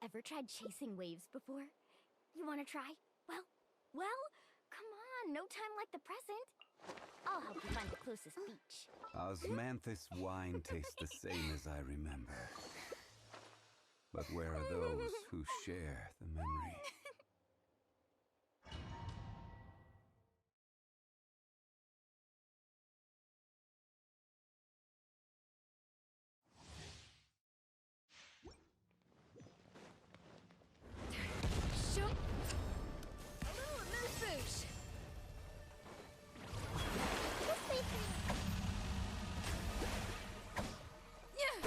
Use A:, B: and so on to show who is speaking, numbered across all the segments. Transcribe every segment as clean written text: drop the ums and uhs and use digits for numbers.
A: Ever tried chasing waves before? You want to try? Well, come on, no time like the present. I'll help you find the closest beach.
B: Osmanthus wine tastes the same as I remember. But where are those who share the memory?
A: Shoot! A little amuse-bouche! This way, please! Yeah!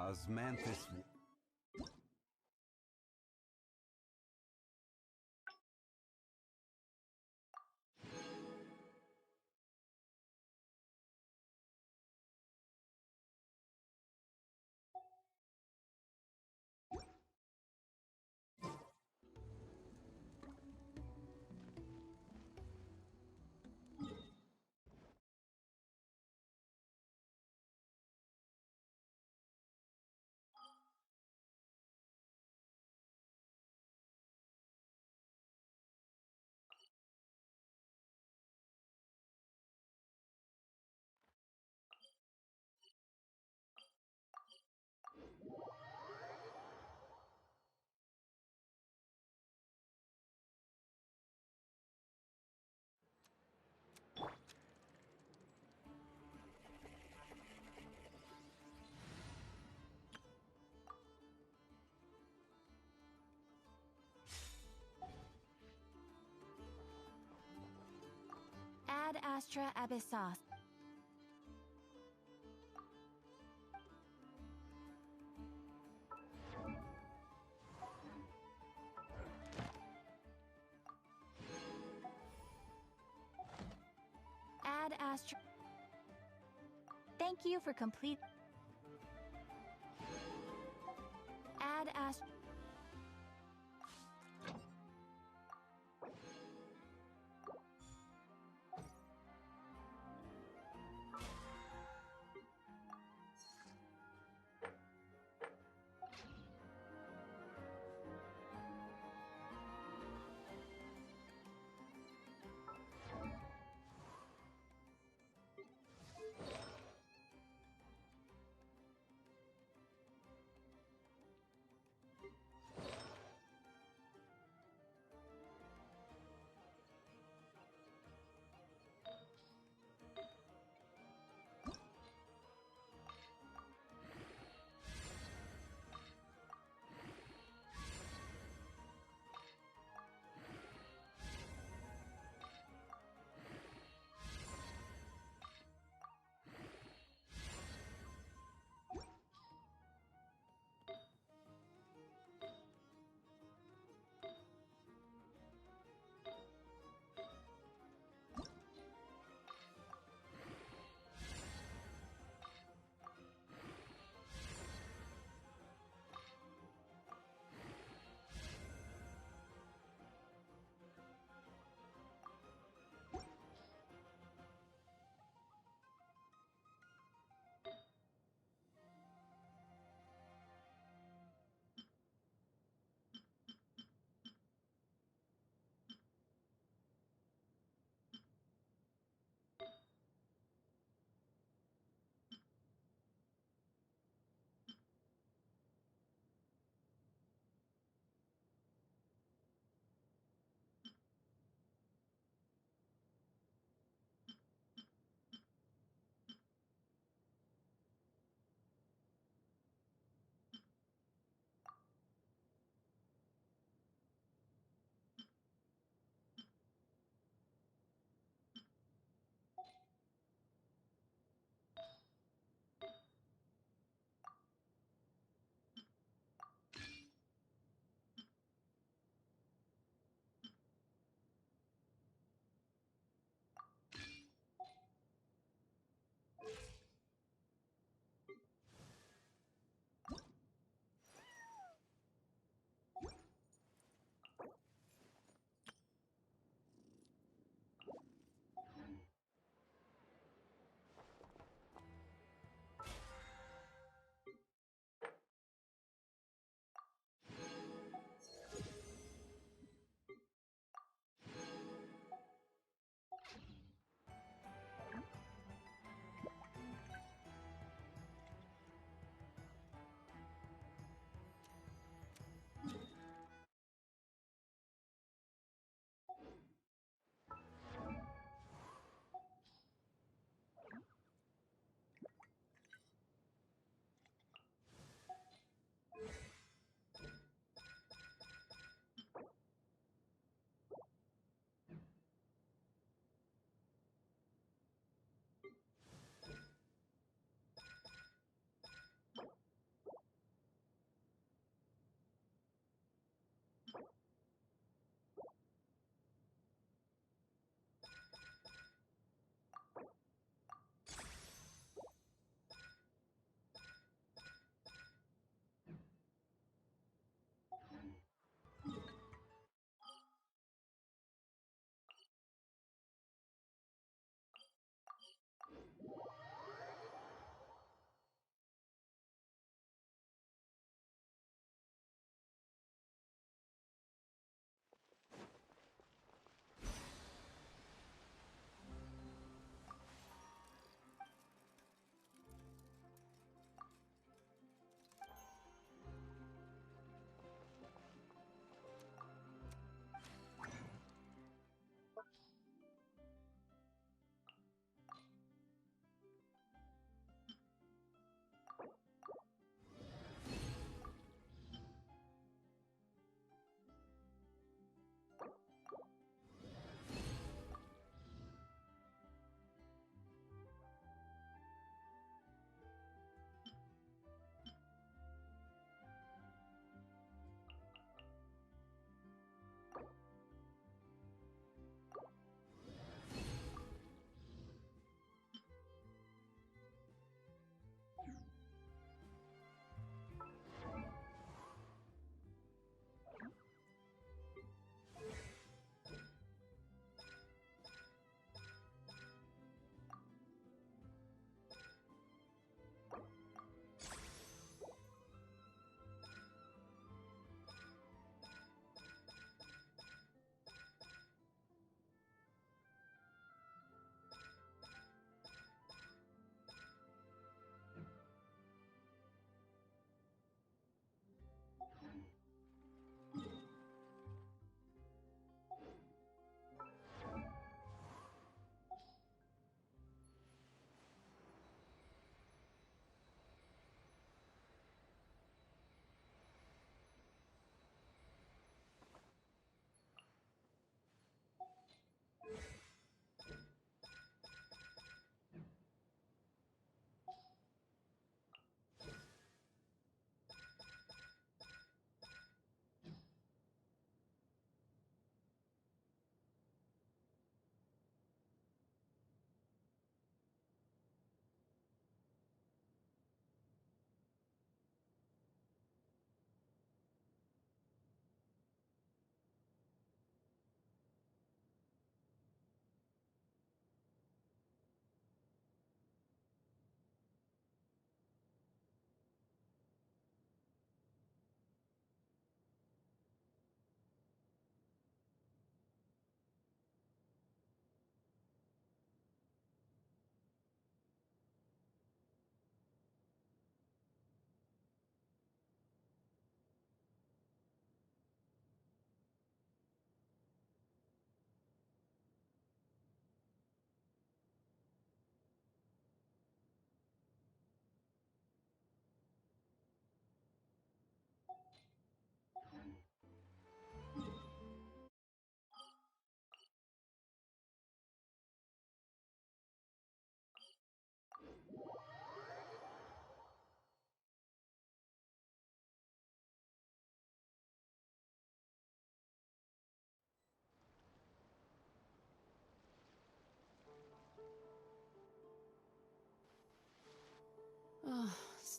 B: Osmanthus.
A: Ad Astra Abyssos. Ad Astra. Thank you for complete. Ad Astra.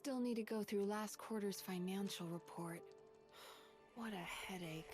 C: Still need to go through last quarter's financial report. What a headache.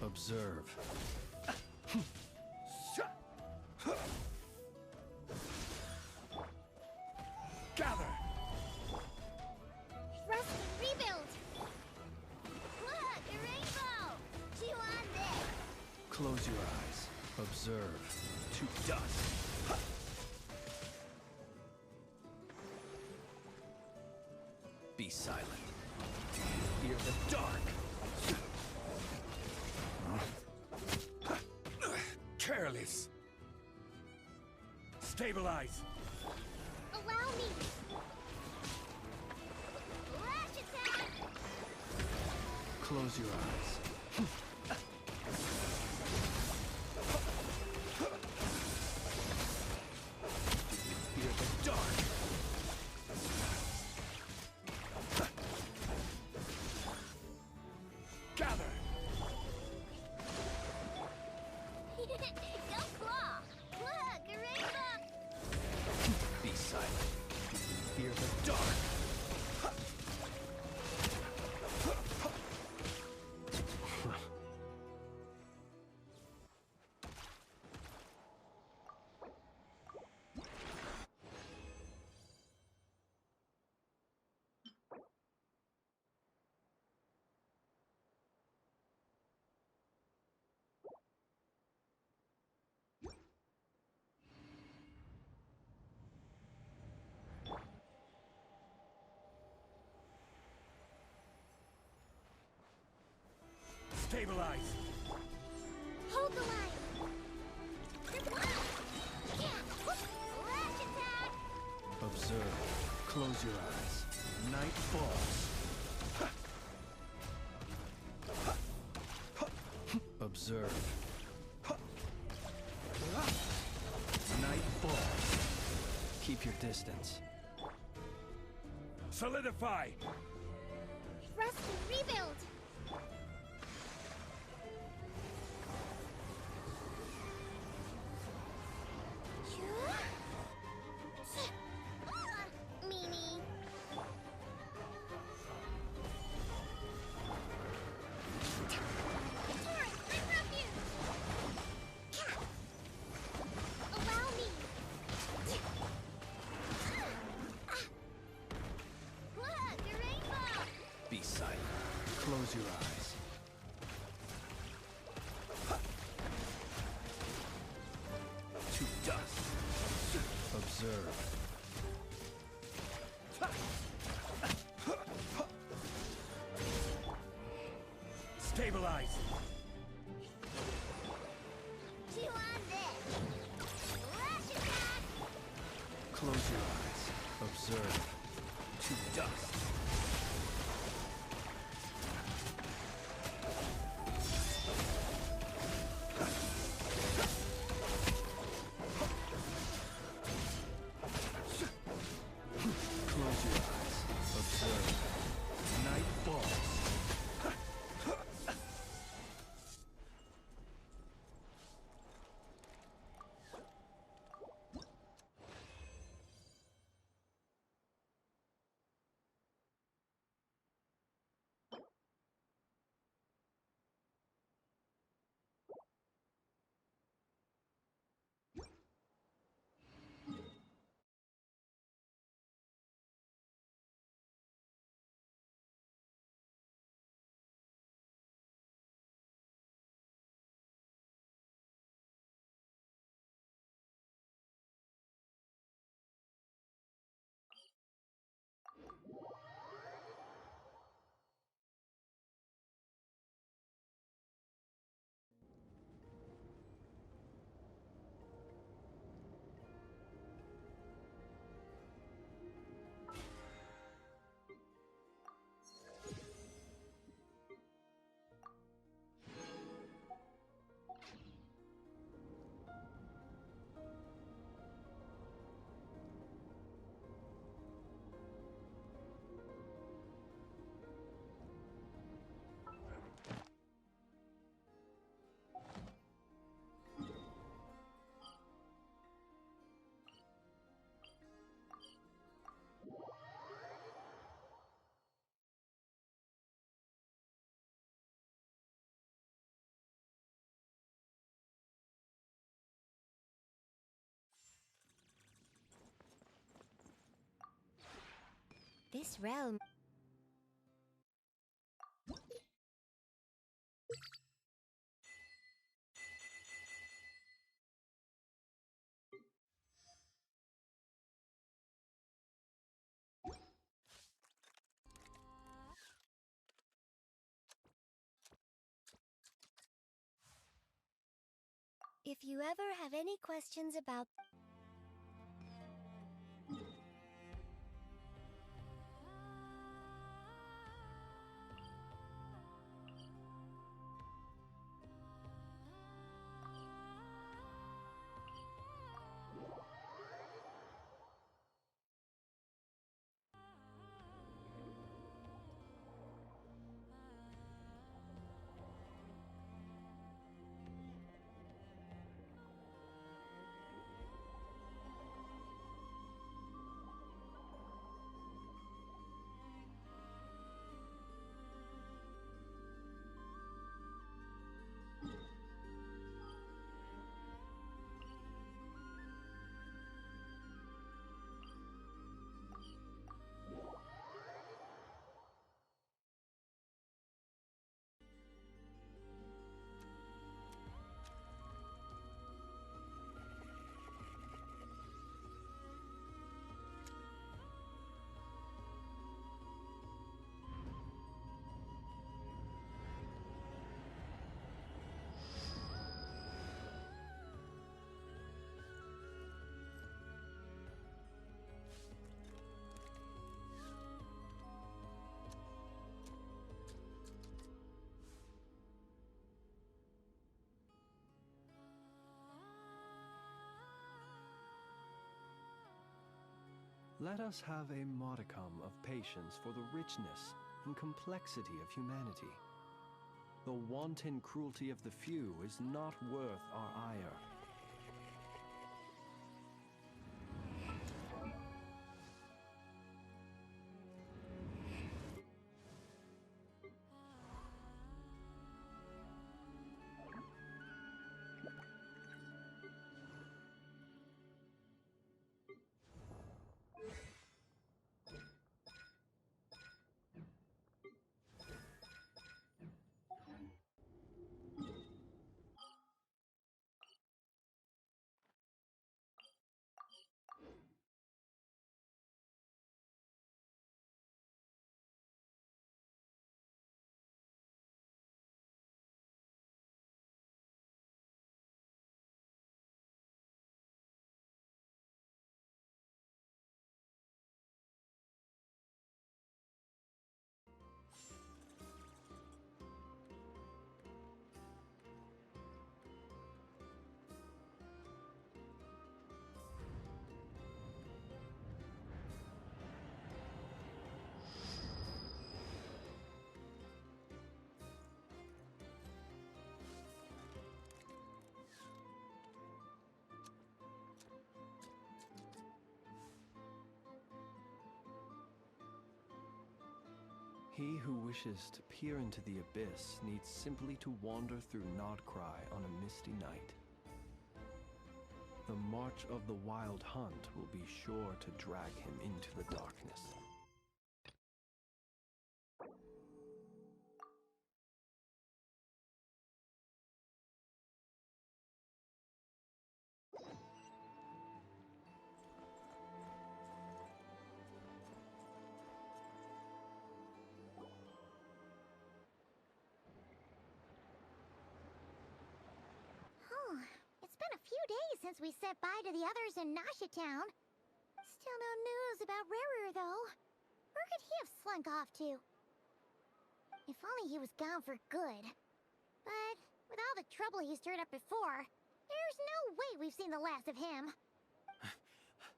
D: Observe. Gather!
A: Rust and rebuild! Look, a rainbow! Chew on this!
D: Close your eyes. Observe. To dust. Be silent. Fear the dark. Careless. Stabilize.
A: Allow me! Lash attack!
D: Close your eyes. Fear the dark. Gather.
A: Go claw! Look, a rainbow!
D: Be silent. Fear the dark. Stabilize.
A: Hold the line! Yeah! Lash attack!
D: Observe. Close your eyes. Night falls. Observe. Night falls. Keep your distance. Solidify.
A: Rust and rebuild! Meanie. Torrent, I'm refuge! Allow me! Look, a rainbow!
D: Be silent. Close your eyes. To dust. Observe. Stabilize.
A: Chew on this! Lash attack!
D: Close your eyes. Observe. To dust. Close your eyes. Observe. Night falls.
A: This realm... If you ever have any questions about...
D: Let us have a modicum of patience for the richness and complexity of humanity. The wanton cruelty of the few is not worth our ire. He who wishes to peer into the abyss needs simply to wander through Nodcry on a misty night. The march of the Wild Hunt will be sure to drag him into the darkness.
A: It's been a few days since we said bye to the others in Nasha Town. Still no news about Rarer, though. Where could he have slunk off to? If only he was gone for good. But with all the trouble he stirred up before, there's no way we've seen the last of him.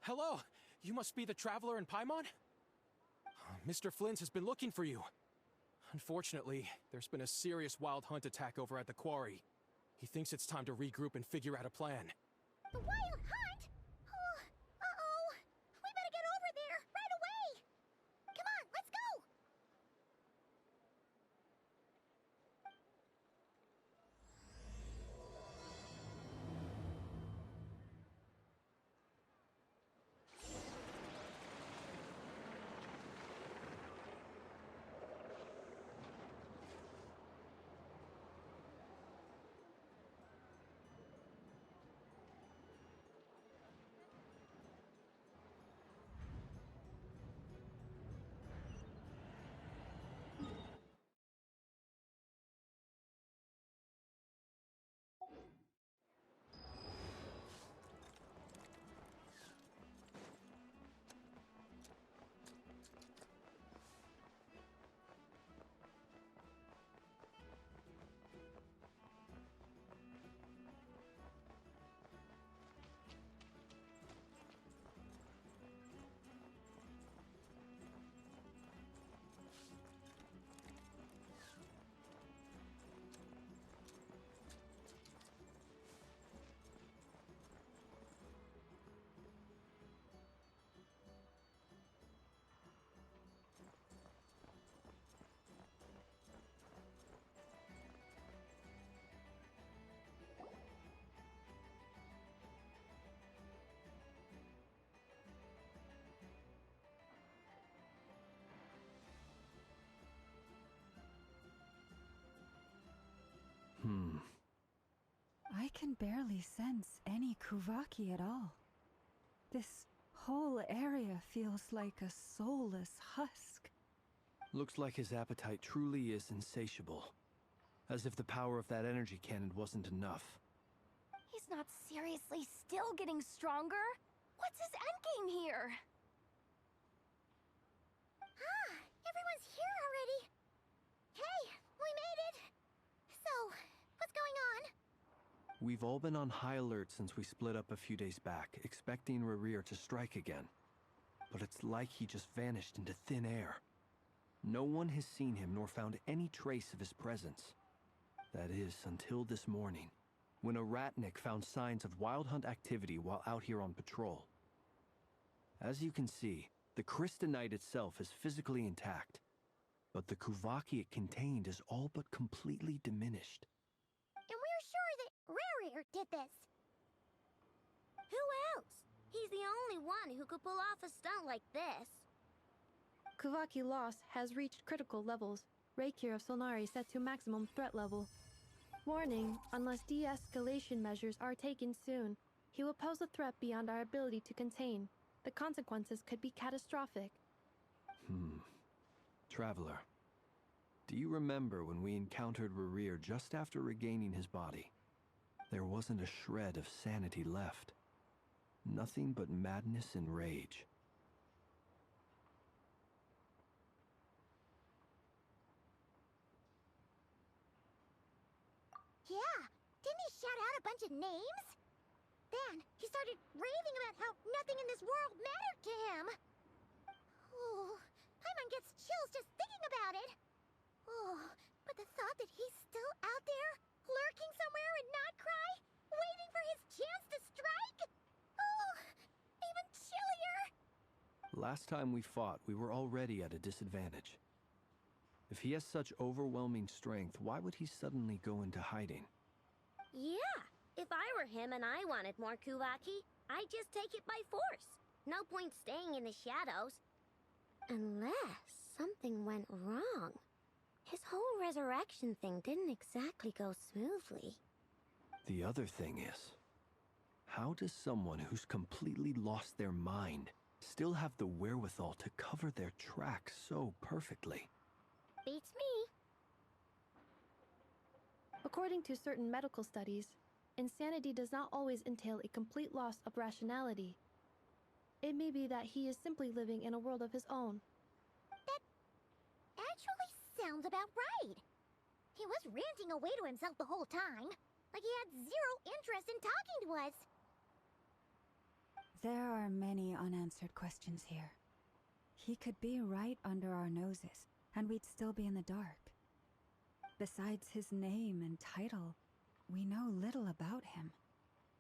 E: Hello! You must be the traveler in Paimon? Mr. Flint has been looking for you. Unfortunately, there's been a serious wild hunt attack over at the quarry. He thinks it's time to regroup and figure out a plan.
A: The Wild Hunt? Oh, uh-oh. We better get over there, right away! Come on, let's go!
F: hardly sense any Kuvaki at all. This whole area feels like a soulless husk.
D: Looks like his appetite truly is insatiable. As if the power of that energy cannon wasn't enough.
G: He's not seriously still getting stronger? What's his endgame here?
A: Ah, everyone's here already. Hey, we made it. So, what's going on?
D: We've all been on high alert since we split up a few days back, expecting Rerir to strike again. But it's like he just vanished into thin air. No one has seen him nor found any trace of his presence. That is, until this morning, when a ratnik found signs of wild hunt activity while out here on patrol. As you can see, the Crystonite itself is physically intact, but the Kuvaki it contained is all but completely diminished.
A: And we're sure that Rerir did this.
H: Who else? He's the only one who could pull off a stunt like this.
I: Kuvaki loss has reached critical levels. Reikir of Solnari set to maximum threat level. Warning, unless de-escalation measures are taken soon, he will pose a threat beyond our ability to contain. The consequences could be catastrophic.
D: Traveler, do you remember when we encountered Rerir just after regaining his body? There wasn't a shred of sanity left. Nothing but madness and rage.
A: Yeah, didn't he shout out a bunch of names? Then, he started raving about how nothing in this world mattered to him. Oh, Paimon gets chills just thinking about it. Oh, but the thought that he's still out there, lurking somewhere in Notcry, waiting for his chance to strike? Oh, even chillier.
D: Last time we fought, we were already at a disadvantage. If he has such overwhelming strength, why would he suddenly go into hiding?
H: Yeah, if I were him and I wanted more Kuvaki, I'd just take it by force. No point staying in the shadows. Unless something went wrong. His whole resurrection thing didn't exactly go smoothly.
D: The other thing is, how does someone who's completely lost their mind still have the wherewithal to cover their tracks so perfectly?
H: Beats me.
I: According to certain medical studies, insanity does not always entail a complete loss of rationality. It may be that he is simply living in a world of his own.
A: That actually sounds about right. He was ranting away to himself the whole time, like he had zero interest in talking to us.
F: There are many unanswered questions here. He could be right under our noses, and we'd still be in the dark. Besides his name and title, we know little about him.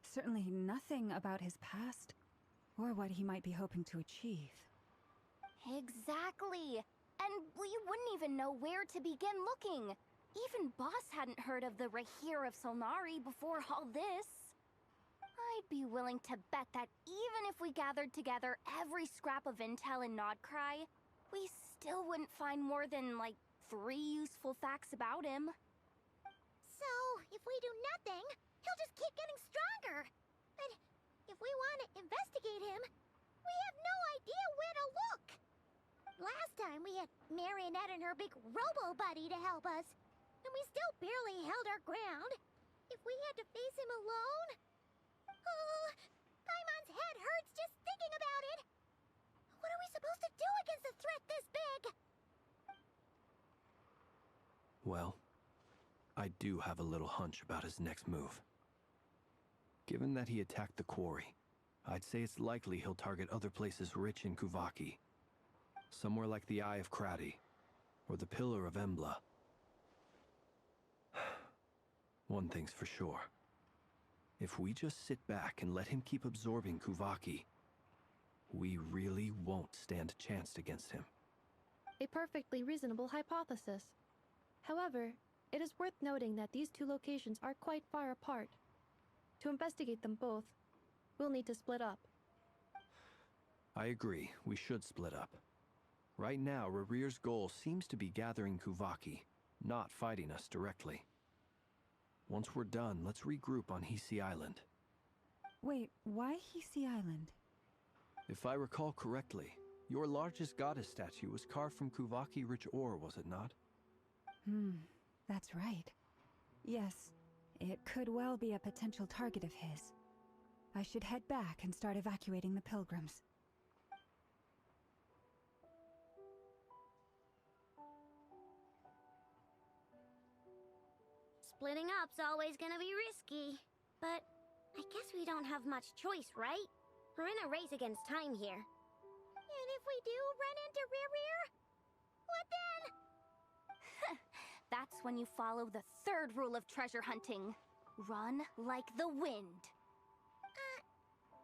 F: Certainly nothing about his past, or what he might be hoping to achieve.
G: Exactly. And we wouldn't even know where to begin looking. Even Boss hadn't heard of the Reikir of Solnari before all this. I'd be willing to bet that even if we gathered together every scrap of intel in Nodcry, we still wouldn't find more than, like, 3 useful facts about him.
A: So, if we do nothing, he'll just keep getting stronger. But if we want to investigate him, we have no idea where to look. Last time we had Marionette and her big robo-buddy to help us, and we still barely held our ground. If we had to face him alone... Oh, Paimon's head hurts just thinking about it. What are we supposed to do against a threat this big?
D: Well, I do have a little hunch about his next move. Given that he attacked the quarry, I'd say it's likely he'll target other places rich in Kuvaki. Somewhere like the Eye of Krati, or the Pillar of Embla. One thing's for sure. If we just sit back and let him keep absorbing Kuvaki, we really won't stand a chance against him.
I: A perfectly reasonable hypothesis. However, it is worth noting that these two locations are quite far apart. To investigate them both, we'll need to split up.
D: I agree, we should split up. Right now, Rerir's goal seems to be gathering Kuvaki, not fighting us directly. Once we're done, let's regroup on Hisi Island.
F: Wait, why Hisi Island?
D: If I recall correctly, your largest goddess statue was carved from Kuvaki-rich ore, was it not?
F: That's right. Yes, it could well be a potential target of his. I should head back and start evacuating the pilgrims.
H: Splitting up's always gonna be risky. But I guess we don't have much choice, right? We're in a race against time here.
A: And if we do run into Rear, what then?
G: That's when you follow the third rule of treasure hunting. Run like the wind.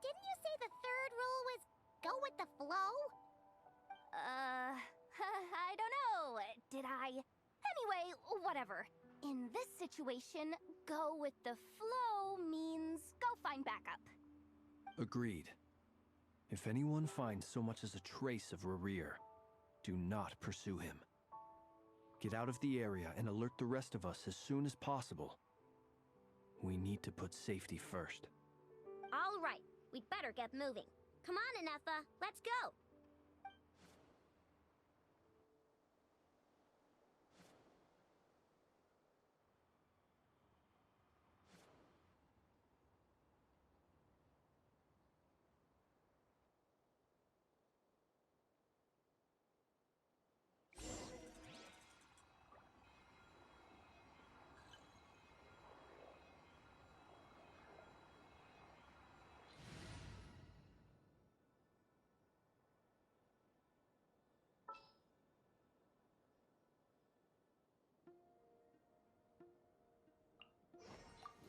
A: Didn't you say the third rule was go with the flow?
G: I don't know. Did I? Anyway, whatever. In this situation, go with the flow means go find backup.
D: Agreed. If anyone finds so much as a trace of Rerir, do not pursue him. Get out of the area and alert the rest of us as soon as possible. We need to put safety first.
H: All right, we'd better get moving. Come on, Anefa, let's go!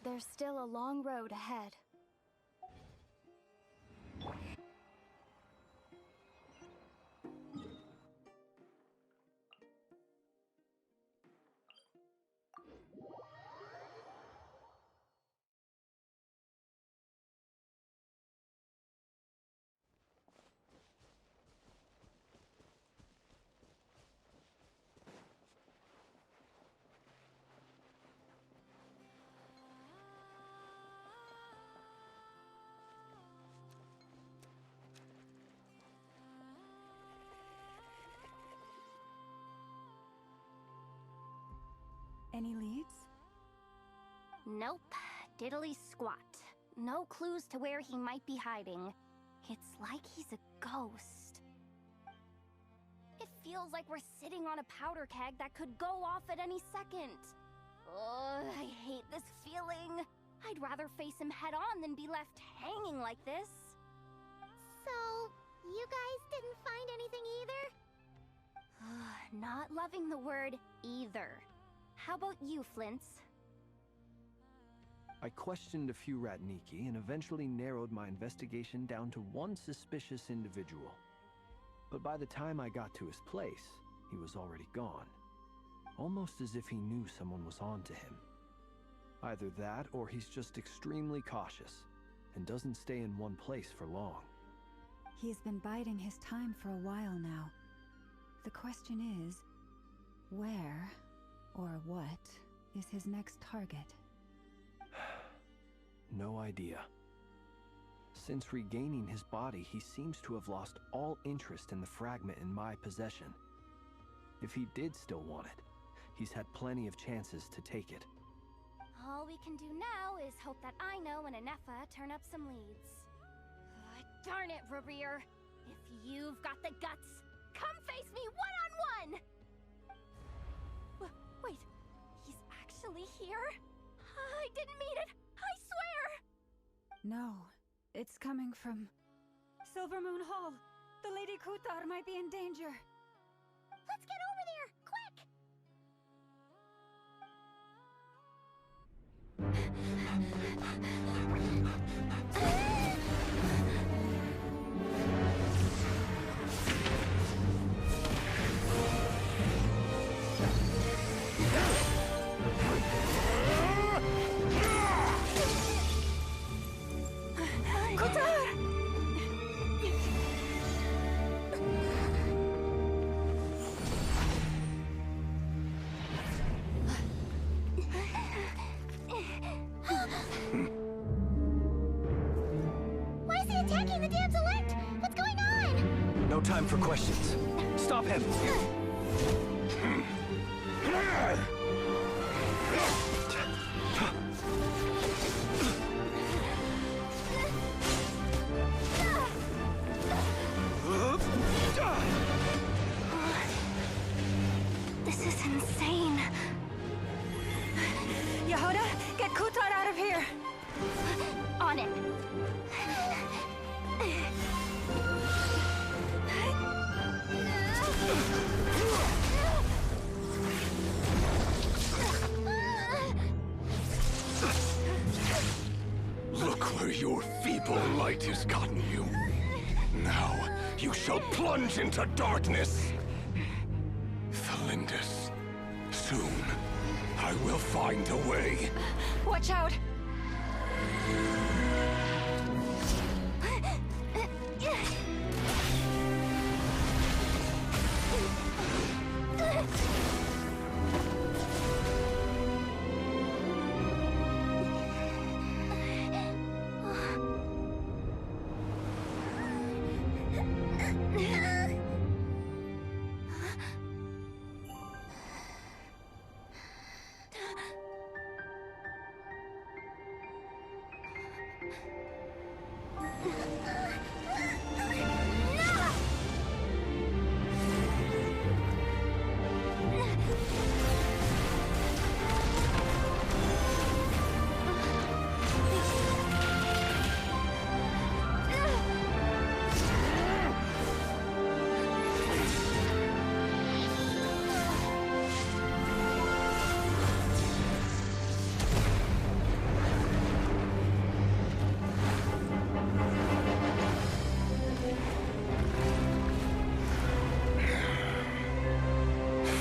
G: There's still a long road ahead.
F: Any leads?
G: Nope. Diddly squat. No clues to where he might be hiding. It's like he's a ghost. It feels like we're sitting on a powder keg that could go off at any second. Ugh, I hate this feeling. I'd rather face him head on than be left hanging like this.
A: So, you guys didn't find anything either?
G: Not loving the word either. How about you, Flints?
D: I questioned a few Ratniki and eventually narrowed my investigation down to one suspicious individual. But by the time I got to his place, he was already gone. Almost as if he knew someone was on to him. Either that, or he's just extremely cautious, and doesn't stay in one place for long.
F: He's been biding his time for a while now. The question is, where, or what, is his next target?
D: No idea. Since regaining his body, he seems to have lost all interest in the fragment in my possession. If he did still want it, he's had plenty of chances to take it.
G: All we can do now is hope that Aino and Anefa turn up some leads. Darn it, Rerir! If you've got the guts, come face me one-on-one! Wait, he's actually here? I didn't mean it! I swear!
F: No, it's coming from Silvermoon Hall. The Lady Kutar might be in danger.
A: Let's get over there, quick!
D: time for questions. Stop him!
G: This is insane.
F: Yehuda, get Kutar out of here!
G: On it.
J: Look where your feeble light has gotten you. Now, you shall plunge into darkness. Felindus, soon, I will find a way.
F: Watch out!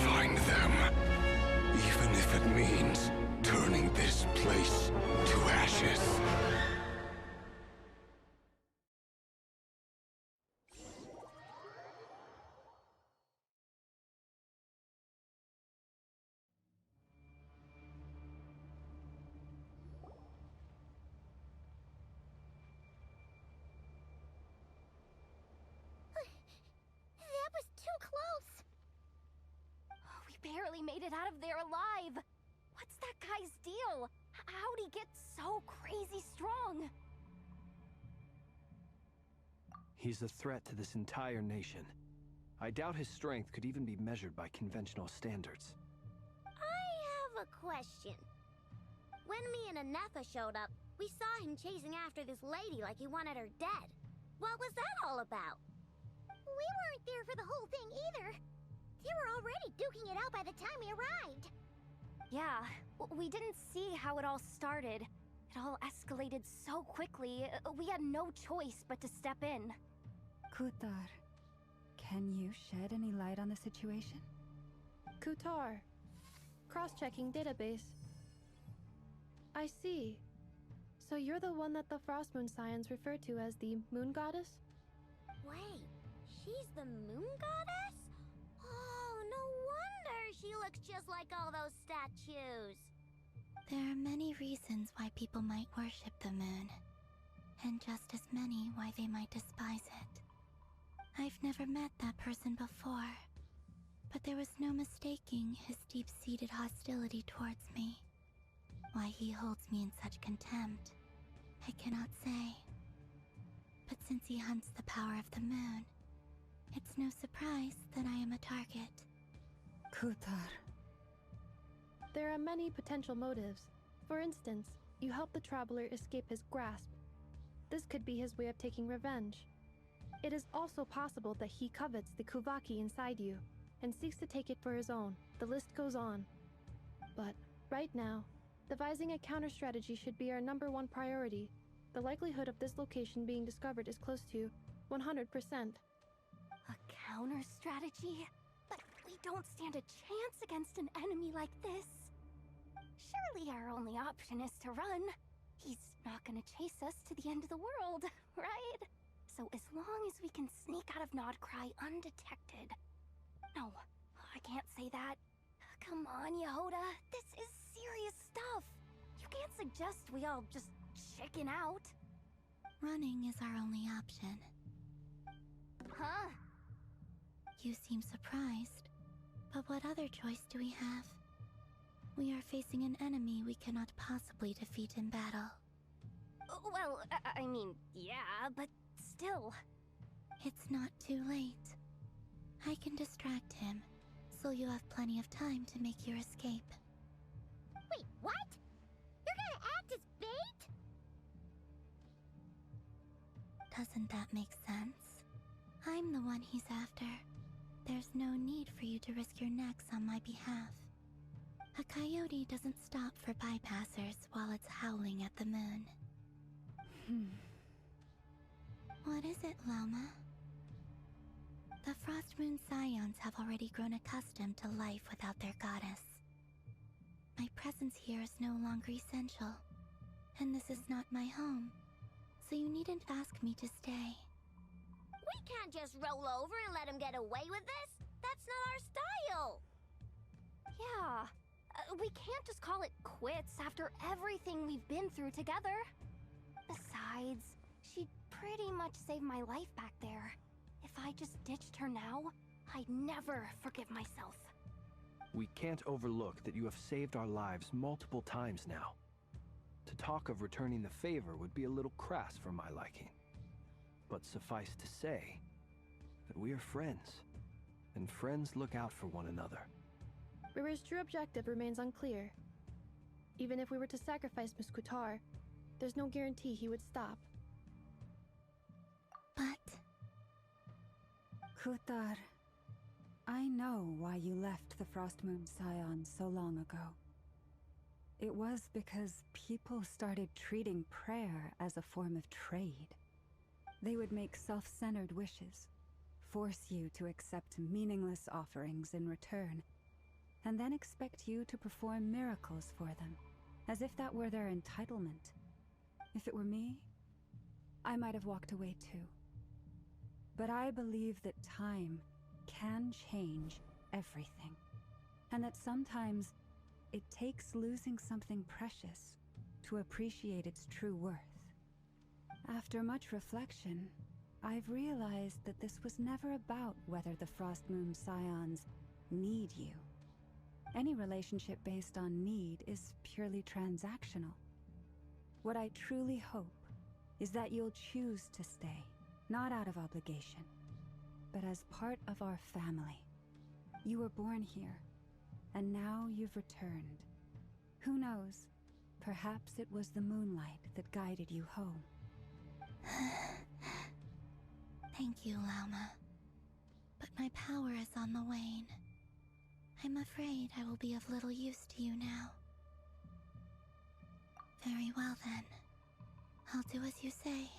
J: Find them. Even if it means turning this place to ashes.
A: That was too close.
G: We barely made it out of there alive. What's that guy's deal? How'd he get so crazy strong?
D: He's a threat to this entire nation. I doubt his strength could even be measured by conventional standards.
H: I have a question. When me and Anetha showed up, we saw him chasing after this lady like he wanted her dead. What was that all about?
A: We weren't there for the whole thing either. They were already duking it out by the time we arrived.
G: Yeah, we didn't see how it all started. It all escalated so quickly, we had no choice but to step in.
F: Kutar, can you shed any light on the situation?
I: Kutar. Cross-checking database. I see. So you're the one that the Frostmoon Scions refer to as the Moon Goddess?
H: Wait, she's the moon goddess? Oh, no wonder she looks just like all those statues.
A: There are many reasons why people might worship the moon, and just as many why they might despise it. I've never met that person before, but there was no mistaking his deep-seated hostility towards me. Why he holds me in such contempt, I cannot say. But since he hunts the power of the moon, it's no surprise that I am a target.
F: Kutar.
I: There are many potential motives. For instance, you help the Traveler escape his grasp. This could be his way of taking revenge. It is also possible that he covets the Kuvaki inside you, and seeks to take it for his own. The list goes on. But, right now, devising a counter-strategy should be our #1 priority. The likelihood of this location being discovered is close to 100%.
G: A counter strategy? But we don't stand a chance against an enemy like this. Surely our only option is to run. He's not gonna chase us to the end of the world, right? So as long as we can sneak out of Nodcry undetected. No, I can't say that. Come on, Yehuda. This is serious stuff. You can't suggest we all just chicken out.
A: Running is our only option.
G: Huh?
A: You seem surprised. But what other choice do we have? We are facing an enemy we cannot possibly defeat in battle.
G: Well, I mean, yeah, but still.
A: It's not too late. I can distract him, so you have plenty of time to make your escape.
H: Wait, what? You're gonna act as bait?
A: Doesn't that make sense? I'm the one he's after. There's no need for you to risk your necks on my behalf. A coyote doesn't stop for bypassers while it's howling at the moon. What is it, Loma? The Frost Moon Scions have already grown accustomed to life without their goddess. My presence here is no longer essential, and this is not my home, so you needn't ask me to stay.
H: We can't just roll over and let him get away with this. That's not our style.
G: Yeah, we can't just call it quits after everything we've been through together. Besides, she pretty much saved my life back there. If I just ditched her now, I'd never forgive myself.
D: We can't overlook that you have saved our lives multiple times now. To talk of returning the favor would be a little crass for my liking. But suffice to say that we are friends, and friends look out for one another.
I: River's true objective remains unclear. Even if we were to sacrifice Miss Kutar, there's no guarantee he would stop.
A: But...
F: Kutar, I know why you left the Frost Moon Scions so long ago. It was because people started treating prayer as a form of trade. They would make self-centered wishes, force you to accept meaningless offerings in return, and then expect you to perform miracles for them, as if that were their entitlement. If it were me, I might have walked away too. But I believe that time can change everything, and that sometimes it takes losing something precious to appreciate its true worth. After much reflection, I've realized that this was never about whether the Frost Moon Scions need you. Any relationship based on need is purely transactional. What I truly hope is that you'll choose to stay, not out of obligation, but as part of our family. You were born here, and now you've returned. Who knows? Perhaps it was the moonlight that guided you home.
A: Thank you, Lauma. But my power is on the wane. I'm afraid I will be of little use to you now. Very well then. I'll do as you say.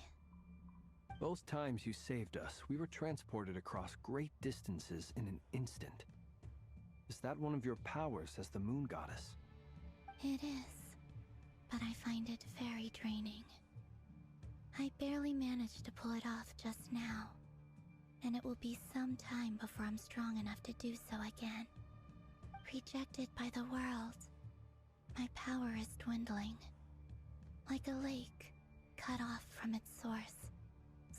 D: Both times you saved us, we were transported across great distances in an instant. Is that one of your powers as the Moon Goddess?
A: It is, but I find it very draining. I barely managed to pull it off just now, and it will be some time before I'm strong enough to do so again. Rejected by the world, my power is dwindling. Like a lake cut off from its source,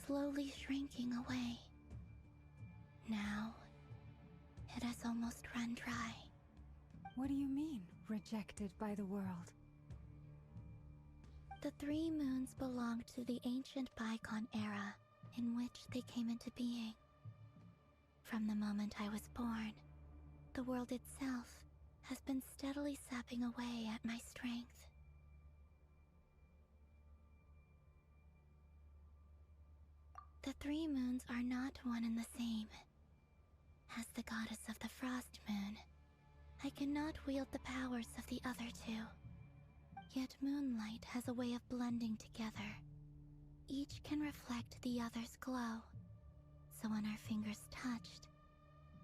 A: slowly shrinking away. Now, it has almost run dry.
F: What do you mean, rejected by the world?
A: The three moons belonged to the ancient bygone era in which they came into being. From the moment I was born, the world itself has been steadily sapping away at my strength. The three moons are not one and the same. As the goddess of the Frost Moon, I cannot wield the powers of the other two. Yet moonlight has a way of blending together. Each can reflect the other's glow. So when our fingers touched,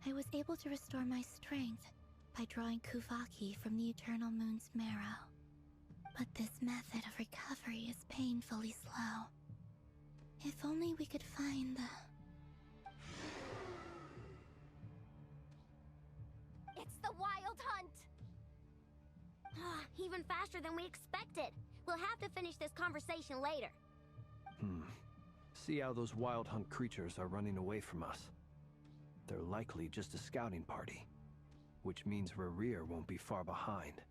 A: I was able to restore my strength by drawing Kuvaki from the Eternal Moon's marrow. But this method of recovery is painfully slow. If only we could find the...
H: It's the Wild Hunt! Even faster than we expected. We'll have to finish this conversation later.
D: See how those Wild Hunt creatures are running away from us. They're likely just a scouting party, which means Rerir won't be far behind.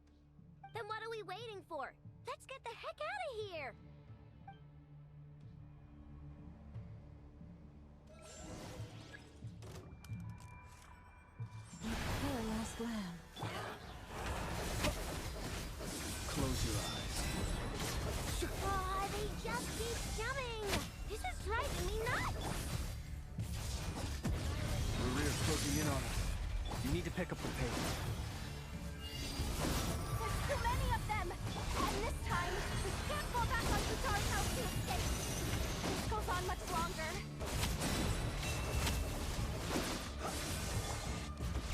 H: Then what are we waiting for? Let's get the heck out of here!
F: Poor last lamb.
D: Close your eyes.
H: Oh, they just keep coming! This is driving me nuts!
D: Rerir's closing in on us. You need to pick up the pace.
G: There's too many of them! And this time, we can't fall back on Futari's house to escape! This goes on much longer.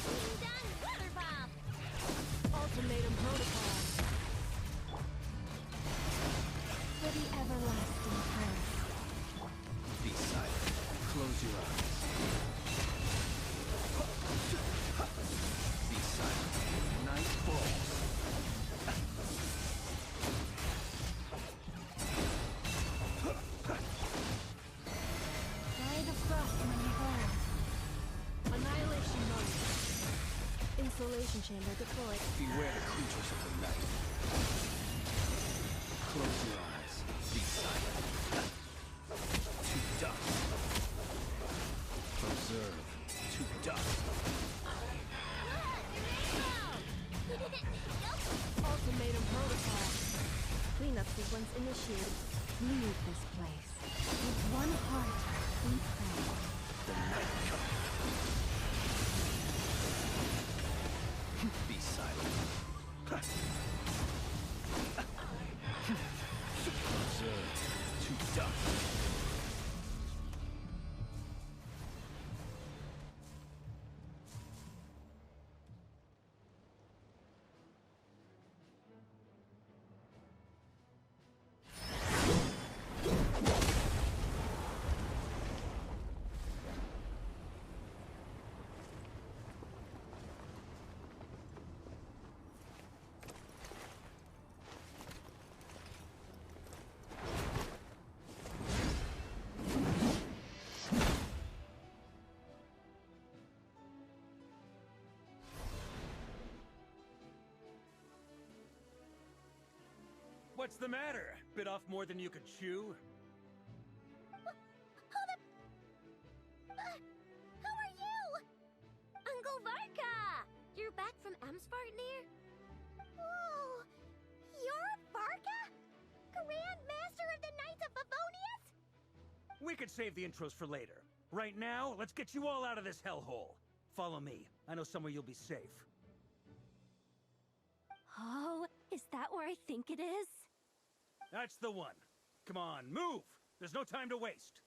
H: Being done, water bomb!
C: Ultimatum protocol.
F: For the everlasting curse.
D: Be silent. Close your eyes. Be silent. Night falls.
F: Try the frost when you burn.
I: Annihilation mode. Insulation chamber deployed.
D: Beware the creatures of the night. Close your eyes. Be silent. To dust. Observe. To dust.
I: Ultimatum protocol. Cleanup sequence initiated.
F: Leave this place. With one heart, we pray.
D: The night comes. Be silent. Observe. To dust.
K: What's the matter? Bit off more than you could chew?
H: Who are you? Uncle Varka! You're back from Amsvartnir?
A: Whoa! You're Varka? Grand Master of the Knights of Favonius?
K: We could save the intros for later. Right now, let's get you all out of this hellhole. Follow me. I know somewhere you'll be safe.
G: Oh, is that where I think it is?
K: That's the one. Come on, move! There's no time to waste.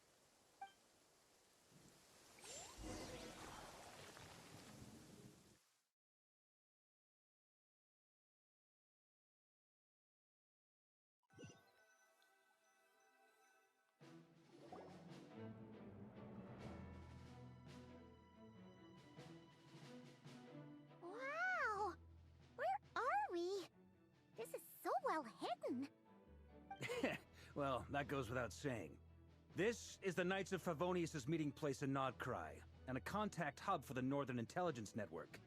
A: Wow! Where are we? This is so well hidden.
K: Well, that goes without saying. This is the Knights of Favonius' meeting place in Nodcry, and a contact hub for the Northern Intelligence Network.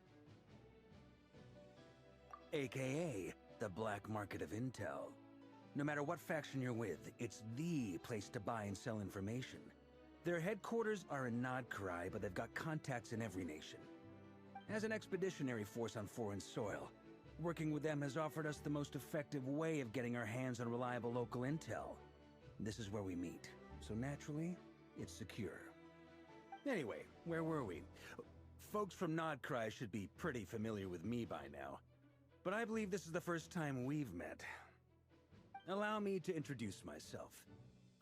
K: AKA, the black market of intel. No matter what faction you're with, it's the place to buy and sell information. Their headquarters are in Nodcry, but they've got contacts in every nation. As an expeditionary force on foreign soil, working with them has offered us the most effective way of getting our hands on reliable local intel. This is where we meet, so naturally, it's secure. Anyway, where were we? Folks from Nodcry should be pretty familiar with me by now, but I believe this is the first time we've met. Allow me to introduce myself.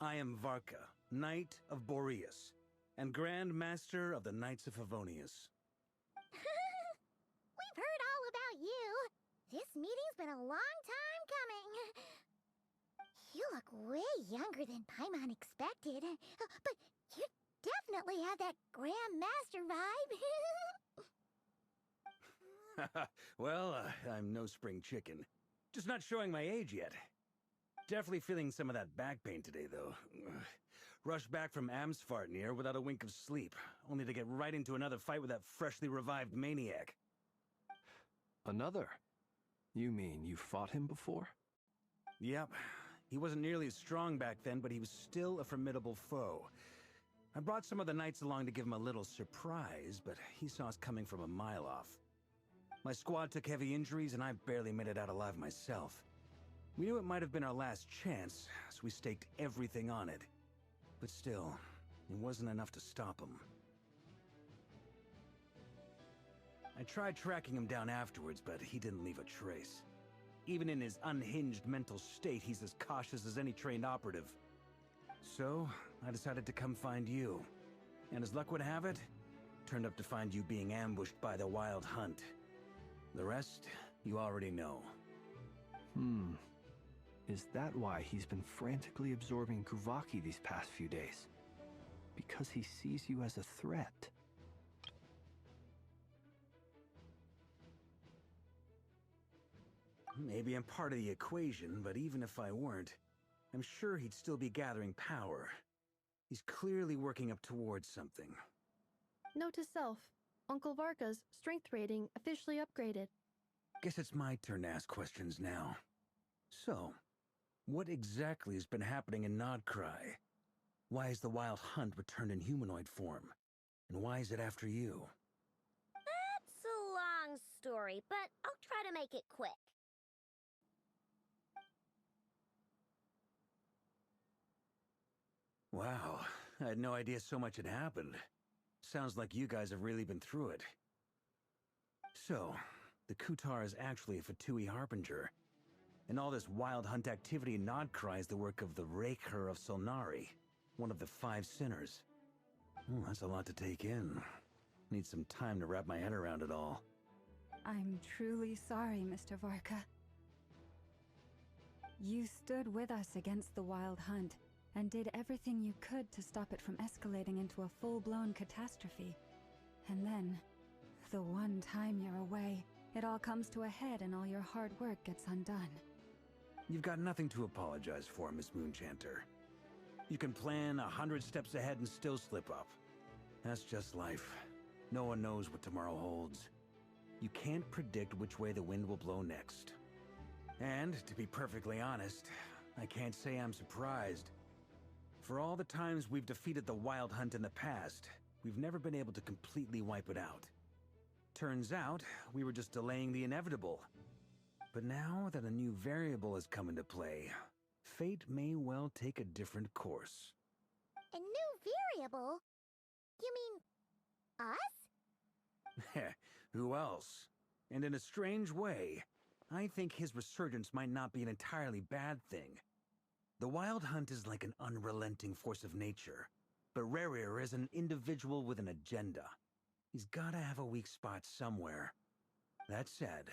K: I am Varka, Knight of Boreas, and Grand Master of the Knights of Favonius.
A: We've heard all about you. This meeting's been a long time coming. You look way younger than Paimon expected. But you definitely have that Grand Master vibe.
K: Well, I'm no spring chicken. Just not showing my age yet. Definitely feeling some of that back pain today, though. Rushed back from Amsfartnir without a wink of sleep, only to get right into another fight with that freshly revived maniac.
D: Another? You mean you fought him before?
K: Yep. He wasn't nearly as strong back then, but he was still a formidable foe. I brought some of the knights along to give him a little surprise, but he saw us coming from a mile off. My squad took heavy injuries, and I barely made it out alive myself. We knew it might have been our last chance, so we staked everything on it. But still, it wasn't enough to stop him. I tried tracking him down afterwards, but he didn't leave a trace. Even in his unhinged mental state, he's as cautious as any trained operative. So, I decided to come find you. And as luck would have it, turned up to find you being ambushed by the Wild Hunt. The rest, you already know.
D: Is that why he's been frantically absorbing Kuvaki these past few days? Because he sees you as a threat?
K: Maybe I'm part of the equation, but even if I weren't, I'm sure he'd still be gathering power. He's clearly working up towards something.
I: Note to self, Uncle Varka's strength rating officially upgraded.
K: Guess it's my turn to ask questions now. So, what exactly has been happening in Nodcry? Why is the Wild Hunt returned in humanoid form? And why is it after you?
H: That's a long story, but I'll try to make it quick.
K: Wow, I had no idea so much had happened. Sounds like you guys have really been through it. So, the Kutar is actually a Fatui Harbinger. And all this Wild Hunt activity in Nodcry is the work of the Raker of Solnari, one of the 5 sinners. That's a lot to take in. Need some time to wrap my head around it all.
F: I'm truly sorry, Mr. Varka. You stood with us against the Wild Hunt, and did everything you could to stop it from escalating into a full-blown catastrophe. And then, the one time you're away, it all comes to a head and all your hard work gets undone.
K: You've got nothing to apologize for, Miss Moonchanter. You can plan 100 steps ahead and still slip up. That's just life. No one knows what tomorrow holds. You can't predict which way the wind will blow next. And, to be perfectly honest, I can't say I'm surprised. For all the times we've defeated the Wild Hunt in the past, we've never been able to completely wipe it out. Turns out, we were just delaying the inevitable. But now that a new variable has come into play, fate may well take a different course.
A: A new variable? You mean... us?
K: Who else? And in a strange way, I think his resurgence might not be an entirely bad thing. The Wild Hunt is like an unrelenting force of nature, but Rerir is an individual with an agenda. He's gotta have a weak spot somewhere. That said,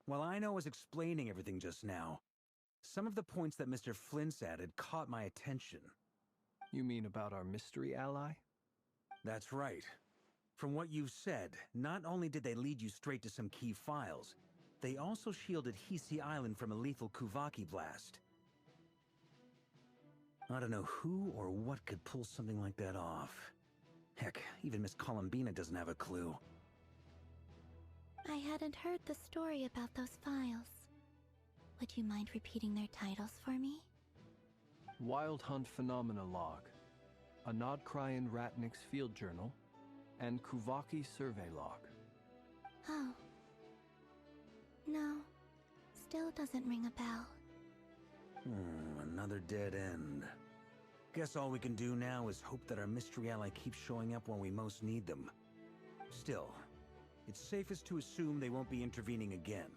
K: while I was explaining everything just now, some of the points that Mr. Flint's added caught my attention.
D: You mean about our mystery ally?
K: That's right. From what you've said, not only did they lead you straight to some key files, they also shielded Hisi Island from a lethal Kuvaki blast. I don't know who or what could pull something like that off. Heck, even Miss Columbina doesn't have a clue.
A: I hadn't heard the story about those files. Would you mind repeating their titles for me?
D: Wild Hunt Phenomena Log, a Nodcryan Ratnik's Field Journal, and Kuvaki Survey Log.
A: Oh. No. Still doesn't ring a bell.
K: Another dead end. Guess all we can do now is hope that our mystery ally keeps showing up when we most need them. Still, it's safest to assume they won't be intervening again.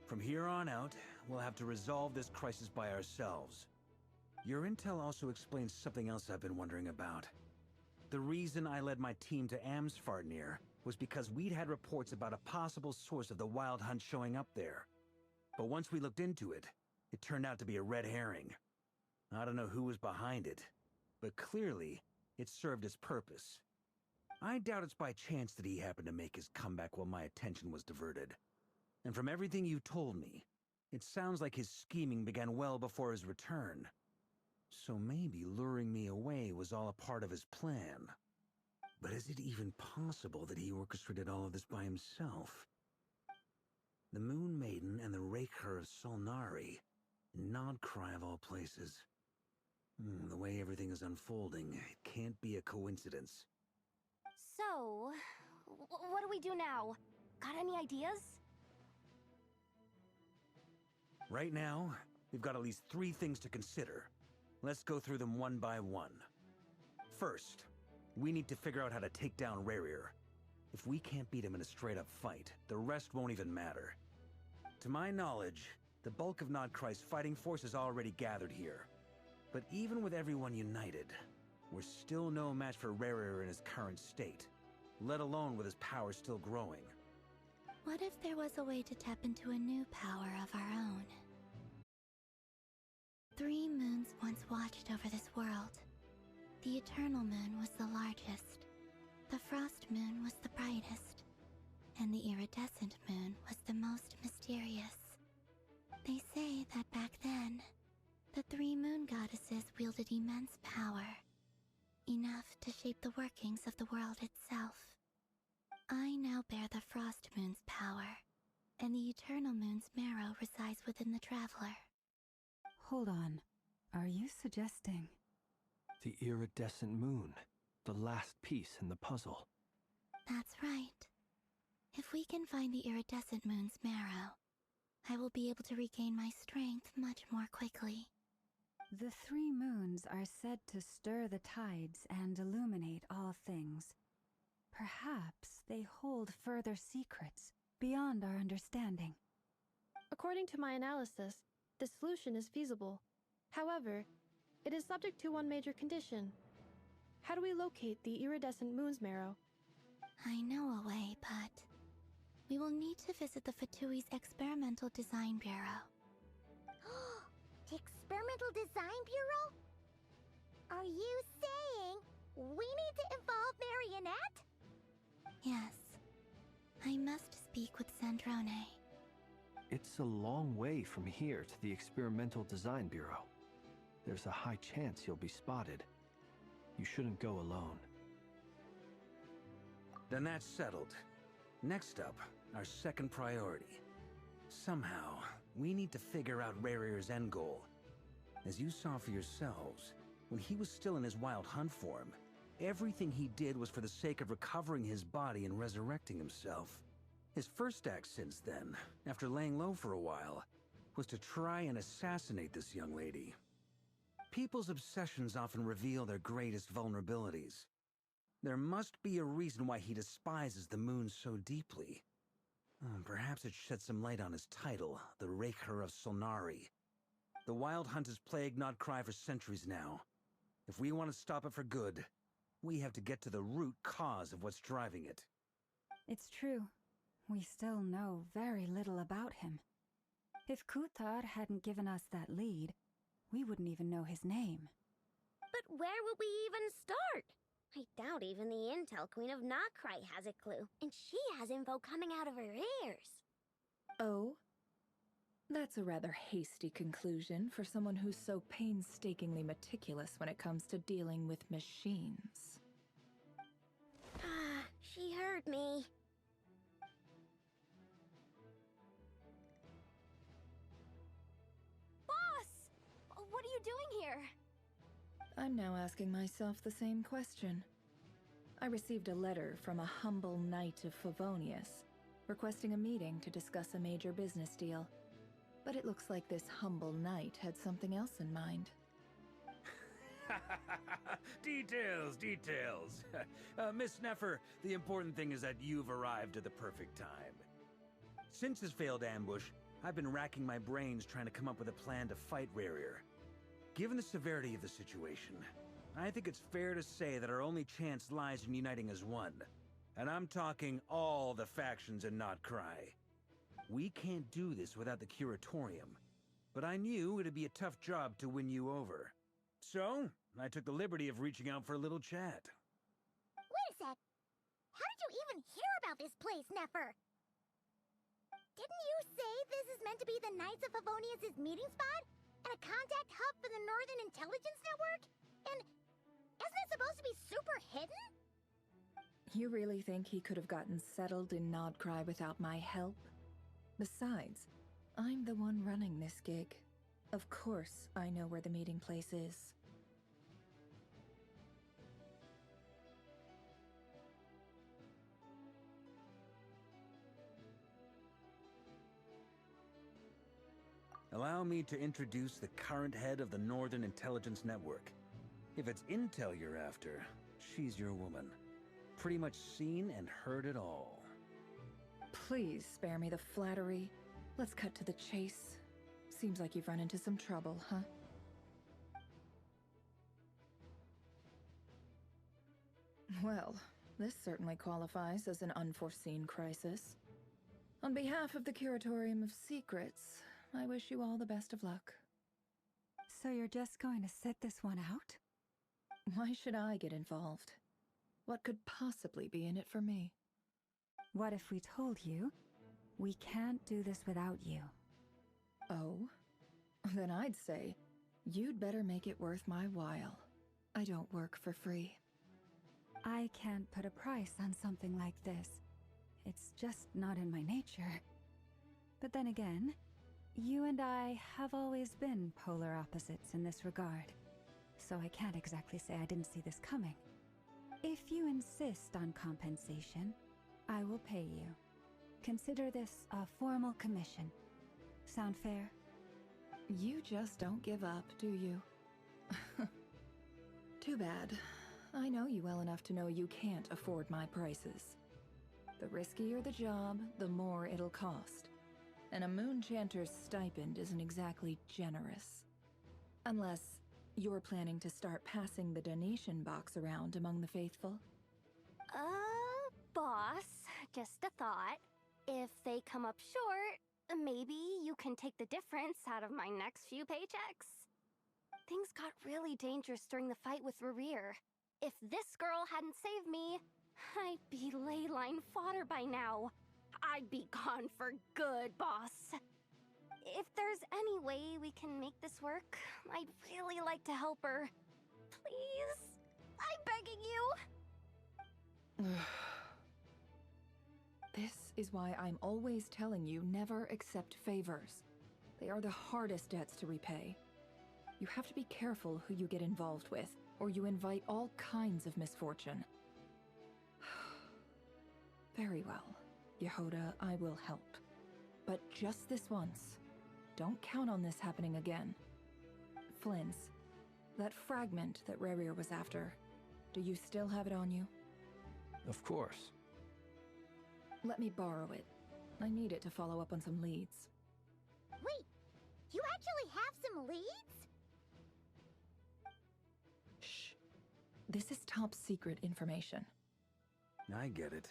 K: From here on out, we'll have to resolve this crisis by ourselves. Your intel also explains something else I've been wondering about. The reason I led my team to Amsfartnir was because we'd had reports about a possible source of the Wild Hunt showing up there. But once we looked into it, it turned out to be a red herring. I don't know who was behind it, but clearly, it served its purpose. I doubt it's by chance that he happened to make his comeback while my attention was diverted. And from everything you told me, It sounds like his scheming began well before his return. So maybe luring me away was all a part of his plan. But is it even possible that he orchestrated all of this by himself? The Moon Maiden and the Raker of Solnari. Nodcry of all places. The way everything is unfolding, it can't be a coincidence.
G: So, what do we do now? Got any ideas?
K: Right now, we've got at least 3 things to consider. Let's go through them one by one. First, we need to figure out how to take down Rerir. If we can't beat him in a straight-up fight, the rest won't even matter. To my knowledge, the bulk of Nodcry's fighting force is already gathered here. But even with everyone united, we're still no match for Rerir in his current state, let alone with his power still growing.
A: What if there was a way to tap into a new power of our own? 3 moons once watched over this world. The Eternal Moon was the largest. The Frost Moon was the brightest. And the Iridescent Moon was the most mysterious. They say that back then, the 3 moon goddesses wielded immense power. Enough to shape the workings of the world itself. I now bear the Frost Moon's power, and the Eternal Moon's marrow resides within the Traveler.
F: Hold on. Are you suggesting...
D: The iridescent moon, the last piece in the puzzle.
A: That's right. If we can find the Iridescent Moon's marrow, I will be able to regain my strength much more quickly.
F: The 3 moons are said to stir the tides and illuminate all things. Perhaps they hold further secrets beyond our understanding.
I: According to my analysis, the solution is feasible. However, it is subject to one major condition. How do we locate the iridescent moon's marrow?
A: I know a way, but we will need to visit the Fatui's Experimental Design Bureau. The Experimental Design Bureau? Are you saying we need to involve Marionette? Yes. I must speak with Sandrone.
D: It's a long way from here to the Experimental Design Bureau. There's a high chance you'll be spotted. You shouldn't go alone.
K: Then that's settled. Next up, our second priority. Somehow, we need to figure out Rerir's end goal. As you saw for yourselves, when he was still in his wild hunt form, everything he did was for the sake of recovering his body and resurrecting himself. His first act since then, after laying low for a while, was to try and assassinate this young lady. People's obsessions often reveal their greatest vulnerabilities. There must be a reason why he despises the moon so deeply. Perhaps it sheds some light on his title, the Raker of Solnari. The Wild Hunt has plagued Nodcry for centuries now. If we want to stop it for good, we have to get to the root cause of what's driving it.
F: It's true. We still know very little about him. If Kuthar hadn't given us that lead, we wouldn't even know his name.
H: But where would we even start? I doubt even the Intel Queen of Nodcry has a clue, and she has info coming out of her ears.
L: Oh? That's a rather hasty conclusion for someone who's so painstakingly meticulous when it comes to dealing with machines.
H: Ah, she heard me.
G: Boss! What are you doing here?
L: I'm now asking myself the same question. I received a letter from a humble knight of Favonius, requesting a meeting to discuss a major business deal. But it looks like this humble knight had something else in mind.
K: Details. Miss Nefer, the important thing is that you've arrived at the perfect time. Since his failed ambush, I've been racking my brains trying to come up with a plan to fight Rerir. Given the severity of the situation, I think it's fair to say that our only chance lies in uniting as one. And I'm talking all the factions in Nodcry. We can't do this without the Curatorium, but I knew it'd be a tough job to win you over. So, I took the liberty of reaching out for a little chat.
A: Wait a sec. How did you even hear about this place, Nefer? Didn't you say this is meant to be the Knights of Favonius' meeting spot? And a contact hub for the Northern Intelligence Network? And isn't it supposed to be super hidden?
L: You really think he could have gotten settled in Nodcry without my help? Besides, I'm the one running this gig. Of course I know where the meeting place is.
K: Allow me to introduce the current head of the Northern Intelligence Network. If it's intel you're after, she's your woman. Pretty much seen and heard it all.
L: Please spare me the flattery. Let's cut to the chase. Seems like you've run into some trouble, huh? Well, this certainly qualifies as an unforeseen crisis. On behalf of the Curatorium of Secrets, I wish you all the best of luck.
F: So you're just going to sit this one out?
L: Why should I get involved? What could possibly be in it for me?
F: What if we told you we can't do this without you?
L: Oh? Then I'd say, you'd better make it worth my while. I don't work for free.
F: I can't put a price on something like this. It's just not in my nature. But then again, you and I have always been polar opposites in this regard. So I can't exactly say I didn't see this coming. If you insist on compensation, I will pay you. Consider this a formal commission. Sound fair?
L: You just don't give up, do you? Too bad. I know you well enough to know you can't afford my prices. The riskier the job, the more it'll cost. And a moon chanter's stipend isn't exactly generous. Unless you're planning to start passing the donation box around among the faithful.
G: Boss, just a thought. If they come up short, maybe you can take the difference out of my next few paychecks. Things got really dangerous during the fight with Rerir. If this girl hadn't saved me, I'd be ley line fodder by now. I'd be gone for good, boss. If there's any way we can make this work, I'd really like to help her. Please? I'm begging you!
L: This is why I'm always telling you never accept favors. They are the hardest debts to repay. You have to be careful who you get involved with, or you invite all kinds of misfortune. Very well, Yehoda, I will help. But just this once. Don't count on this happening again. Flynn's, that fragment that Rerir was after, do you still have it on you?
D: Of course.
L: Let me borrow it. I need it to follow up on some leads.
A: Wait, you actually have some leads?
L: Shh. This is top secret information.
K: I get it.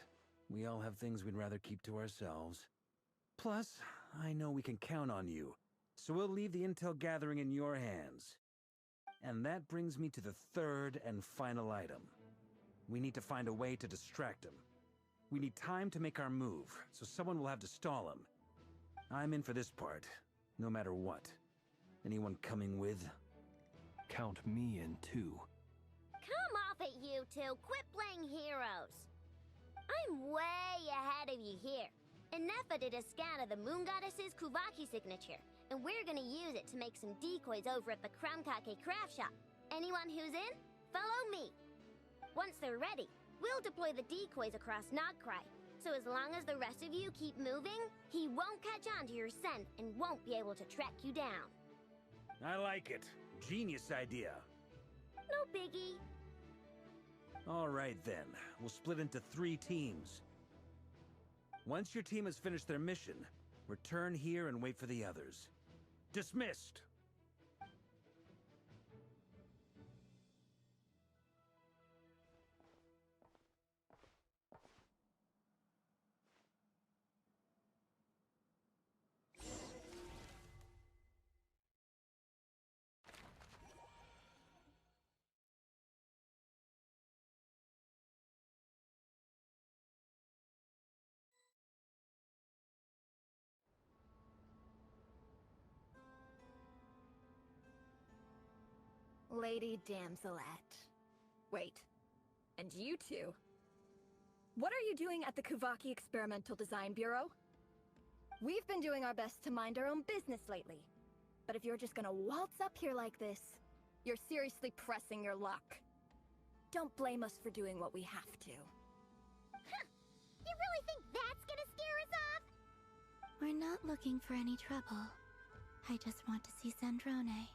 K: We all have things we'd rather keep to ourselves. Plus, I know we can count on you, so we'll leave the intel gathering in your hands. And that brings me to the third and final item. We need to find a way to distract him. We need time to make our move, so someone will have to stall him. I'm in for this part, no matter what. Anyone coming with?
D: Count me in too.
H: Come off it, you two! Quit playing heroes! I'm way ahead of you here. Nefa did a scan of the Moon Goddess's Kuvaki signature, and we're gonna use it to make some decoys over at the Kramkake craft shop. Anyone who's in, follow me. Once they're ready, we'll deploy the decoys across Nodcry, so as long as the rest of you keep moving, he won't catch on to your scent and won't be able to track you down.
K: I like it. Genius idea.
H: No biggie.
K: All right then, we'll split into 3 teams. Once your team has finished their mission, return here and wait for the others. Dismissed!
M: Lady Damselette. Wait, and you two? What are you doing at the Kuvaki Experimental Design Bureau? We've been doing our best to mind our own business lately. But if you're just gonna waltz up here like this, you're seriously pressing your luck. Don't blame us for doing what we have to.
A: Huh. You really think that's gonna scare us off?
N: We're not looking for any trouble. I just want to see Sandrone.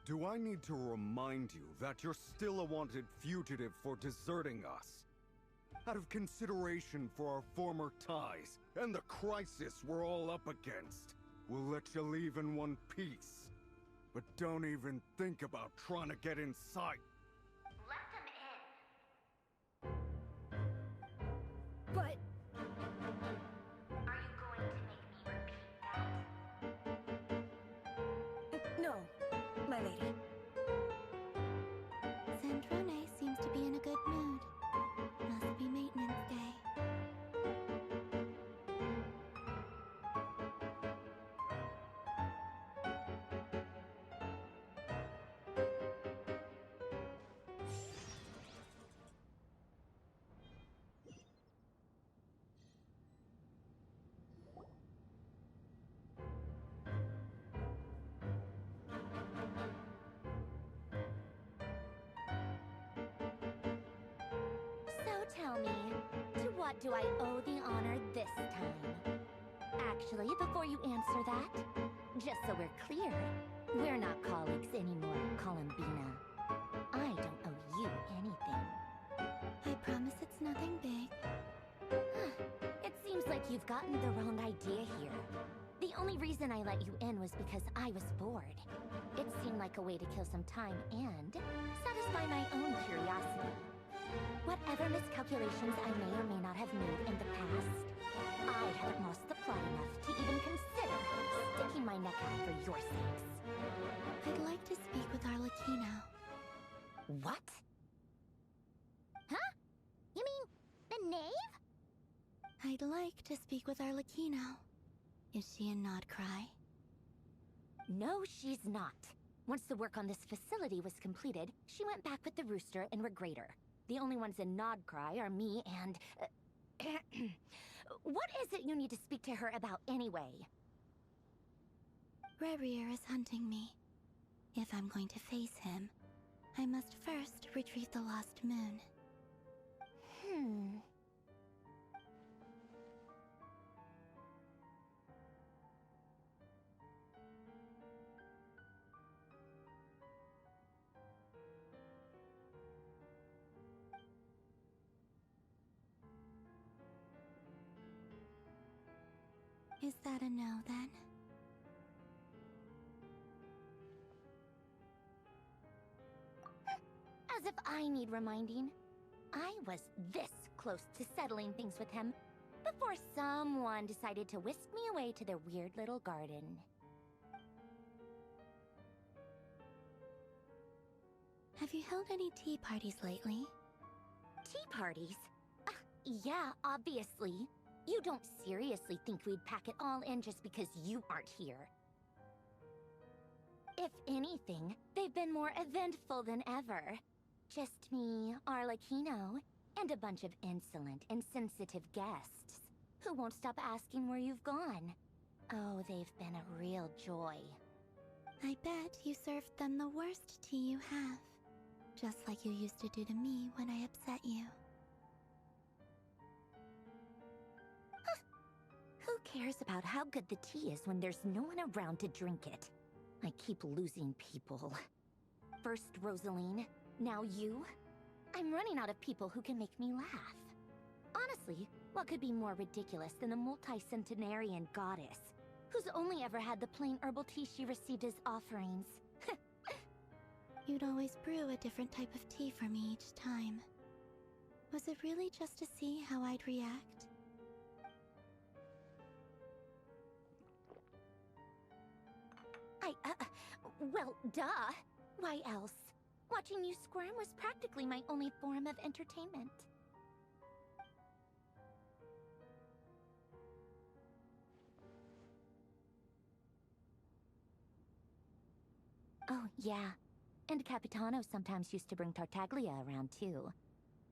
O: Do I need to remind you that you're still a wanted fugitive for deserting us? Out of consideration for our former ties and the crisis we're all up against, we'll let you leave in one piece. But don't even think about trying to get inside.
G: Let them in.
M: But...
G: Are you going to make me repeat that?
M: No, my lady.
N: Sandrone seems to be in a good mood. Must be maintenance day.
A: So tell me, to what do I owe the honor this time? Actually, before you answer that, just so we're clear, we're not colleagues anymore, Columbina. I don't owe you anything.
N: I promise it's nothing big.
A: It seems like you've gotten the wrong idea here. The only reason I let you in was because I was bored. It seemed like a way to kill some time and satisfy my own curiosity. Whatever miscalculations I may or may not have made in the past, I haven't lost the plot enough to even consider sticking my neck out for your sakes.
N: I'd like to speak with Arlecchino.
A: What? Huh? You mean the knave?
N: I'd like to speak with Arlecchino. Is she in Nodcry?
A: No, she's not. Once the work on this facility was completed, she went back with the Rooster and Regrator. The only ones in Nodcry are me and... What is it you need to speak to her about anyway?
N: Rerir is hunting me. If I'm going to face him, I must first retrieve the lost moon. Is that a no, then?
A: As if I need reminding. I was this close to settling things with him before someone decided to whisk me away to their weird little garden.
N: Have you held any tea parties lately?
A: Tea parties? Yeah, obviously. You don't seriously think we'd pack it all in just because you aren't here. If anything, they've been more eventful than ever. Just me, Arlecchino, and a bunch of insolent, insensitive guests who won't stop asking where you've gone. Oh, they've been a real joy.
N: I bet you served them the worst tea you have. Just like you used to do to me when I upset you.
A: Who cares about how good the tea is when there's no one around to drink it? I keep losing people. First Rosaline, now you. I'm running out of people who can make me laugh. Honestly, what could be more ridiculous than a multi-centenarian goddess who's only ever had the plain herbal tea she received as offerings?
N: You'd always brew a different type of tea for me each time. Was it really just to see how I'd react?
A: Well, duh. Why else? Watching you squirm was practically my only form of entertainment. Oh, yeah.
P: And Capitano sometimes used to bring Tartaglia around too.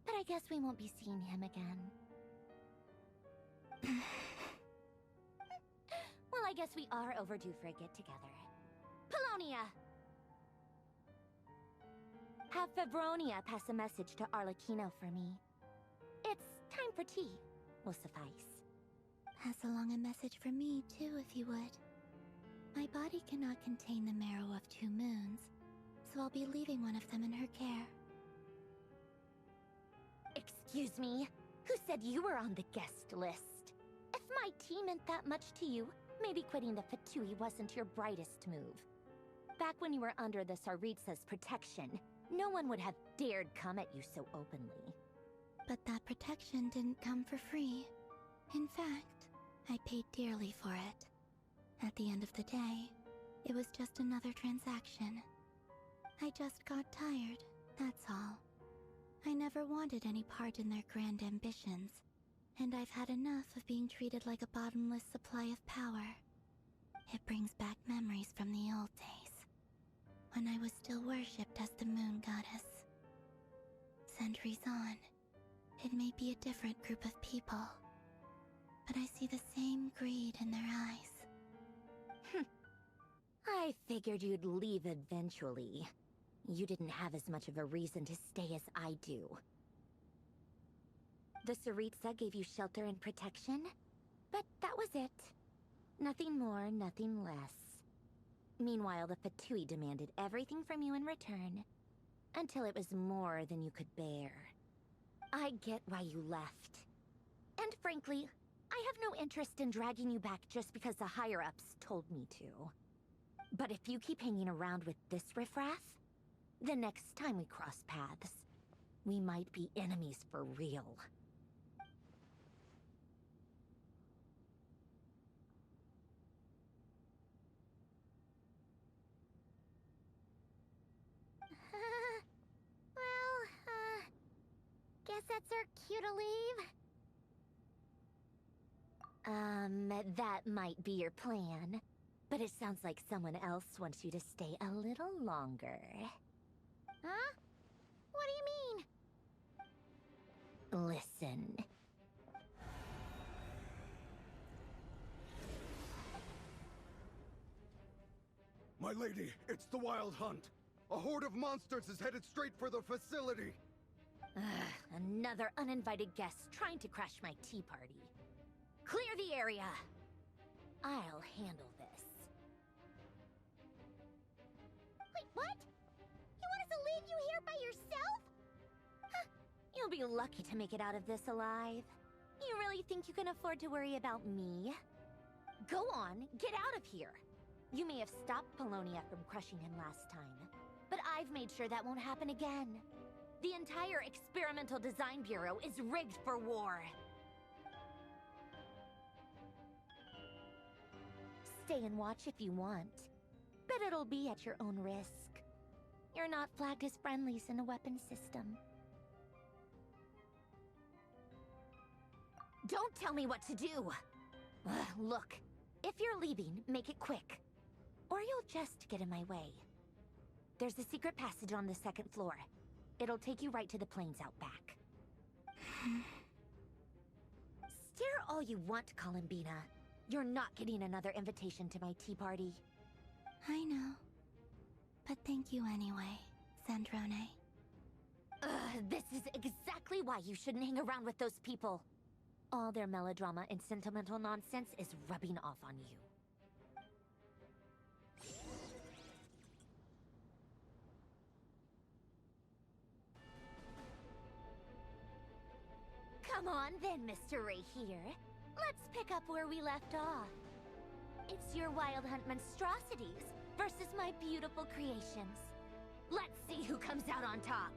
P: But I guess we won't be seeing him again. Well, I guess we are overdue for a get-together. Polonia! Have Fevronia pass a message to Arlecchino for me. It's time for tea. Will suffice.
N: Pass along a message for me, too, if you would. My body cannot contain the marrow of 2 moons, so I'll be leaving one of them in her care.
P: Excuse me? Who said you were on the guest list? If my tea meant that much to you, maybe quitting the Fatui wasn't your brightest move. Back when you were under the Tsaritsa's protection, no one would have dared come at you so openly.
N: But that protection didn't come for free. In fact, I paid dearly for it. At the end of the day, it was just another transaction. I just got tired, that's all. I never wanted any part in their grand ambitions, and I've had enough of being treated like a bottomless supply of power. It brings back memories from the old days, when I was still worshipped as the moon goddess. Centuries on, it may be a different group of people, but I see the same greed in their eyes.
P: I figured you'd leave eventually. You didn't have as much of a reason to stay as I do. The Tsaritsa gave you shelter and protection, but that was it. Nothing more, nothing less. Meanwhile, the Fatui demanded everything from you in return, until it was more than you could bear. I get why you left. And frankly, I have no interest in dragging you back just because the higher-ups told me to. But if you keep hanging around with this riffraff, the next time we cross paths, we might be enemies for real.
A: Guess that's our cue to leave.
P: That might be your plan. But it sounds like someone else wants you to stay a little longer.
A: Huh? What do you mean?
P: Listen.
O: My lady, it's the Wild Hunt. A horde of monsters is headed straight for the facility.
P: Another uninvited guest trying to crash my tea party. Clear the area. I'll handle this.
A: Wait, what? You want us to leave you here by yourself?
P: Huh. You'll be lucky to make it out of this alive. You really think you can afford to worry about me? Go on, get out of here. You may have stopped Polonia from crushing him last time, but I've made sure that won't happen again. The entire Experimental Design Bureau is rigged for war. Stay and watch if you want, but it'll be at your own risk. You're not flagged as friendlies in the weapon system. Don't tell me what to do! Look, if you're leaving, make it quick. Or you'll just get in my way. There's a secret passage on the 2nd floor. It'll take you right to the plains out back. Stare all you want, Columbina. You're not getting another invitation to my tea party.
N: I know. But thank you anyway, Sandrone.
P: This is exactly why you shouldn't hang around with those people. All their melodrama and sentimental nonsense is rubbing off on you. Come on then, Mr. Ray here. Let's pick up where we left off. It's your Wild Hunt monstrosities versus my beautiful creations. Let's see who comes out on top.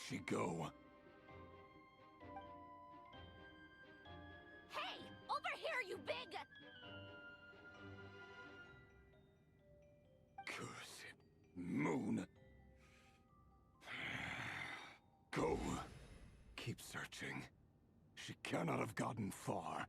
J: she go?
G: Hey! Over here, you big...
J: Cursed moon. Go. Keep searching. She cannot have gotten far.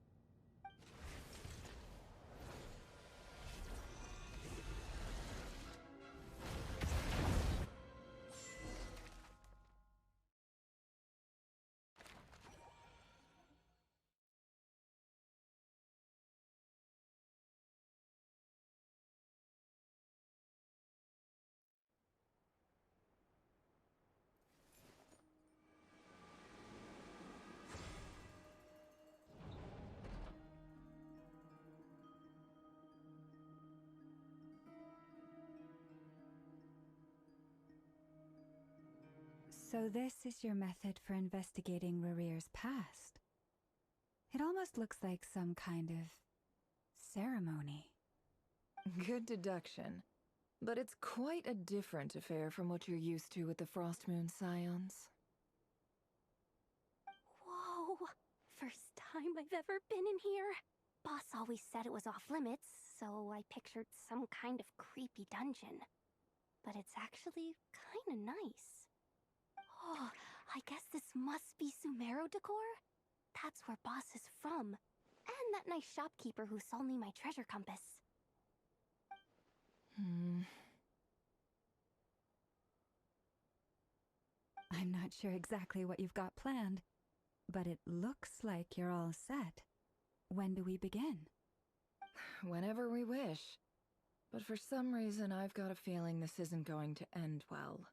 F: So this is your method for investigating Rarir's past. It almost looks like some kind of ceremony.
L: Good deduction. But it's quite a different affair from what you're used to with the Frost Moon Scions.
G: Whoa! First time I've ever been in here. Boss always said it was off limits, so I pictured some kind of creepy dungeon. But it's actually kinda nice. Oh, I guess this must be Sumero decor? That's where Boss is from. And that nice shopkeeper who sold me my treasure compass.
F: I'm not sure exactly what you've got planned, but it looks like you're all set. When do we begin?
L: Whenever we wish. But for some reason, I've got a feeling this isn't going to end well.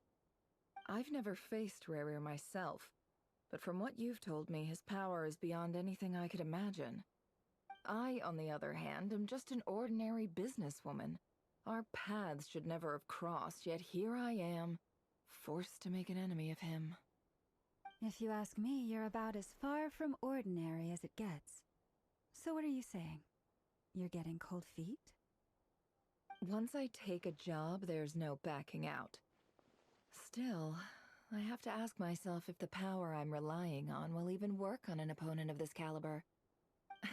L: I've never faced Rarir myself, but from what you've told me, his power is beyond anything I could imagine. I, on the other hand, am just an ordinary businesswoman. Our paths should never have crossed, yet here I am, forced to make an enemy of him.
F: If you ask me, you're about as far from ordinary as it gets. So what are you saying? You're getting cold feet?
L: Once I take a job, there's no backing out. Still, I have to ask myself if the power I'm relying on will even work on an opponent of this caliber.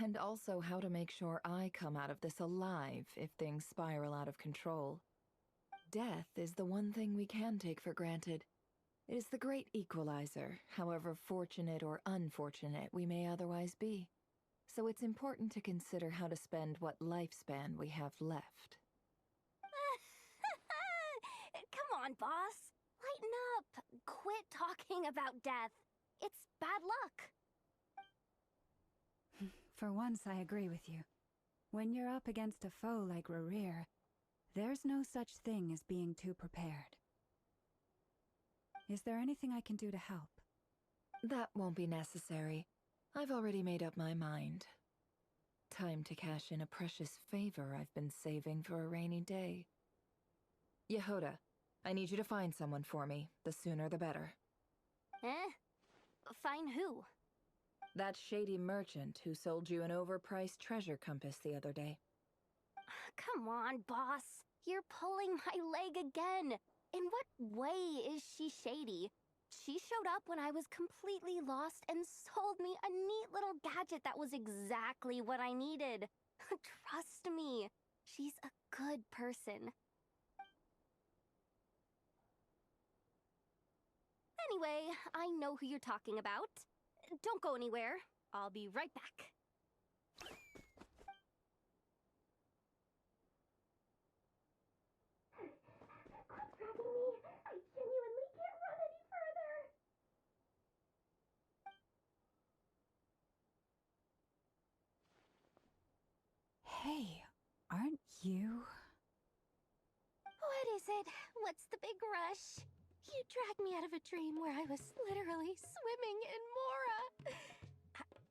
L: And also how to make sure I come out of this alive if things spiral out of control. Death is the one thing we can take for granted. It is the great equalizer, however fortunate or unfortunate we may otherwise be. So it's important to consider how to spend what lifespan we have left.
G: Come on, boss. Lighten up. Quit talking about death. It's bad luck.
F: For once, I agree with you. When you're up against a foe like Rarir, there's no such thing as being too prepared. Is there anything I can do to help?
L: That won't be necessary. I've already made up my mind. Time to cash in a precious favor I've been saving for a rainy day. Yehoda, I need you to find someone for me. The sooner the better.
G: Find who?
L: That shady merchant who sold you an overpriced treasure compass the other day.
G: Come on, boss. You're pulling my leg again. In what way is she shady? She showed up when I was completely lost and sold me a neat little gadget that was exactly what I needed. Trust me, she's a good person. Anyway, I know who you're talking about. Don't go anywhere. I'll be right back. Quit grabbing me. I genuinely can't run any further.
F: Hey, aren't you...
G: What is it? What's the big rush? You dragged me out of a dream where I was literally swimming in Mora.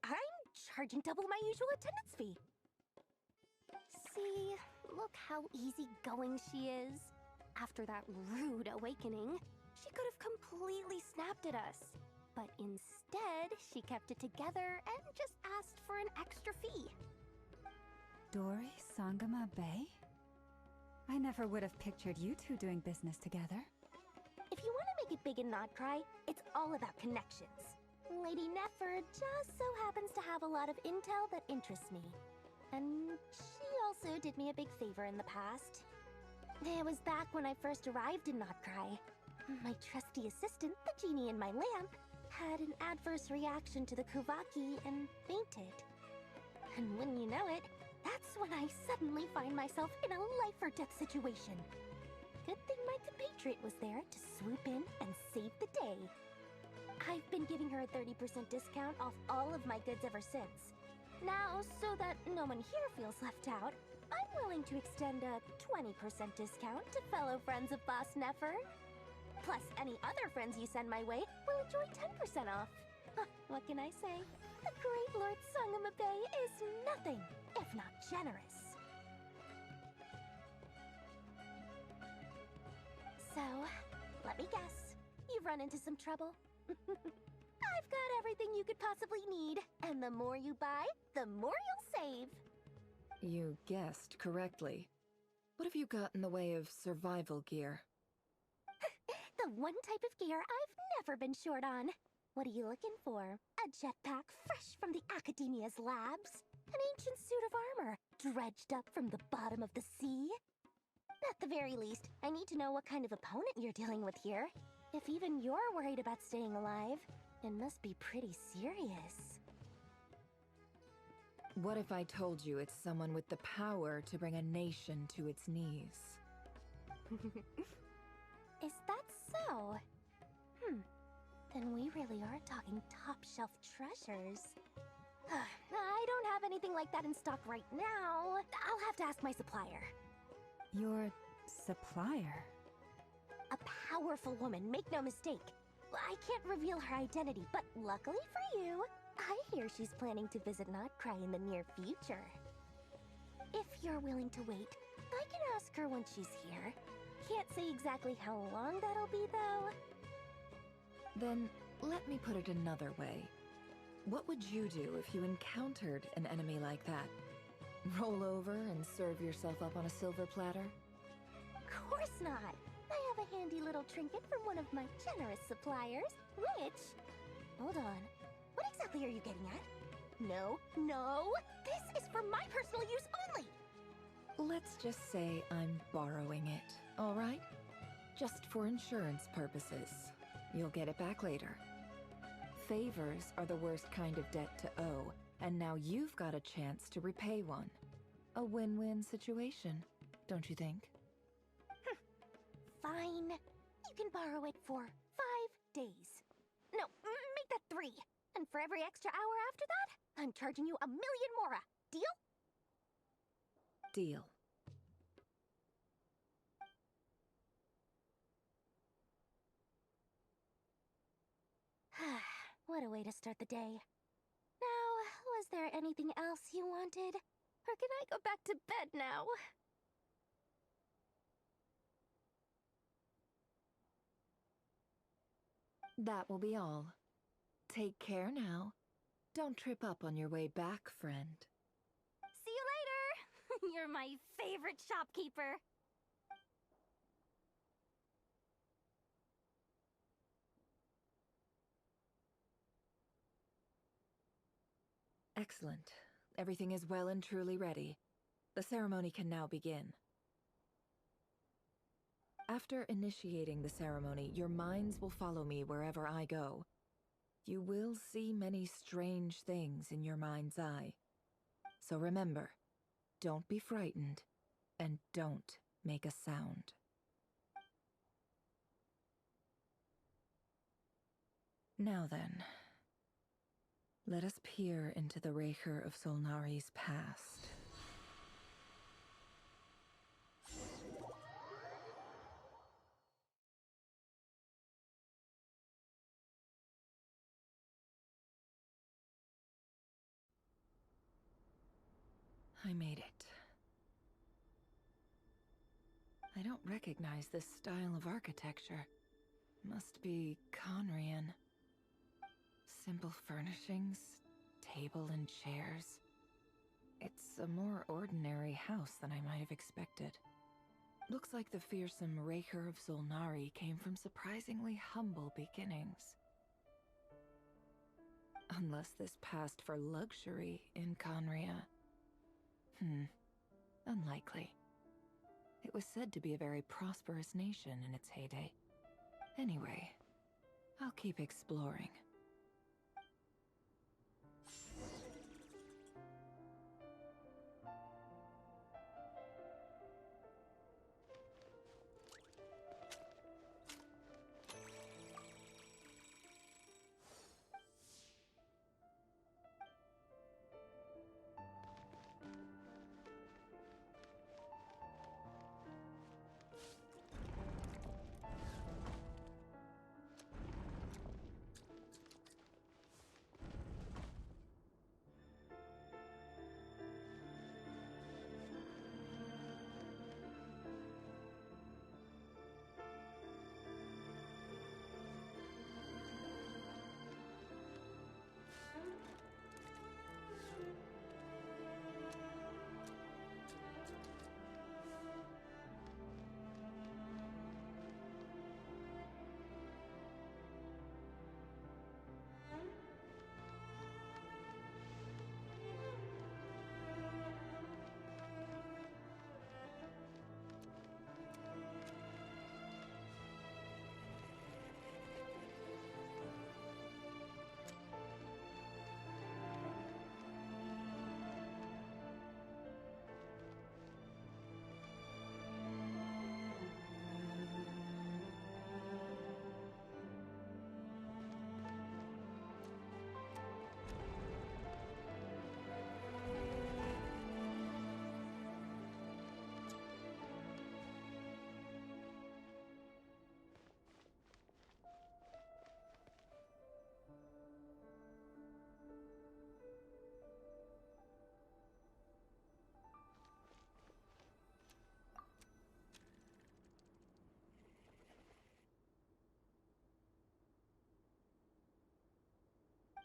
G: I'm charging double my usual attendance fee. See, look how easygoing she is. After that rude awakening, she could have completely snapped at us. But instead, she kept it together and just asked for an extra fee.
F: Dori Sangama Bay? I never would have pictured you two doing business together.
G: If you want to make make it big in Nodcry, it's all about connections. Lady Nefer just so happens to have a lot of intel that interests me. And she also did me a big favor in the past. It was back when I first arrived in Nodcry. My trusty assistant, the genie in my lamp, had an adverse reaction to the Kuvaki and fainted. And wouldn't you know it, that's when I suddenly find myself in a life-or-death situation. Good thing my compatriot was there to swoop in and save the day. I've been giving her a 30% discount off all of my goods ever since. Now, so that no one here feels left out, I'm willing to extend a 20% discount to fellow friends of Boss Nefer. Plus, any other friends you send my way will enjoy 10% off. What can I say? The great Lord Sangamabe is nothing if not generous. So, let me guess. You've run into some trouble? I've got everything you could possibly need, and the more you buy, the more you'll save.
L: You guessed correctly. What have you got in the way of survival gear?
G: The one type of gear I've never been short on. What are you looking for? A jetpack fresh from the Academia's labs? An ancient suit of armor dredged up from the bottom of the sea? At the very least, I need to know what kind of opponent you're dealing with here. If even you're worried about staying alive, it must be pretty serious.
L: What if I told you it's someone with the power to bring a nation to its knees?
G: Is that so? Then we really are talking top-shelf treasures. I don't have anything like that in stock right now. I'll have to ask my supplier.
F: Your supplier?
G: A powerful woman, make no mistake. I can't reveal her identity, but luckily for you, I hear she's planning to visit Nodcry in the near future. If you're willing to wait, I can ask her when she's here. Can't say exactly how long that'll be, though.
L: Then, let me put it another way. What would you do if you encountered an enemy like that? Roll over and serve yourself up on a silver platter?
G: Of course not! I have a handy little trinket from one of my generous suppliers, which... Hold on. What exactly are you getting at? No, no! This is for my personal use only!
L: Let's just say I'm borrowing it, all right? Just for insurance purposes. You'll get it back later. Favors are the worst kind of debt to owe, and now you've got a chance to repay one. A win-win situation, don't you think?
G: Fine. You can borrow it for 5 days. No, make that 3. And for every extra hour after that, I'm charging you 1,000,000 mora. Deal?
L: Deal.
G: What a way to start the day. Now, was there anything else you wanted? Or can I go back to bed now?
L: That will be all. Take care now. Don't trip up on your way back, friend.
G: See you later! You're my favorite shopkeeper.
L: Excellent. Everything is well and truly ready. The ceremony can now begin. After initiating the ceremony, your minds will follow me wherever I go. You will see many strange things in your mind's eye. So remember, don't be frightened, and don't make a sound. Now then, let us peer into the Raker of Solnari's past. I made it. I don't recognize this style of architecture. Must be Conrian. Simple furnishings, table and chairs. It's a more ordinary house than I might have expected. Looks like the fearsome Raker of Solnari came from surprisingly humble beginnings. Unless this passed for luxury in Conria. Unlikely. It was said to be a very prosperous nation in its heyday. Anyway, I'll keep exploring.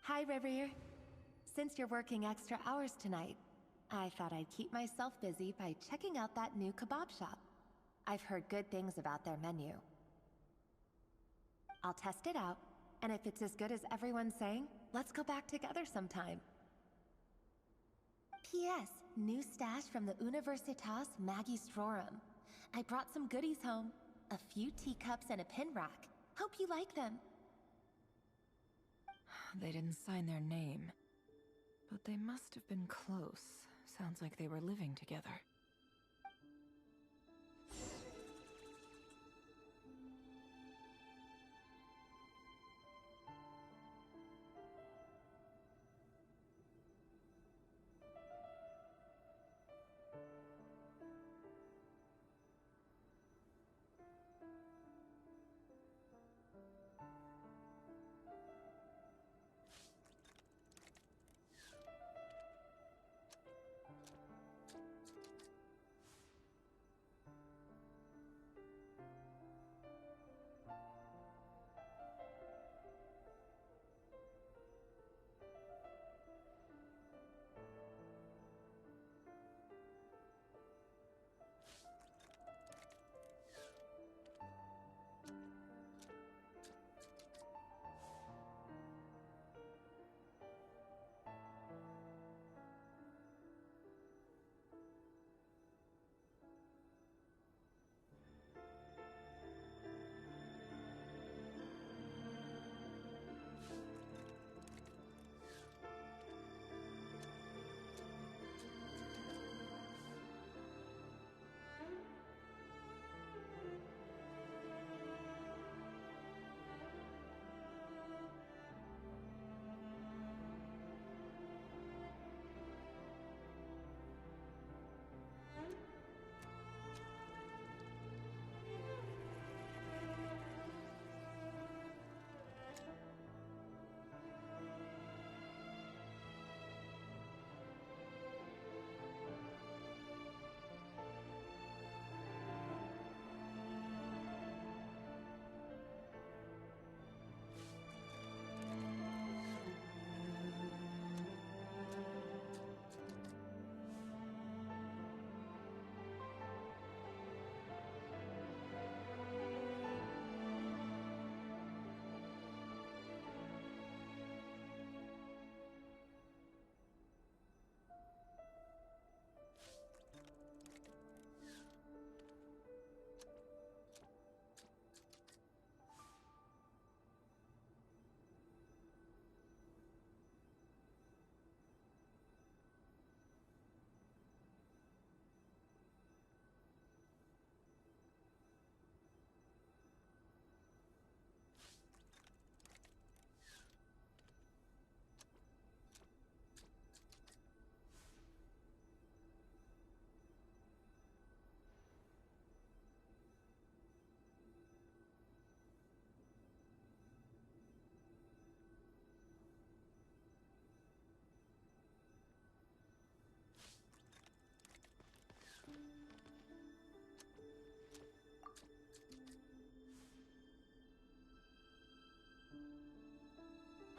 Q: Hi, Revere. Since you're working extra hours tonight, I thought I'd keep myself busy by checking out that new kebab shop. I've heard good things about their menu. I'll test it out, and if it's as good as everyone's saying, let's go back together sometime. P.S. New stash from the Universitas Magistrorum. I brought some goodies home. A few teacups and a pin rack. Hope you like them.
L: They didn't sign their name, but they must have been close. Sounds like they were living together.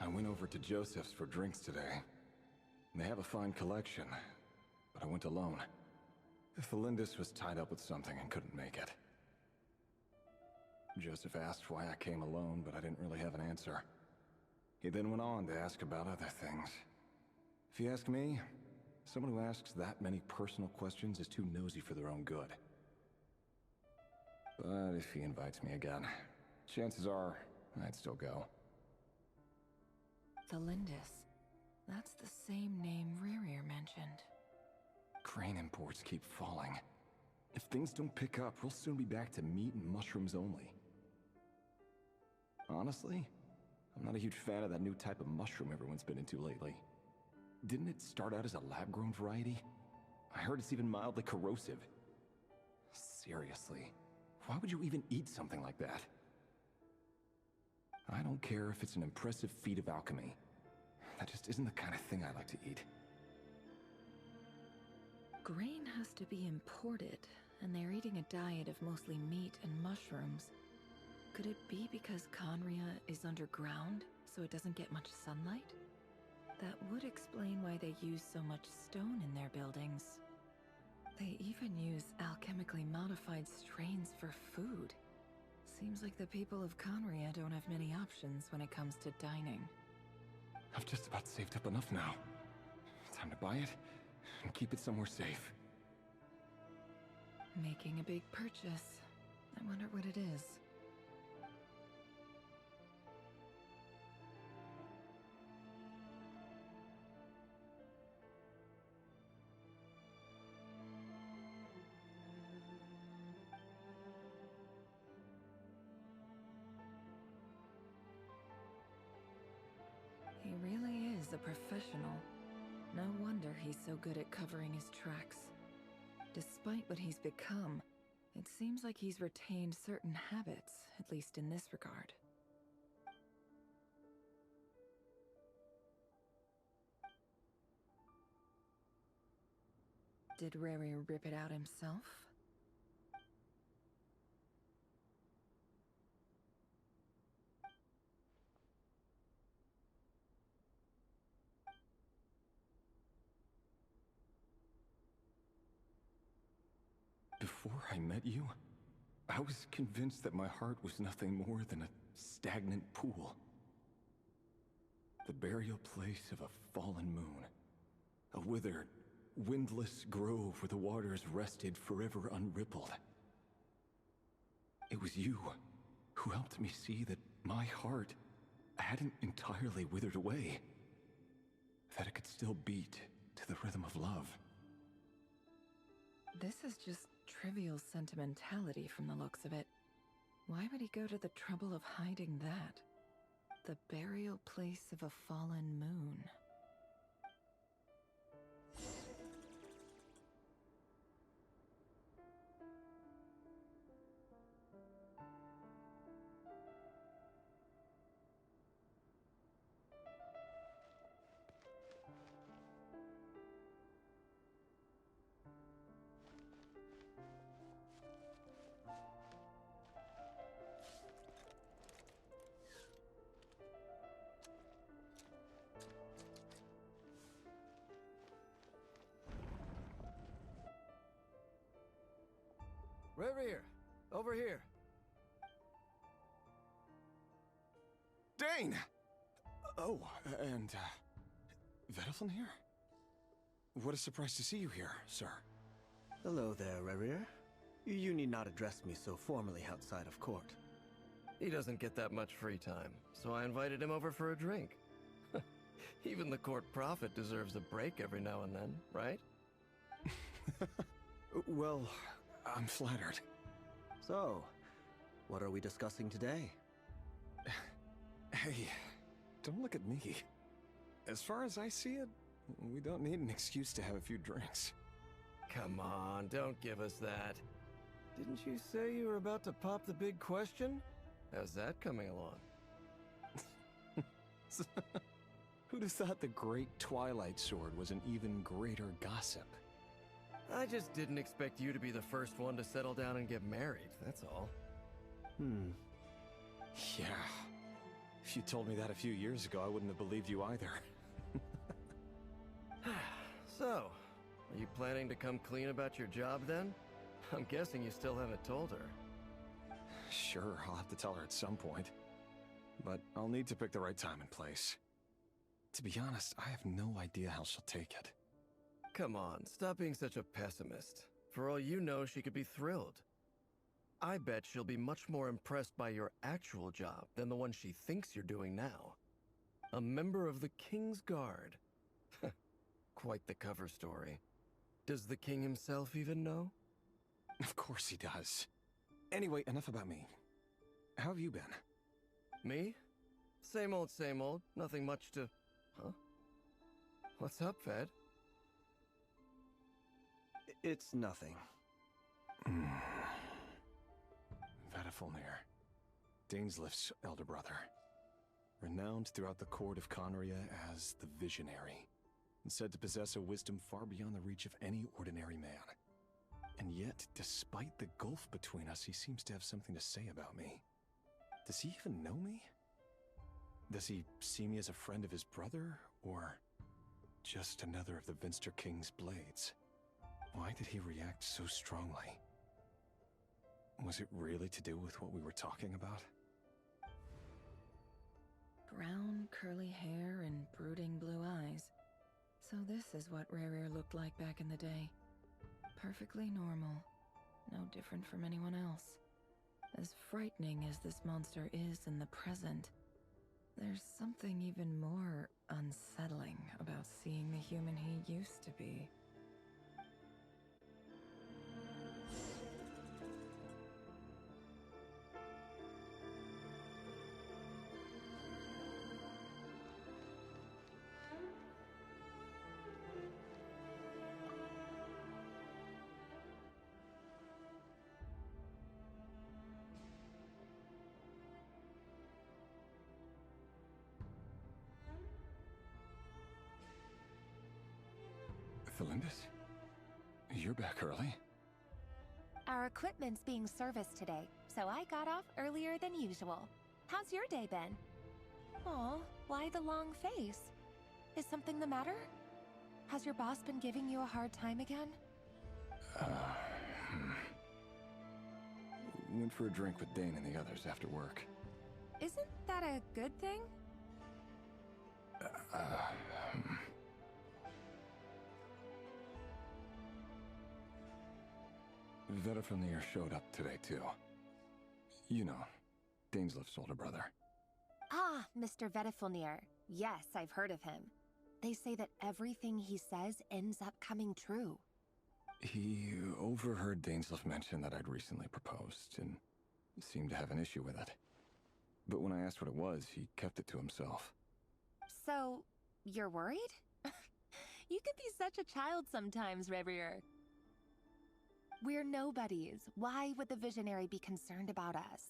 J: I went over to Joseph's for drinks today. They have a fine collection, but I went alone. Felindis was tied up with something and couldn't make it. Joseph asked why I came alone, but I didn't really have an answer. He then went on to ask about other things. If you ask me, someone who asks that many personal questions is too nosy for their own good. But if he invites me again, chances are I'd still go.
L: Felindis. That's the same name Rerir mentioned.
J: Crane imports keep falling. If things don't pick up, we'll soon be back to meat and mushrooms only. Honestly, I'm not a huge fan of that new type of mushroom everyone's been into lately. Didn't it start out as a lab-grown variety? I heard it's even mildly corrosive. Seriously, why would you even eat something like that? I don't care if it's an impressive feat of alchemy. That just isn't the kind of thing I like to eat.
L: Grain has to be imported, and they're eating a diet of mostly meat and mushrooms. Could it be because Conria is underground, so it doesn't get much sunlight? That would explain why they use so much stone in their buildings. They even use alchemically modified strains for food. Seems like the people of Conria don't have many options when it comes to dining.
J: I've just about saved up enough now. Time to buy it and keep it somewhere safe.
L: Making a big purchase. I wonder what it is. He really is a professional. No wonder he's so good at covering his tracks. Despite what he's become, it seems like he's retained certain habits, at least in this regard. Did Rerir rip it out himself?
J: Before I met you, I was convinced that my heart was nothing more than a stagnant pool. The burial place of a fallen moon. A withered, windless grove where the waters rested forever unrippled. It was you who helped me see that my heart hadn't entirely withered away. That it could still beat to the rhythm of love.
L: This is just trivial sentimentality from the looks of it. Why would he go to the trouble of hiding that? The burial place of a fallen moon.
R: Rerir, over here.
J: Dane! Oh, and, Vedelfin here? What a surprise to see you here, sir.
S: Hello there, Rerir. You need not address me so formally outside of court.
R: He doesn't get that much free time, so I invited him over for a drink. Even the court prophet deserves a break every now and then, right?
J: Well, I'm flattered.
S: So, what are we discussing today?
J: Hey, don't look at me. As far as I see it, we don't need an excuse to have a few drinks.
R: Come on, don't give us that. Didn't you say you were about to pop the big question? How's that coming along?
J: Who'd have thought the great Twilight Sword was an even greater gossip?
R: I just didn't expect you to be the first one to settle down and get married, that's all.
J: Yeah. If you told me that a few years ago, I wouldn't have believed you either.
R: So, are you planning to come clean about your job then? I'm guessing you still haven't told her.
J: Sure, I'll have to tell her at some point. But I'll need to pick the right time and place. To be honest, I have no idea how she'll take it.
R: Come on, stop being such a pessimist. For all you know, she could be thrilled. I bet she'll be much more impressed by your actual job than the one she thinks you're doing now. A member of the King's Guard. Quite the cover story. Does the king himself even know?
J: Of course he does. Anyway, enough about me. How have you been?
R: Me? Same old, same old. Nothing much to... Huh? What's up, Fed?
S: It's nothing.
J: Vedifulnir, Dainsleif's elder brother. Renowned throughout the court of Conria as the Visionary, and said to possess a wisdom far beyond the reach of any ordinary man. And yet, despite the gulf between us, he seems to have something to say about me. Does he even know me? Does he see me as a friend of his brother, or just another of the Vinster King's blades? Why did he react so strongly? Was it really to do with what we were talking about?
L: Brown, curly hair and brooding blue eyes. So this is what Rerir looked like back in the day. Perfectly normal. No different from anyone else. As frightening as this monster is in the present, there's something even more unsettling about seeing the human he used to be.
J: Felindis? You're back early?
Q: Our equipment's being serviced today, so I got off earlier than usual. How's your day been? Aw, why the long face? Is something the matter? Has your boss been giving you a hard time again?
J: Went for a drink with Dane and the others after work.
Q: Isn't that a good thing?
J: Vedifulnir showed up today, too. You know, Dainsleif's older brother.
Q: Ah, Mr. Vedifulnir. Yes, I've heard of him. They say that everything he says ends up coming true.
J: He overheard Dainsleif mention that I'd recently proposed, and seemed to have an issue with it. But when I asked what it was, he kept it to himself.
Q: So, you're worried? You can be such a child sometimes, Revier. We're nobodies. Why would the Visionary be concerned about us?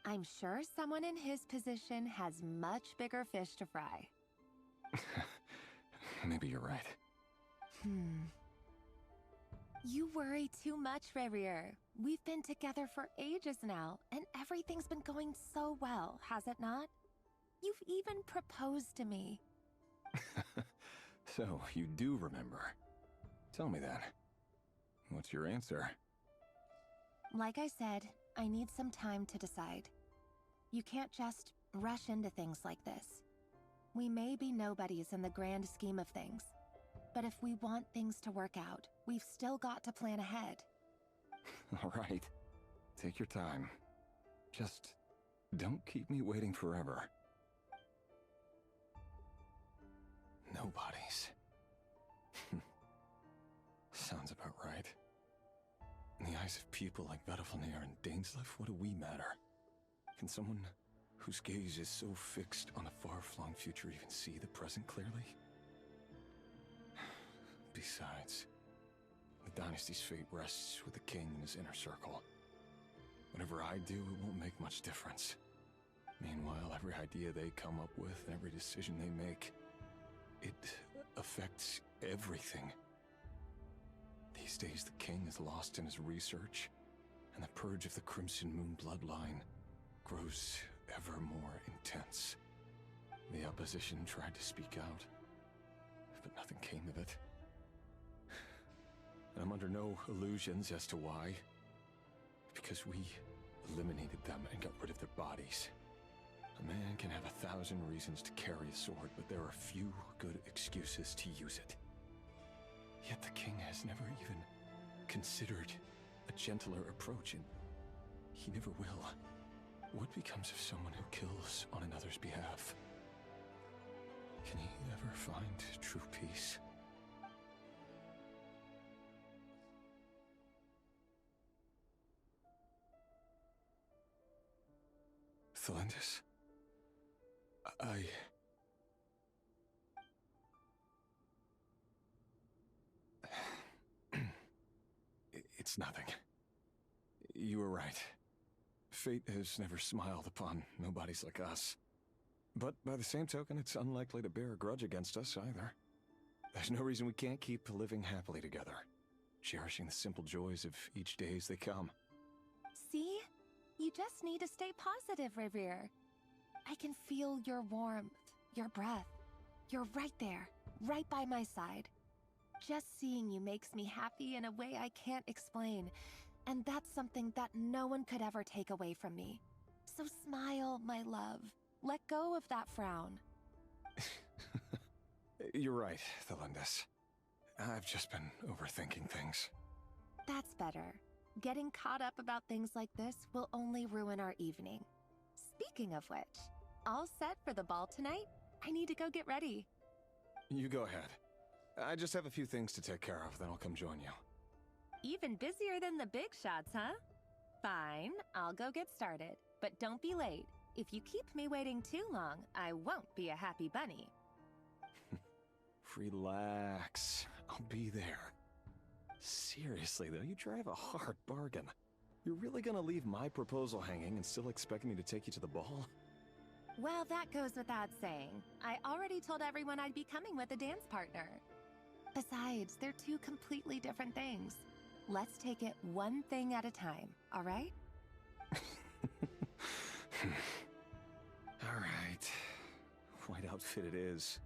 Q: I'm sure someone in his position has much bigger fish to fry.
J: Maybe you're right.
Q: You worry too much, Revier. We've been together for ages now, and everything's been going so well, has it not? You've even proposed to me.
J: So, you do remember. Tell me then. What's your answer?
Q: Like I said, I need some time to decide. You can't just rush into things like this. We may be nobodies in the grand scheme of things, but if we want things to work out, we've still got to plan ahead.
J: All right. Take your time. Just don't keep me waiting forever. Nobodies. Sounds about right. In the eyes of people like Vedifulnir and Dainsleif, what do we matter? Can someone whose gaze is so fixed on a far-flung future even see the present clearly? Besides, the dynasty's fate rests with the king and his inner circle. Whatever I do, it won't make much difference. Meanwhile, every idea they come up with, every decision they make, it affects everything. These days, the king is lost in his research, and the purge of the Crimson Moon bloodline grows ever more intense. The opposition tried to speak out, but nothing came of it. And I'm under no illusions as to why. Because we eliminated them and got rid of their bodies. A man can have 1,000 reasons to carry a sword, but there are few good excuses to use it. Yet the king has never even considered a gentler approach, and he never will. What becomes of someone who kills on another's behalf? Can he ever find true peace? Thelindis? It's nothing. You were right. Fate has never smiled upon nobodies like us. But by the same token, it's unlikely to bear a grudge against us either. There's no reason we can't keep living happily together, cherishing the simple joys of each day as they come.
Q: See? You just need to stay positive, Revere. I can feel your warmth, your breath. You're right there, right by my side. Just seeing you makes me happy in a way I can't explain, and that's something that no one could ever take away from me. So smile, my love. Let go of that frown.
J: You're right, Thelindis. I've just been overthinking things.
Q: That's better. Getting caught up about things like this will only ruin our evening. Speaking of which, all set for the ball tonight? I need to go get ready.
J: You go ahead. I just have a few things to take care of, then I'll come join you.
Q: Even busier than the big shots, huh? Fine, I'll go get started. But don't be late. If you keep me waiting too long, I won't be a happy bunny.
J: Relax. I'll be there. Seriously, though, you drive a hard bargain. You're really gonna leave my proposal hanging and still expect me to take you to the ball?
Q: Well, that goes without saying. I already told everyone I'd be coming with a dance partner. Besides, they're two completely different things. Let's take it one thing at a time, all right?
J: All right. White outfit it is.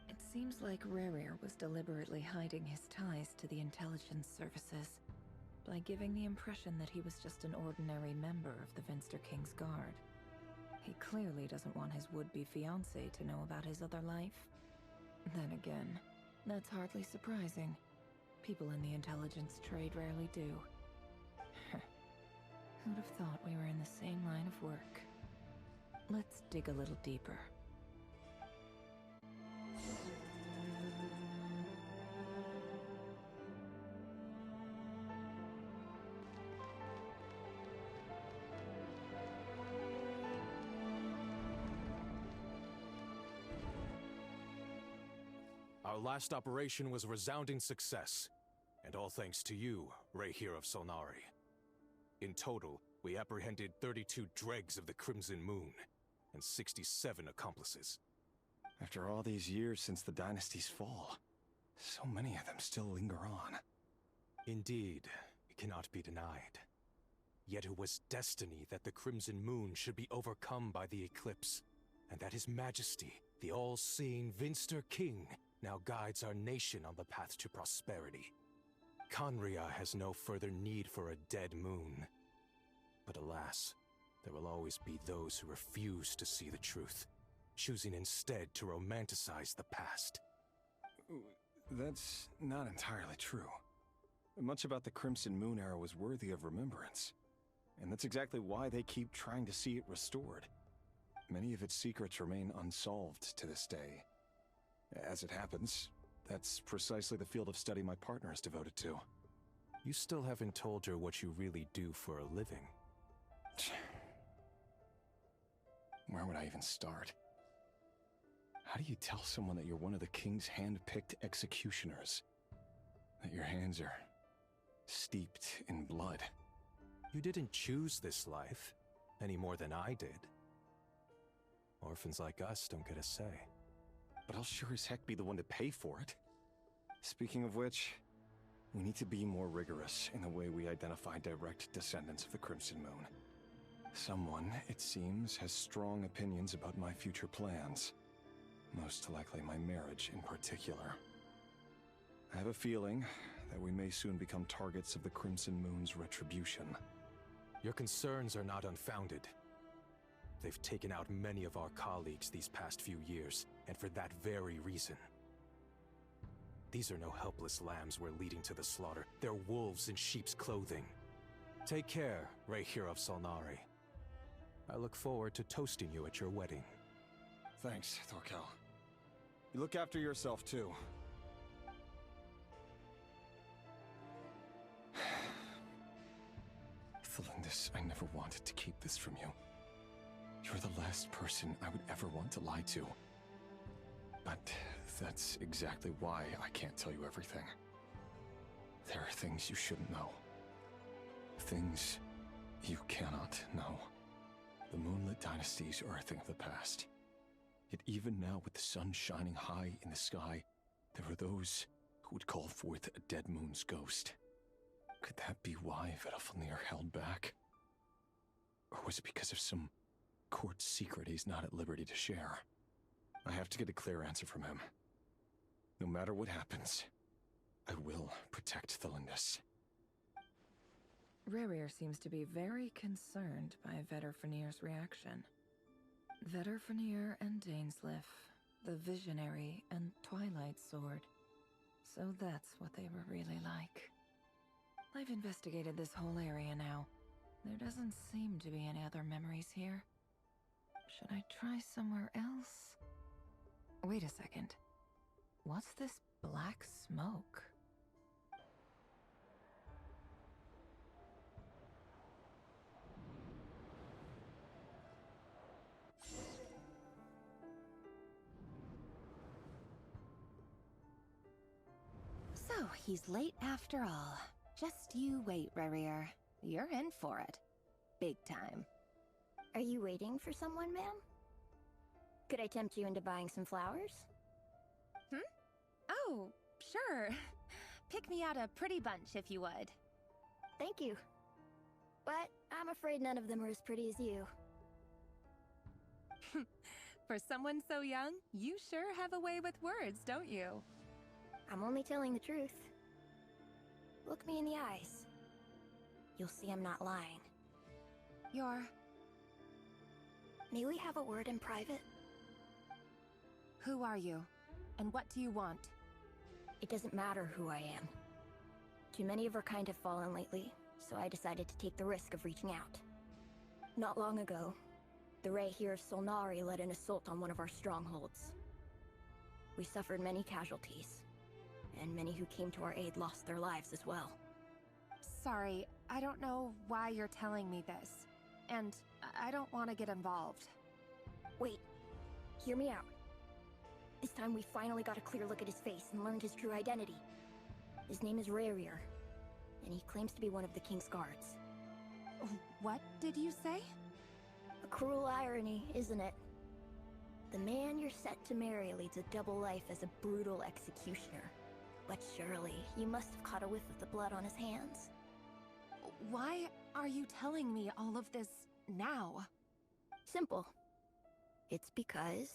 L: It seems like Rerir was deliberately hiding his ties to the intelligence services by giving the impression that he was just an ordinary member of the Vinster King's Guard. He clearly doesn't want his would-be fiancée to know about his other life. Then again, that's hardly surprising. People in the intelligence trade rarely do. Who'd have thought we were in the same line of work? Let's dig a little deeper.
E: Our last operation was a resounding success, and all thanks to you, Rehir of Solnari. In total, we apprehended 32 dregs of the Crimson Moon, and 67 accomplices.
J: After all these years since the dynasty's fall, so many of them still linger on.
E: Indeed, it cannot be denied. Yet it was destiny that the Crimson Moon should be overcome by the eclipse, and that His Majesty, the all-seeing Vinster King, now guides our nation on the path to prosperity. Conria has no further need for a dead moon. But alas, there will always be those who refuse to see the truth, choosing instead to romanticize the past.
J: That's not entirely true. Much about the Crimson Moon era was worthy of remembrance, and that's exactly why they keep trying to see it restored. Many of its secrets remain unsolved to this day. As it happens, that's precisely the field of study my partner is devoted to.
E: You still haven't told her what you really do for a living.
J: Where would I even start? How do you tell someone that you're one of the king's hand-picked executioners? That your hands are steeped in blood?
E: You didn't choose this life, any more than I did. Orphans like us don't get a say.
J: But I'll sure as heck be the one to pay for it. Speaking of which, we need to be more rigorous in the way we identify direct descendants of the Crimson Moon. Someone, it seems, has strong opinions about my future plans. Most likely my marriage in particular. I have a feeling that we may soon become targets of the Crimson Moon's retribution.
E: Your concerns are not unfounded. They've taken out many of our colleagues these past few years, and for that very reason. These are no helpless lambs we're leading to the slaughter. They're wolves in sheep's clothing. Take care, Rehir of Solnari. I look forward to toasting you at your wedding.
T: Thanks, Torkel. You look after yourself, too.
J: Thelindis, I never wanted to keep this from you. You're the last person I would ever want to lie to. But that's exactly why I can't tell you everything. There are things you shouldn't know. Things you cannot know. The Moonlit Dynasties are a thing of the past. Yet even now, with the sun shining high in the sky, there are those who would call forth a dead moon's ghost. Could that be why Vedalfnir held back? Or was it because of some court secret he's not at liberty to share? I have to get a clear answer from him. No matter what happens, I will protect Thelindis.
L: Rerir seems to be very concerned by Vedalfnir's reaction. Vedalfnir and Dainsleif, the Visionary and Twilight Sword. So that's what they were really like. I've investigated this whole area now. There doesn't seem to be any other memories here. Should I try somewhere else? Wait a second. What's this black smoke?
Q: So, he's late after all. Just you wait, Rerir. You're in for it. Big time.
M: Are you waiting for someone, ma'am? Could I tempt you into buying some flowers?
Q: Oh, sure. Pick me out a pretty bunch if you would.
M: Thank you. But I'm afraid none of them are as pretty as you.
Q: For someone so young, you sure have a way with words, don't you?
M: I'm only telling the truth. Look me in the eyes. You'll see I'm not lying. May we have a word in private?
Q: Who are you? And what do you want?
M: It doesn't matter who I am. Too many of our kind have fallen lately, so I decided to take the risk of reaching out. Not long ago, the Rehir of Solnari led an assault on one of our strongholds. We suffered many casualties, and many who came to our aid lost their lives as well.
Q: Sorry, I don't know why you're telling me this. And I don't want to get involved.
M: Wait, hear me out. This time we finally got a clear look at his face and learned his true identity. His name is Rerir, and he claims to be one of the King's Guards.
Q: What did you say?
M: A cruel irony, isn't it? The man you're set to marry leads a double life as a brutal executioner. But surely, you must have caught a whiff of the blood on his hands.
Q: Why are you telling me all of this now?
M: Simple. It's because...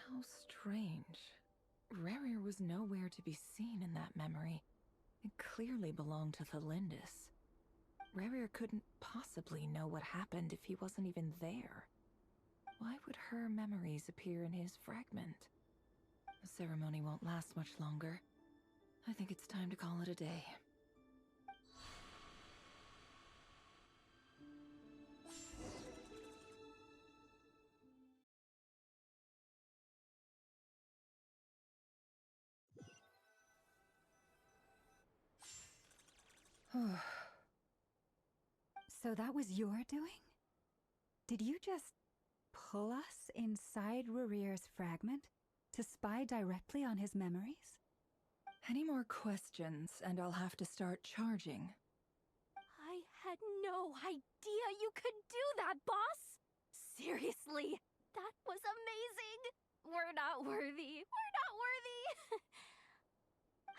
L: How strange. Rerir was nowhere to be seen in that memory. It clearly belonged to Thelindis. Rerir couldn't possibly know what happened if he wasn't even there. Why would her memories appear in his fragment? The ceremony won't last much longer. I think it's time to call it a day.
F: So that was your doing? Did you just pull us inside Rerir's fragment to spy directly on his memories?
L: Any more questions, and I'll have to start charging.
G: I had no idea you could do that, boss! Seriously, that was amazing! We're not worthy. We're not worthy!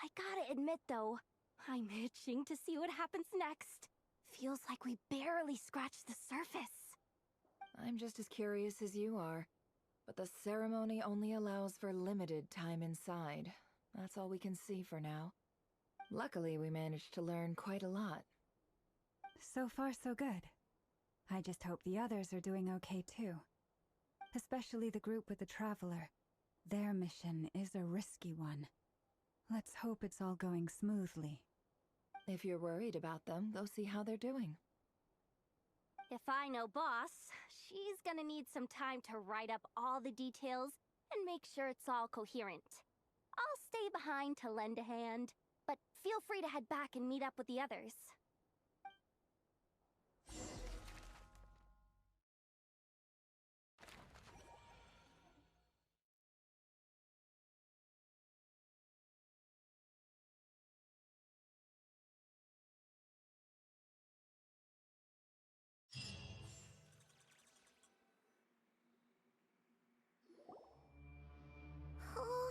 G: I gotta admit, though, I'm itching to see what happens next. Feels like we barely scratched the surface.
L: I'm just as curious as you are. But the ceremony only allows for limited time inside. That's all we can see for now. Luckily, we managed to learn quite a lot.
F: So far, so good. I just hope the others are doing okay too. Especially the group with the Traveler. Their mission is a risky one. Let's hope it's all going smoothly.
L: If you're worried about them, go see how they're doing.
G: If I know Boss, she's gonna need some time to write up all the details and make sure it's all coherent. I'll stay behind to lend a hand, but feel free to head back and meet up with the others.
A: Oh,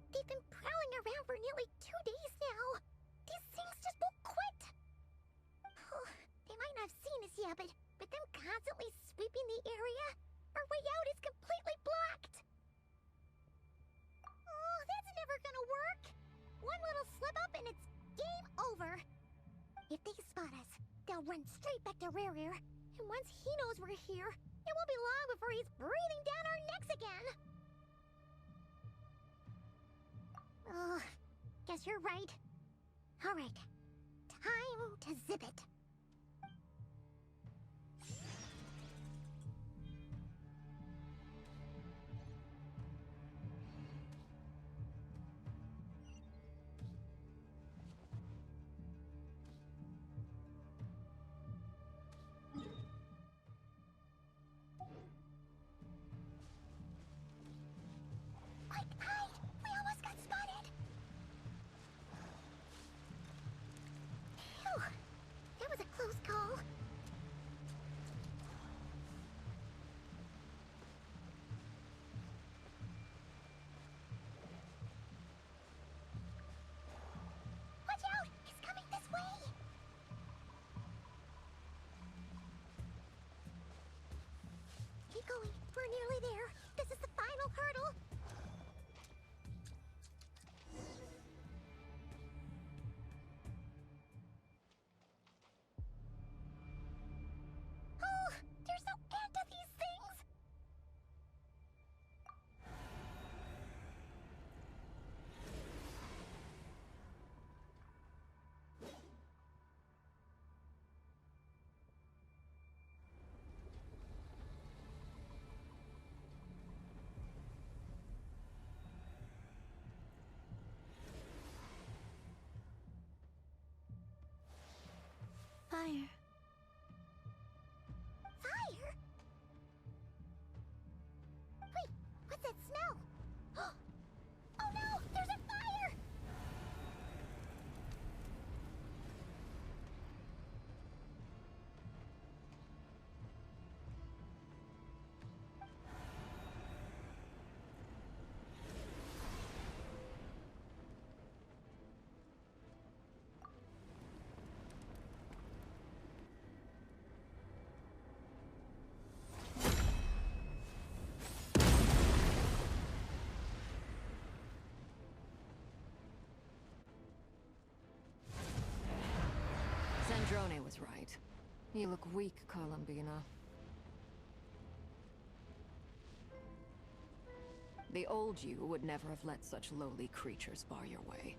A: they've been prowling around for nearly 2 days now. These things just won't quit. Oh, they might not have seen us yet, but them constantly sweeping the area, our way out is completely blocked. Oh, that's never gonna work. One little slip up and it's game over. If they spot us, they'll run straight back to Rare. And once he knows we're here, it won't be long before he's breathing down our necks again. Oh, guess you're right. All right, time to zip it. Quick, hide! We almost got spotted! Phew, that was a close call. Watch out! He's coming this way! Keep going. We're nearly there. This is the final hurdle. Oh, there's no end to these things!
N: Fire.
A: Fire? Wait, what's that smell? Oh no, there's a fire!
C: Zandrone was right. You look weak, Columbina. The old you would never have let such lowly creatures bar your way.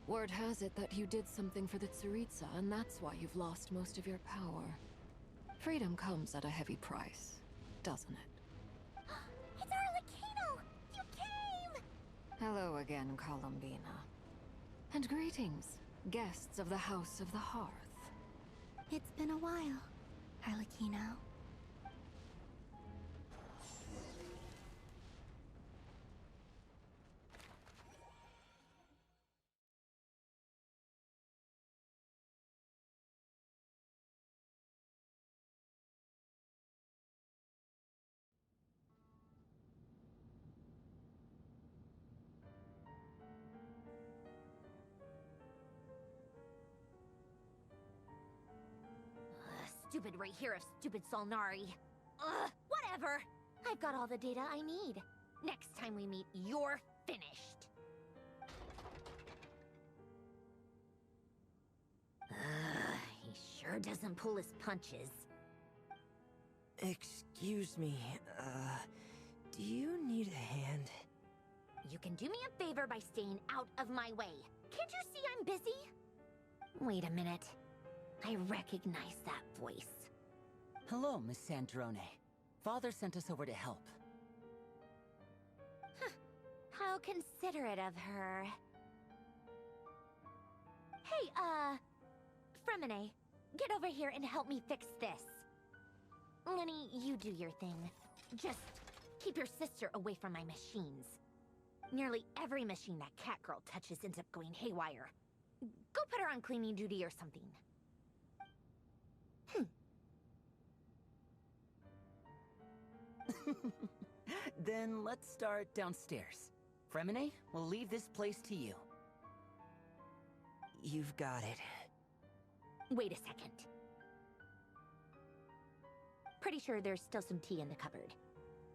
C: Word has it that you did something for the Tsaritsa, and that's why you've lost most of your power. Freedom comes at a heavy price, doesn't it?
A: It's Arlecchino! You came!
C: Hello again, Columbina. And greetings, guests of the House of the Hearth.
N: It's been a while, Arlecchino.
P: stupid right here of stupid Solnari. Ugh, whatever. I've got all the data I need. Next time we meet, you're finished. He sure doesn't pull his punches.
U: Excuse me, do you need a hand?
P: You can do me a favor by staying out of my way. Can't you see I'm busy? Wait a minute. I recognize that voice.
V: Hello, Miss Sandrone. Father sent us over to help.
P: Huh. How considerate of her. Hey, Fremine, get over here and help me fix this. Lenny, you do your thing. Just keep your sister away from my machines. Nearly every machine that Catgirl touches ends up going haywire. Go put her on cleaning duty or something.
V: Then let's start downstairs. Fremine, we'll leave this place to you. You've got it.
P: Wait a second. Pretty sure there's still some tea in the cupboard.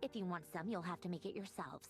P: If you want some, you'll have to make it yourselves.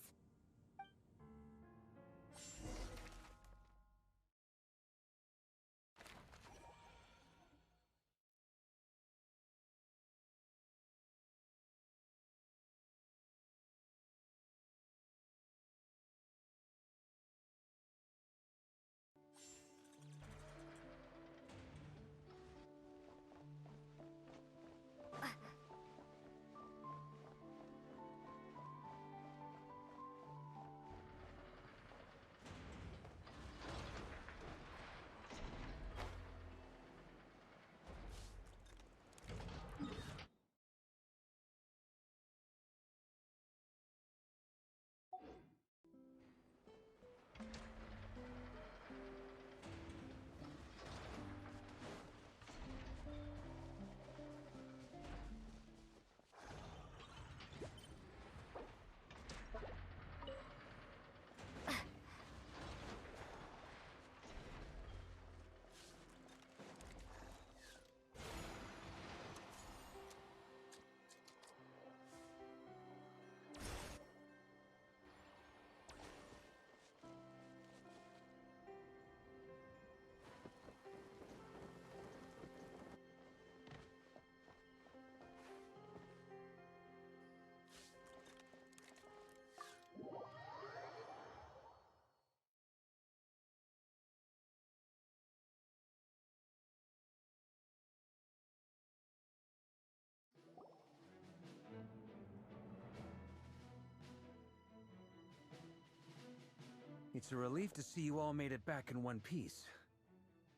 K: It's a relief to see you all made it back in one piece.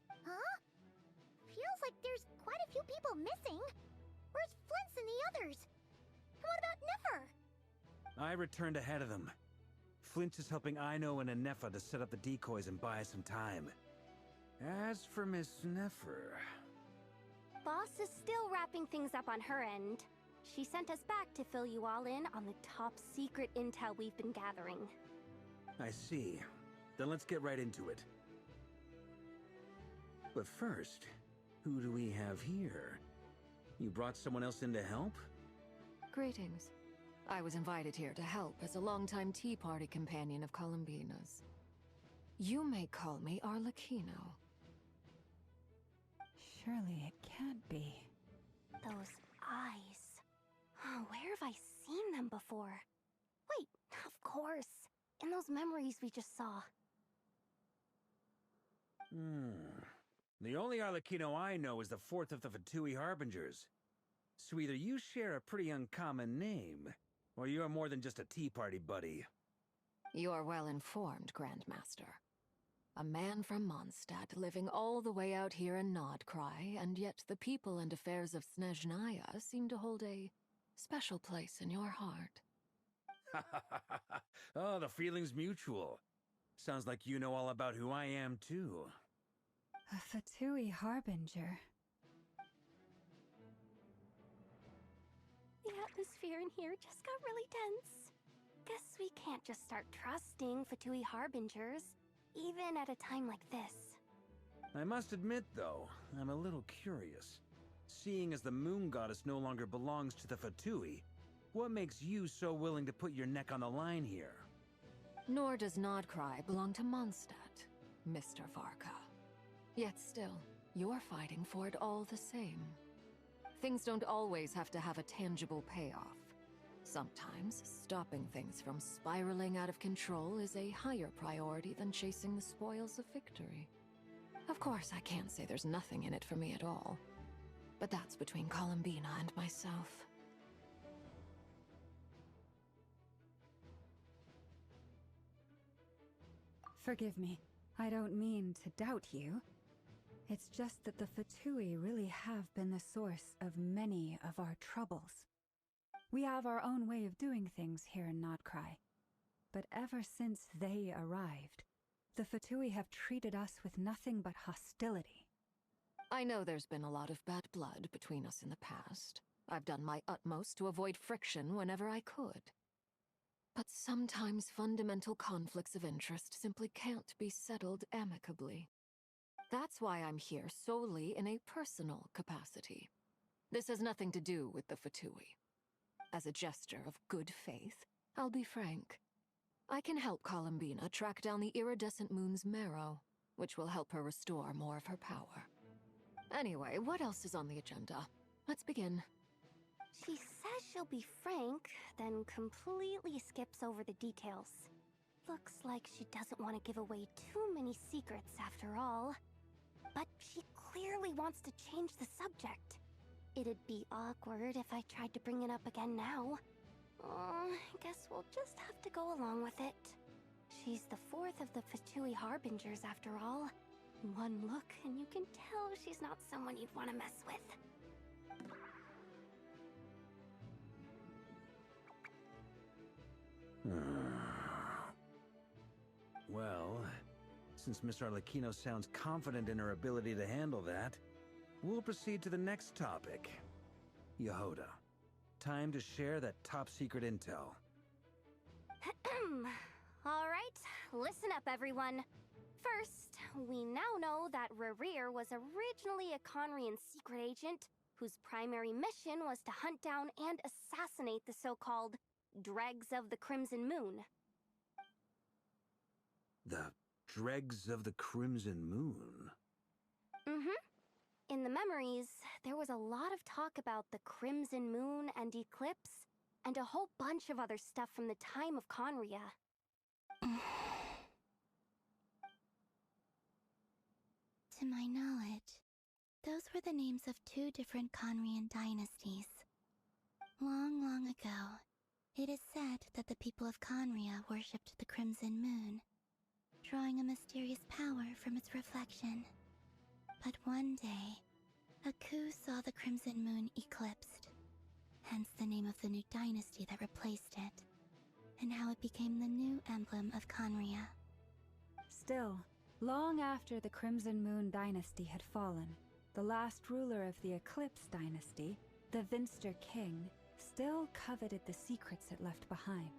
A: Huh? Feels like there's quite a few people missing. Where's Flint's and the others? And what about Niffer?
K: I returned ahead of them. Flint is helping Aino and Anefa to set up the decoys and buy us some time. As for Miss Neffer...
G: Boss is still wrapping things up on her end. She sent us back to fill you all in on the top secret intel we've been gathering.
K: I see. Then let's get right into it. But first, who do we have here? You brought someone else in to help?
C: Greetings. I was invited here to help as a longtime Tea Party companion of Columbina's. You may call me Arlecchino.
F: Surely it can't be.
G: Those eyes. Oh, where have I seen them before? Wait, of course. In those memories we just saw.
K: The only Arlecchino I know is the fourth of the Fatui Harbingers. So either you share a pretty uncommon name, or you're more than just a Tea Party buddy.
C: You're well informed, Grandmaster. A man from Mondstadt living all the way out here in Nodcry, and yet the people and affairs of Snezhnaya seem to hold a special place in your heart.
K: Oh, the feeling's mutual. Sounds like you know all about who I am, too.
F: A Fatui Harbinger.
G: The atmosphere in here just got really tense. Guess we can't just start trusting Fatui Harbingers, even at a time like this.
K: I must admit, though, I'm a little curious. Seeing as the moon goddess no longer belongs to the Fatui, what makes you so willing to put your neck on the line here?
C: Nor does Nodcry belong to Mondstadt, Mr. Varka. Yet still, you're fighting for it all the same. Things don't always have to have a tangible payoff. Sometimes, stopping things from spiraling out of control is a higher priority than chasing the spoils of victory. Of course, I can't say there's nothing in it for me at all. But that's between Columbina and myself.
F: Forgive me. I don't mean to doubt you. It's just that the Fatui really have been the source of many of our troubles. We have our own way of doing things here in Nodcry. But ever since they arrived, the Fatui have treated us with nothing but hostility.
C: I know there's been a lot of bad blood between us in the past. I've done my utmost to avoid friction whenever I could. But sometimes fundamental conflicts of interest simply can't be settled amicably. That's why I'm here solely in a personal capacity. This has nothing to do with the Fatui. As a gesture of good faith, I'll be frank. I can help Columbina track down the iridescent moon's marrow, which will help her restore more of her power. Anyway, what else is on the agenda? Let's begin.
G: She says she'll be frank, then completely skips over the details. Looks like she doesn't want to give away too many secrets after all. But she clearly wants to change the subject. It'd be awkward if I tried to bring it up again now. Guess we'll just have to go along with it. She's the fourth of the Fatui Harbingers after all. One look and you can tell she's not someone you'd want to mess with.
K: Well, since Miss Arlecchino sounds confident in her ability to handle that, we'll proceed to the next topic. Yehoda, time to share that top-secret intel.
G: Alright, listen up everyone. First, we now know that Rerir was originally a Conrian secret agent whose primary mission was to hunt down and assassinate the so-called Dregs of the Crimson Moon.
K: The Dregs of the Crimson Moon?
G: In the memories, there was a lot of talk about the Crimson Moon and Eclipse, and a whole bunch of other stuff from the time of Conria.
N: To my knowledge, those were the names of two different Conrian dynasties. Long, long ago, it is said that the people of Conria worshipped the Crimson Moon, drawing a mysterious power from its reflection. But one day, a coup saw the Crimson Moon eclipsed, hence the name of the new dynasty that replaced it, and how it became the new emblem of Conria.
F: Still, long after the Crimson Moon dynasty had fallen, the last ruler of the Eclipse dynasty, the Vinster King, still coveted the secrets it left behind.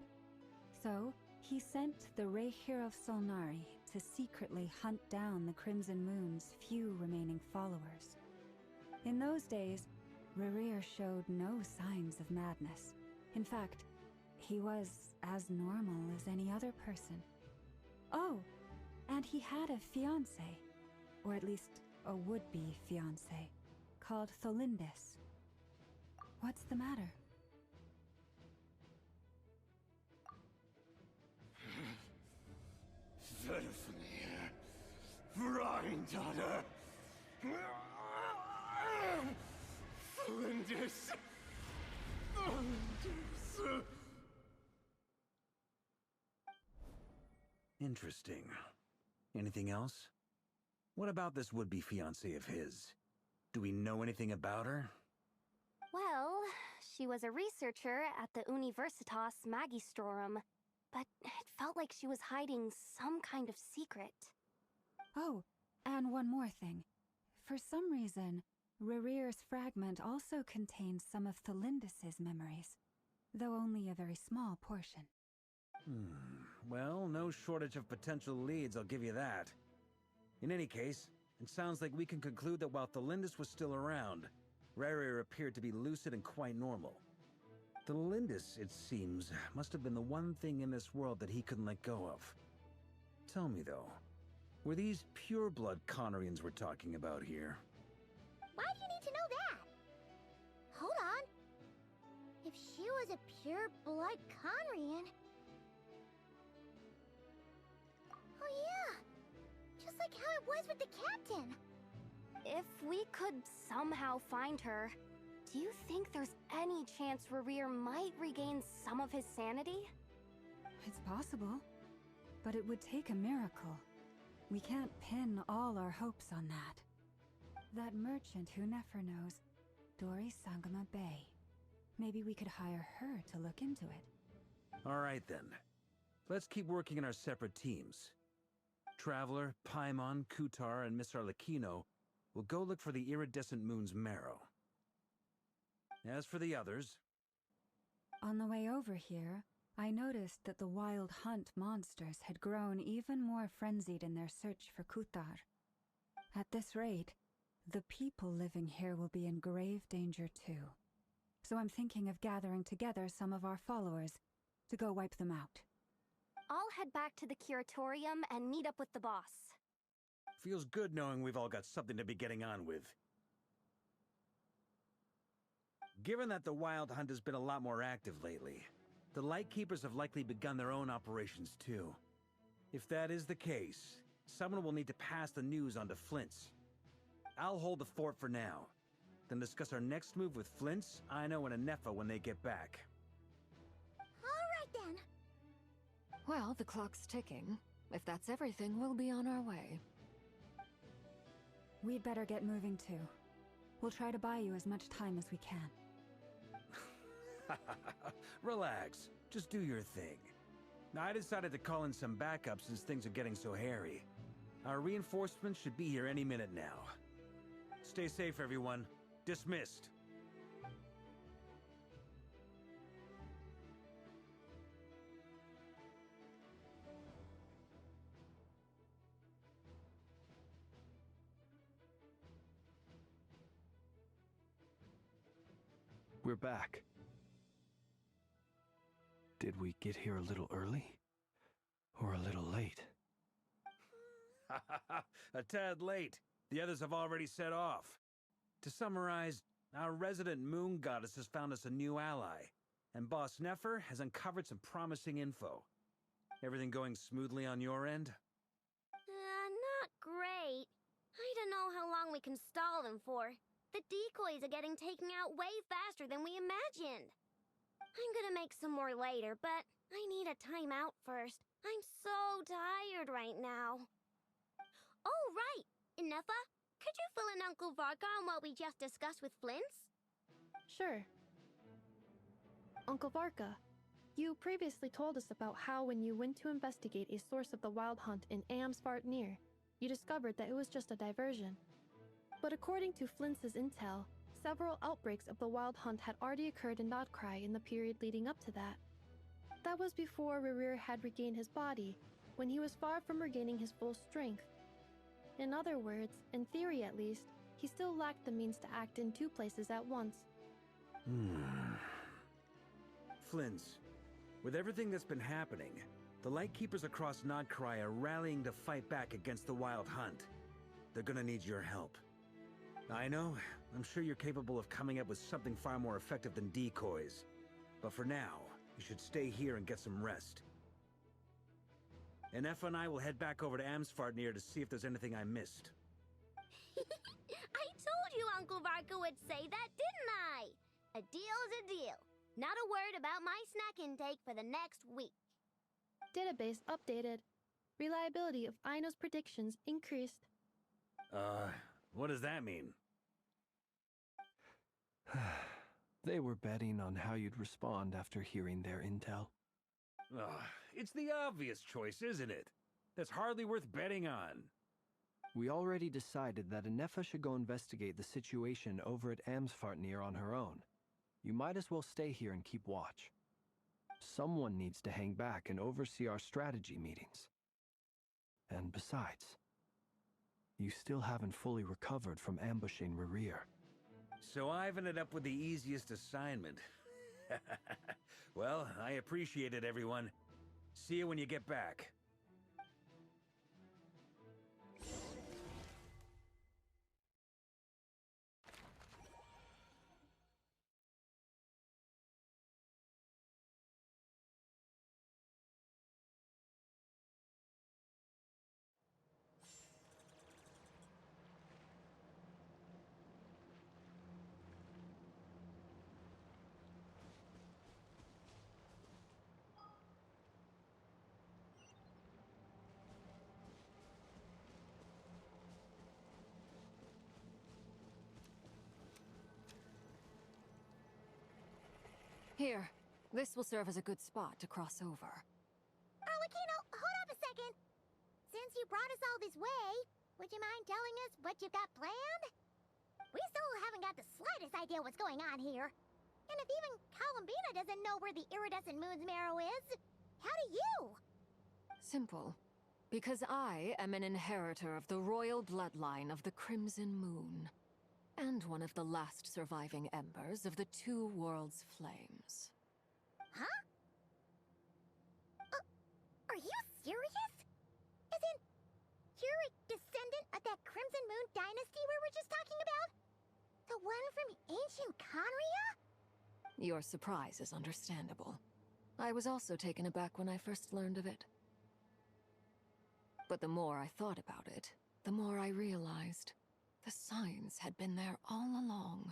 F: So, he sent the Rehir of Solnari to secretly hunt down the Crimson Moon's few remaining followers. In those days, Rerir showed no signs of madness. In fact, he was as normal as any other person. Oh, and he had a fiancé, or at least a would-be fiancé, called Tholindis. What's the matter?
B: Verfnir, Vrindada, Flinders.
K: Interesting. Anything else? What about this would-be fiancé of his? Do we know anything about her?
G: Well, she was a researcher at the Universitas Magistrorum, but it felt like she was hiding some kind of secret.
F: Oh, and one more thing. For some reason, Rerir's fragment also contains some of Tholindis' memories, though only a very small portion.
K: Well, no shortage of potential leads, I'll give you that. In any case, it sounds like we can conclude that while Tholindis was still around, Rarrier appeared to be lucid and quite normal. The Lindis, it seems, must have been the one thing in this world that he couldn't let go of. Tell me, though, were these pure-blood Conorians we're talking about here?
A: Why do you need to know that? Hold on. If she was a pure-blood Conrian... Oh yeah! Just like how it was with the captain!
G: If we could somehow find her, do you think there's any chance Rerir might regain some of his sanity?
F: It's possible, but it would take a miracle. We can't pin all our hopes on that. That merchant who Nefer knows, Dori Sangama Bay. Maybe we could hire her to look into it.
K: All right, then. Let's keep working in our separate teams. Traveler, Paimon, Kutar, and Miss Arlecchino will go look for the iridescent moon's marrow. As for the others...
F: On the way over here, I noticed that the wild hunt monsters had grown even more frenzied in their search for Kutar. At this rate, the people living here will be in grave danger too. So I'm thinking of gathering together some of our followers to go wipe them out.
G: I'll head back to the curatorium and meet up with the boss.
K: Feels good knowing we've all got something to be getting on with. Given that the Wild Hunt has been a lot more active lately, the Lightkeepers have likely begun their own operations too. If that is the case, someone will need to pass the news on to Flint's. I'll hold the fort for now, then discuss our next move with Flint's, Aino, and Anefa when they get back.
A: Alright then.
C: Well, the clock's ticking. If that's everything, we'll be on our way.
F: We'd better get moving too. We'll try to buy you as much time as we can.
K: Relax. Just do your thing. I decided to call in some backup since things are getting so hairy. Our reinforcements should be here any minute now. Stay safe, everyone. Dismissed.
D: We're back. Did we get here a little early? Or a little late?
K: A tad late. The others have already set off. To summarize, our resident moon goddess has found us a new ally, and Boss Nefer has uncovered some promising info. Everything going smoothly on your end?
H: Not great. I don't know how long we can stall them for. The decoys are getting taken out way faster than we imagined. I'm gonna make some more later, but I need a timeout first. I'm so tired right now. Oh, right! Inefa, could you fill in Uncle Varka on what we just discussed with Flint's?
B: Sure. Uncle Varka, you previously told us about how when you went to investigate a source of the Wild Hunt in Amsvartnir, you discovered that it was just a diversion. But according to Flint's intel, several outbreaks of the Wild Hunt had already occurred in Nodcry in the period leading up to that. That was before Rerir had regained his body, when he was far from regaining his full strength. In other words, in theory at least, he still lacked the means to act in two places at once.
K: Flint's, with everything that's been happening, the Lightkeepers across Nodcry are rallying to fight back against the Wild Hunt. They're gonna need your help. I know, I'm sure you're capable of coming up with something far more effective than decoys. But for now, you should stay here and get some rest. Anefa and I will head back over to Amsvartnir to see if there's anything I missed.
H: I told you Uncle Varka would say that, didn't I? A deal's a deal. Not a word about my snack intake for the next week.
B: Database updated. Reliability of Aino's predictions increased.
K: What does that mean?
D: They were betting on how you'd respond after hearing their intel.
K: It's the obvious choice, isn't it? That's hardly worth betting on.
D: We already decided that Anefa should go investigate the situation over at Amsvartnir on her own. You might as well stay here and keep watch. Someone needs to hang back and oversee our strategy meetings. And besides, you still haven't fully recovered from ambushing Rerir.
K: So I've ended up with the easiest assignment. Well, I appreciate it, everyone. See you when you get back.
C: Here, this will serve as a good spot to cross over.
A: Arlecchino, hold up a second. Since you brought us all this way, would you mind telling us what you got planned? We still haven't got the slightest idea what's going on here. And if even Columbina doesn't know where the iridescent moon's marrow is, how do you?
C: Simple. Because I am an inheritor of the royal bloodline of the Crimson Moon. And one of the last surviving embers of the Two Worlds' flames.
A: Huh? Are you serious? As in, you're a descendant of that Crimson Moon dynasty we were just talking about? The one from ancient Conria?
C: Your surprise is understandable. I was also taken aback when I first learned of it. But the more I thought about it, the more I realized the signs had been there all along.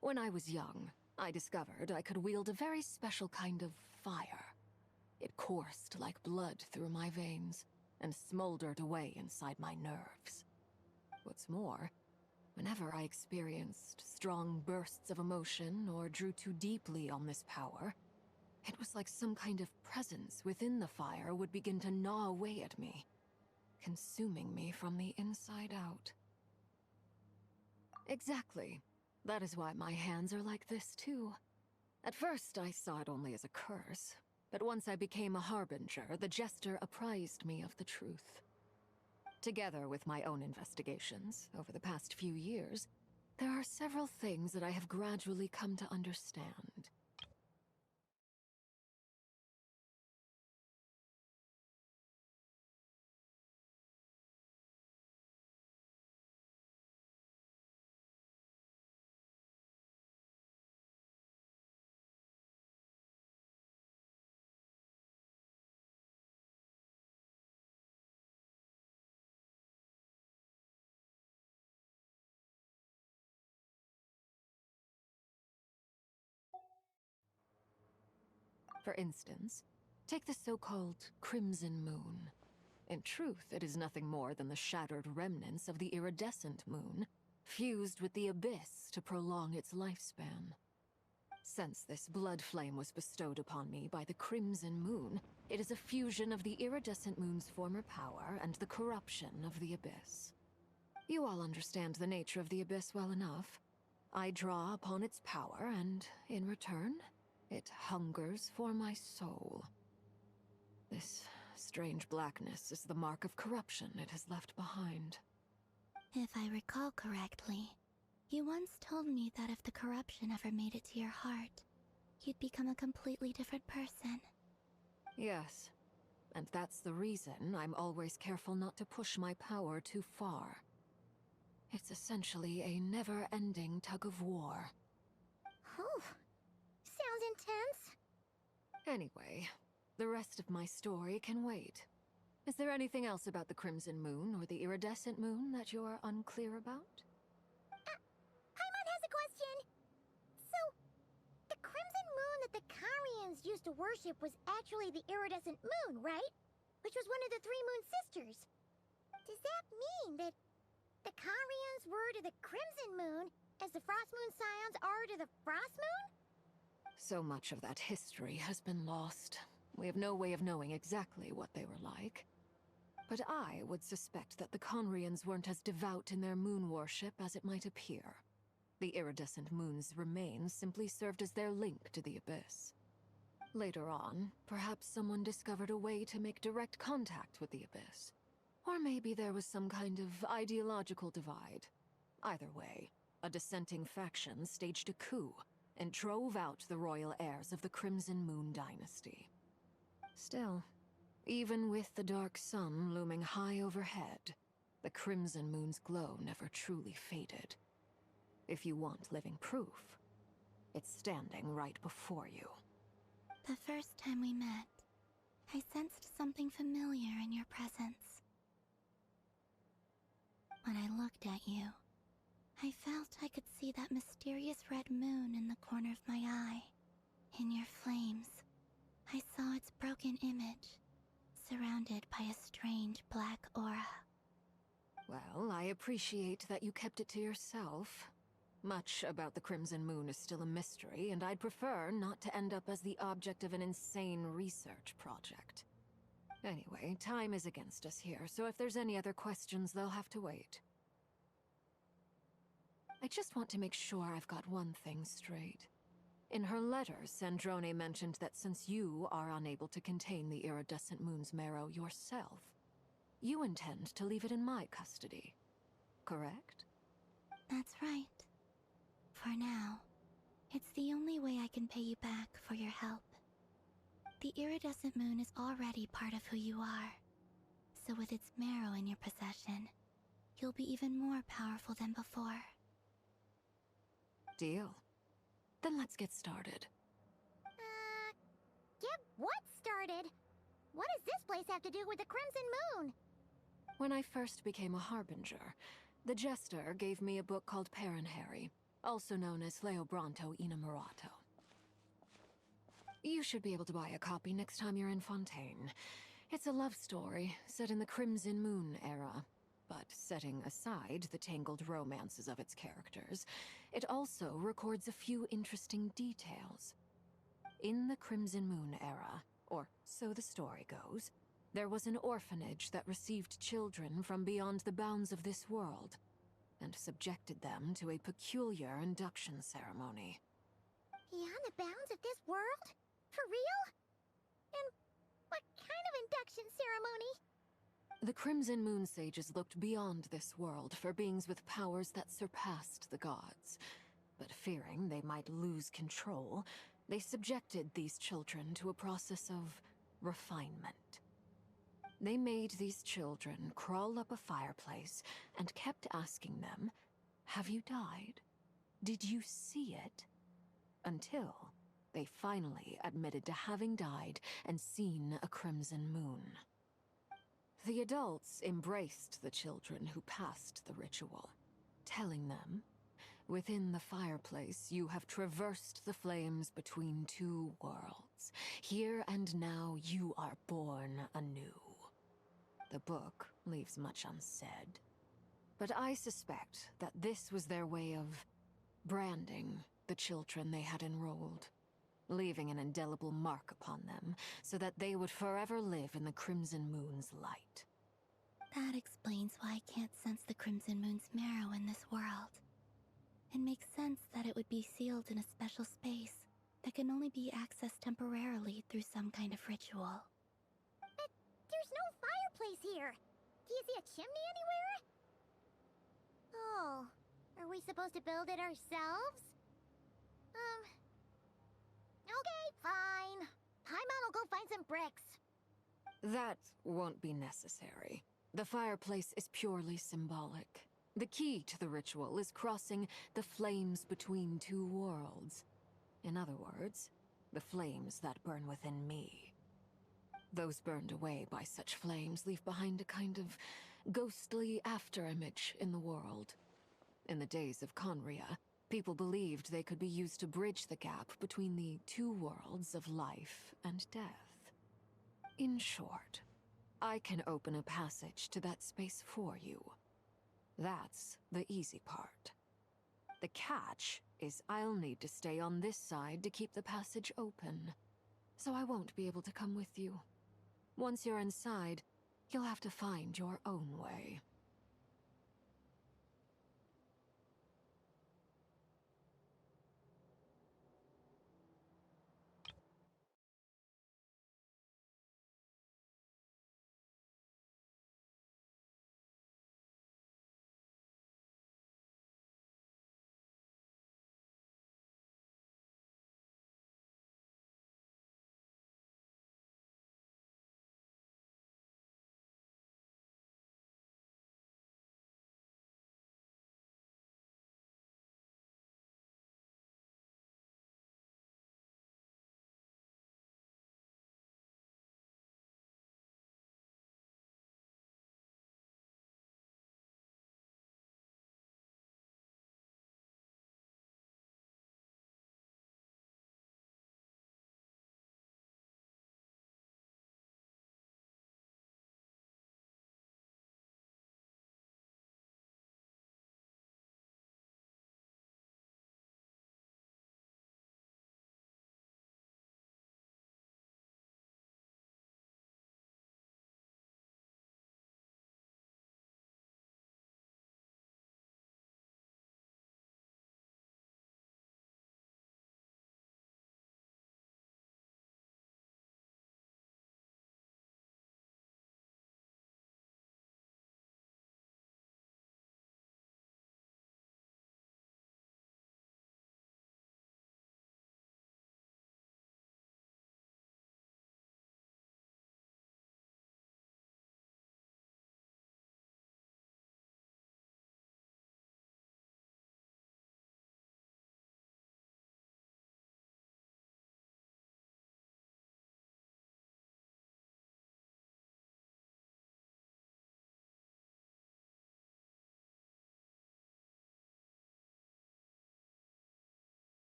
C: When I was young, I discovered I could wield a very special kind of fire. It coursed like blood through my veins and smoldered away inside my nerves. What's more, whenever I experienced strong bursts of emotion or drew too deeply on this power, it was like some kind of presence within the fire would begin to gnaw away at me, consuming me from the inside out. Exactly. That is why my hands are like this, too. At first, I saw it only as a curse, but once I became a harbinger, the jester apprised me of the truth. Together with my own investigations, over the past few years, there are several things that I have gradually come to understand. For instance, take the so-called Crimson Moon. In truth, it is nothing more than the shattered remnants of the iridescent moon, fused with the abyss to prolong its lifespan. Since this blood flame was bestowed upon me by the Crimson Moon, it is a fusion of the iridescent moon's former power and the corruption of the abyss. You all understand the nature of the abyss well enough. I draw upon its power, and in return, it hungers for my soul. This strange blackness is the mark of corruption it has left behind.
N: If I recall correctly, you once told me that if the corruption ever made it to your heart, you'd become a completely different person.
C: Yes, and that's the reason I'm always careful not to push my power too far. It's essentially a never-ending tug-of-war.
A: Whew. Sounds intense.
C: Anyway, the rest of my story can wait. Is there anything else about the Crimson Moon or the Iridescent Moon that you're unclear about?
A: Paimon has a question. So, the Crimson Moon that the Carians used to worship was actually the Iridescent Moon, right? Which was one of the three Moon Sisters. Does that mean that the Carians were to the Crimson Moon as the Frost Moon Scions are to the Frost Moon?
C: So much of that history has been lost. We have no way of knowing exactly what they were like. But I would suspect that the Conrians weren't as devout in their moon worship as it might appear. The iridescent moon's remains simply served as their link to the abyss. Later on, perhaps someone discovered a way to make direct contact with the abyss. Or maybe there was some kind of ideological divide. Either way, a dissenting faction staged a coup and drove out the royal heirs of the Crimson Moon dynasty. Still, even with the dark sun looming high overhead, the Crimson Moon's glow never truly faded. If you want living proof, it's standing right before you.
N: The first time we met, I sensed something familiar in your presence. When I looked at you, I felt I could see that mysterious red moon in the corner of my eye. In your flames, I saw its broken image, surrounded by a strange black aura.
C: Well, I appreciate that you kept it to yourself. Much about the Crimson Moon is still a mystery, and I'd prefer not to end up as the object of an insane research project. Anyway, time is against us here, so if there's any other questions, they'll have to wait. I just want to make sure I've got one thing straight. In her letter, Sandrone mentioned that since you are unable to contain the iridescent moon's marrow yourself, you intend to leave it in my custody, correct?
N: That's right. For now, it's the only way I can pay you back for your help. The iridescent moon is already part of who you are, so with its marrow in your possession, you'll be even more powerful than before.
C: Deal. Then let's get started.
A: Get what started? What does this place have to do with the Crimson Moon?
C: When I first became a Harbinger, the Jester gave me a book called Harry, also known as Leobranto Inamorato. You should be able to buy a copy next time you're in Fontaine. It's a love story set in the Crimson Moon era, but setting aside the tangled romances of its characters, it also records a few interesting details. In the Crimson Moon era, or so the story goes, there was an orphanage that received children from beyond the bounds of this world, and subjected them to a peculiar induction ceremony.
A: Beyond the bounds of this world? For real? And what kind of induction ceremony?
C: The Crimson Moon sages looked beyond this world for beings with powers that surpassed the gods. But fearing they might lose control, they subjected these children to a process of refinement. They made these children crawl up a fireplace and kept asking them, "Have you died? Did you see it?" Until they finally admitted to having died and seen a crimson moon. The adults embraced the children who passed the ritual, telling them, "Within the fireplace, you have traversed the flames between two worlds. Here and now, you are born anew." The book leaves much unsaid, but I suspect that this was their way of branding the children they had enrolled, leaving an indelible mark upon them so that they would forever live in the Crimson Moon's light.
N: That explains why I can't sense the Crimson Moon's marrow in this world. It makes sense that it would be sealed in a special space that can only be accessed temporarily through some kind of ritual.
A: But there's no fireplace here. Do you see a chimney anywhere? Oh, are we supposed to build it ourselves? Okay, fine. Paimon will go find some bricks.
C: That won't be necessary. The fireplace is purely symbolic. The key to the ritual is crossing the flames between two worlds. In other words, the flames that burn within me. Those burned away by such flames leave behind a kind of ghostly afterimage in the world. In the days of Conria, people believed they could be used to bridge the gap between the two worlds of life and death. In short, I can open a passage to that space for you. That's the easy part. The catch is I'll need to stay on this side to keep the passage open, so I won't be able to come with you. Once you're inside, you'll have to find your own way.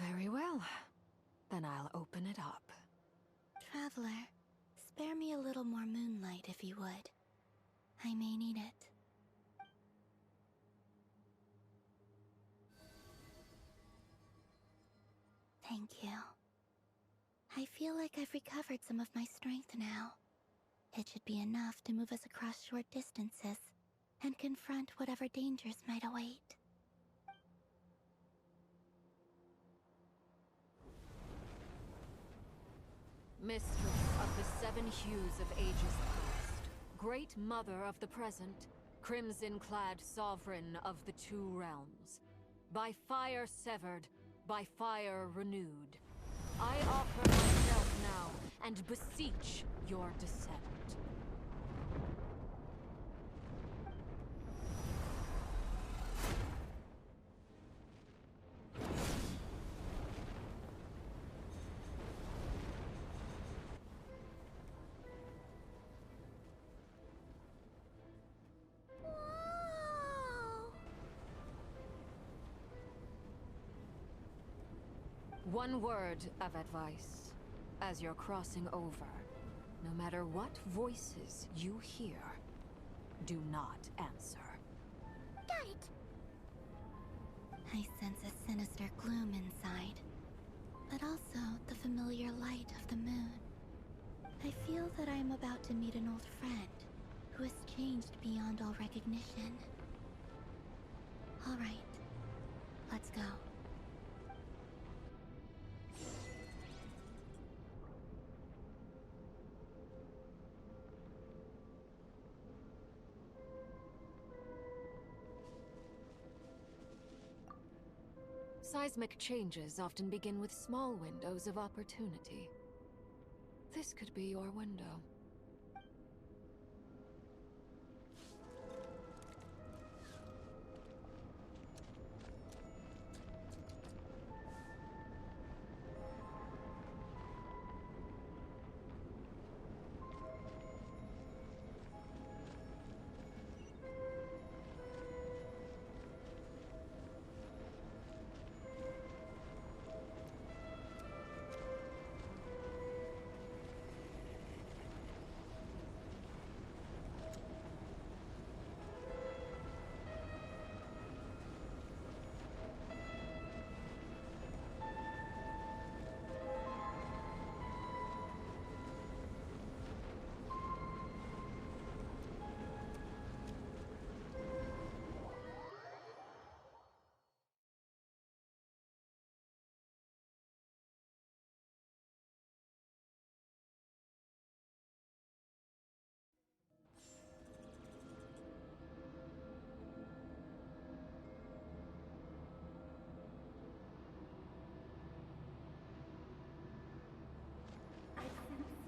C: Very well. Then I'll open it up.
N: Traveler, spare me a little more moonlight if you would. I may need it. Thank you. I feel like I've recovered some of my strength now. It should be enough to move us across short distances and confront whatever dangers might await.
C: Mistress of the 7 hues of ages past, Great Mother of the present, crimson-clad sovereign of the 2 realms. By fire severed, by fire renewed. I offer myself now, and beseech your descent. One word of advice. As you're crossing over, no matter what voices you hear, do not answer.
A: Got it!
N: I sense a sinister gloom inside, but also the familiar light of the moon. I feel that I am about to meet an old friend who has changed beyond all recognition. All right, let's go.
C: Seismic changes often begin with small windows of opportunity. This could be your window.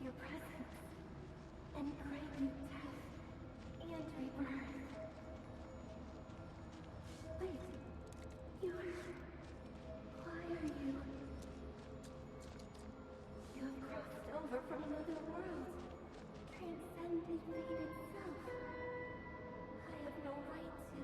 A: Your presence, and great new death and rebirth. Wait, why are you? You have crossed over from another world, transcended fate itself. I have no right to.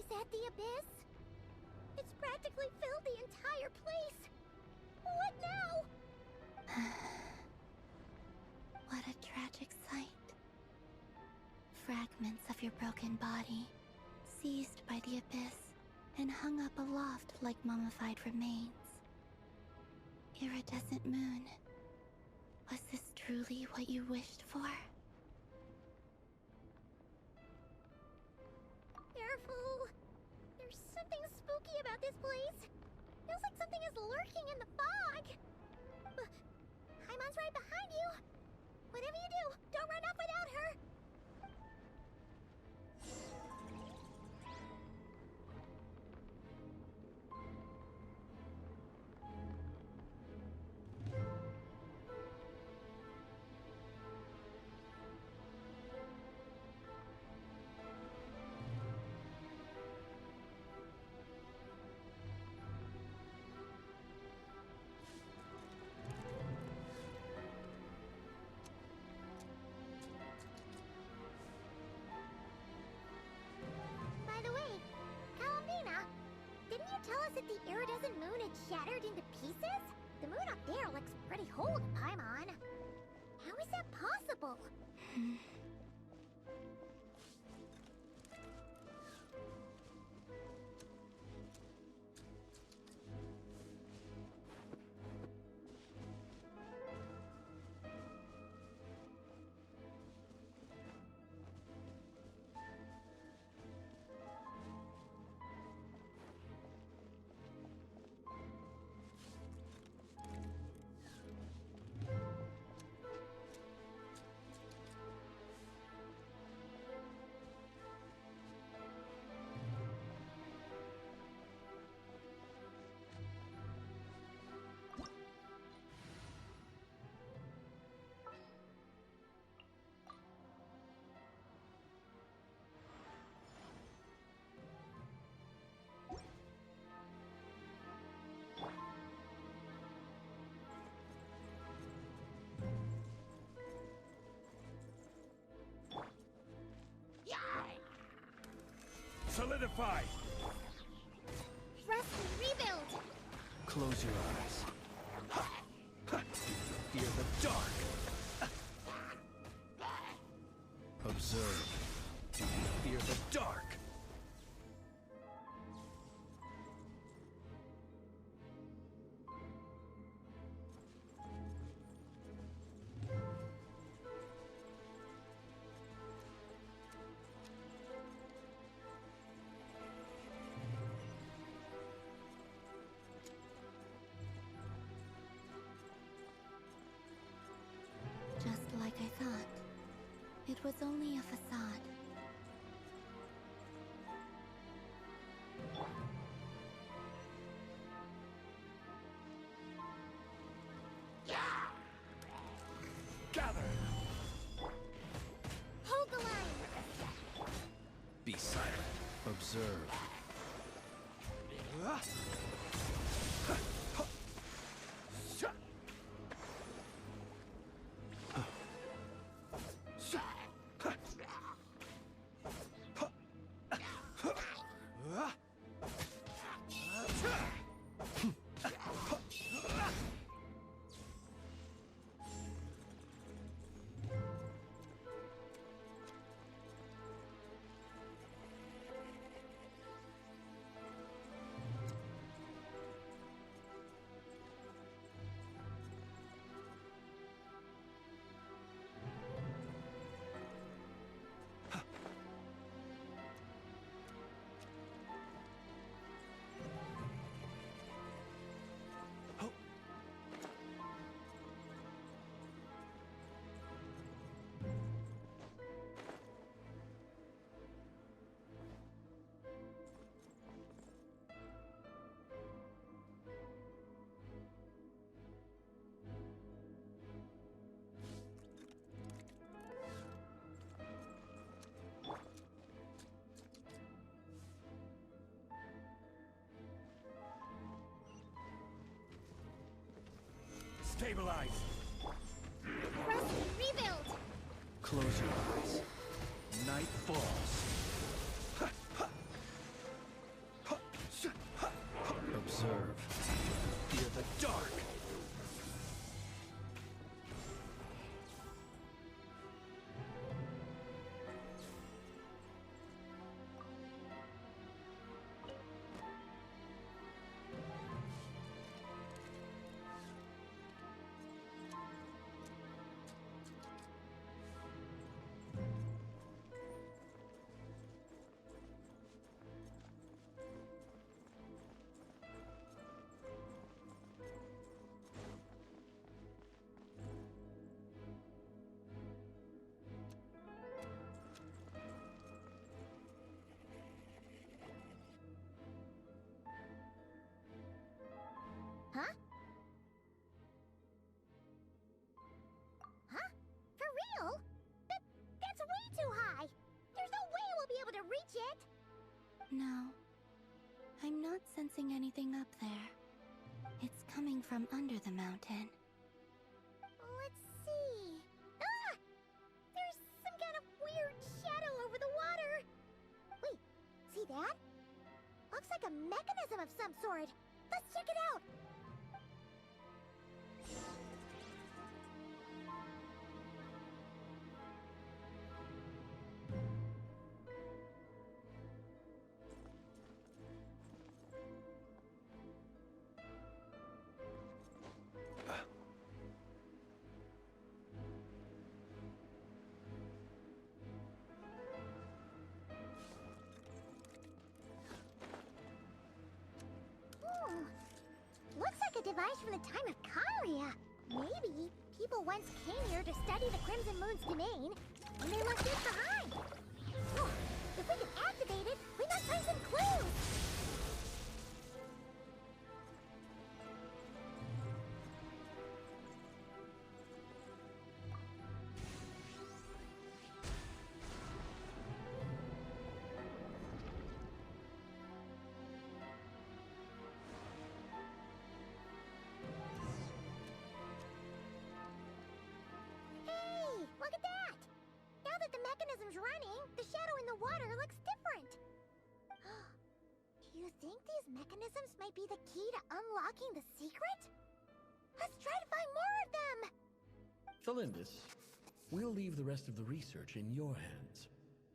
A: That the abyss? It's practically filled the entire place. What now?
N: What a tragic sight. Fragments of your broken body, seized by the abyss, and hung up aloft like mummified remains. Iridescent moon, was this truly what you wished for?
A: Careful! There's something spooky about this place. Feels like something is lurking in the fog. Paimon's right behind you. Whatever you do, don't run off without her. tell us that the iridescent moon had shattered into pieces? The moon up there looks pretty whole to Paimon. How is that possible?
K: Solidify!
A: Rest and rebuild!
D: Close your eyes. Fear the dark! Observe. Do you fear the dark?
N: Just like I thought. It was only a facade.
D: Gather!
A: Hold the line!
D: Be silent. Observe.
K: Stabilize!
A: Rest and rebuild!
D: Close your eyes. Night falls. Observe. Fear the dark.
A: Huh? Huh? For real? That's way too high! There's no way we'll be able to reach it!
N: No. I'm not sensing anything up there. It's coming from under the mountain.
A: Let's see... Ah! There's some kind of weird shadow over the water! Wait, see that? Looks like a mechanism of some sort. Let's check it out. Looks like a device from the time of Kharia. Maybe people once came here to study the Crimson Moon's domain, and they left it behind. Oh, if we can activate it, we might find some clues. Look at that! Now that the mechanism's running, the shadow in the water looks different. Do you think these mechanisms might be the key to unlocking the secret? Let's try to find more of them!
I: Felindis, we'll leave the rest of the research in your hands.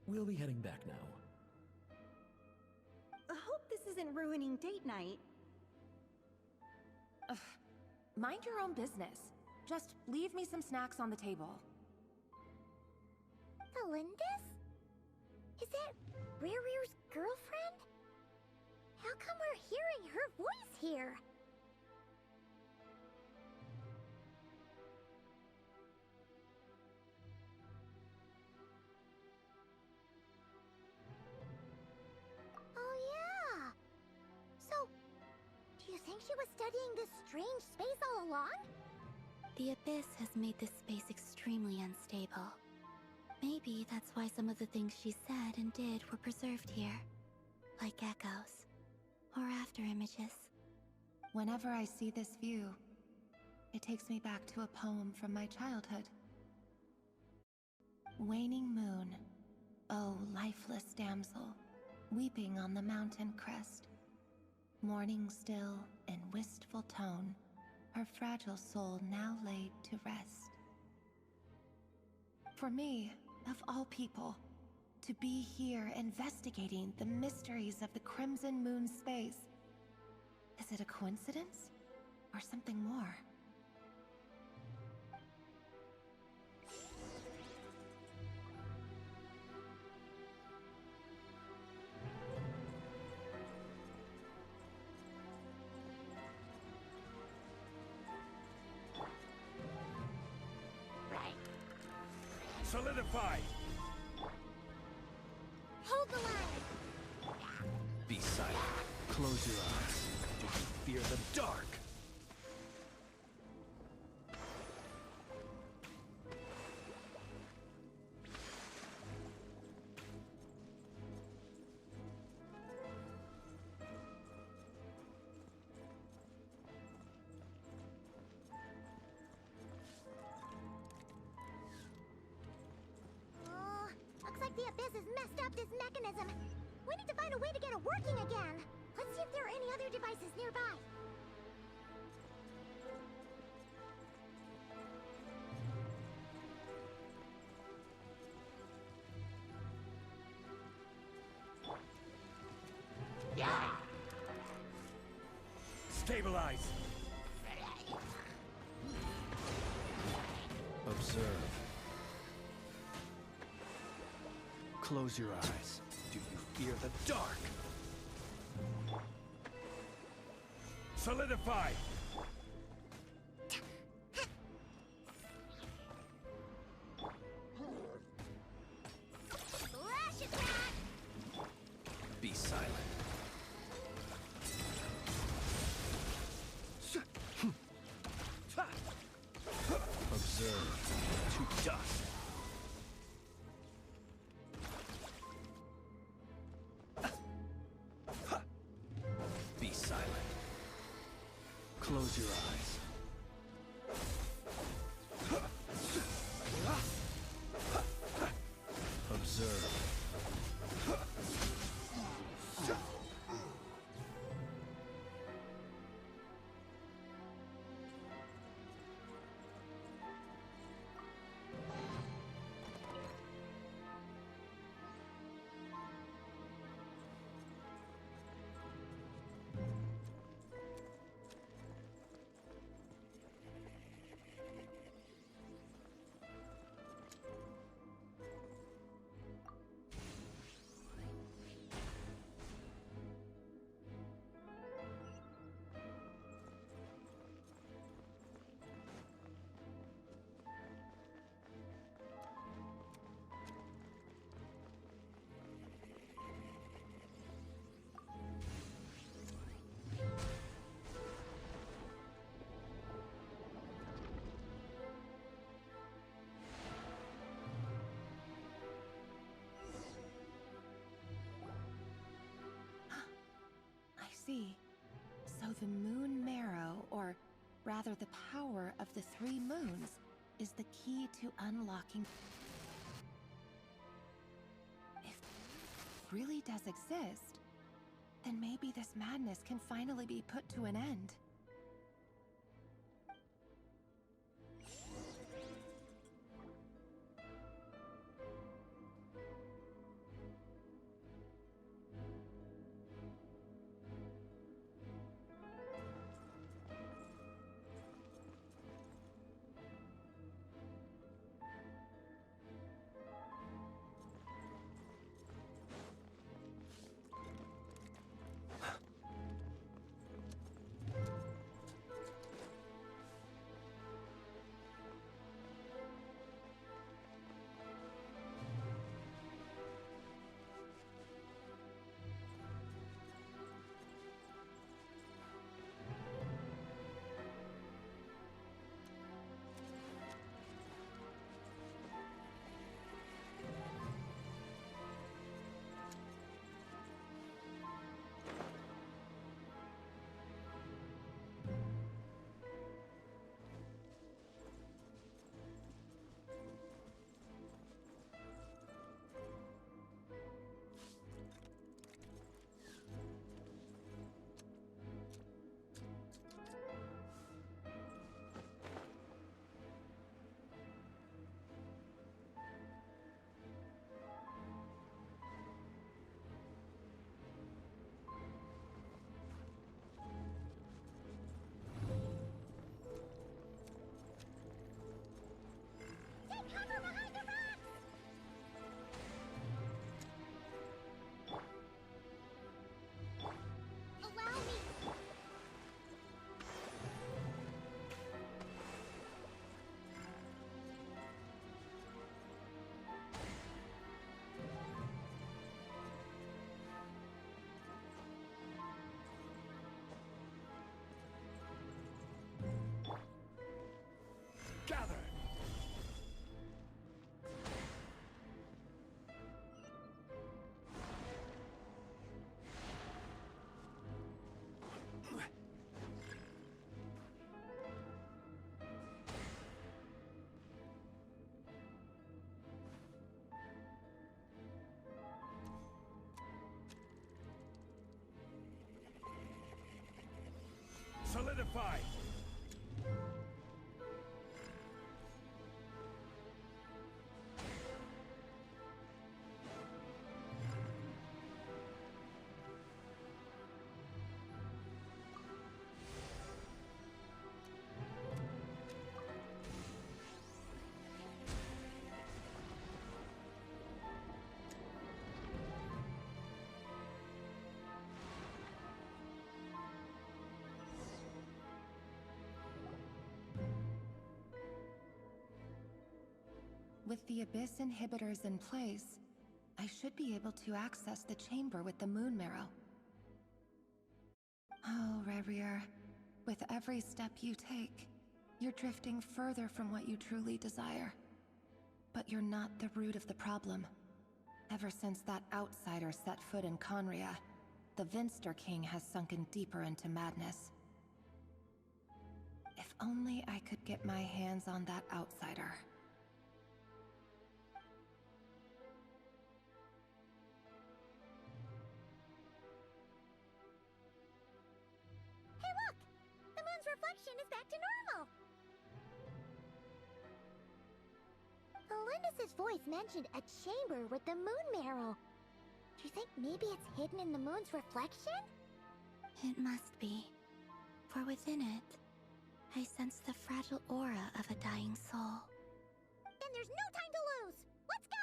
I: We'll be heading back now.
O: I hope this isn't ruining date night.
Q: Ugh. Mind your own business. Just leave me some snacks on the table.
A: Felindis? Is that Rerear's girlfriend? How come we're hearing her voice here? Oh yeah! So, do you think she was studying this strange space all along?
N: The Abyss has made this space extremely unstable. Maybe that's why some of the things she said and did were preserved here. Like echoes. Or after images.
Q: Whenever I see this view, it takes me back to a poem from my childhood. Waning moon, oh lifeless damsel, weeping on the mountain crest. Mourning still in wistful tone, her fragile soul now laid to rest. For me, of all people, to be here investigating the mysteries of the Crimson Moon space. Is it a coincidence? Or something more?
K: Solidify!
A: Hold the line!
D: Be silent. Close your eyes. Do you fear the dark?
A: Looks like the Abyss has messed up this mechanism. We need to find a way to get it working again. Let's see if there are any other devices nearby.
K: Stabilize!
D: Observe. Close your eyes. Do you fear the dark?
K: Solidify!
A: Flash attack!
D: Be silent. Observe. To dust. Be silent. Close your eyes. Observe.
Q: see. So the moon marrow, or rather the power of the 3 moons, is the key to unlocking. If it really does exist, then maybe this madness can finally be put to an end.
K: Gather! Solidify!
Q: With the Abyss inhibitors in place, I should be able to access the chamber with the moon marrow. Oh, Revier, with every step you take, you're drifting further from what you truly desire. But you're not the root of the problem. Ever since that outsider set foot in Conria, the Vinster King has sunken deeper into madness. If only I could get my hands on that outsider.
A: Hey look! The moon's reflection is back to normal! Elindis' voice mentioned a chamber with the moon marrow. Do you think maybe it's hidden in the moon's reflection?
N: It must be. For within it, I sense the fragile aura of a dying soul.
A: Then there's no time to lose! Let's go!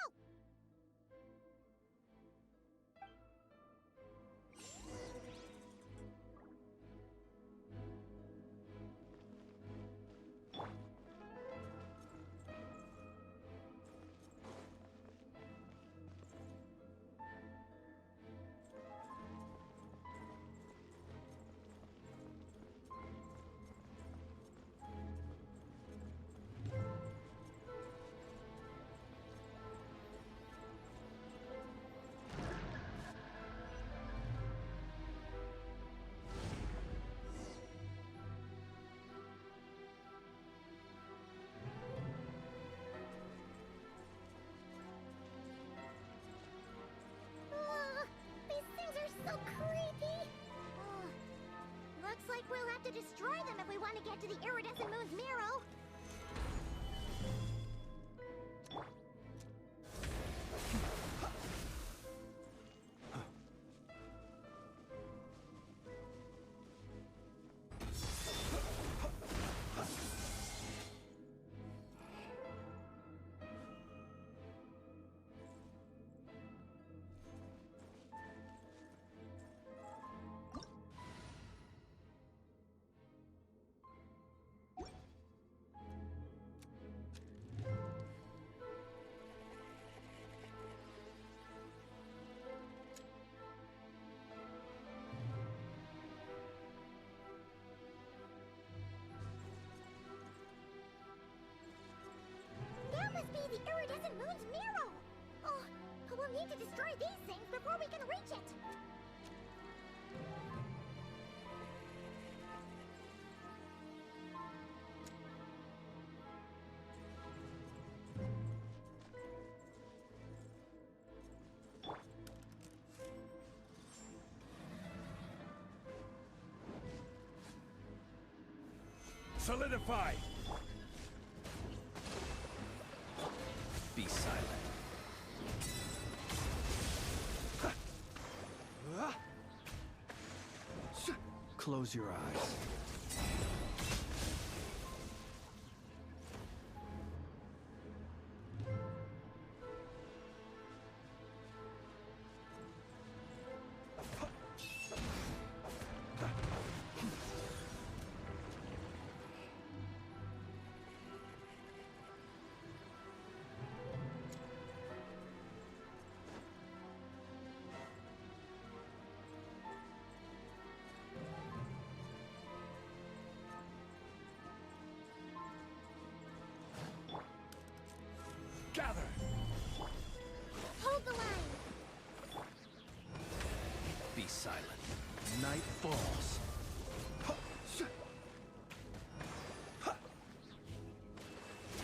A: have to destroy them if we want to get to the iridescent moon's marrow. That must be the iridescent moon's marrow! Oh, we'll need to destroy these things before we can reach it!
K: Solidify! Be silent.
D: Close your eyes.
K: Gather!
A: Hold the line!
K: Be silent. Night falls.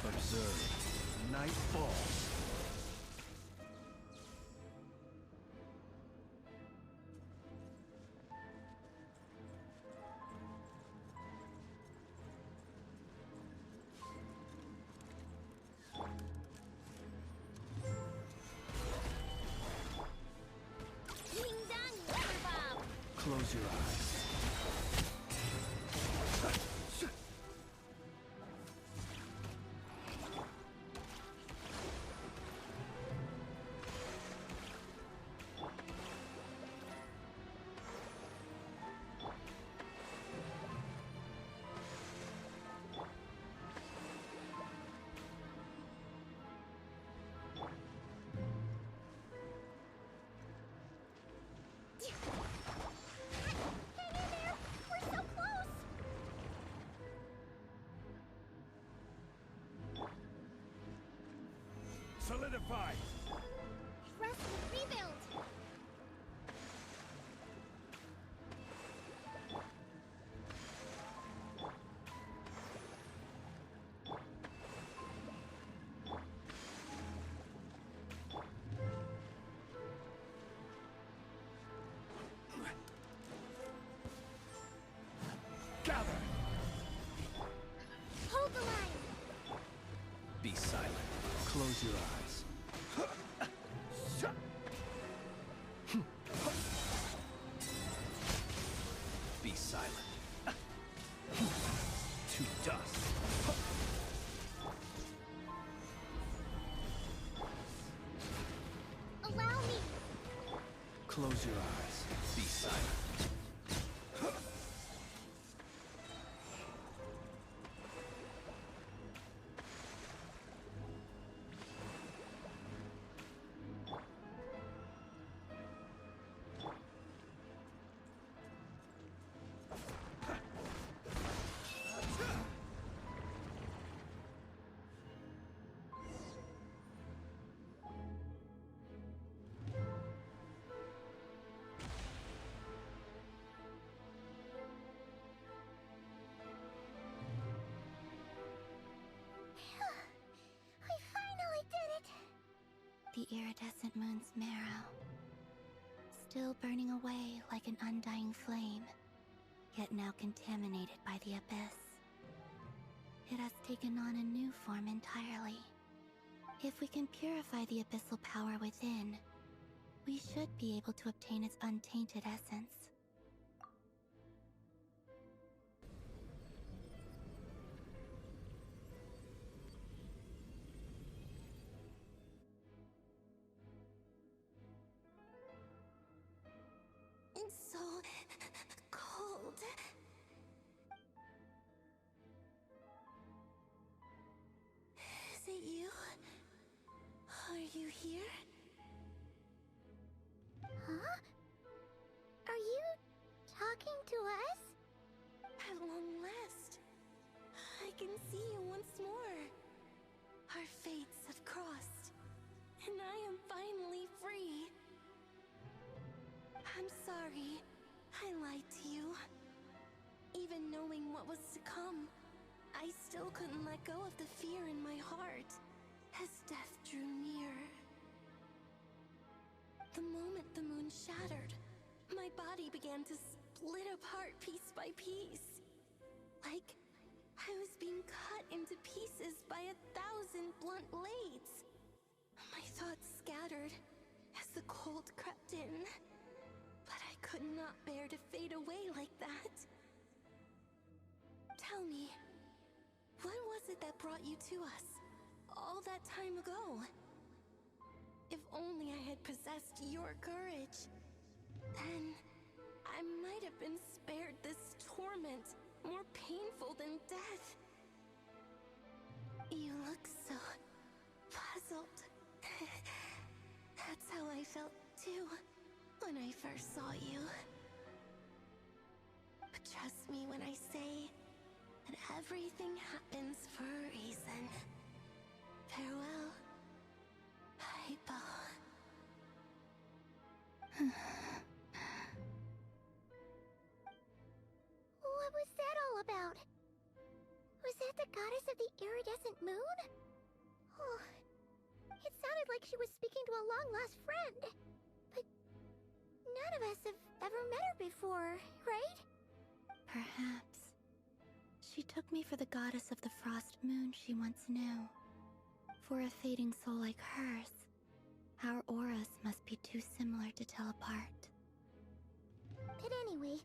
K: Observe. Night falls. Close your eyes. Solidify!
A: Rest and rebuild!
K: Gather!
A: Hold the line!
K: Be silent.
D: Close your eyes.
K: Be silent. To dust.
A: Allow me!
D: Close your eyes.
K: Be silent.
N: The iridescent moon's marrow, still burning away like an undying flame. yet now contaminated by the abyss. It has taken on a new form entirely. If we can purify the abyssal power within, we should be able to obtain its untainted essence.
H: It's so cold. Is it you? Are you here?
A: Huh? Are you talking to us?
H: At long last, I can see you once more. Our fates have crossed, and I am finally free. I'm sorry, I lied to you. Even knowing what was to come, I still couldn't let go of the fear in my heart as death drew near. The moment the moon shattered, my body began to split apart piece by piece. Like I was being cut into pieces by 1,000 blunt blades. My thoughts scattered as the cold crept in. But I could not bear to fade away like that. Tell me, what was it that brought you to us all that time ago? If only I had possessed your courage, then I might have been spared this torment more painful than death. You look so puzzled. That's how I felt too when I first saw you. But trust me when I say that everything happens for a reason. Farewell, Hypo.
A: What was that all about? Was that the goddess of the iridescent moon? Oh, it sounded like she was speaking to a long-lost friend. But none of us have ever met her before, right?
N: Perhaps. She took me for the goddess of the frost moon she once knew. For a fading soul like hers, our auras must be too similar to tell apart.
A: But anyway,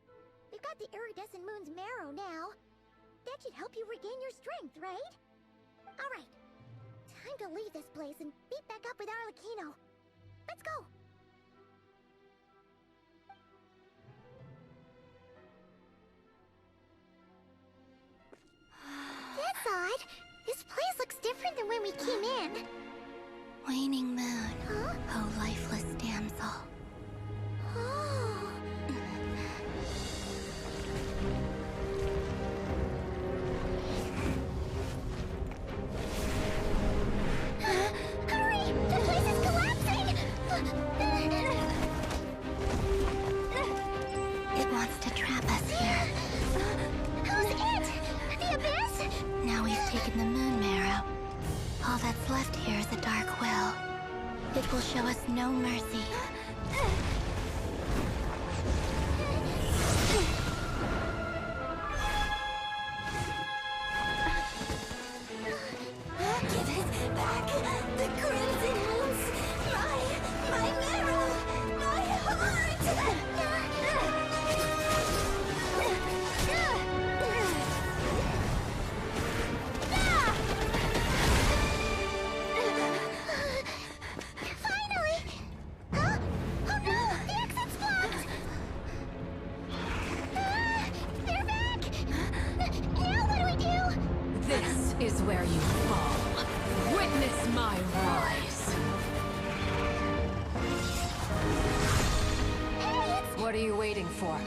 A: we've got the iridescent moon's marrow now. That should help you regain your strength, right? Alright, time to leave this place and meet back up with Arlecchino. Let's go! That's odd. This place looks different than when we came in.
N: Waning moon,
A: Huh?
N: oh lifeless damsel.
A: Oh. Hurry! The place is collapsing!
N: It wants to trap us here.
A: Who's it? The abyss?
N: Now we've taken the moon marrow. All that's left here is a dark will. It will show us no mercy.
H: Give it back! The crimson moons! My marrow! My heart!
A: Finally! Huh? Oh no! The exit's blocked! They're back! Now what do we do?
C: This is where you fall. Witness my rise.
A: Hey, it's...
C: What are you waiting for?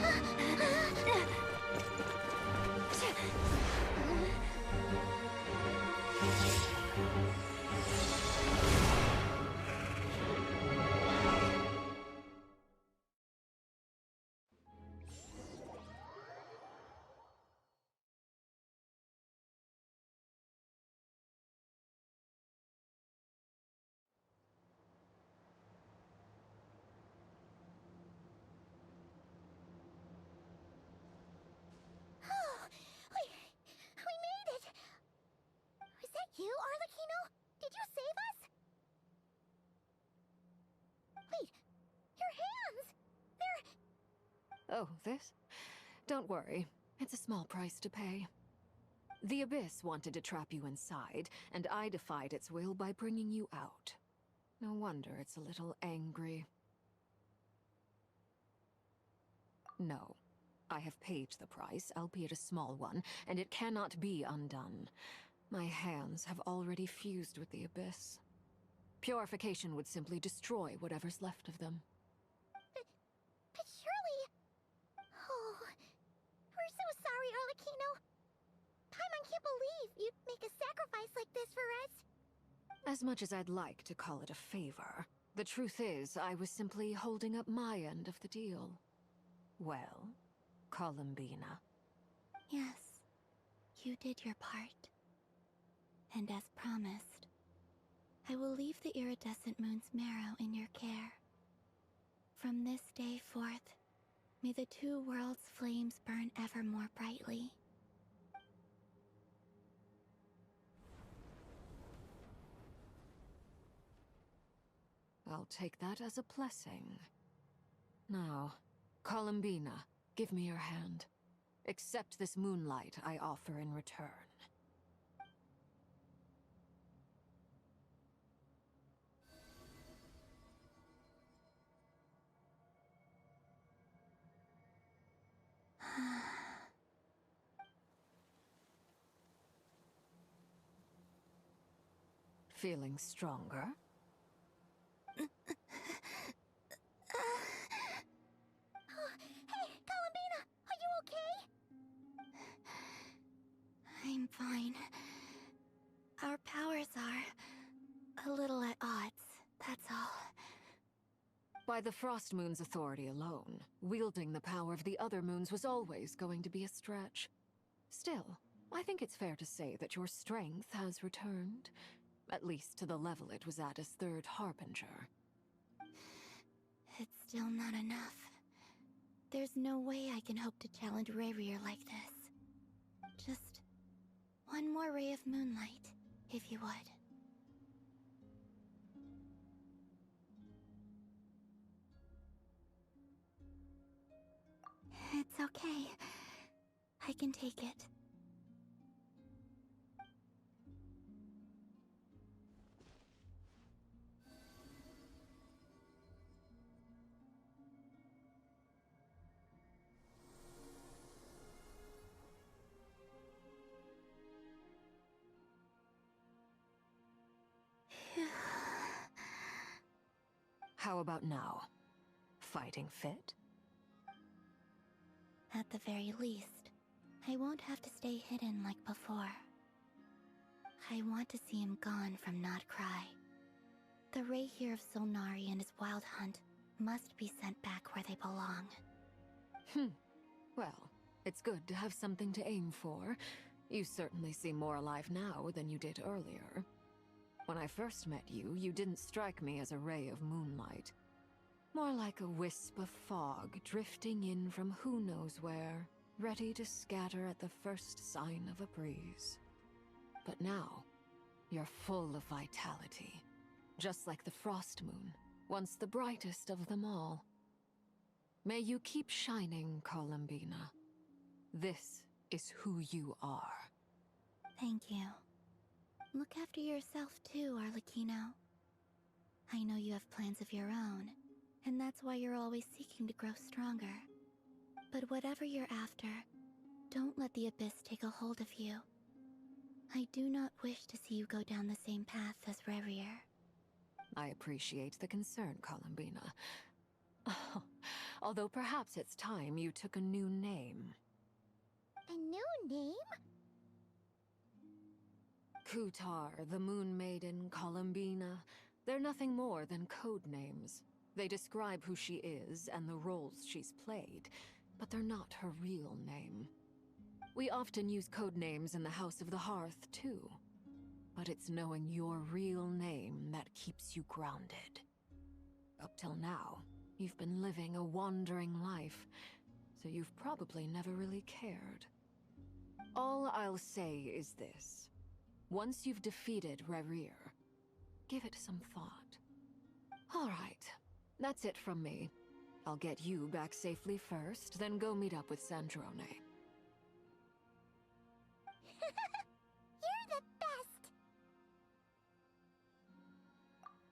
C: this? Don't worry, it's a small price to pay. The Abyss wanted to trap you inside, and I defied its will by bringing you out. No wonder it's a little angry. No. I have paid the price, albeit a small one, and it cannot be undone. My hands have already fused with the Abyss. Purification would simply destroy whatever's left of them.
A: But surely... Oh... We're so sorry, Arlecchino. Paimon can't believe you'd make a sacrifice like this for us.
C: As much as I'd like to call it a favor, the truth is I was simply holding up my end of the deal. Well, Columbina.
N: Yes, you did your part. And as promised, I will leave the iridescent moon's marrow in your care. From this day forth, may the two worlds' flames burn ever more brightly.
C: I'll take that as a blessing. Now, Columbina, give me your hand. Accept this moonlight I offer in return. Feeling stronger?
A: Oh, hey, Columbina! Are you okay?
N: I'm fine. Our powers are a little at odds, that's all.
C: By the Frost Moon's authority alone, wielding the power of the other moons was always going to be a stretch. Still, I think it's fair to say that your strength has returned. At least to the level it was at as Third Harbinger.
N: It's still not enough. There's no way I can hope to challenge Rayrir like this. Just one more ray of moonlight, if you would. It's okay. I can take it.
C: How about now? Fighting fit?
N: At the very least, I won't have to stay hidden like before. I want to see him gone from Notcry. The Rayheir of Solnari and his wild hunt must be sent back where they belong.
C: Well, it's good to have something to aim for. You certainly seem more alive now than you did earlier. When I first met you, you didn't strike me as a ray of moonlight. More like a wisp of fog drifting in from who knows where, ready to scatter at the first sign of a breeze. But now, you're full of vitality. Just like the Frost Moon, once the brightest of them all. May you keep shining, Columbina. This is who you are.
N: Thank you. Look after yourself too, Arlecchino. I know you have plans of your own, and that's why you're always seeking to grow stronger. But whatever you're after, don't let the Abyss take a hold of you. I do not wish to see you go down the same path as Rayrir.
C: I appreciate the concern, Columbina. Although perhaps it's time you took a new name.
A: A new name?
C: Kutar, the Moon Maiden, Columbina, they're nothing more than code names. They describe who she is and the roles she's played, but they're not her real name. We often use code names in the House of the Hearth, too. But it's knowing your real name that keeps you grounded. Up till now, you've been living a wandering life, so you've probably never really cared. All I'll say is this. Once you've defeated Rayrir, give it some thought. All right, that's it from me. I'll get you back safely first, then go meet up with Sandrone.
A: You're the best!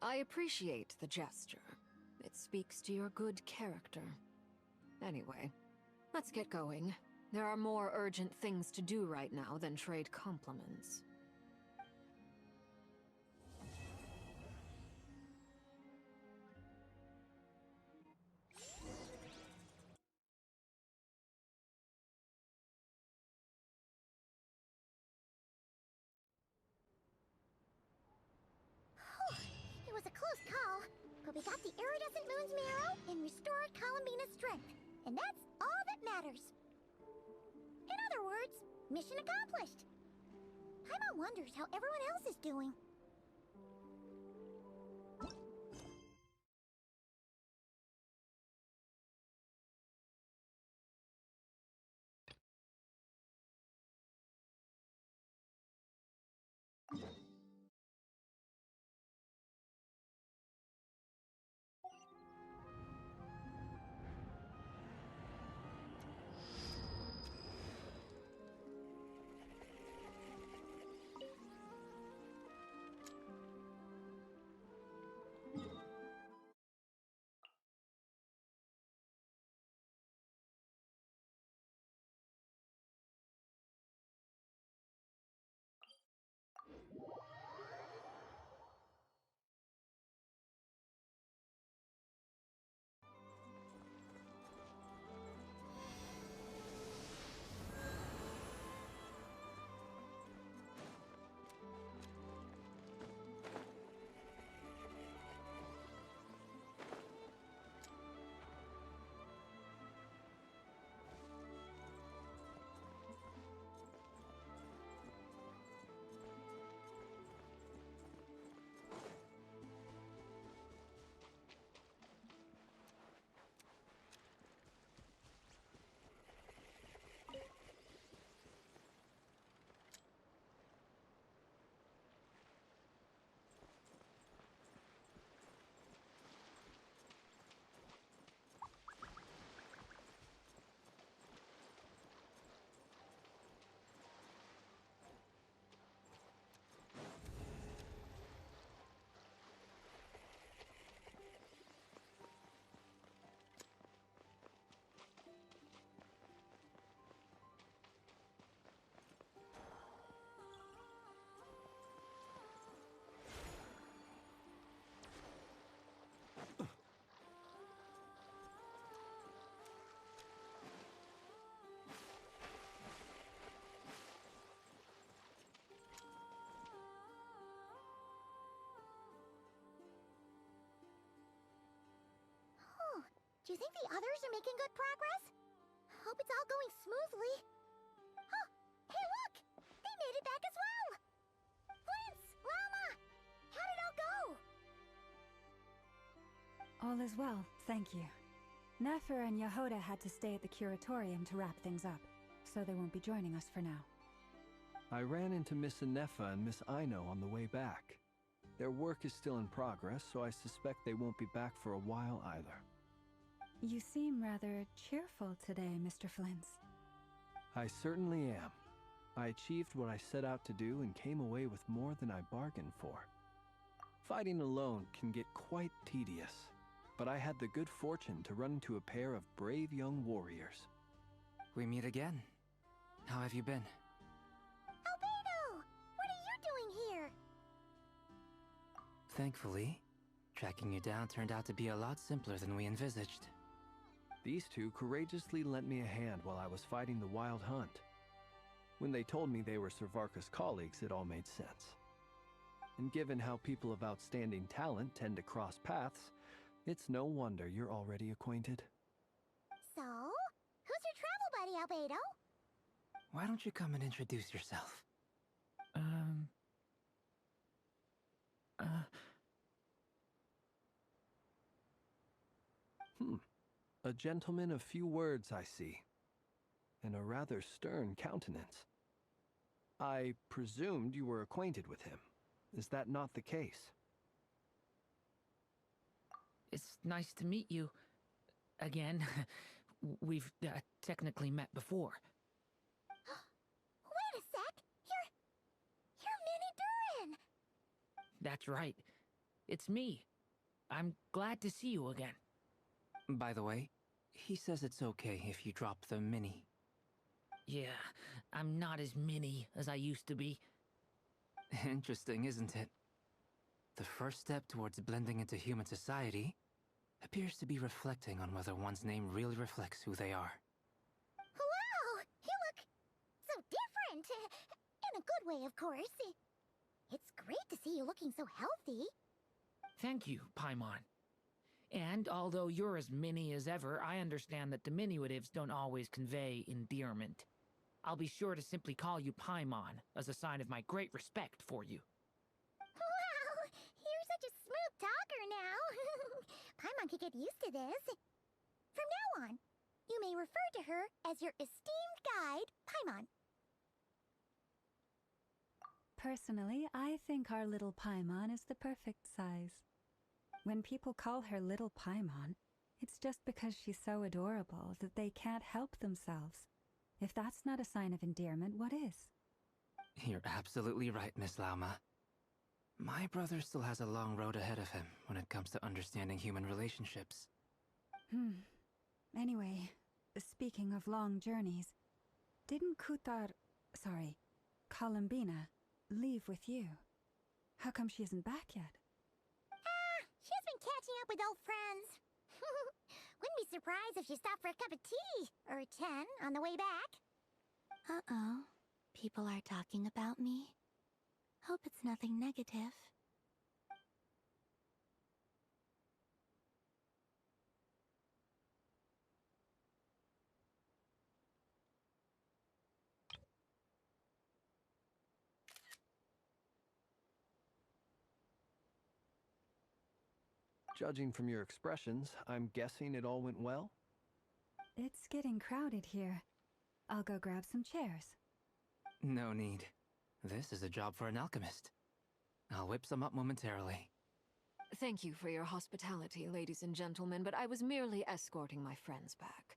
C: I appreciate the gesture. It speaks to your good character. Anyway, let's get going. There are more urgent things to do right now than trade compliments.
A: It was a close call, but we got the iridescent moon's marrow and restored Columbina's strength, and that's all that matters. In other words, mission accomplished. Paimon wonders how everyone else is doing. Do you think the others are making good progress? Hope it's all going smoothly. Oh, hey look! They made it back as well! Flintz! Llama! How'd it all go?
F: All is well, thank you. Nefer and Yehoda had to stay at the curatorium to wrap things up, so they won't be joining us for now.
D: I ran into Miss Anefa and Miss Aino on the way back. Their work is still in progress, so I suspect they won't be back for a while either.
F: You seem rather cheerful today, Mr. Flintz.
D: I certainly am. I achieved what I set out to do and came away with more than I bargained for. Fighting alone can get quite tedious, but I had the good fortune to run into a pair of brave young warriors.
R: We meet again. How have you been?
A: Albedo! What are you doing here?
R: Thankfully, tracking you down turned out to be a lot simpler than we envisaged.
D: These two courageously lent me a hand while I was fighting the Wild Hunt. When they told me they were Servarka's colleagues, it all made sense. And given how people of outstanding talent tend to cross paths, it's no wonder you're already acquainted.
A: So, who's your travel buddy, Albedo?
R: Why don't you come and introduce yourself?
D: A gentleman of few words, I see. And a rather stern countenance. I presumed you were acquainted with him. Is that not the case?
S: It's nice to meet you.
E: again. We've technically met before.
A: Wait a sec! You're Minnie Durin!
E: That's right. It's me. I'm glad to see you again.
R: By the way, he says it's okay if you drop the mini.
E: Yeah, I'm not as mini as I used to be.
R: Interesting, isn't it? The first step towards blending into human society appears to be reflecting on whether one's name really reflects who they are.
A: Wow! You look so different! In a good way, of course. It's great to see you looking so healthy.
E: Thank you, Paimon. And although you're as mini as ever, I understand that diminutives don't always convey endearment. I'll be sure to simply call you Paimon as a sign of my great respect for you.
A: Wow! You're such a smooth talker now. Paimon could get used to this. From now on, you may refer to her as your esteemed guide, Paimon.
F: Personally, I think our little Paimon is the perfect size. When people call her Little Paimon, it's just because she's so adorable that they can't help themselves. If that's not a sign of endearment, what is?
R: You're absolutely right, Miss Lauma. My brother still has a long road ahead of him when it comes to understanding human relationships.
F: Anyway, speaking of long journeys, didn't Columbina, leave with you? How come she isn't back yet?
A: She's been catching up with old friends. Wouldn't be surprised if she stopped for a cup of tea or 10 on the way back.
N: Uh-oh. People are talking about me. Hope it's nothing negative.
D: Judging from your expressions, I'm guessing it all went well?
F: It's getting crowded here. I'll go grab some chairs.
R: No need. This is a job for an alchemist. I'll whip some up momentarily.
C: Thank you for your hospitality, ladies and gentlemen, but I was merely escorting my friends back.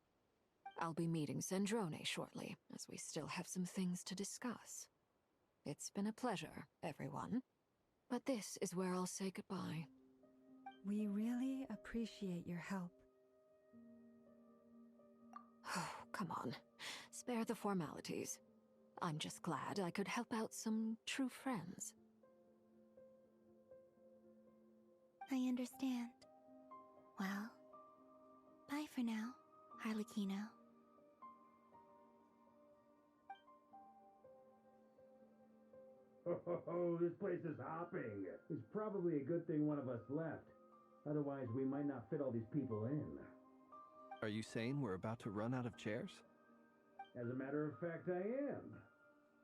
C: I'll be meeting Zendrone shortly, as we still have some things to discuss. It's been a pleasure, everyone. But this is where I'll say goodbye.
F: We really appreciate your help.
C: Oh, come on. Spare the formalities. I'm just glad I could help out some true friends.
N: I understand. Well, bye for now, Harlequino.
S: Oh, this place is hopping. It's probably a good thing one of us left. Otherwise, we might not fit all these people in.
D: Are you saying we're about to run out of chairs?
S: As a matter of fact, I am.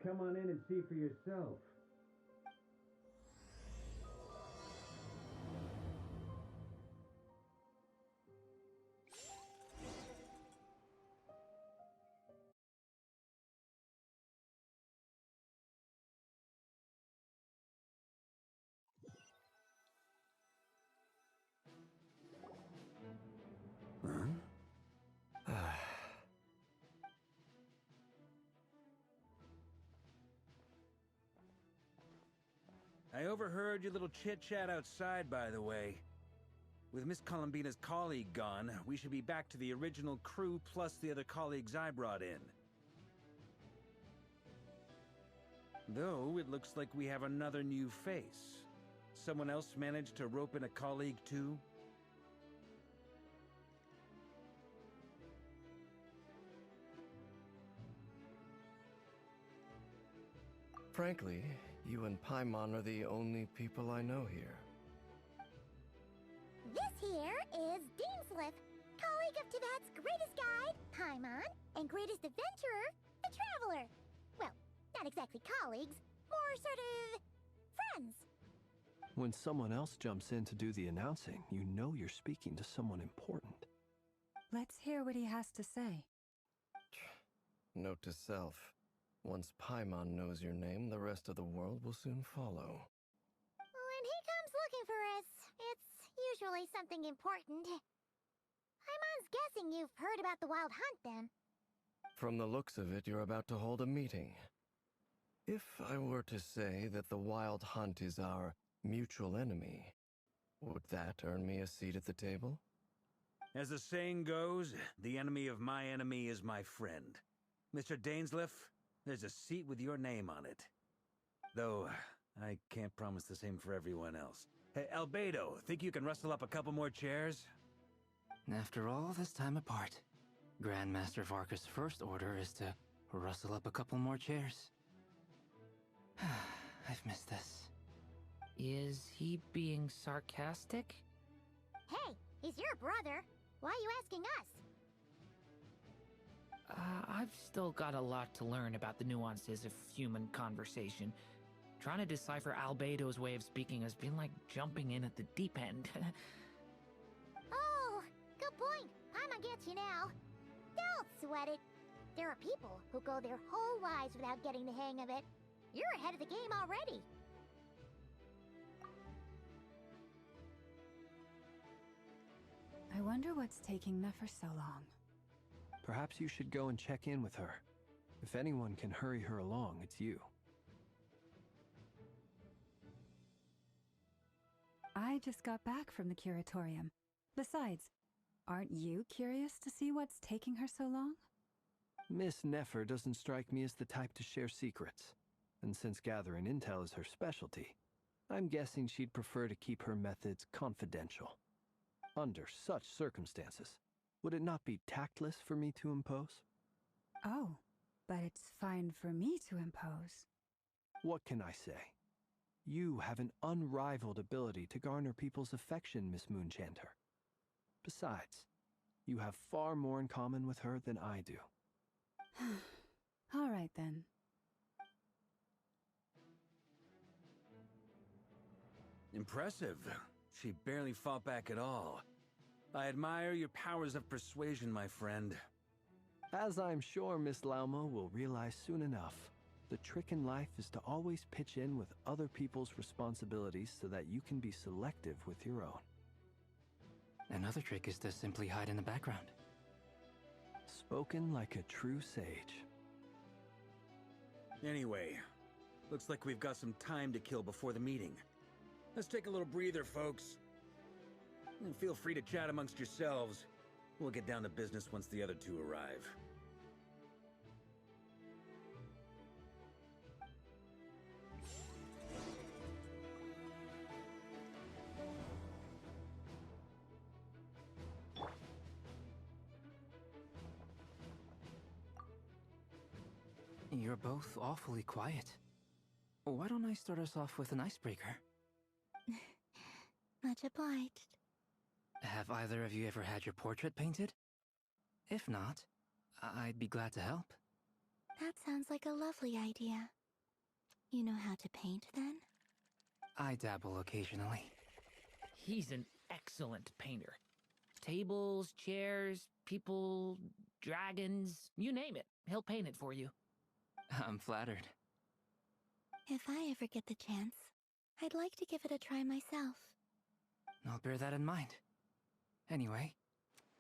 S: Come on in and see for yourself.
K: I overheard your little chit-chat outside, by the way. With Miss Columbina's colleague gone, we should be back to the original crew plus the other colleagues I brought in. Though, it looks like we have another new face. Someone else managed to rope in a colleague too?
W: Frankly, you and Paimon are the only people I know here.
A: This here is Deanslip, colleague of Tibet's greatest guide, Paimon, and greatest adventurer, the Traveler. Well, not exactly colleagues, more sort of friends.
D: When someone else jumps in to do the announcing, you know you're speaking to someone important.
F: Let's hear what he has to say.
W: Note to self. Once Paimon knows your name, the rest of the world will soon follow.
A: When he comes looking for us, it's usually something important. Paimon's guessing you've heard about the Wild Hunt, then.
W: From the looks of it, you're about to hold a meeting. If I were to say that the Wild Hunt is our mutual enemy, would that earn me a seat at the table?
K: As the saying goes, the enemy of my enemy is my friend. Mr. Dainsleif, there's a seat with your name on it. Though, I can't promise the same for everyone else. Hey, Albedo, think you can rustle up a couple more chairs?
R: After all this time apart, Grandmaster Varka's first order is to rustle up a couple more chairs. I've missed this.
E: Is he being sarcastic?
A: Hey, he's your brother. Why are you asking us?
E: I've still got a lot to learn about the nuances of human conversation. Trying to decipher Albedo's way of speaking has been like jumping in at the deep end.
A: Oh, good point. Paimon gets you now. Don't sweat it. There are people who go their whole lives without getting the hang of it. You're ahead of the game already.
F: I wonder what's taking Nefer so long.
D: Perhaps you should go and check in with her. If anyone can hurry her along, it's you.
F: I just got back from the curatorium. Besides, aren't you curious to see what's taking her so long?
D: Miss Nefer doesn't strike me as the type to share secrets. And since gathering intel is her specialty, I'm guessing she'd prefer to keep her methods confidential. Under such circumstances, would it not be tactless for me to impose?
F: Oh, but it's fine for me to impose.
D: What can I say? You have an unrivaled ability to garner people's affection, Miss Moonchanter. Besides, you have far more in common with her than I do.
F: All right, then.
K: Impressive. She barely fought back at all. I admire your powers of persuasion, my friend.
D: As I'm sure Miss Lauma will realize soon enough, the trick in life is to always pitch in with other people's responsibilities so that you can be selective with your own.
R: Another trick is to simply hide in the background.
D: Spoken like a true sage.
K: Anyway, looks like we've got some time to kill before the meeting. Let's take a little breather, folks. And feel free to chat amongst yourselves. We'll get down to business once the other two arrive.
R: You're both awfully quiet. Why don't I start us off with an icebreaker?
N: Much obliged.
R: Have either of you ever had your portrait painted? If not, I'd be glad to help.
N: That sounds like a lovely idea. You know how to paint, then?
R: I dabble occasionally.
E: He's an excellent painter. Tables, chairs, people, dragons, you name it. He'll paint it for you.
R: I'm flattered.
N: If I ever get the chance, I'd like to give it a try myself.
R: I'll bear that in mind. Anyway,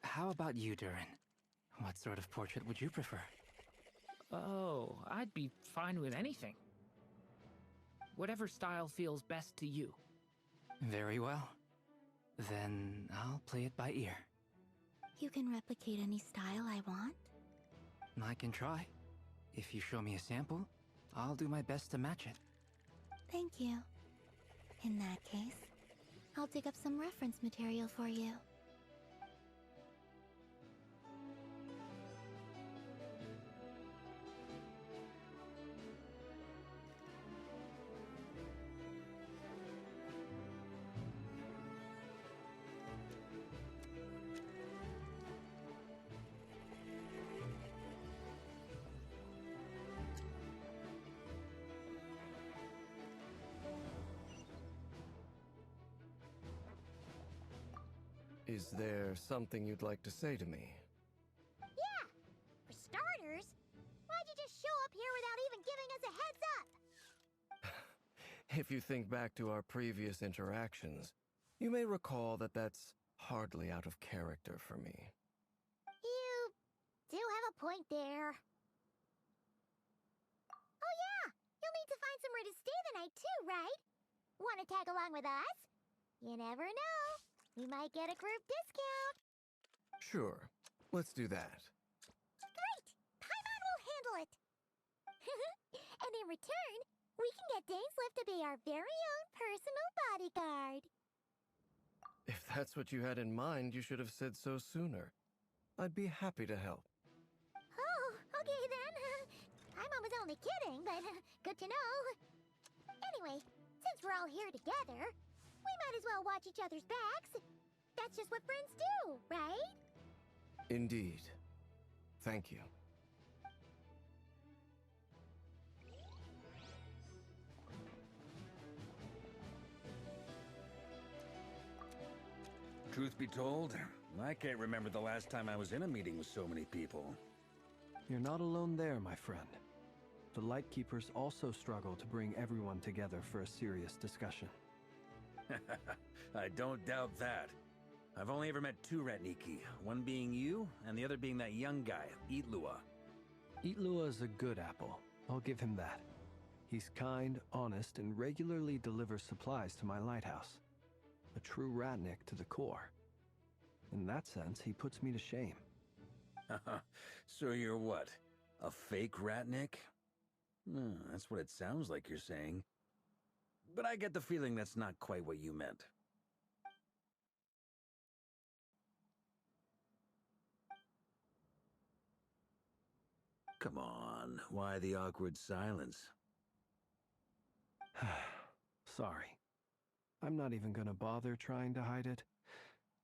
R: how about you, Durin? What sort of portrait would you prefer?
E: Oh, I'd be fine with anything. Whatever style feels best to you.
R: Very well. Then I'll play it by ear.
N: You can replicate any style I want?
R: I can try. If you show me a sample, I'll do my best to match it.
N: Thank you. In that case, I'll dig up some reference material for you.
W: Is there something you'd like to say to me?
A: Yeah! For starters, why'd you just show up here without even giving us a heads up?
W: If you think back to our previous interactions, you may recall that that's hardly out of character for me.
A: You do have a point there. Oh yeah, you'll need to find somewhere to stay the night too, right? Want to tag along with us? You never know. We might get a group discount.
W: Sure, let's do that.
A: Great! Paimon will handle it. And in return, we can get Dainslift to be our very own personal bodyguard.
W: If that's what you had in mind, you should have said so sooner. I'd be happy to help.
A: Oh, okay then. Paimon was only kidding, but good to know. Anyway, since we're all here together, we might as well watch each other's backs. That's just what friends do, right?
W: Indeed. Thank you.
K: Truth be told, I can't remember the last time I was in a meeting with so many people.
D: You're not alone there, my friend. The Lightkeepers also struggle to bring everyone together for a serious discussion.
K: I don't doubt that. I've only ever met two Ratniki, one being you, and the other being that young guy, Itlua.
D: Itlua is a good apple. I'll give him that. He's kind, honest, and regularly delivers supplies to my lighthouse. A true Ratnik to the core. In that sense, he puts me to shame.
K: So you're what? A fake Ratnik? That's what it sounds like you're saying. But I get the feeling that's not quite what you meant. Come on, why the awkward silence?
D: Sorry. I'm not even gonna bother trying to hide it.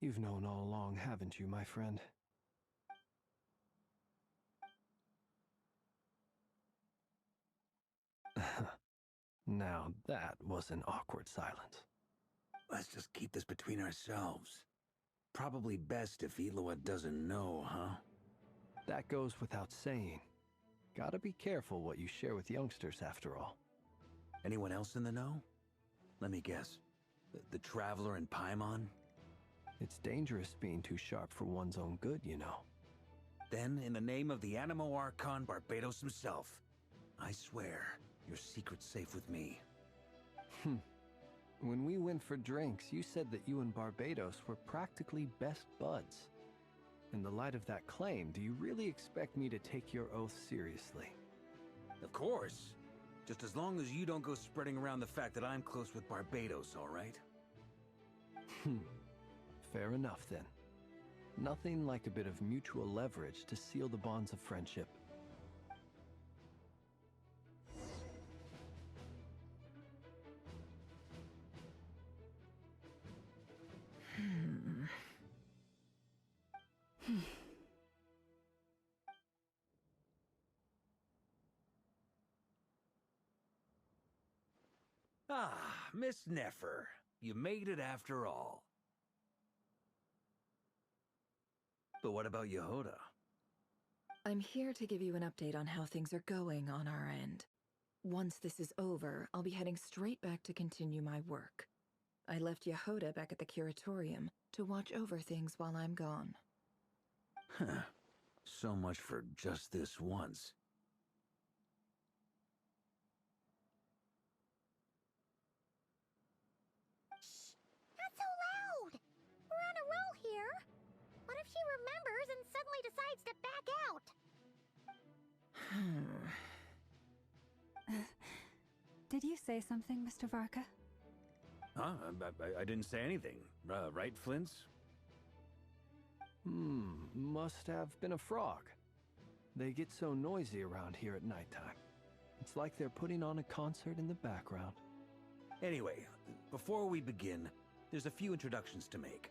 D: You've known all along, haven't you, my friend? Now that was an awkward silence.
K: Let's just keep this between ourselves. Probably best if Itlua doesn't know, huh?
D: That goes without saying. Gotta be careful what you share with youngsters, after all.
K: Anyone else in the know? Let me guess. The Traveler and Paimon?
D: It's dangerous being too sharp for one's own good, you know.
K: Then, in the name of the Animo Archon Barbados himself, I swear, your secret's safe with me.
D: When we went for drinks, you said that you and Barbados were practically best buds. In the light of that claim, do you really expect me to take your oath seriously?
K: Of course. Just as long as you don't go spreading around the fact that I'm close with Barbados, all right?
D: Fair enough, then. Nothing like a bit of mutual leverage to seal the bonds of friendship.
K: Ah, Miss Nefer. You made it after all. But what about Yehoda?
L: I'm here to give you an update on how things are going on our end. Once this is over, I'll be heading straight back to continue my work. I left Yehoda back at the Curatorium to watch over things while I'm gone.
K: Huh. So much for just this once.
A: Not so loud! We're on a roll here. What if she remembers and suddenly decides to back out?
F: Did you say something, Mr. Varka?
K: Huh? I didn't say anything. Right, Flints?
D: Must have been a frog. They get so noisy around here at nighttime. It's like they're putting on a concert in the background.
K: Anyway, before we begin, there's a few introductions to make.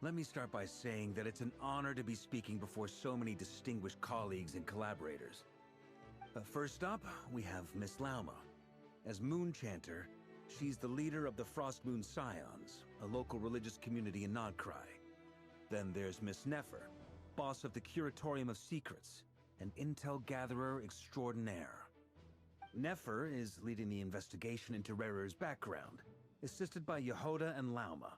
K: Let me start by saying that it's an honor to be speaking before so many distinguished colleagues and collaborators. First up, we have Miss Lauma. As Moon Chanter, she's the leader of the Frost Moon Scions, a local religious community in Nodcry. Then there's Miss Nefer, boss of the Curatorium of Secrets, an intel gatherer extraordinaire. Nefer is leading the investigation into Rerer's background, assisted by Yehoda and Lauma.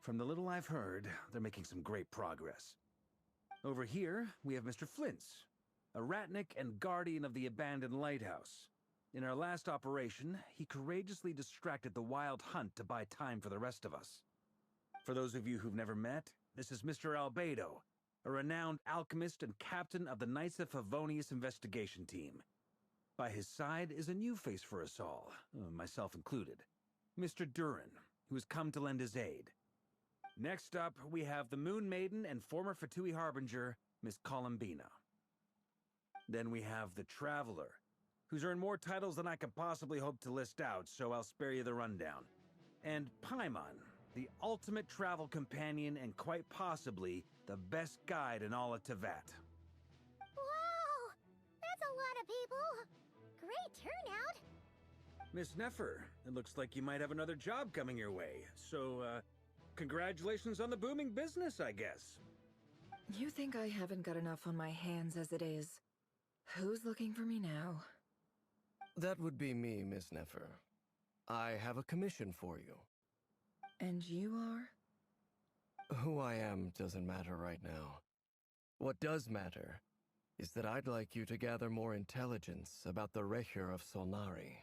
K: From the little I've heard, they're making some great progress. Over here, we have Mr. Flintz, a ratnik and guardian of the abandoned lighthouse. In our last operation, he courageously distracted the Wild Hunt to buy time for the rest of us. For those of you who've never met, this is Mr. Albedo, a renowned alchemist and captain of the Knights of Favonius investigation team. By his side is a new face for us all, myself included, Mr. Durin, who has come to lend his aid. Next up, we have the Moon Maiden and former Fatui Harbinger, Miss Columbina. Then we have the Traveler, who's earned more titles than I could possibly hope to list out, so I'll spare you the rundown. And Paimon, the ultimate travel companion and quite possibly the best guide in all of Tevat.
A: Wow! That's a lot of people! Great turnout!
K: Miss Neffer, it looks like you might have another job coming your way, so, congratulations on the booming business, I guess.
L: You think I haven't got enough on my hands as it is? Who's looking for me now?
W: That would be me, Miss Neffer. I have a commission for you.
L: And you are?
W: Who I am doesn't matter right now. What does matter is that I'd like you to gather more intelligence about the Recher of Solnari.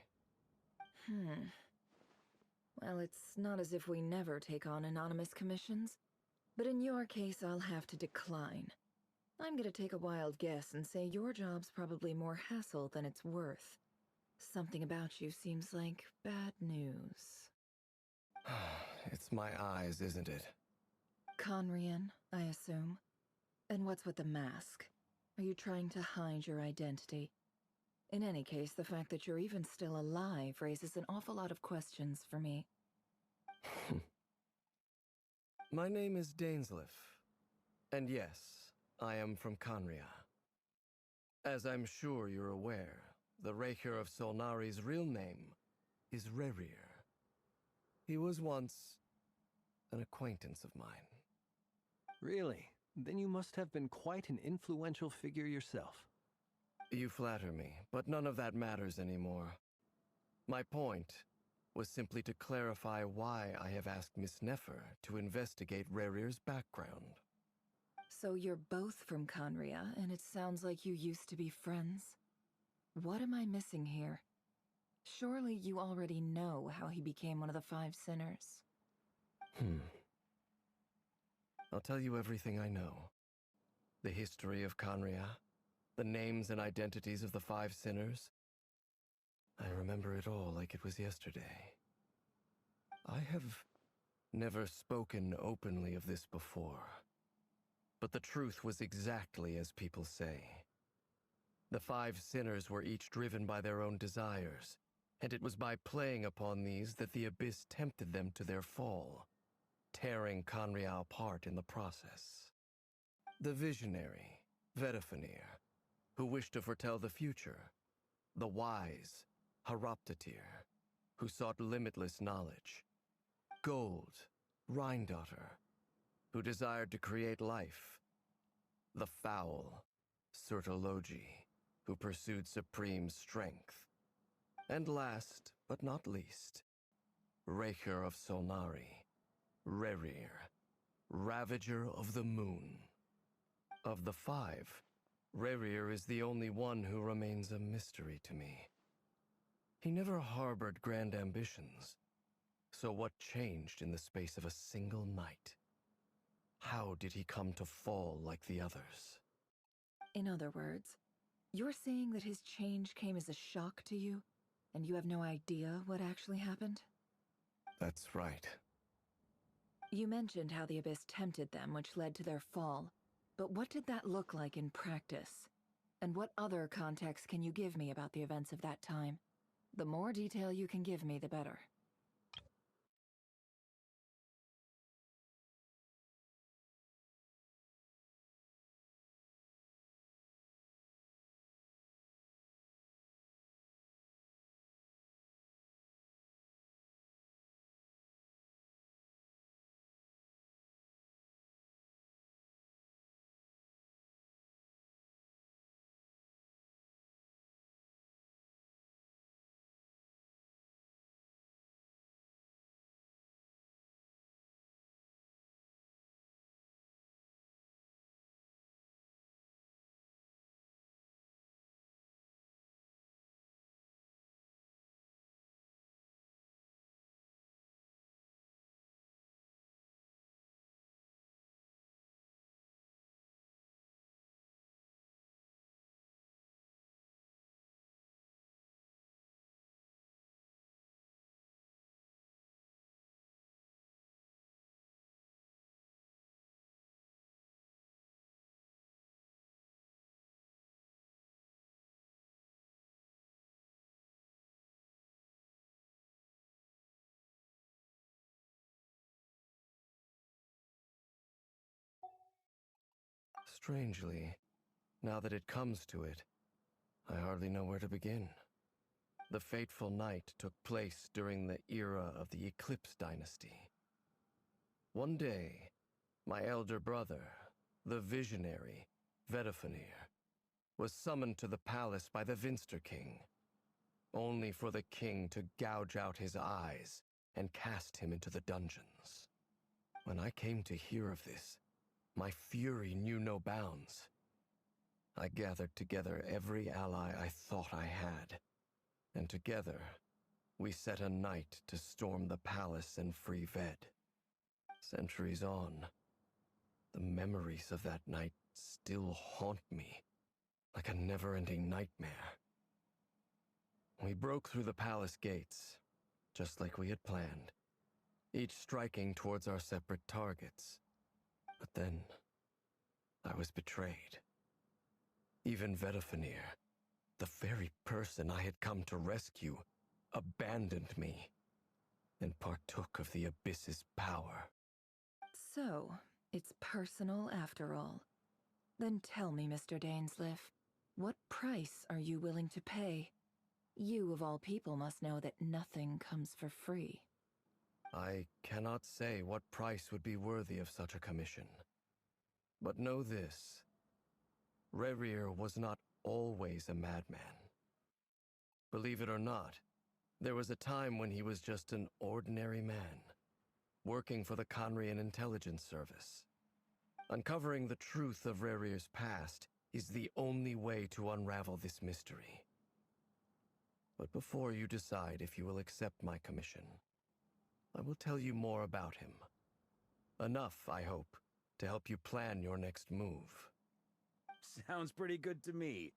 L: Well, it's not as if we never take on anonymous commissions, but in your case, I'll have to decline. I'm gonna take a wild guess and say your job's probably more hassle than it's worth. Something about you seems like bad news.
W: It's my eyes, isn't it?
L: Conrian, I assume. And what's with the mask? Are you trying to hide your identity? In any case, the fact that you're even still alive raises an awful lot of questions for me.
W: My name is Dainsleif. And yes, I am from Conria. As I'm sure you're aware, the Recher of Solnari's real name is Rerir. He was once an acquaintance of mine.
D: Really? Then you must have been quite an influential figure yourself.
W: You flatter me, but none of that matters anymore. My point was simply to clarify why I have asked Miss Neffer to investigate Rerir's background.
L: So you're both from Conria, and it sounds like you used to be friends? What am I missing here? Surely you already know how he became one of the Five Sinners.
W: I'll tell you everything I know. The history of Conria, the names and identities of the Five Sinners. I remember it all like it was yesterday. I have never spoken openly of this before. But the truth was exactly as people say. The Five Sinners were each driven by their own desires, and it was by playing upon these that the Abyss tempted them to their fall, tearing Conria apart in the process. The visionary, Vedifenir, who wished to foretell the future. The wise, Haroptatir, who sought limitless knowledge. Gold, Rhindaughter, who desired to create life. The foul, Sertologi, who pursued supreme strength. And last, but not least, Recher of Solnari, Rerir, Ravager of the Moon. Of the five, Rerir is the only one who remains a mystery to me. He never harbored grand ambitions, so what changed in the space of a single night? How did he come to fall like the others?
L: In other words, you're saying that his change came as a shock to you, and you have no idea what actually happened?
W: That's right.
L: You mentioned how the Abyss tempted them, which led to their fall. But what did that look like in practice? And what other context can you give me about the events of that time? The more detail you can give me, the better.
W: Strangely, now that it comes to it, I hardly know where to begin. The fateful night took place during the era of the Eclipse Dynasty. One day, my elder brother, the visionary, Vedifenir, was summoned to the palace by the Vinster King, only for the king to gouge out his eyes and cast him into the dungeons. When I came to hear of this, my fury knew no bounds. I gathered together every ally I thought I had, and together, we set a night to storm the palace and free Ved. Centuries on, the memories of that night still haunt me like a never-ending nightmare. We broke through the palace gates, just like we had planned, each striking towards our separate targets. But then, I was betrayed. Even Vedifenir, the very person I had come to rescue, abandoned me and partook of the Abyss's power.
L: So, it's personal after all. Then tell me, Mr. Dainsleif, what price are you willing to pay? You, of all people, must know that nothing comes for free.
W: I cannot say what price would be worthy of such a commission. But know this. Rerir was not always a madman. Believe it or not, there was a time when he was just an ordinary man, working for the Conrian Intelligence Service. Uncovering the truth of Rerir's past is the only way to unravel this mystery. But before you decide if you will accept my commission, I will tell you more about him. Enough, I hope, to help you plan your next move.
K: Sounds pretty good to me.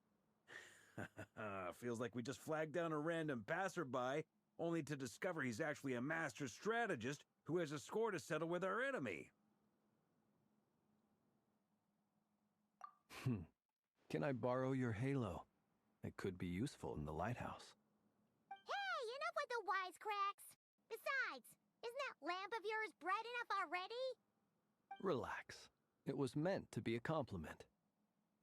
K: Feels like we just flagged down a random passerby, only to discover he's actually a master strategist who has a score to settle with our enemy.
D: Can I borrow your halo? It could be useful in the lighthouse.
A: Hey, enough with the wisecracks! Besides, isn't that lamp of yours bright enough already?
D: Relax. It was meant to be a compliment.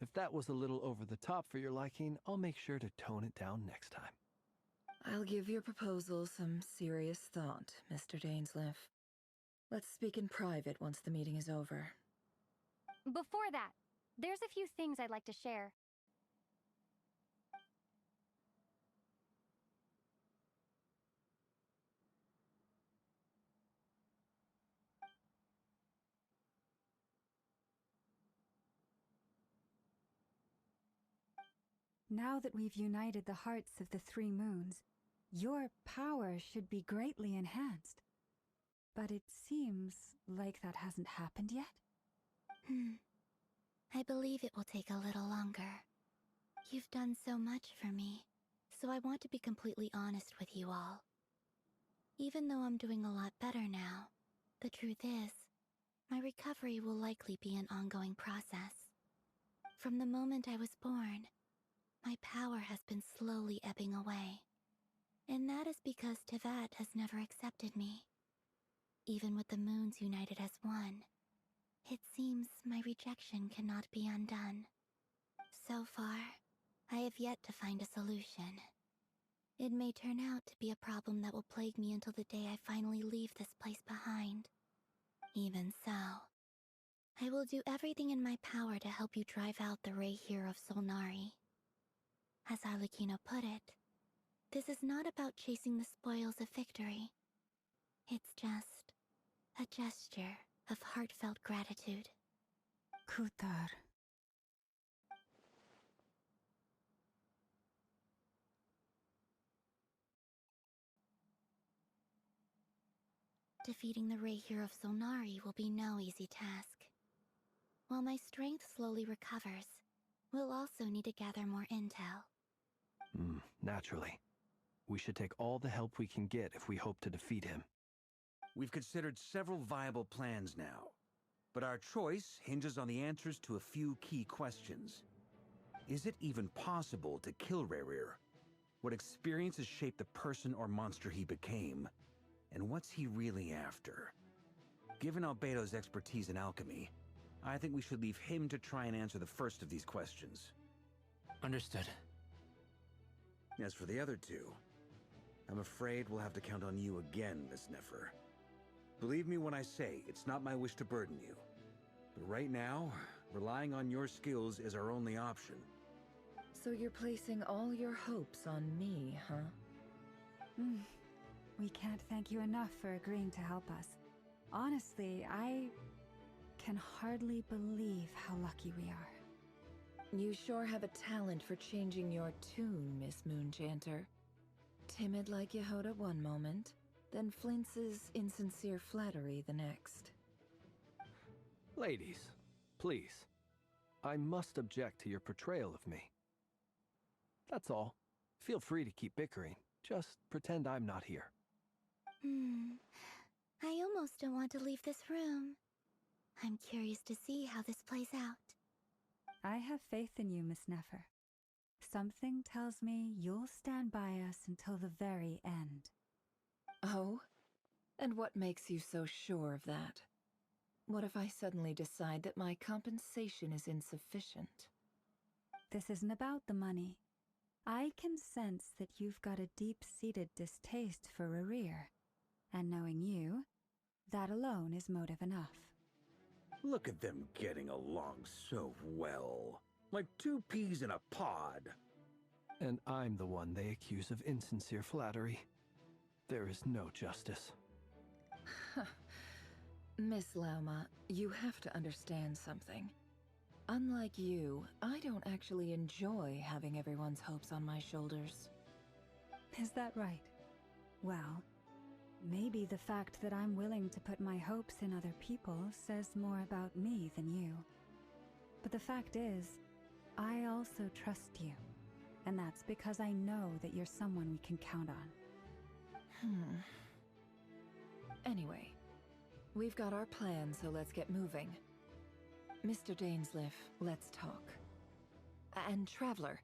D: If that was a little over the top for your liking, I'll make sure to tone it down next time.
L: I'll give your proposal some serious thought, Mr. Dainsleif. Let's speak in private once the meeting is over.
J: Before that, there's a few things I'd like to share.
F: Now that we've united the hearts of the three moons, your power should be greatly enhanced. But it seems like that hasn't happened yet?
N: I believe it will take a little longer. You've done so much for me, so I want to be completely honest with you all. Even though I'm doing a lot better now, the truth is, my recovery will likely be an ongoing process. From the moment I was born, my power has been slowly ebbing away. And that is because Tevat has never accepted me. Even with the moons united as one, it seems my rejection cannot be undone. So far, I have yet to find a solution. It may turn out to be a problem that will plague me until the day I finally leave this place behind. Even so, I will do everything in my power to help you drive out the Rehir of Solnari. As Arlecchino put it, this is not about chasing the spoils of victory. It's just a gesture of heartfelt gratitude.
F: Kutar.
N: Defeating the Rehir of Solnari will be no easy task. While my strength slowly recovers, we'll also need to gather more intel.
D: Naturally. We should take all the help we can get if we hope to defeat him.
K: We've considered several viable plans now, but our choice hinges on the answers to a few key questions. Is it even possible to kill Rerir? What experiences shaped the person or monster he became? And what's he really after? Given Albedo's expertise in alchemy, I think we should leave him to try and answer the first of these questions.
R: Understood.
K: As for the other two, I'm afraid we'll have to count on you again, Miss Nefer. Believe me when I say it's not my wish to burden you. But right now, relying on your skills is our only option.
L: So you're placing all your hopes on me, huh?
F: We can't thank you enough for agreeing to help us. Honestly, I can hardly believe how lucky we are.
L: You sure have a talent for changing your tune, Miss Moonchanter. Timid like Yehoda one moment, then flinches insincere flattery the next.
D: Ladies, please. I must object to your portrayal of me. That's all. Feel free to keep bickering. Just pretend I'm not here.
N: I almost don't want to leave this room. I'm curious to see how this plays out.
F: I have faith in you, Miss Nefer. Something tells me you'll stand by us until the very end.
L: Oh? And what makes you so sure of that? What if I suddenly decide that my compensation is insufficient?
F: This isn't about the money. I can sense that you've got a deep-seated distaste for Rerir. And knowing you, that alone is motive enough.
K: Look at them getting along so well. Like two peas in a pod.
D: And I'm the one they accuse of insincere flattery. There is no justice.
L: Miss Lauma, you have to understand something. Unlike you, I don't actually enjoy having everyone's hopes on my shoulders.
F: Is that right? Well, maybe the fact that I'm willing to put my hopes in other people says more about me than you. But the fact is, I also trust you. And that's because I know that you're someone we can count on.
L: Anyway, we've got our plan, so let's get moving. Mr. Dainsleif, let's talk. And Traveler,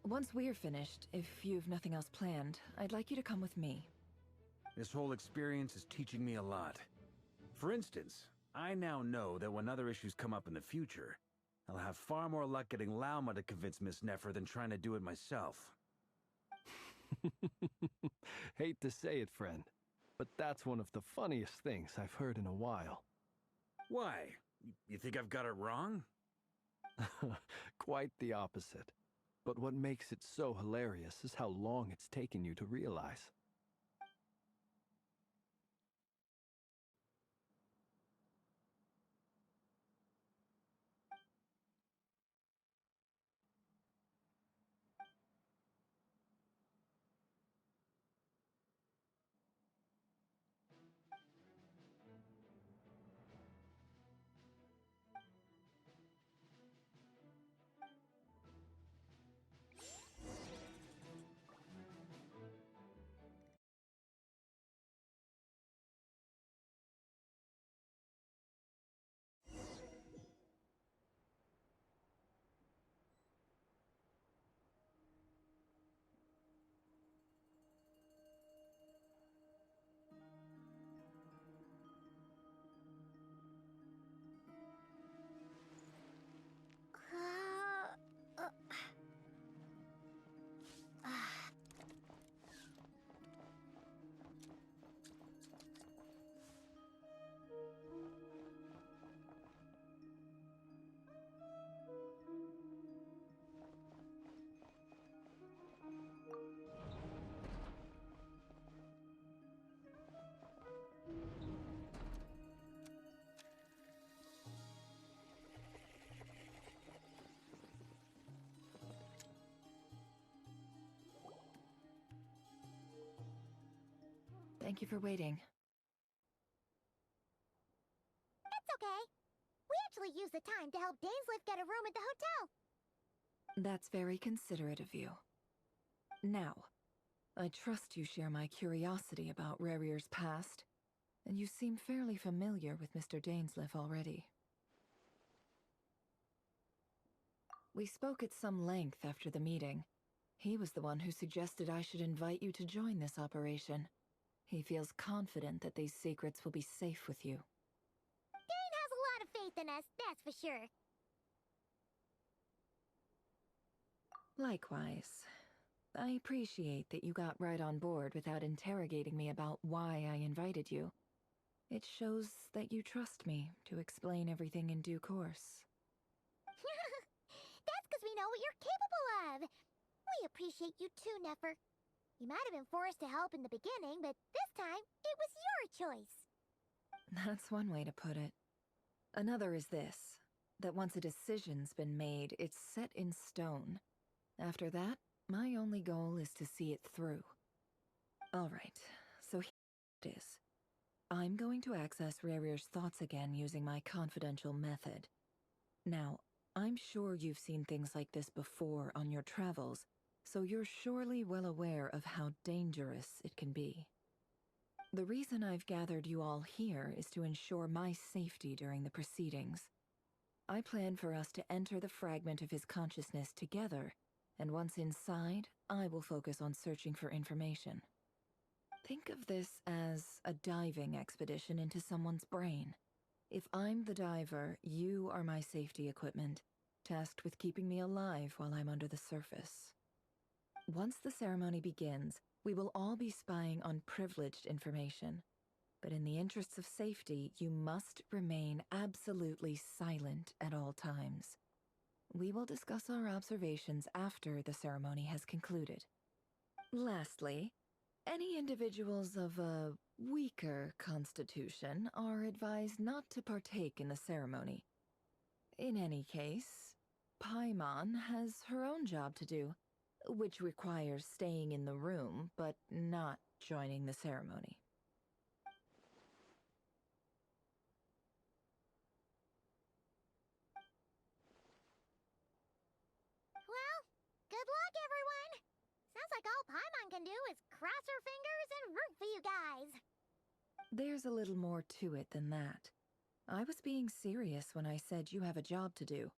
L: once we're finished, if you've nothing else planned, I'd like you to come with me.
K: This whole experience is teaching me a lot. For instance, I now know that when other issues come up in the future, I'll have far more luck getting Lauma to convince Miss Nefer than trying to do it myself.
D: Hate to say it, friend, but that's one of the funniest things I've heard in a while.
K: Why? You think I've got it wrong?
D: Quite the opposite. But what makes it so hilarious is how long it's taken you to realize.
L: Thank you for waiting.
A: It's okay. We actually used the time to help Dainsleif get a room at the hotel.
L: That's very considerate of you. Now, I trust you share my curiosity about Rerir's past, and you seem fairly familiar with Mr. Dainsleif already. We spoke at some length after the meeting. He was the one who suggested I should invite you to join this operation. He feels confident that these secrets will be safe with you.
A: Dane has a lot of faith than us, that's for sure.
L: Likewise. I appreciate that you got right on board without interrogating me about why I invited you. It shows that you trust me to explain everything in due course.
A: That's because we know what you're capable of. We appreciate you too, Nefer. You might have been forced to help in the beginning, but this time, it was your choice.
L: That's one way to put it. Another is this, that once a decision's been made, it's set in stone. After that, my only goal is to see it through. Alright, so here it is. I'm going to access Rerir's thoughts again using my confidential method. Now, I'm sure you've seen things like this before on your travels, so you're surely well aware of how dangerous it can be. The reason I've gathered you all here is to ensure my safety during the proceedings. I plan for us to enter the fragment of his consciousness together, and once inside, I will focus on searching for information. Think of this as a diving expedition into someone's brain. If I'm the diver, you are my safety equipment, tasked with keeping me alive while I'm under the surface. Once the ceremony begins, we will all be spying on privileged information. But in the interests of safety, you must remain absolutely silent at all times. We will discuss our observations after the ceremony has concluded. Lastly, any individuals of a weaker constitution are advised not to partake in the ceremony. In any case, Paimon has her own job to do, which requires staying in the room, but not joining the ceremony.
A: Well, good luck, everyone. Sounds like all Paimon can do is cross her fingers and root for you guys.
L: There's a little more to it than that. I was being serious when I said you have a job to do.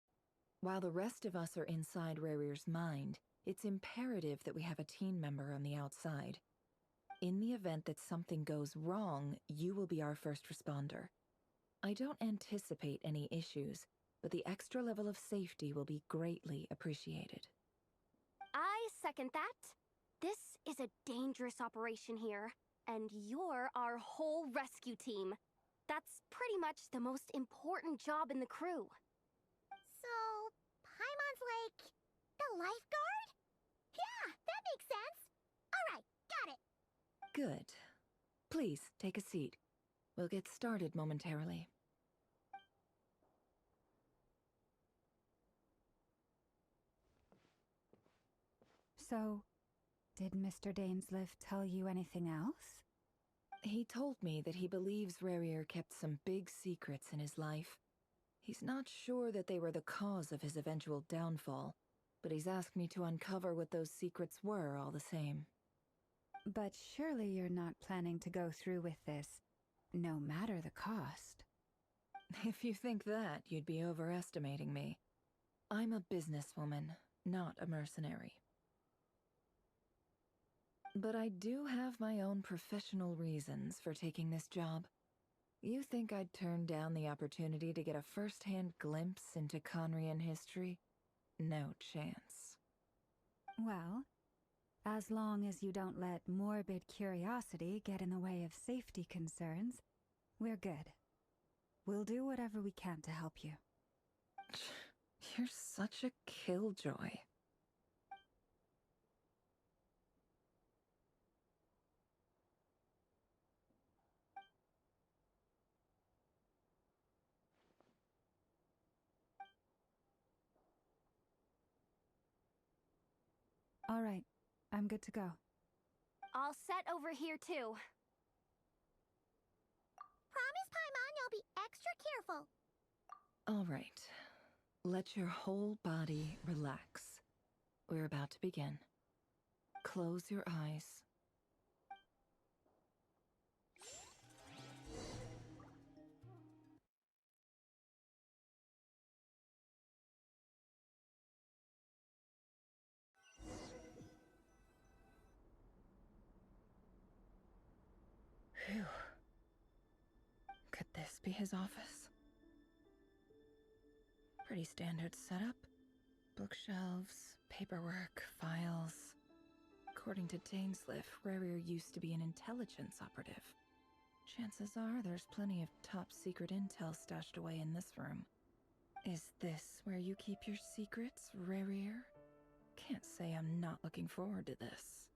L: While the rest of us are inside Rerir's mind, it's imperative that we have a team member on the outside. In the event that something goes wrong, you will be our first responder. I don't anticipate any issues, but the extra level of safety will be greatly appreciated.
G: I second that. This is a dangerous operation here, and you're our whole rescue team. That's pretty much the most important job in the crew.
A: So, Paimon's like the lifeguard? Yeah, that makes sense. Alright, got it.
L: Good. Please, take a seat. We'll get started momentarily.
F: So, did Mr. Dainsleif tell you anything else?
L: He told me that he believes Rerir kept some big secrets in his life. He's not sure that they were the cause of his eventual downfall, but he's asked me to uncover what those secrets were all the same.
F: But surely you're not planning to go through with this, no matter the cost.
L: If you think that, you'd be overestimating me. I'm a businesswoman, not a mercenary. But I do have my own professional reasons for taking this job. You think I'd turn down the opportunity to get a first-hand glimpse into Conrian history? No chance.
F: Well, as long as you don't let morbid curiosity get in the way of safety concerns, we're good. We'll do whatever we can to help you.
L: You're such a killjoy.
F: All right, I'm good to go.
G: All set over here, too.
A: Promise, Paimon, you'll be extra careful.
L: All right. Let your whole body relax. We're about to begin. Close your eyes. Phew. Could this be his office? Pretty standard setup. Bookshelves, paperwork, files. According to Dainsliff, Rarier used to be an intelligence operative. Chances are there's plenty of top-secret intel stashed away in this room. Is this where you keep your secrets, Rarier? Can't say I'm not looking forward to this.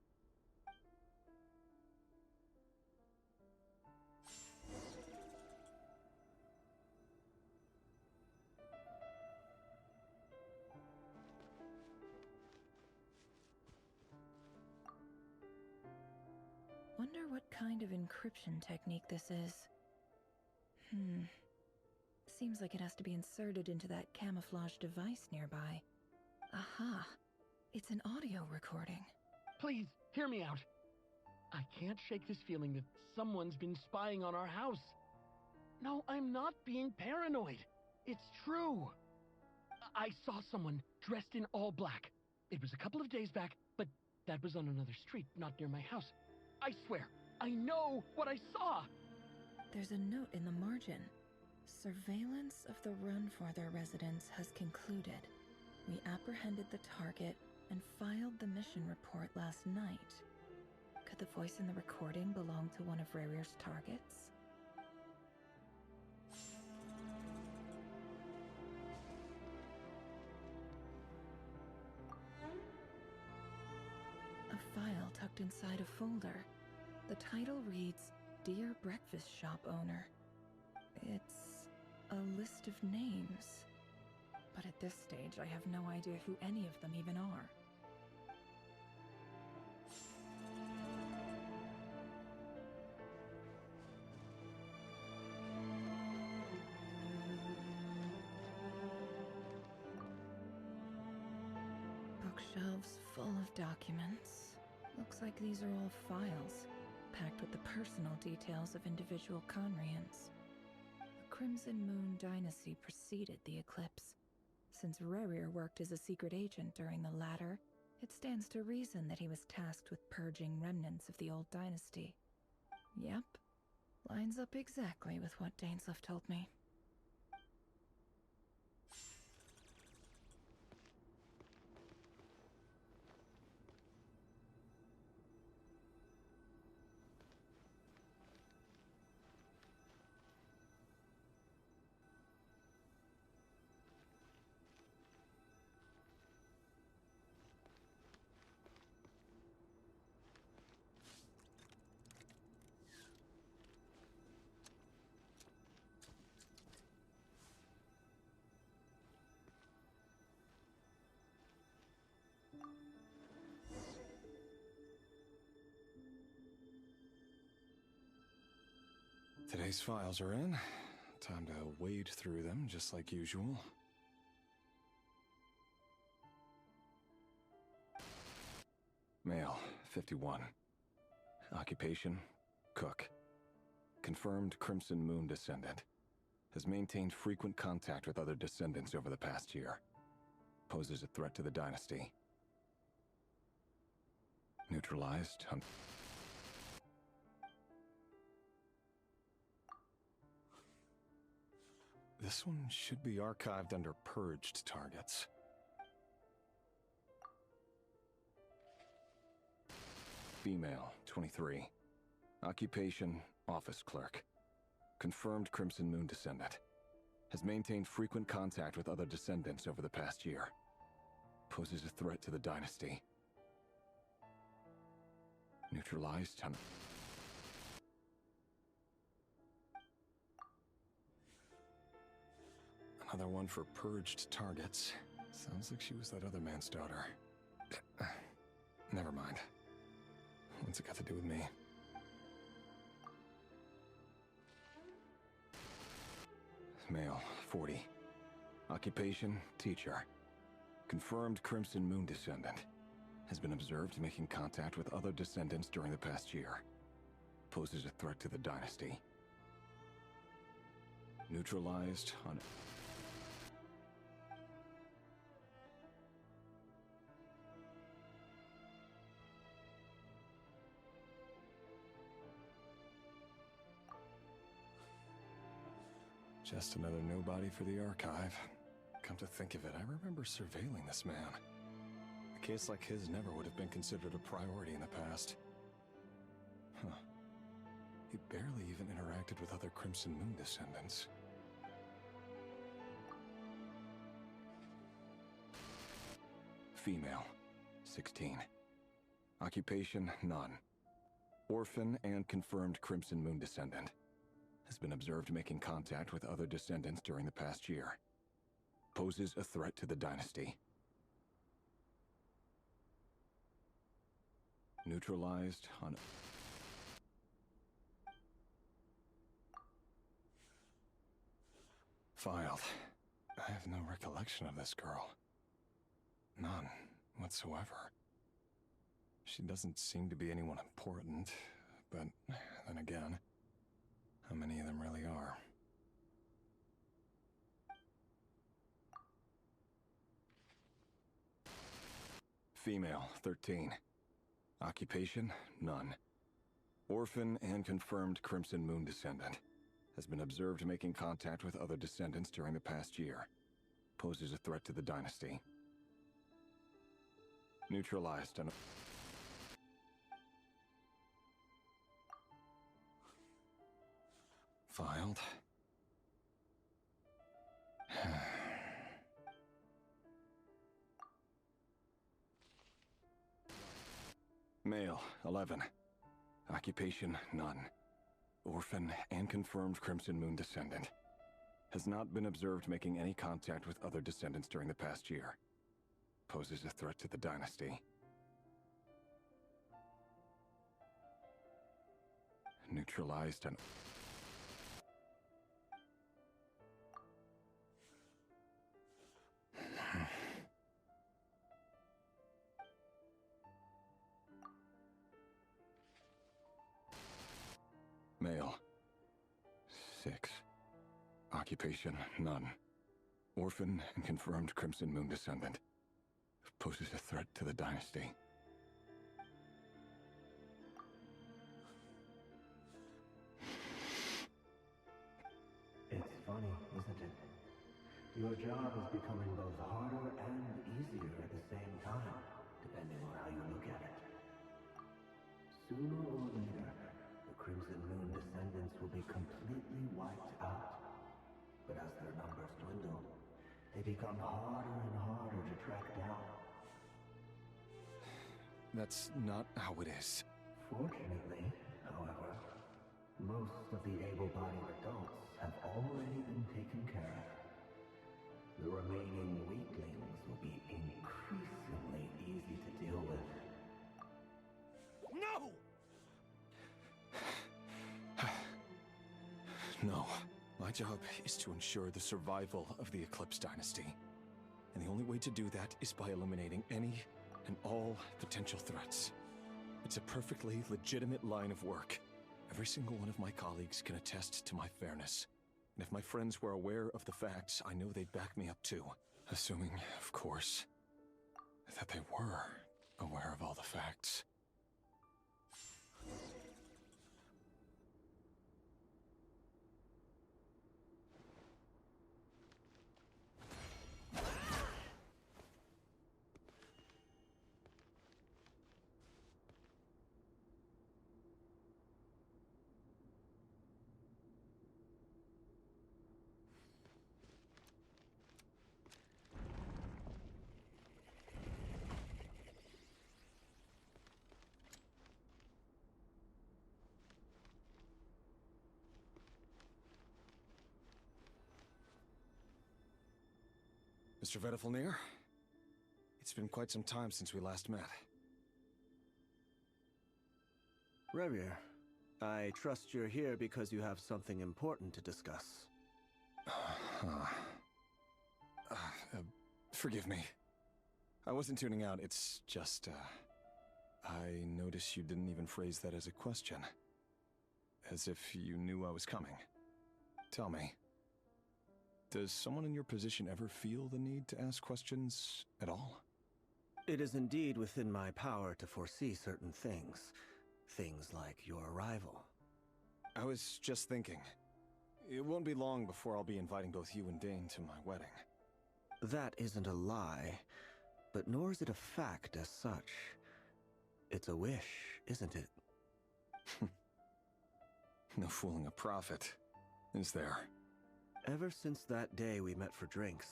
L: Wonder what kind of encryption technique this is. Seems like it has to be inserted into that camouflage device nearby. Aha! It's an audio recording.
M: Please, hear me out. I can't shake this feeling that someone's been spying on our house. No, I'm not being paranoid. It's true. I saw someone dressed in all black. It was a couple of days back, but that was on another street, not near my house. I swear, I know what I saw!
L: There's a note in the margin. Surveillance of the Runforther residence has concluded. We apprehended the target and filed the mission report last night. Could the voice in the recording belong to one of Rarier's targets? A file tucked inside a folder. The title reads, Dear Breakfast Shop Owner. It's a list of names. But at this stage, I have no idea who any of them even are. Bookshelves full of documents. Looks like these are all files, packed with the personal details of individual Conrians. The Crimson Moon dynasty preceded the eclipse. Since Rarier worked as a secret agent during the latter, it stands to reason that he was tasked with purging remnants of the old dynasty. Yep, lines up exactly with what Dainsliff told me.
T: Today's files are in. Time to wade through them, just like usual. Male, 51. Occupation, cook. Confirmed Crimson Moon descendant. Has maintained frequent contact with other descendants over the past year. Poses a threat to the dynasty. Neutralized. This one should be archived under purged targets. Female, 23. Occupation, office clerk. Confirmed Crimson Moon descendant. Has maintained frequent contact with other descendants over the past year. Poses a threat to the dynasty. Neutralized. Another one for purged targets. Sounds like she was that other man's daughter. Never mind. What's it got to do with me? Male, 40. Occupation, teacher. Confirmed Crimson Moon descendant. Has been observed making contact with other descendants during the past year. Poses a threat to the dynasty. Neutralized on... Just another nobody for the archive. Come to think of it, I remember surveilling this man. A case like his never would have been considered a priority in the past. Huh. He barely even interacted with other Crimson Moon descendants. Female, 16. Occupation, none. Orphan and confirmed Crimson Moon descendant. Has been observed making contact with other descendants during the past year. Poses a threat to the dynasty. Neutralized on... Filed. I have no recollection of this girl. None whatsoever. She doesn't seem to be anyone important, but then again, how many of them really are? Female, 13. Occupation, none. Orphan and confirmed Crimson Moon descendant. Has been observed making contact with other descendants during the past year. Poses a threat to the dynasty. Neutralized and... Filed. Male, 11. Occupation, none. Orphan and confirmed Crimson Moon descendant. Has not been observed making any contact with other descendants during the past year. Poses a threat to the dynasty. Neutralized and... Male. 6. Occupation, none. Orphan and confirmed Crimson Moon descendant. Poses a threat to the dynasty.
S: It's funny, isn't it? Your job is becoming both harder and easier at the same time, depending on how you look at it. Sooner or later, the Crimson Moon descendants will be completely wiped out. But as their numbers dwindle, they become harder and harder to track down.
T: That's not how it is.
S: Fortunately, however, most of the able-bodied adults have already been taken care of. The remaining weaklings will be increasingly easy to deal with.
T: No! No. My job is to ensure the survival of the Eclipse Dynasty. And the only way to do that is by eliminating any and all potential threats. It's a perfectly legitimate line of work. Every single one of my colleagues can attest to my fairness. And if my friends were aware of the facts, I know they'd back me up too. Assuming, of course, that they were aware of all the facts. Mr. Vedifalnir, it's been quite some time since we last met.
P: Revier, I trust you're here because you have something important to discuss.
T: Forgive me. I wasn't tuning out, it's just, I noticed you didn't even phrase that as a question. As if you knew I was coming. Tell me. Does someone in your position ever feel the need to ask questions at all?
P: It is indeed within my power to foresee certain things. Things like your arrival.
T: I was just thinking. It won't be long before I'll be inviting both you and Dane to my wedding.
P: That isn't a lie, but nor is it a fact as such. It's a wish, isn't it?
T: No fooling a prophet, is there?
P: Ever since that day we met for drinks,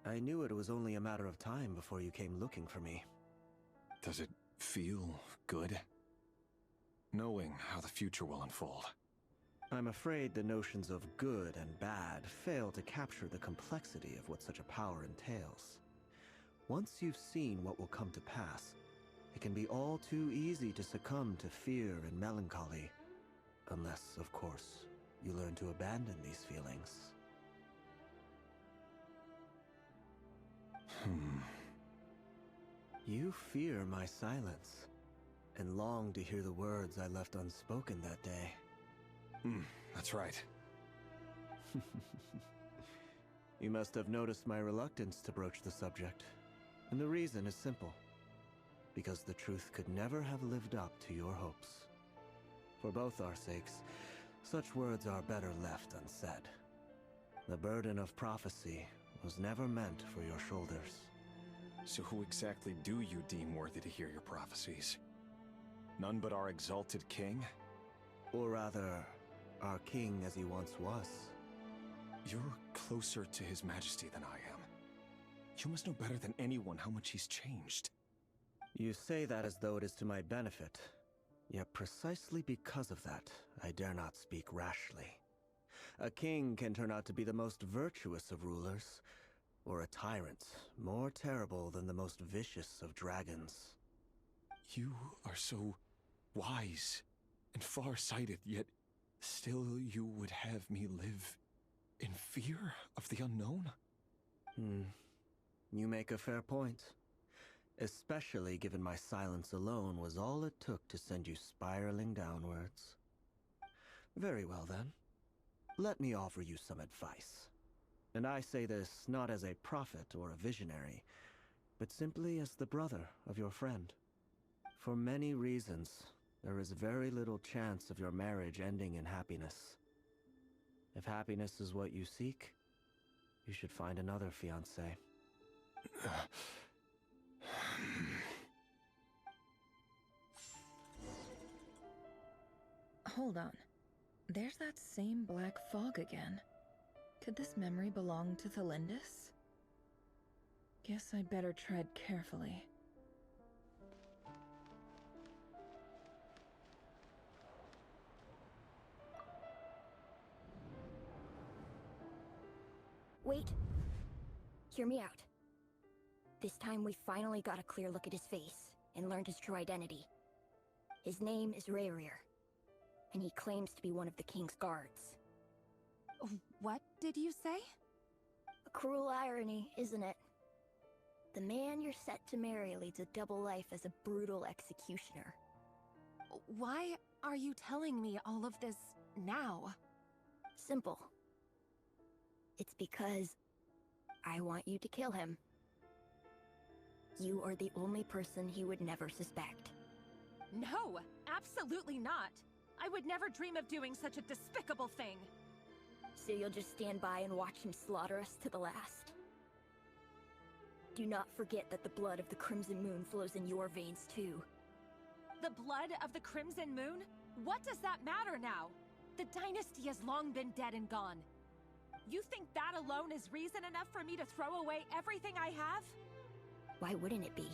P: I knew it was only a matter of time before you came looking for me.
T: Does it feel good? Knowing how the future will unfold.
P: I'm afraid the notions of good and bad fail to capture the complexity of what such a power entails. Once you've seen what will come to pass, it can be all too easy to succumb to fear and melancholy. Unless, of course, you learn to abandon these feelings. You fear my silence, and long to hear the words I left unspoken that day.
T: That's right.
P: You must have noticed my reluctance to broach the subject. And the reason is simple. Because the truth could never have lived up to your hopes. For both our sakes, such words are better left unsaid. The burden of prophecy was never meant for your shoulders.
T: So who exactly do you deem worthy to hear your prophecies? None but our exalted king?
P: Or rather, our king as he once was.
T: You're closer to his majesty than I am. You must know better than anyone how much he's changed.
P: You say that as though it is to my benefit. Yet precisely because of that, I dare not speak rashly. A king can turn out to be the most virtuous of rulers, or a tyrant more terrible than the most vicious of dragons.
T: You are so wise and far-sighted, yet still you would have me live in fear of the unknown?
P: You make a fair point. Especially given my silence alone was all it took to send you spiraling downwards. Very well then. Let me offer you some advice. And I say this not as a prophet or a visionary, but simply as the brother of your friend. For many reasons, there is very little chance of your marriage ending in happiness. If happiness is what you seek, you should find another fiancé.
L: Hold on. There's that same black fog again. Could this memory belong to Thelindis? Guess I'd better tread carefully.
B: Wait. Hear me out. This time we finally got a clear look at his face and learned his true identity. His name is Rerir, and he claims to be one of the king's guards.
Q: What did you say?
B: A cruel irony, isn't it? The man you're set to marry leads a double life as a brutal executioner.
Q: Why are you telling me all of this now?
B: Simple. It's because I want you to kill him. You are the only person he would never suspect.
Q: No, absolutely not. I would never dream of doing such a despicable thing.
B: So you'll just stand by and watch him slaughter us to the last? Do not forget that the blood of the Crimson Moon flows in your veins too.
Q: The blood of the Crimson Moon? What does that matter now? The dynasty has long been dead and gone. You think that alone is reason enough for me to throw away everything I have?
B: Why wouldn't it be?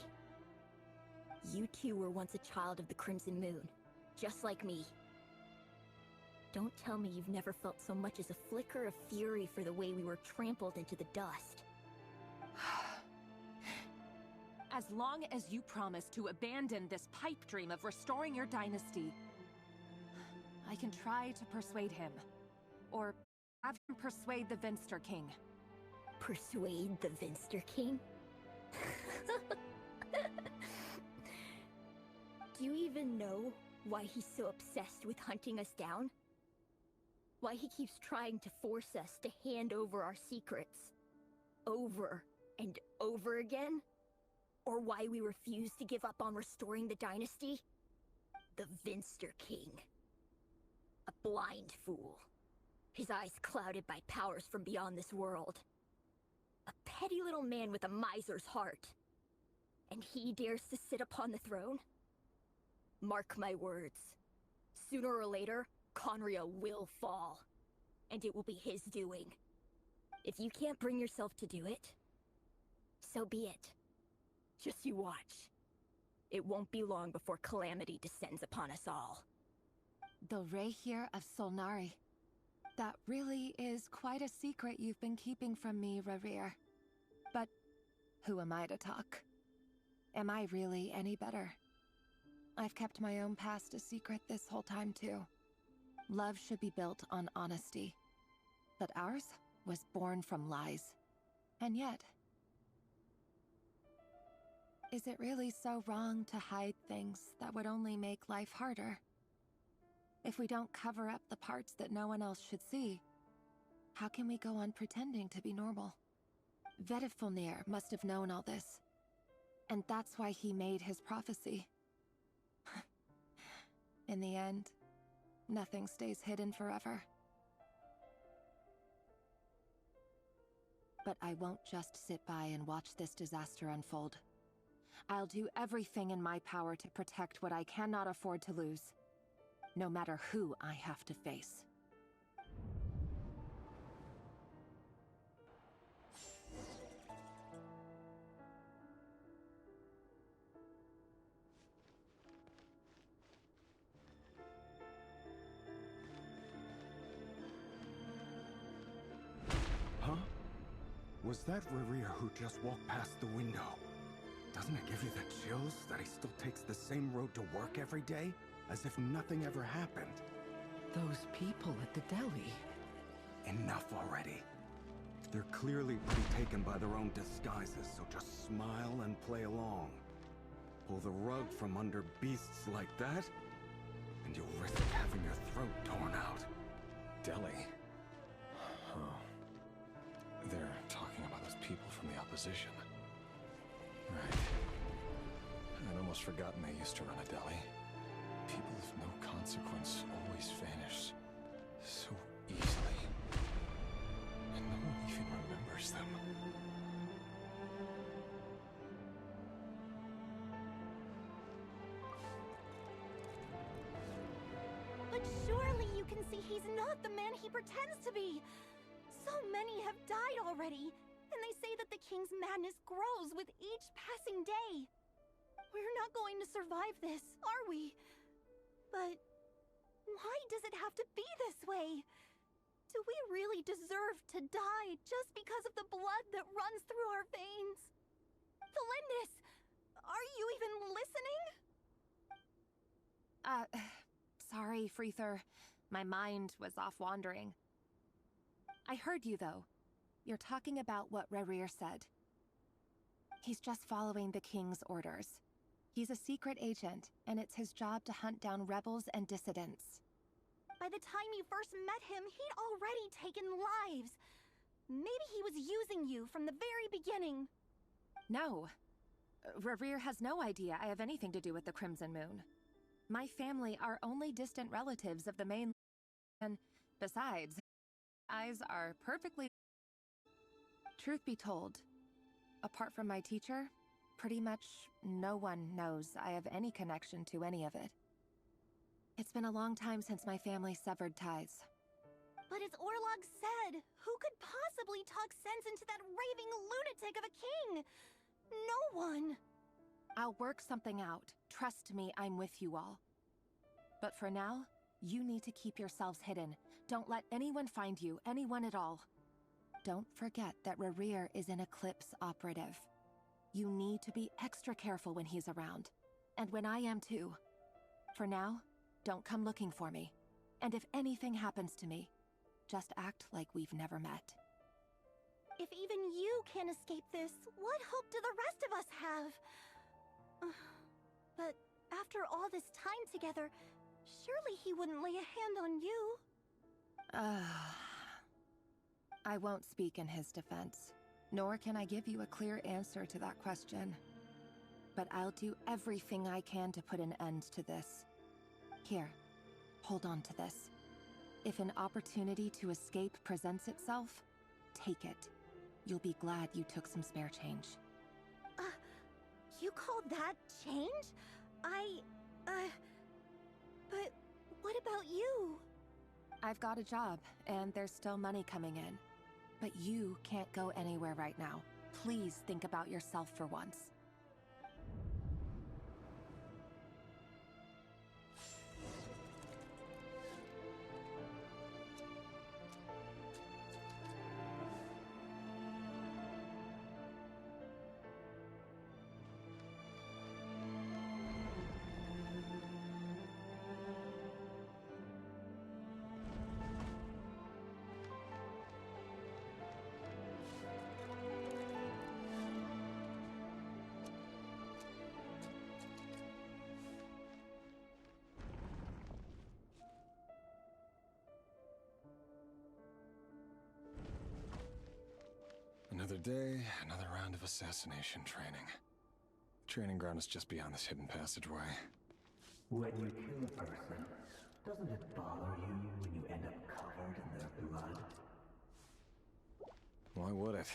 B: You two were once a child of the Crimson Moon, just like me. Don't tell me you've never felt so much as a flicker of fury for the way we were trampled into the dust.
Q: As long as you promise to abandon this pipe dream of restoring your dynasty, I can try to persuade him. Or have him persuade the Vinster King.
B: Persuade the Vinster King? Do you even know why he's so obsessed with hunting us down? Why he keeps trying to force us to hand over our secrets? Over and over again? Or why we refuse to give up on restoring the dynasty? The Vinster King. A blind fool. His eyes clouded by powers from beyond this world. A petty little man with a miser's heart. And he dares to sit upon the throne? Mark my words. Sooner or later, Conria will fall. And it will be his doing. If you can't bring yourself to do it, so be it. Just you watch. It won't be long before calamity descends upon us all.
Q: The Rehir of Solnari. That really is quite a secret you've been keeping from me, Rerir. But who am I to talk? Am I really any better? I've kept my own past a secret this whole time, too. Love should be built on honesty. But ours was born from lies. And yet... is it really so wrong to hide things that would only make life harder? If we don't cover up the parts that no one else should see, how can we go on pretending to be normal? Vedifulnir must have known all this. And that's why he made his prophecy. In the end, nothing stays hidden forever. But I won't just sit by and watch this disaster unfold. I'll do everything in my power to protect what I cannot afford to lose, no matter who I have to face.
K: Huh? Was that Rerir who just walked past the window? Doesn't it give you the chills that he still takes the same road to work every day? As if nothing ever happened.
E: Those people at the deli.
K: Enough already. They're clearly pretty taken by their own disguises, so just smile and play along. Pull the rug from under beasts like that, and you'll risk having your throat torn out.
T: Deli? Oh. They're talking about those people from the opposition. Right. I'd almost forgotten they used to run a deli. People of no consequence always vanish so easily. And no one even remembers them.
G: But surely you can see he's not the man he pretends to be! So many have died already, and they say that the king's madness grows with each passing day. We're not going to survive this, are we? But why does it have to be this way? Do we really deserve to die just because of the blood that runs through our veins? Felindis, are you even listening?
Q: Sorry, Freether. My mind was off wandering. I heard you, though. You're talking about what Rerir said. He's just following the king's orders. He's a secret agent, and it's his job to hunt down rebels and dissidents.
G: By the time you first met him, he'd already taken lives. Maybe he was using you from the very beginning.
Q: No. Rerir has no idea I have anything to do with the Crimson Moon. My family are only distant relatives of the main... and besides, eyes are perfectly... Truth be told, apart from my teacher, pretty much no one knows I have any connection to any of it. It's been a long time since my family severed ties.
G: But as Orlog said, who could possibly talk sense into that raving lunatic of a king? No one!
Q: I'll work something out. Trust me, I'm with you all. But for now, you need to keep yourselves hidden. Don't let anyone find you, anyone at all. Don't forget that Rerir is an Eclipse operative. You need to be extra careful when he's around. And when I am too. For now, don't come looking for me. And if anything happens to me, just act like we've never met.
G: If even you can't escape this, what hope do the rest of us have? But after all this time together, surely he wouldn't lay a hand on you.
Q: I won't speak in his defense, nor can I give you a clear answer to that question. But I'll do everything I can to put an end to this. Here, hold on to this. If an opportunity to escape presents itself, take it. You'll be glad you took some spare change.
O: You call that change? But what about you?
Q: I've got a job, and there's still money coming in. But you can't go anywhere right now. Please think about yourself for once.
T: Another day, another round of assassination training. Training ground is just beyond this hidden passageway.
S: When you kill a person, doesn't it bother you when you end up covered in their blood?
T: Why would it?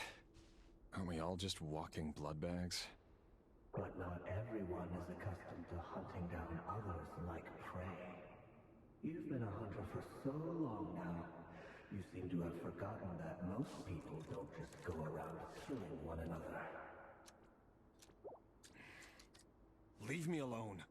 T: Aren't we all just walking blood bags?
S: But not everyone is accustomed to hunting down others like prey. You've been a hunter for so long now, you seem to have forgotten that most people don't just go around killing one another.
T: Leave me alone.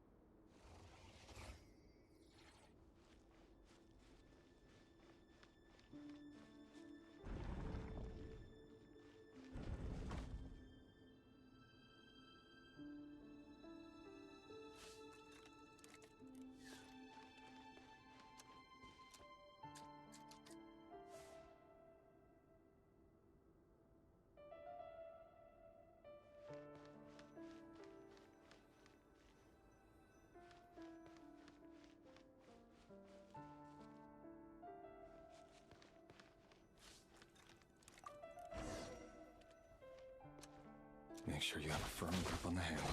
T: Make sure you have a firm grip on the handle.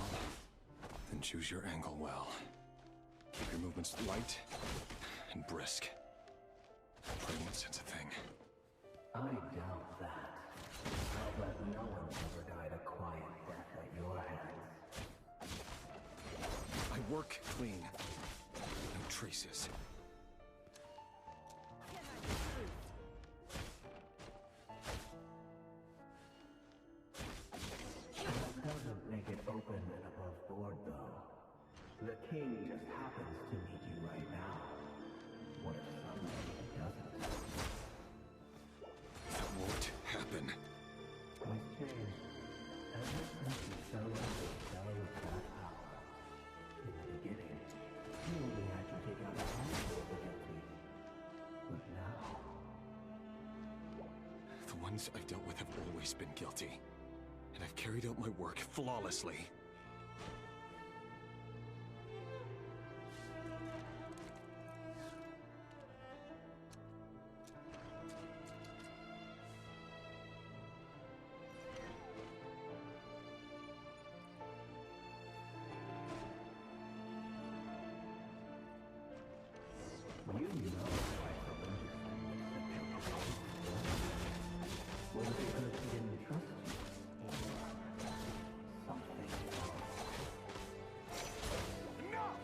T: Then choose your angle well. Keep your movements light and brisk. Pretty much that's a thing.
S: I doubt that. I'll bet no one's ever died a quiet death at your hands.
T: I work clean. No traces.
S: Doesn't make it open and above board, though. The king just happens to meet you right now. What if somebody doesn't?
T: That won't happen.
S: Things change. Ever since you fell into the spell of that power. In the beginning, you only had to take out a handful of the guilty. But now...
T: The ones I've dealt with have always been guilty. And I've carried out my work flawlessly.
S: You know why someone just accept your proposal. Was it because he didn't trust you? Or something else?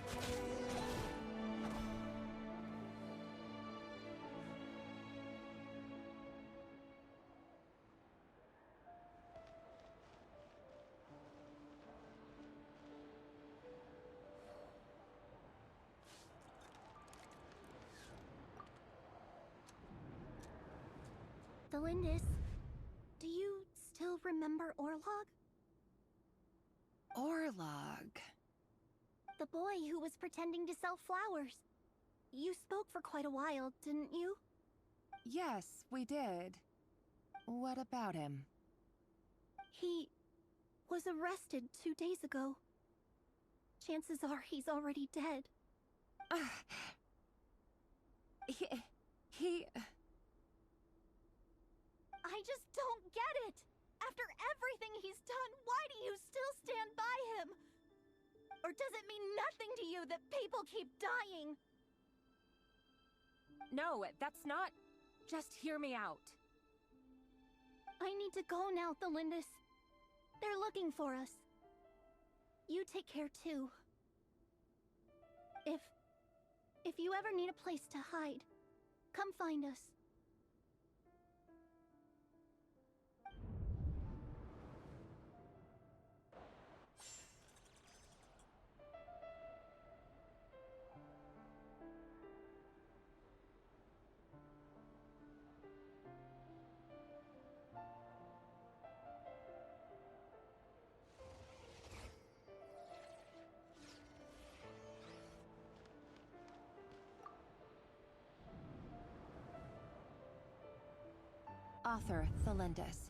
O: Delindis, do you still remember Orlog?
Q: Orlog.
O: The boy who was pretending to sell flowers. You spoke for quite a while, didn't you?
Q: Yes, we did. What about him?
O: He was arrested 2 days ago. Chances are he's already dead.
Q: He...
O: I just don't get it! After everything he's done, why do you still stand by him? Or does it mean nothing to you that people keep dying?
Q: No, that's not... Just hear me out.
O: I need to go now, Thelindis. They're looking for us. You take care too. If you ever need a place to hide, come find us.
Q: Author Thelindis.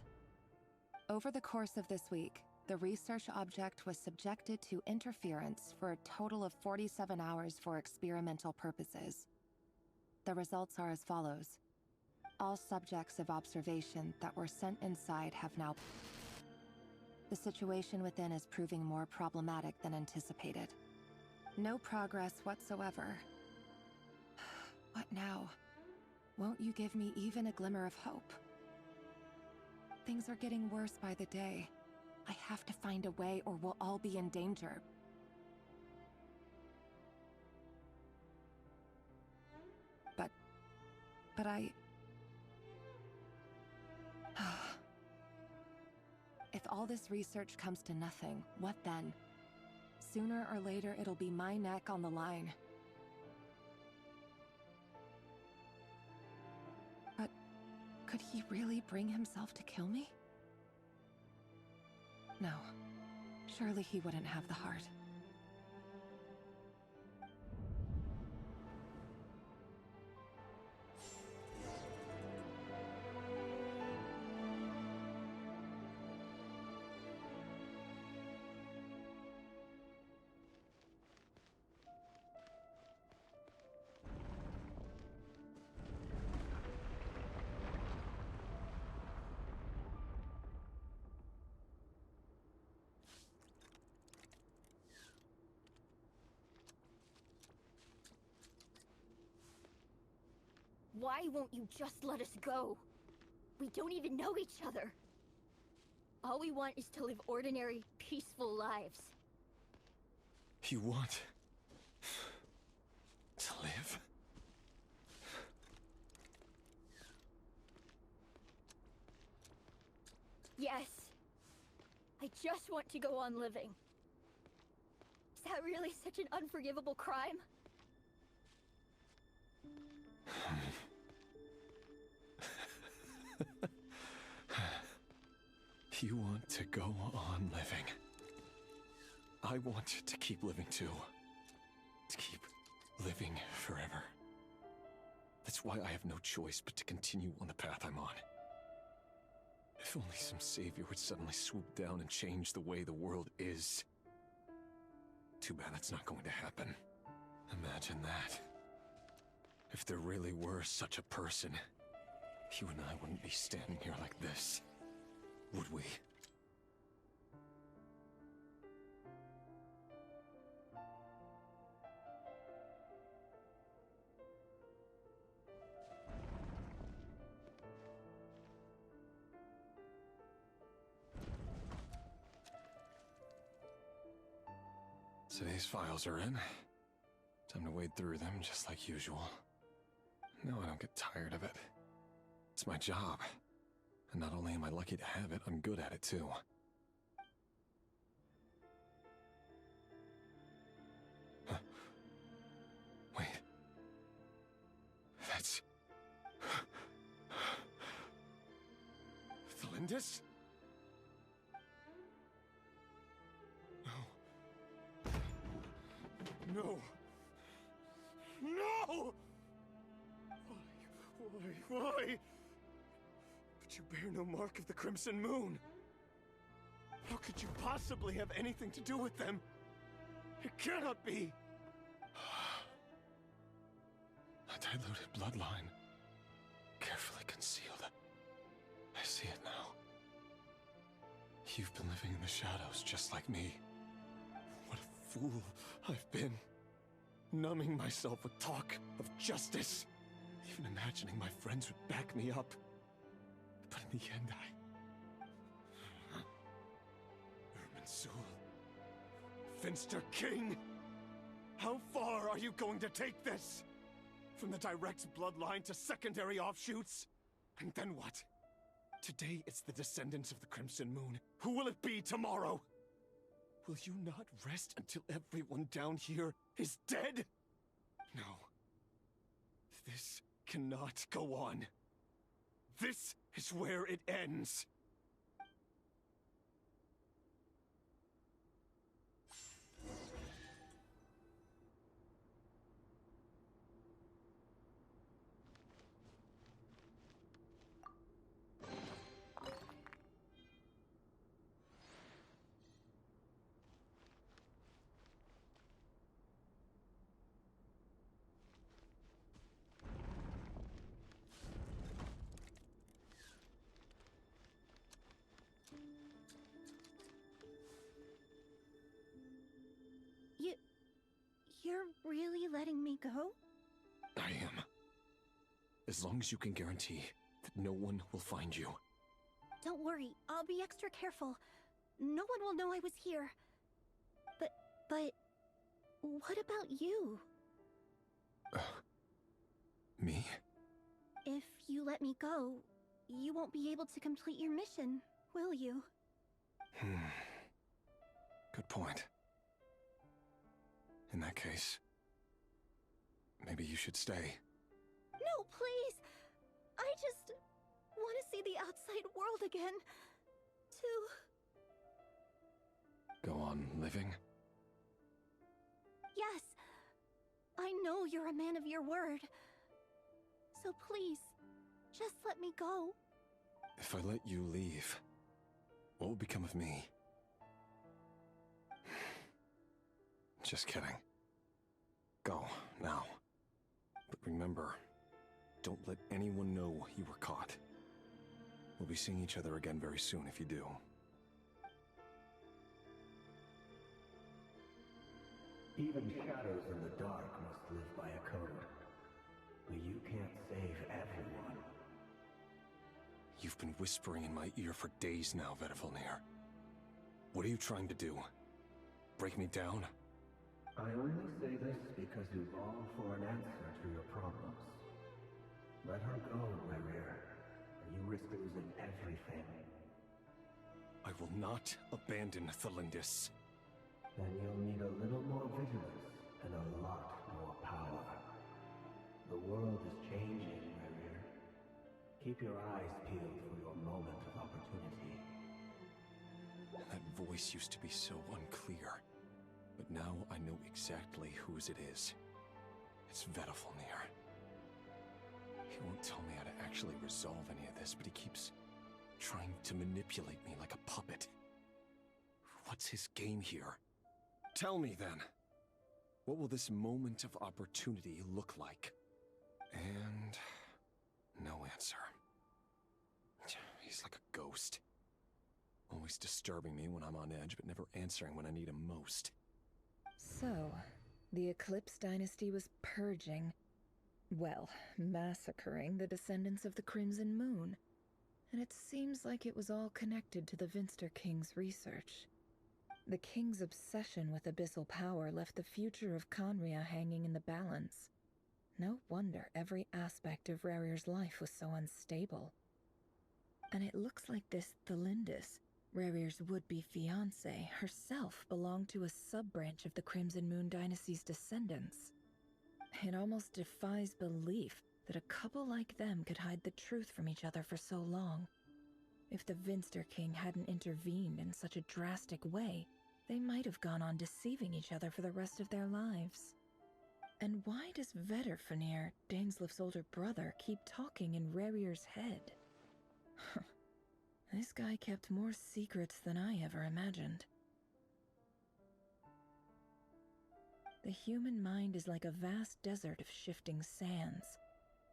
Q: Over the course of this week, the research object was subjected to interference for a total of 47 hours for experimental purposes. The results are as follows. All subjects of observation that were sent inside have now... The situation within is proving more problematic than anticipated. No progress whatsoever. What now? Won't you give me even a glimmer of hope? Things are getting worse by the day. I have to find a way or we'll all be in danger. But I... If all this research comes to nothing, what then? Sooner or later, it'll be my neck on the line. But could he really bring himself to kill me? No. Surely he wouldn't have the heart.
B: Why won't you just let us go? We don't even know each other. All we want is to live ordinary, peaceful lives.
T: You want... to live?
B: Yes. I just want to go on living. Is that really such an unforgivable crime?
T: You want to go on living. I want to keep living too. To keep living forever. That's why I have no choice but to continue on the path I'm on. If only some savior would suddenly swoop down and change the way the world is. Too bad that's not going to happen. Imagine that. If there really were such a person, you and I wouldn't be standing here like this, would we? So these files are in. Time to wade through them just like usual. No, I don't get tired of it. It's my job. And not only am I lucky to have it, I'm good at it too. Huh. Wait. That's... Thelindis? No. No! Why? But you bear no mark of the Crimson Moon. How could you possibly have anything to do with them? It cannot be! A diluted bloodline. Carefully concealed. I see it now. You've been living in the shadows just like me. What a fool I've been. Numbing myself with talk of justice. Even imagining my friends would back me up. But in the end,
I: Finster King! How far are you going to take this? From the direct bloodline to secondary offshoots? And then what? Today it's the descendants of the Crimson Moon. Who will it be tomorrow? Will you not rest until everyone down here is dead? No. This cannot go on. This is where it ends.
O: You're really letting me go?
I: I am. As long as you can guarantee that no one will find you.
O: Don't worry, I'll be extra careful. No one will know I was here. But what about you?
I: Me?
O: If you let me go, you won't be able to complete your mission, will you?
I: Good point. In that case, maybe you should stay.
O: No, please! I just want to see the outside world again. To...
I: Go on living?
O: Yes. I know you're a man of your word. So please, just let me go.
I: If I let you leave, what will become of me? Just kidding. Go, now. But remember, don't let anyone know you were caught. We'll be seeing each other again very soon if you do.
S: Even shadows in the dark must live by a code. But you can't save everyone.
I: You've been whispering in my ear for days now, Vedifalnir. What are you trying to do? Break me down?
S: I only say this because you long for an answer to your problems. Let her go, Rerir, or you risk losing everything.
I: I will not abandon Thalindis.
S: Then you'll need a little more vigilance and a lot more power. The world is changing, Rerir. Keep your eyes peeled for your moment of opportunity.
I: That voice used to be so unclear. But now I know exactly whose it is. It's Vedifalnir. He won't tell me how to actually resolve any of this, but he keeps trying to manipulate me like a puppet. What's his game here? Tell me then. What will this moment of opportunity look like? And no answer. He's like a ghost. Always disturbing me when I'm on edge, but never answering when I need him most.
L: So, the Eclipse Dynasty was purging, well, massacring the descendants of the Crimson Moon. And it seems like it was all connected to the Vinster King's research. The King's obsession with abyssal power left the future of Conria hanging in the balance. No wonder every aspect of Rerir's life was so unstable. And it looks like this Thalindis, Rerir's would-be fiancée, herself belonged to a sub-branch of the Crimson Moon Dynasty's descendants. It almost defies belief that a couple like them could hide the truth from each other for so long. If the Vinster King hadn't intervened in such a drastic way, they might have gone on deceiving each other for the rest of their lives. And why does Vedifalnir, Daneslif's older brother, keep talking in Rerir's head? This guy kept more secrets than I ever imagined. The human mind is like a vast desert of shifting sands.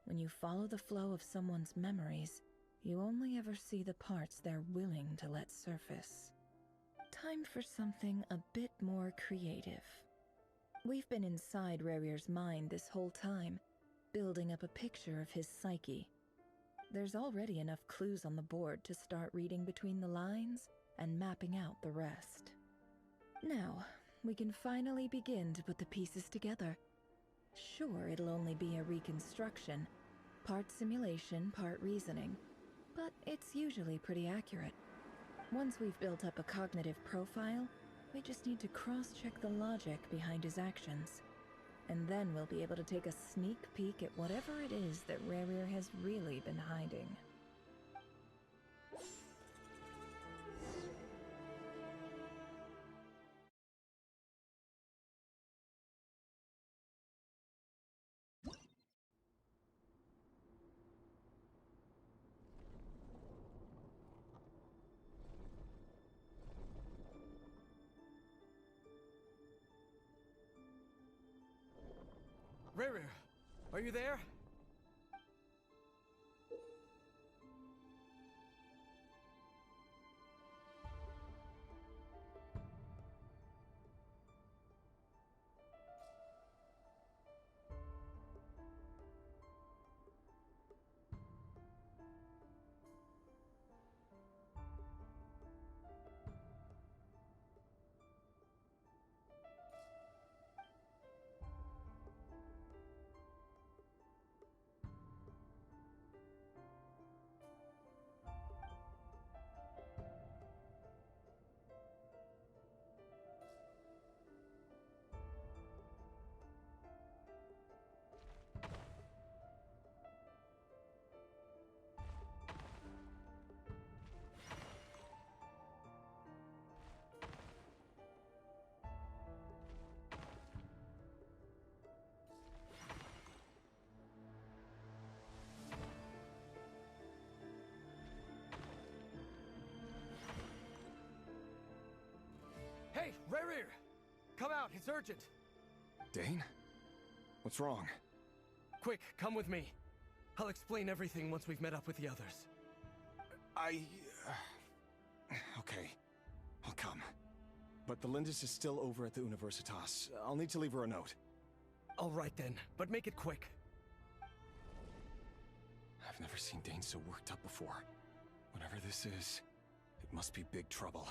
L: When you follow the flow of someone's memories, you only ever see the parts they're willing to let surface. Time for something a bit more creative. We've been inside Rerir's mind this whole time, building up a picture of his psyche. There's already enough clues on the board to start reading between the lines and mapping out the rest. Now, we can finally begin to put the pieces together. Sure, it'll only be a reconstruction. Part simulation, part reasoning. But it's usually pretty accurate. Once we've built up a cognitive profile, we just need to cross-check the logic behind his actions. And then we'll be able to take a sneak peek at whatever it is that Rerir has really been hiding.
W: Rerir, are you there? Hey, Rerir! Come out, it's urgent!
T: Dane? What's wrong?
W: Quick, come with me. I'll explain everything once we've met up with the others.
T: Okay. I'll come. But the Lindis is still over at the Universitas. I'll need to leave her a note.
W: All right then, but make it quick.
T: I've never seen Dane so worked up before. Whatever this is, it must be big trouble.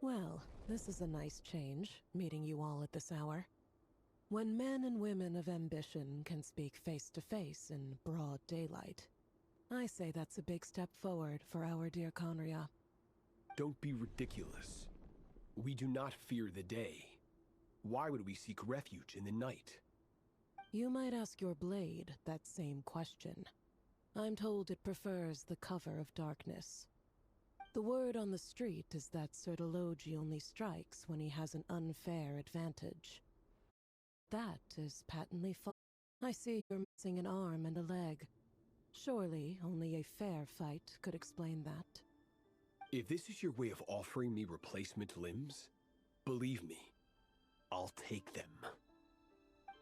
H: Well, this is a nice change, meeting you all at this hour. When men and women of ambition can speak face to face in broad daylight, I say that's a big step forward for our dear Conria.
U: Don't be ridiculous. We do not fear the day. Why would we seek refuge in the night?
H: You might ask your blade that same question. I'm told it prefers the cover of darkness. The word on the street is that Sir Delogi only strikes when he has an unfair advantage. That is patently false. I see you're missing an arm and a leg. Surely only a fair fight could explain that.
U: If this is your way of offering me replacement limbs, believe me, I'll take them.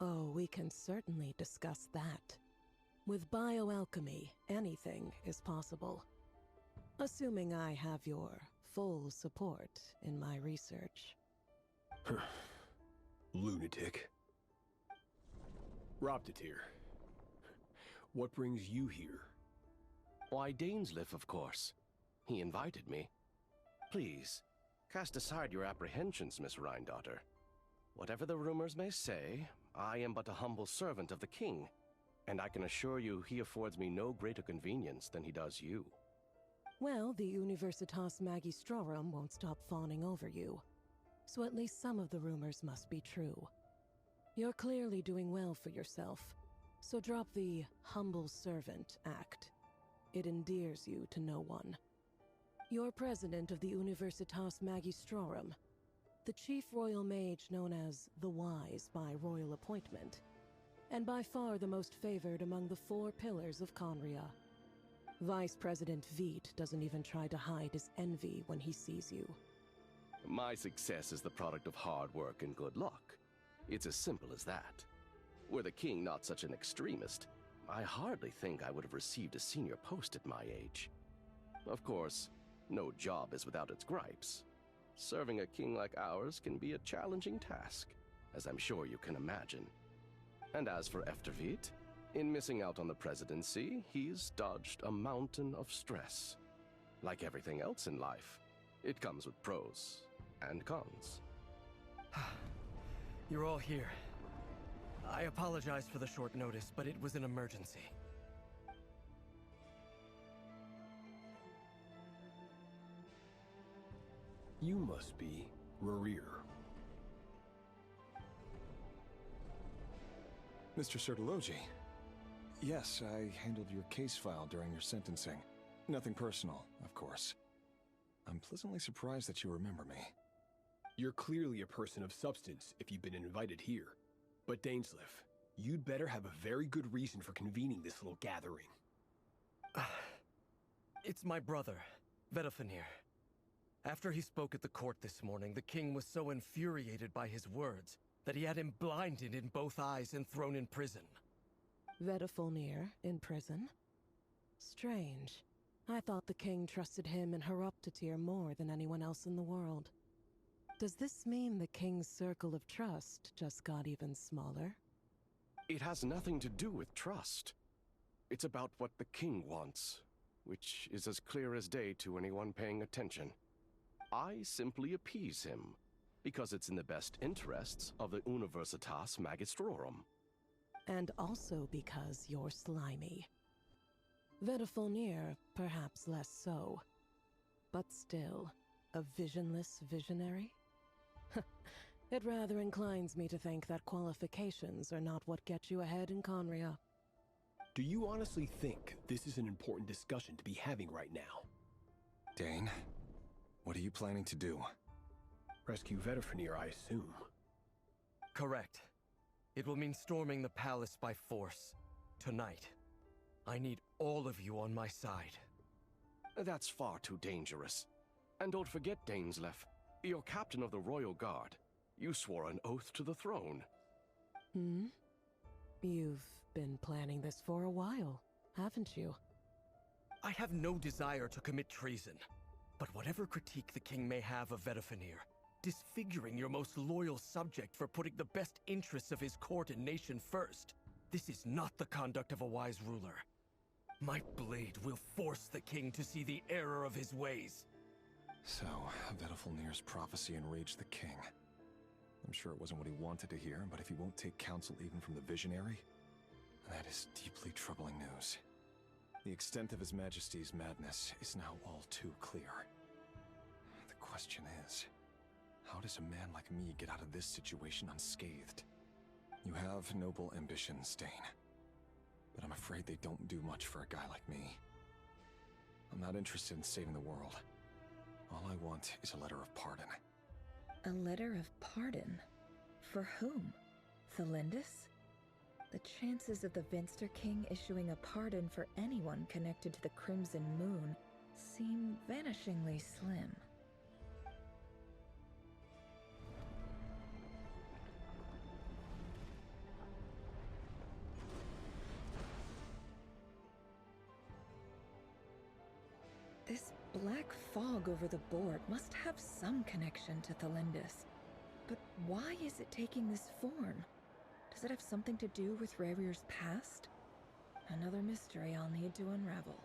H: Oh, we can certainly discuss that. With bioalchemy, anything is possible. Assuming I have your full support in my research.
U: Lunatic. Robtatir, what brings you here?
V: Why, Dainsleif, of course. He invited me. Please, cast aside your apprehensions, Miss Rhindaughter. Whatever the rumors may say, I am but a humble servant of the king, and I can assure you he affords me no greater convenience than he does you.
H: Well, the Universitas Magistrorum won't stop fawning over you, so at least some of the rumors must be true. You're clearly doing well for yourself, so drop the humble servant act. It endears you to no one. You're president of the Universitas Magistrorum, the chief royal mage known as the Wise by royal appointment, and by far the most favored among the 4 pillars of Conria. Vice President Veit doesn't even try to hide his envy when he sees you.
V: My success is the product of hard work and good luck. It's as simple as that. Were the king not such an extremist, I hardly think I would have received a senior post at my age. Of course, no job is without its gripes. Serving a king like ours can be a challenging task, as I'm sure you can imagine. And as for Efterveit, in missing out on the presidency, he's dodged a mountain of stress. Like everything else in life, it comes with pros and cons.
W: You're all here. I apologize for the short notice, but it was an emergency.
U: You must be Rerir.
T: Mr. Sir Delogi. Yes, I handled your case file during your sentencing. Nothing personal, of course. I'm pleasantly surprised that you remember me.
U: You're clearly a person of substance if you've been invited here. But Dainsleif, you'd better have a very good reason for convening this little gathering.
W: It's my brother, Vedafenir. After he spoke at the court this morning, the king was so infuriated by his words that he had him blinded in both eyes and thrown in prison.
H: Vedafenir in prison? Strange. I thought the king trusted him and Horoptatir more than anyone else in the world. Does this mean the king's circle of trust just got even smaller?
V: It has nothing to do with trust. It's about what the king wants, which is as clear as day to anyone paying attention. I simply appease him, because it's in the best interests of the Universitas Magistrorum.
H: And also because you're slimy. Vedafenir, perhaps less so. But still, a visionless visionary? It rather inclines me to think that qualifications are not what get you ahead in Conria.
U: Do you honestly think this is an important discussion to be having right now?
T: Dane, what are you planning to do?
U: Rescue Vedafenir, I assume.
W: Correct. It will mean storming the palace by force. Tonight. I need all of you on my side.
V: That's far too dangerous. And don't forget, Dainsleif, you're captain of the Royal Guard. You swore an oath to the throne.
H: Hmm? You've been planning this for a while, haven't you?
W: I have no desire to commit treason. But whatever critique the king may have of Vedafenir, disfiguring your most loyal subject for putting the best interests of his court and nation first, this is not the conduct of a wise ruler. My blade will force the king to see the error of his ways.
T: So, Vedelfulnir's prophecy enraged the king. I'm sure it wasn't what he wanted to hear, but if he won't take counsel even from the visionary, that is deeply troubling news. The extent of His Majesty's madness is now all too clear. The question is, how does a man like me get out of this situation unscathed? You have noble ambitions, Dane, but I'm afraid they don't do much for a guy like me. I'm not interested in saving the world. All I want is a letter of pardon.
L: A letter of pardon? For whom? Thelindis? The chances of the Vinster King issuing a pardon for anyone connected to the Crimson Moon seem vanishingly slim. This black fog over the board must have some connection to Thelindis. But why is it taking this form? Does it have something to do with Revir's past? Another mystery I'll need to unravel.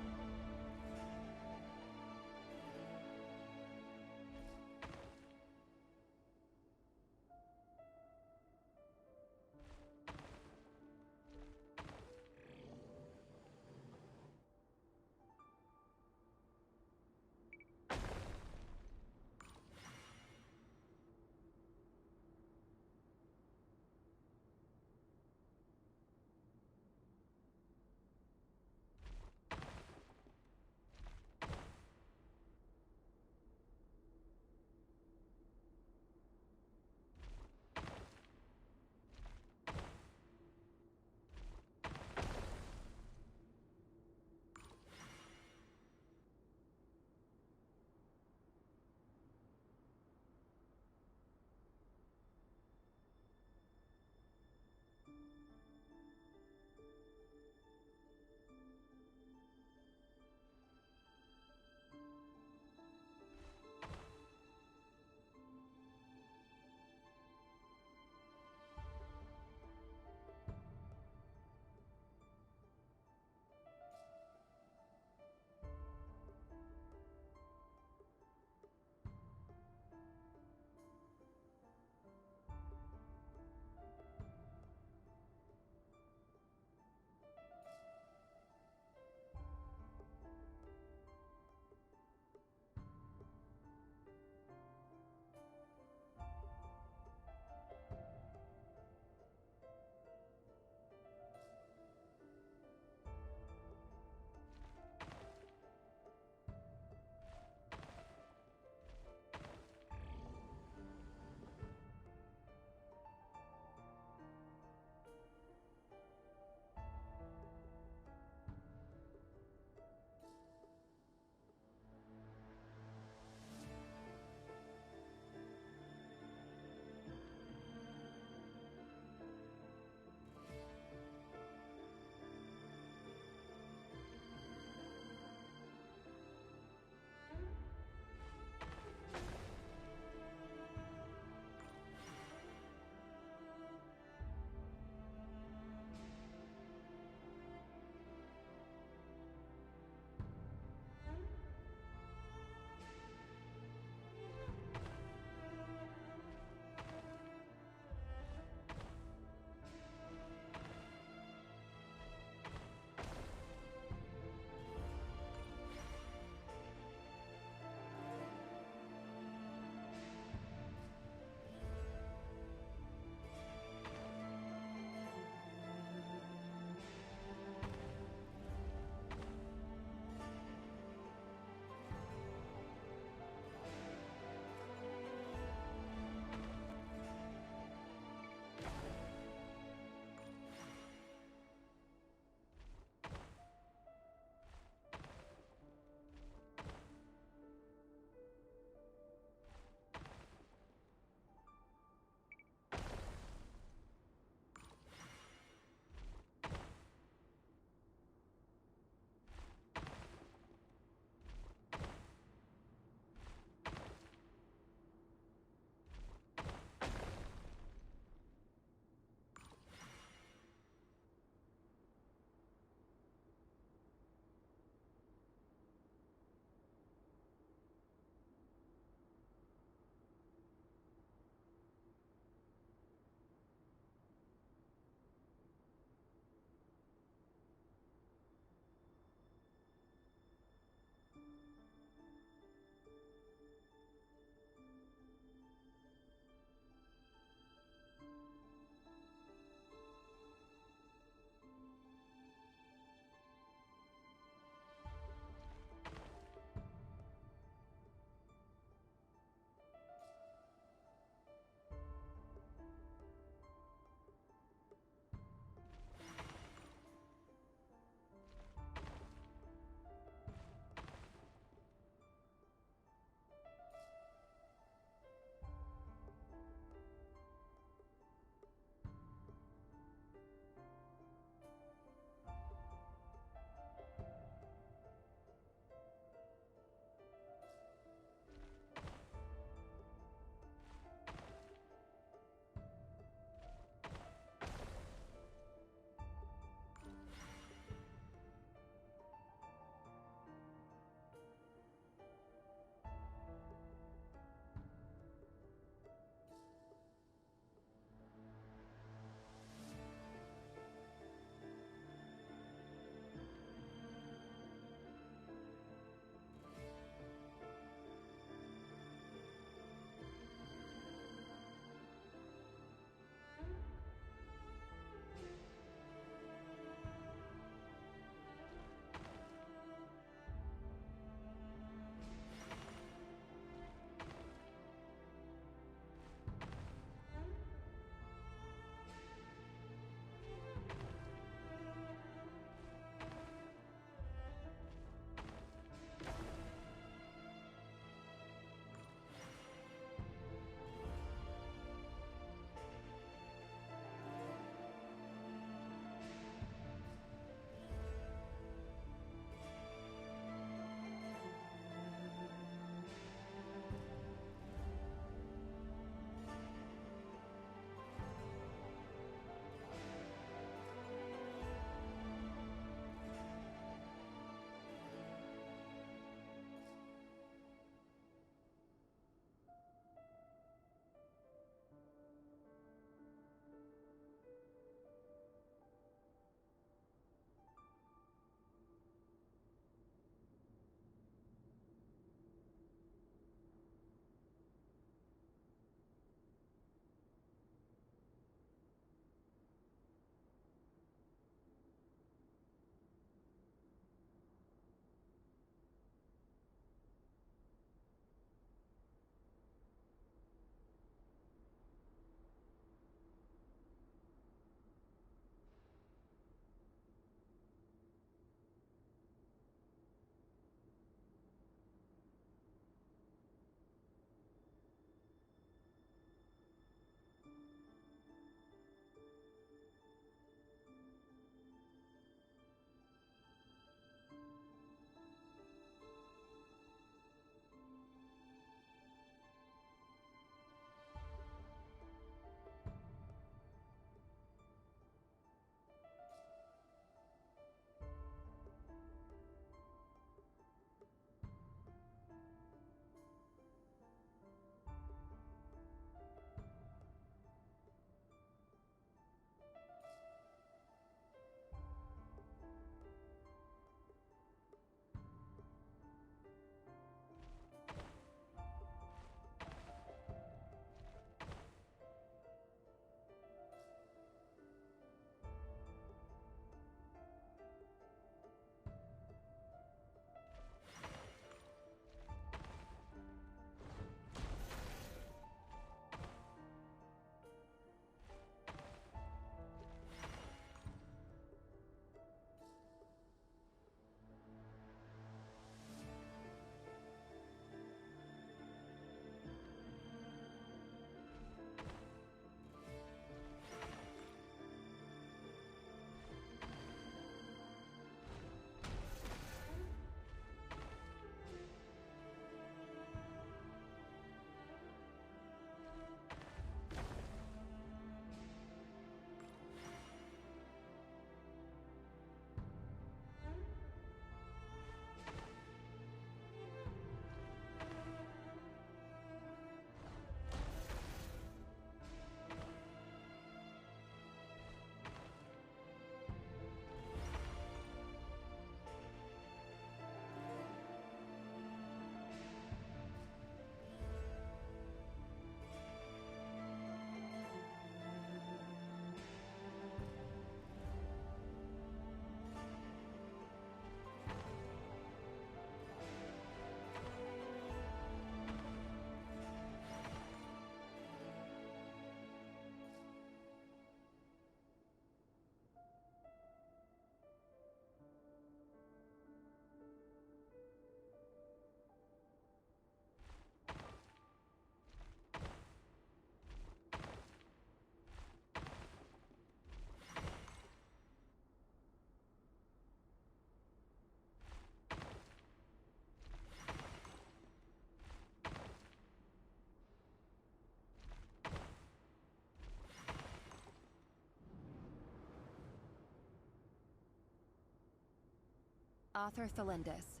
Q: Author Thelindis.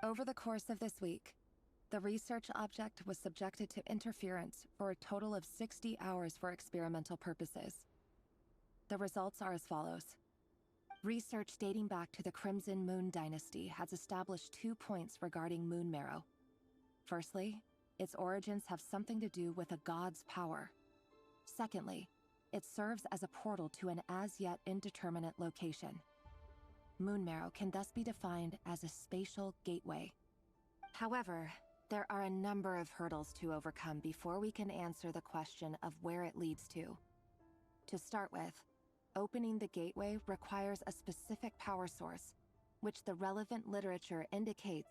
Q: Over the course of this week, the research object was subjected to interference for a total of 60 hours for experimental purposes. The results are as follows. Research dating back to the Crimson Moon Dynasty has established 2 points regarding Moon Marrow. Firstly, its origins have something to do with a god's power. Secondly, it serves as a portal to an as-yet indeterminate location. Moon Marrow can thus be defined as a spatial gateway. However, there are a number of hurdles to overcome before we can answer the question of where it leads to. To start with, opening the gateway requires a specific power source, which the relevant literature indicates.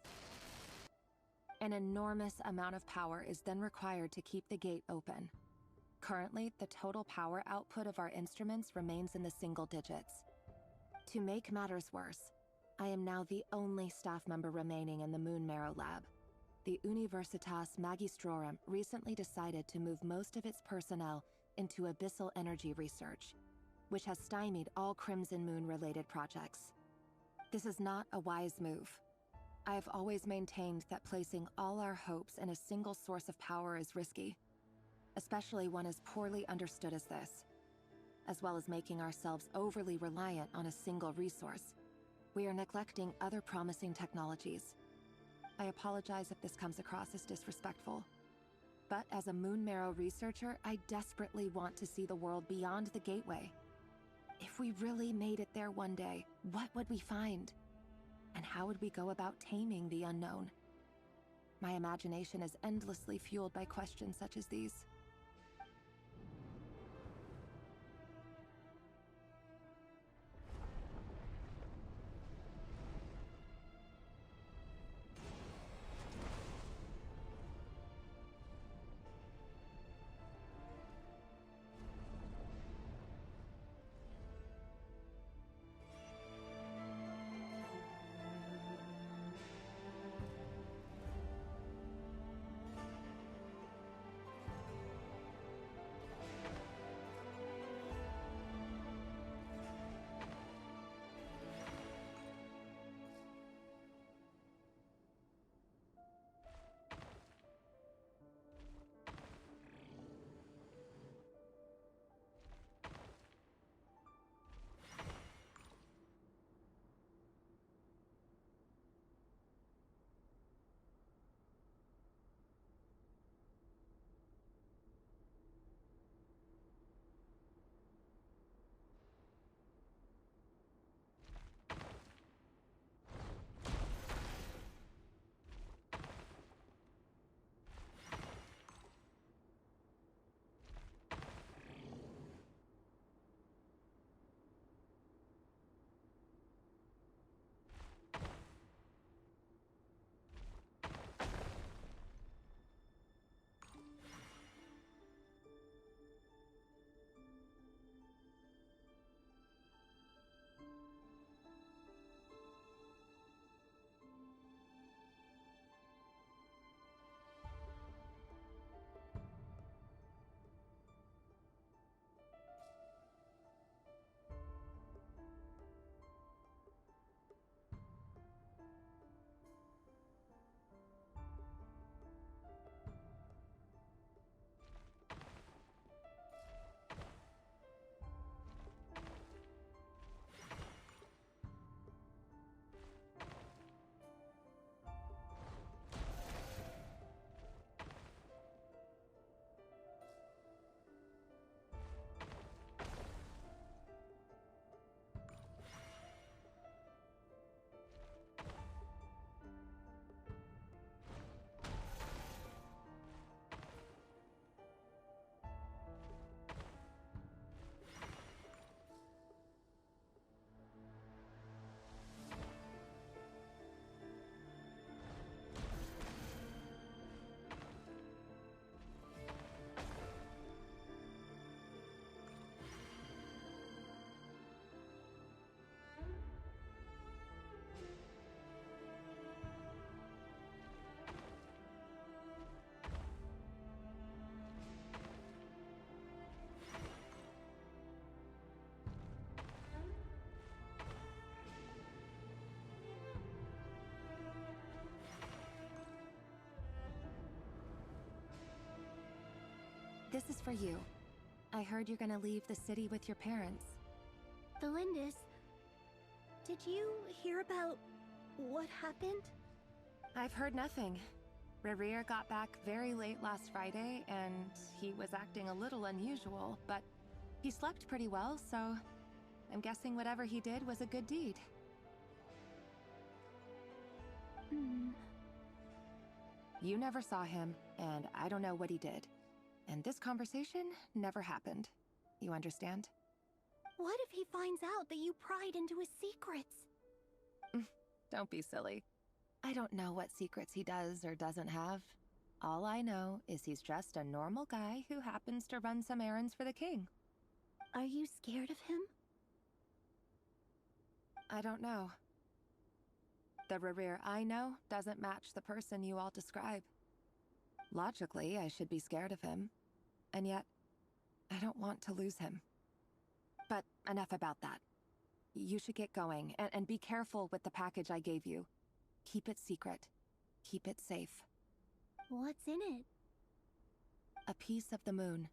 Q: An enormous amount of power is then required to keep the gate open. Currently, the total power output of our instruments remains in the single digits. To make matters worse, I am now the only staff member remaining in the Moon Marrow lab. The Universitas Magistrorum recently decided to move most of its personnel into abyssal energy research, which has stymied all Crimson Moon-related projects. This is not a wise move. I have always maintained that placing all our hopes in a single source of power is risky, especially one as poorly understood as this. As well as making ourselves overly reliant on a single resource, we are neglecting other promising technologies. I apologize if this comes across as disrespectful, but as a Moon Marrow researcher, I desperately want to see the world beyond the gateway. If we really made it there one day, what would we find? And how would we go about taming the unknown? My imagination is endlessly fueled by questions such as these. This is for you. I heard you're gonna leave the city with your parents.
O: The Lindis. Did you hear about what happened?
Q: I've heard nothing. Rerir got back very late last Friday, and he was acting a little unusual, but he slept pretty well, so I'm guessing whatever he did was a good deed. You never saw him, and I don't know what he did. And this conversation never happened. You understand?
O: What if he finds out that you pried into his secrets?
Q: Don't be silly. I don't know what secrets he does or doesn't have. All I know is he's just a normal guy who happens to run some errands for the king.
O: Are you scared of him?
Q: I don't know. The Rerir I know doesn't match the person you all describe. Logically, I should be scared of him. And yet, I don't want to lose him. But enough about that. You should get going, and be careful with the package I gave you. Keep it secret. Keep it safe.
O: What's in it?
Q: A piece of the moon.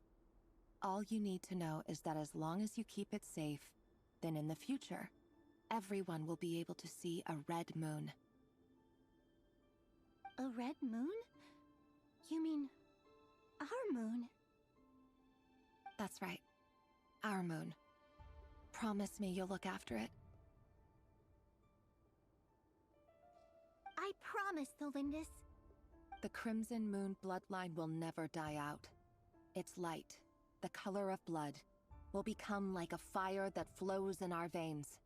Q: All you need to know is that as long as you keep it safe, then in the future, everyone will be able to see a red moon.
O: A red moon? You mean our moon?
Q: That's right. Our moon. Promise me you'll look after it.
O: I promise, Lindis.
Q: The Crimson Moon bloodline will never die out. Its light, the color of blood, will become like a fire that flows in our veins,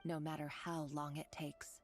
Q: no matter how long it takes.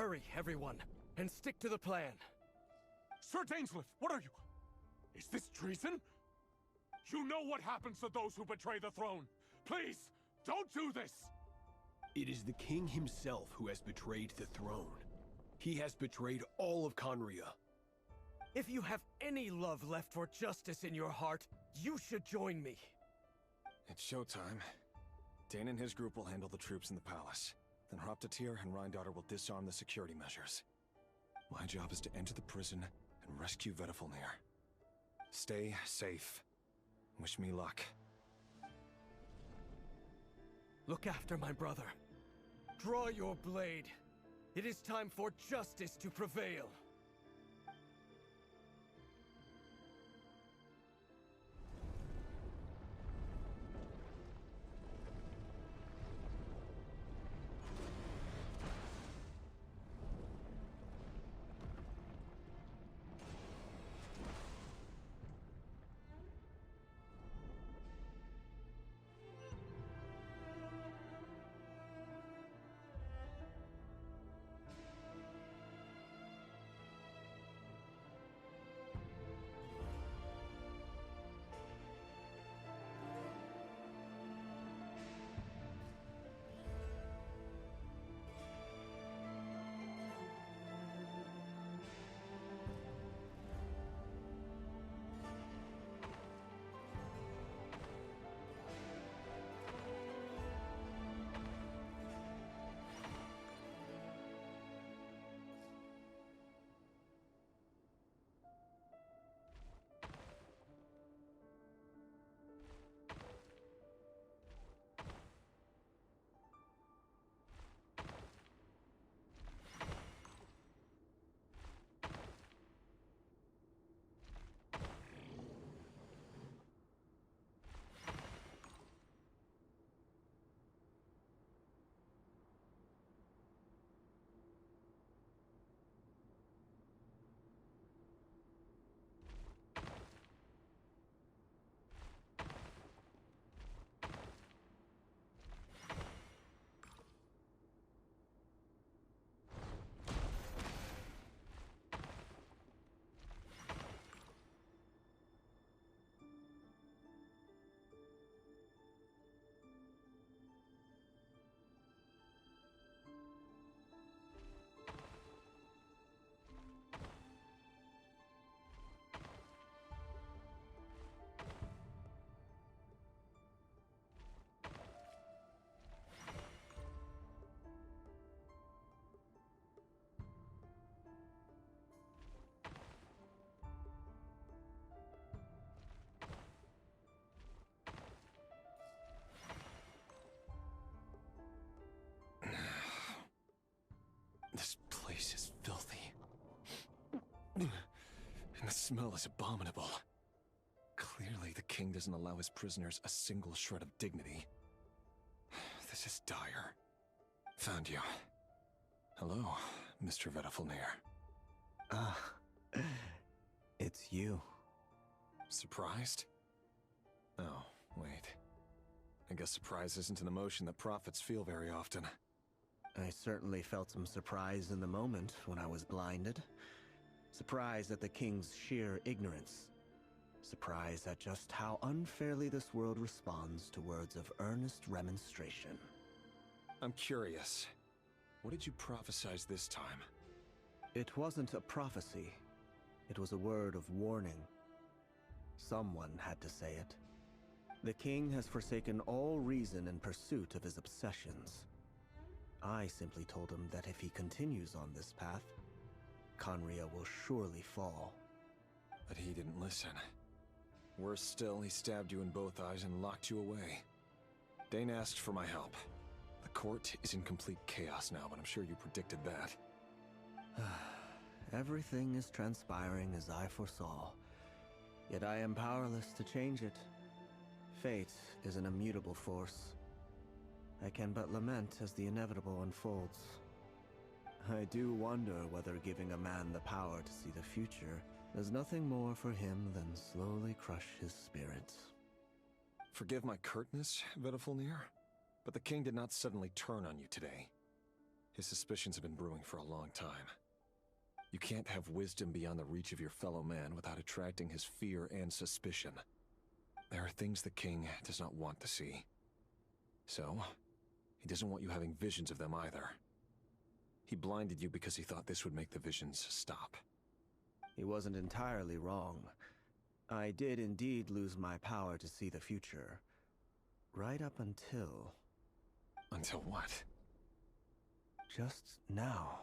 W: Hurry, everyone, and stick to the plan.
C: Sir Dainsleif, what are you? Is this treason? You know what happens to those who betray the throne. Please, don't do this!
U: It is the king himself who has betrayed the throne. He has betrayed all of Conria.
W: If you have any love left for justice in your heart, you should join me.
T: It's showtime. Dane and his group will handle the troops in the palace. Then Hraptatir and Rheindater will disarm the security measures. My job is to enter the prison and rescue Vedifalnir. Stay safe. Wish me luck.
W: Look after my brother. Draw your blade. It is time for justice to prevail.
T: This place is filthy. And the smell is abominable. Clearly, the king doesn't allow his prisoners a single shred of dignity. This is dire. Found you. Hello, Mr. Vedifalnir.
P: Ah, it's you.
T: Surprised? Oh, wait. I guess surprise isn't an emotion that prophets feel very often.
P: I certainly felt some surprise in the moment when I was blinded. Surprise at the king's sheer ignorance. Surprise at just how unfairly this world responds to words of earnest remonstration.
T: I'm curious. What did you prophesize this time?
P: It wasn't a prophecy. It was a word of warning. Someone had to say it. The king has forsaken all reason in pursuit of his obsessions. I simply told him that if he continues on this path, Conria will surely fall.
T: But he didn't listen. Worse still, he stabbed you in both eyes and locked you away. Dane asked for my help. The court is in complete chaos now, but I'm sure you predicted that.
P: Everything is transpiring as I foresaw, yet I am powerless to change it. Fate is an immutable force. I can but lament as the inevitable unfolds. I do wonder whether giving a man the power to see the future does nothing more for him than slowly crush his spirit.
T: Forgive my curtness, Vedifalnir, but the king did not suddenly turn on you today. His suspicions have been brewing for a long time. You can't have wisdom beyond the reach of your fellow man without attracting his fear and suspicion. There are things the king does not want to see. So, he doesn't want you having visions of them either. He blinded you because he thought this would make the visions stop.
P: He wasn't entirely wrong. I did indeed lose my power to see the future. Right up until...
T: Until what?
P: Just now.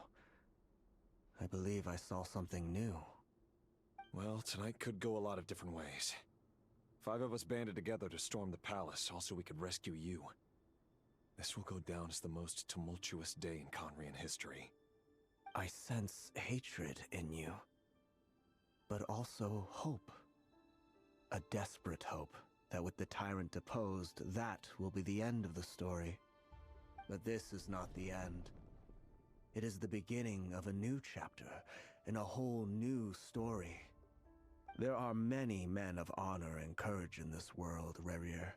P: I believe I saw something new.
T: Well, tonight could go a lot of different ways. 5 of us banded together to storm the palace, also we could rescue you. This will go down as the most tumultuous day in Conrian history.
P: I sense hatred in you. But also hope. A desperate hope that with the tyrant deposed, that will be the end of the story. But this is not the end. It is the beginning of a new chapter, in a whole new story. There are many men of honor and courage in this world, Rerir.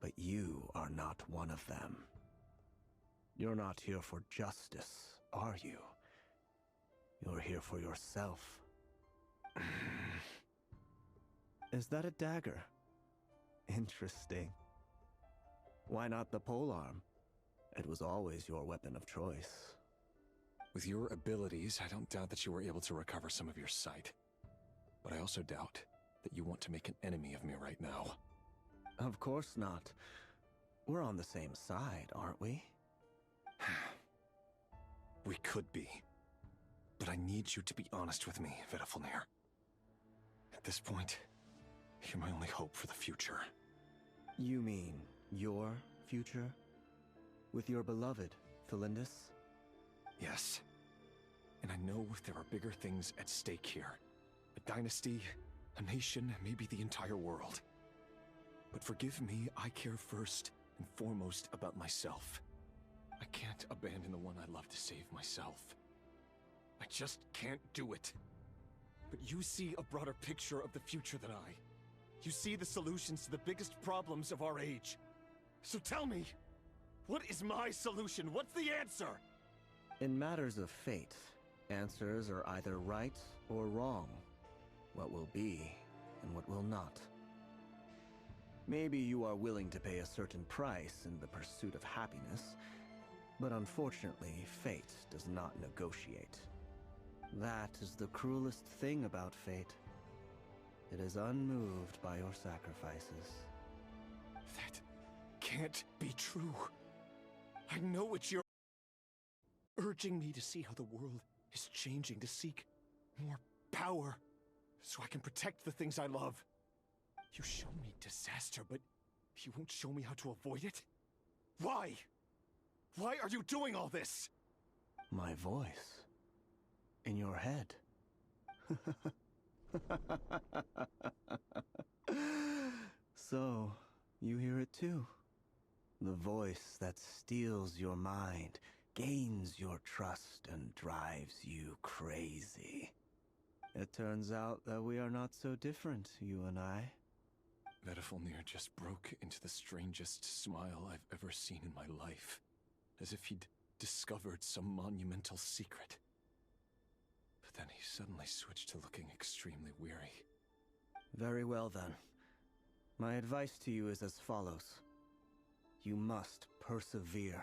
P: But you are not one of them. You're not here for justice, are you? You're here for yourself. Is that a dagger? Interesting. Why not the polearm? It was always your weapon of choice.
T: With your abilities, I don't doubt that you were able to recover some of your sight. But I also doubt that you want to make an enemy of me right now.
P: Of course not. We're on the same side, aren't we?
T: We could be. But I need you to be honest with me, Vedafilnir. At this point, you're my only hope for the future.
P: You mean your future? With your beloved, Thalindis?
T: Yes. And I know there are bigger things at stake here. A dynasty, a nation, maybe the entire world. But forgive me, I care first and foremost about myself. I can't abandon the one I love to save myself. I just can't do it. But you see a broader picture of the future than I. You see the solutions to the biggest problems of our age. So tell me, what is my solution? What's the answer?
P: In matters of fate, answers are either right or wrong. What will be and what will not. Maybe you are willing to pay a certain price in the pursuit of happiness, but unfortunately, fate does not negotiate. That is the cruelest thing about fate. It is unmoved by your sacrifices.
T: That can't be true. I know it's your urging me to see how the world is changing, to seek more power, so I can protect the things I love. You show me disaster, but you won't show me how to avoid it? Why? Why are you doing all this?
P: My voice. In your head. So, you hear it too. The voice that steals your mind, gains your trust, and drives you crazy. It turns out that we are not so different, you and I.
T: Vedafilnir just broke into the strangest smile I've ever seen in my life. As if he'd discovered some monumental secret. But then he suddenly switched to looking extremely weary.
P: Very well then. My advice to you is as follows. You must persevere.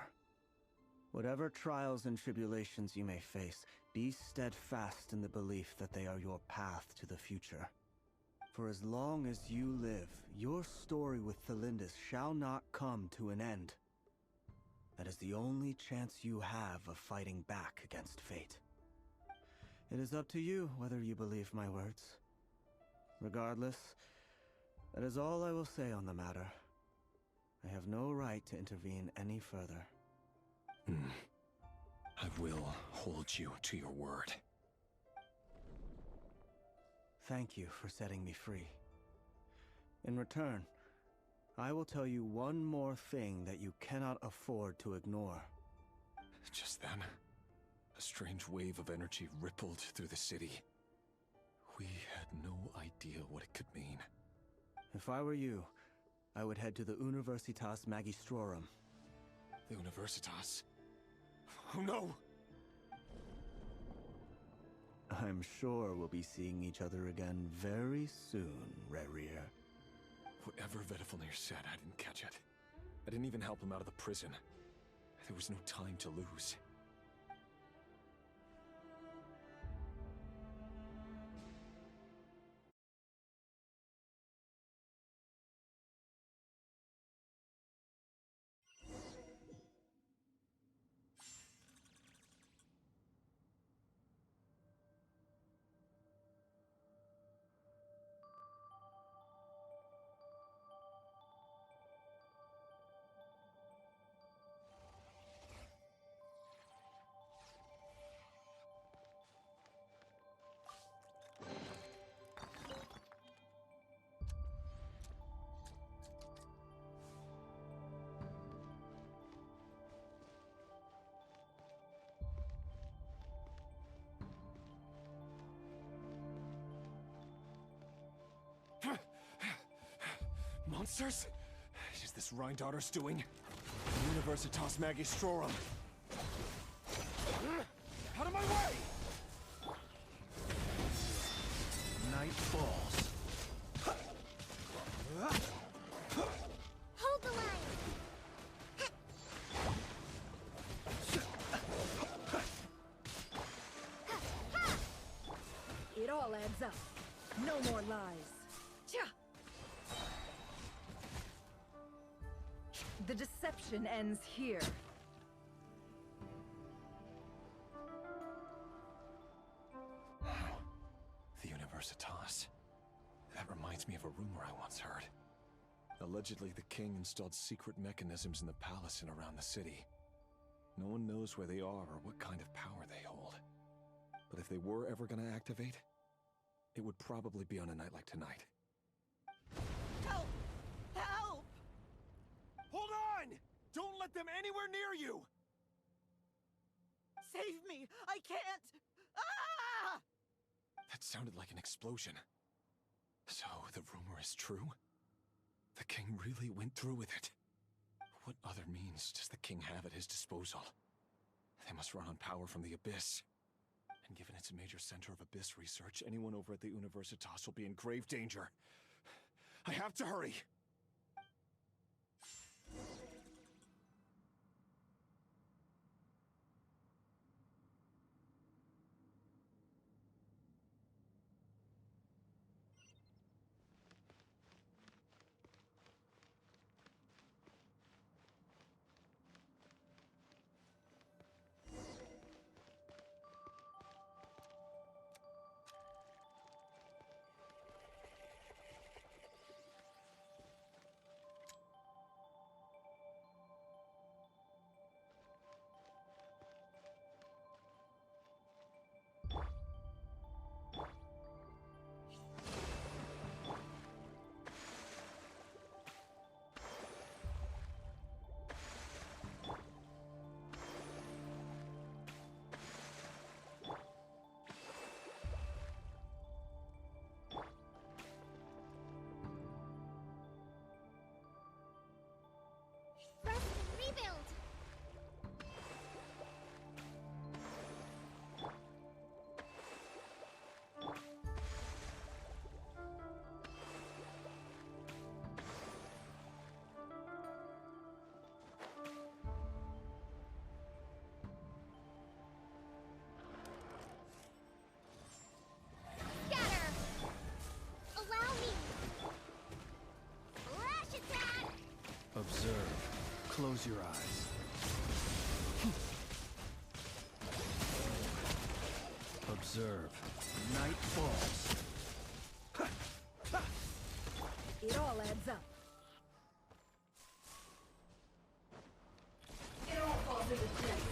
P: Whatever trials and tribulations you may face, be steadfast in the belief that they are your path to the future. For as long as you live, your story with Thalindis shall not come to an end. That is the only chance you have of fighting back against fate. It is up to you whether you believe my words. Regardless, that is all I will say on the matter. I have no right to intervene any further.
T: I will hold you to your word.
P: Thank you for setting me free. In return, I will tell you one more thing that you cannot afford to ignore.
T: Just then, a strange wave of energy rippled through the city. We had no idea what it could mean.
P: If I were you, I would head to the Universitas Magistrorum.
T: The Universitas?
C: Oh no!
P: I'm sure we'll be seeing each other again very soon, Rerir.
I: Whatever Vedifalnir said, I didn't catch it. I didn't even help him out of the prison. There was no time to lose. Monsters? Is this Rhindaughter's doing? Universitas Magistrorum! Out of my way!
P: Night falls.
A: Hold the line!
L: It all adds up. No more lies. Cha! The deception ends here.
I: The Universitas. That reminds me of a rumor I once heard. Allegedly, the king installed secret mechanisms in the palace and around the city. No one knows where they are or what kind of power they hold. But if they were ever going to activate, it would probably be on a night like tonight.
O: Help! Help!
U: Hold on! Don't let them anywhere near you!
O: Save me! I can't! Ah!
I: That sounded like an explosion. So, the rumor is true? The king really went through with it. What other means does the king have at his disposal? They must run on power from the Abyss. And given it's a major center of Abyss research, anyone over at the Universitas will be in grave danger. I have to hurry!
A: Rest and rebuild! Scatter! Allow me! Flash attack!
D: Observe. Close your eyes. Observe. Night falls.
L: It all adds up. It all falls into place.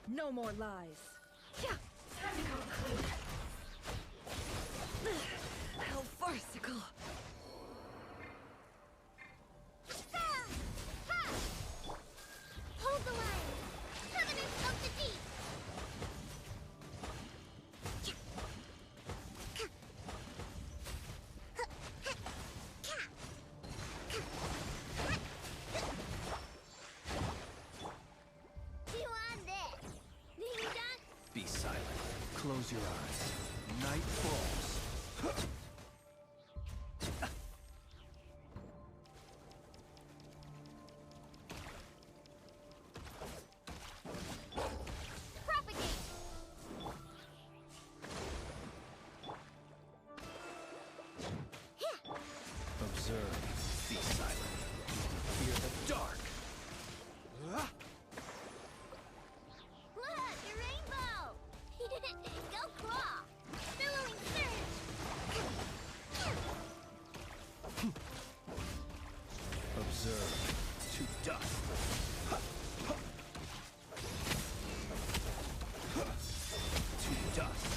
L: No more lies. Time to conclude. How farcical.
A: Hold the line! Covenant of the Deep!
D: Close your eyes. Night falls. Observe. Be silent. Fear the dark.
A: Look, a rainbow! Go claw! Billowing surge!
D: Observe. To dust. To dust.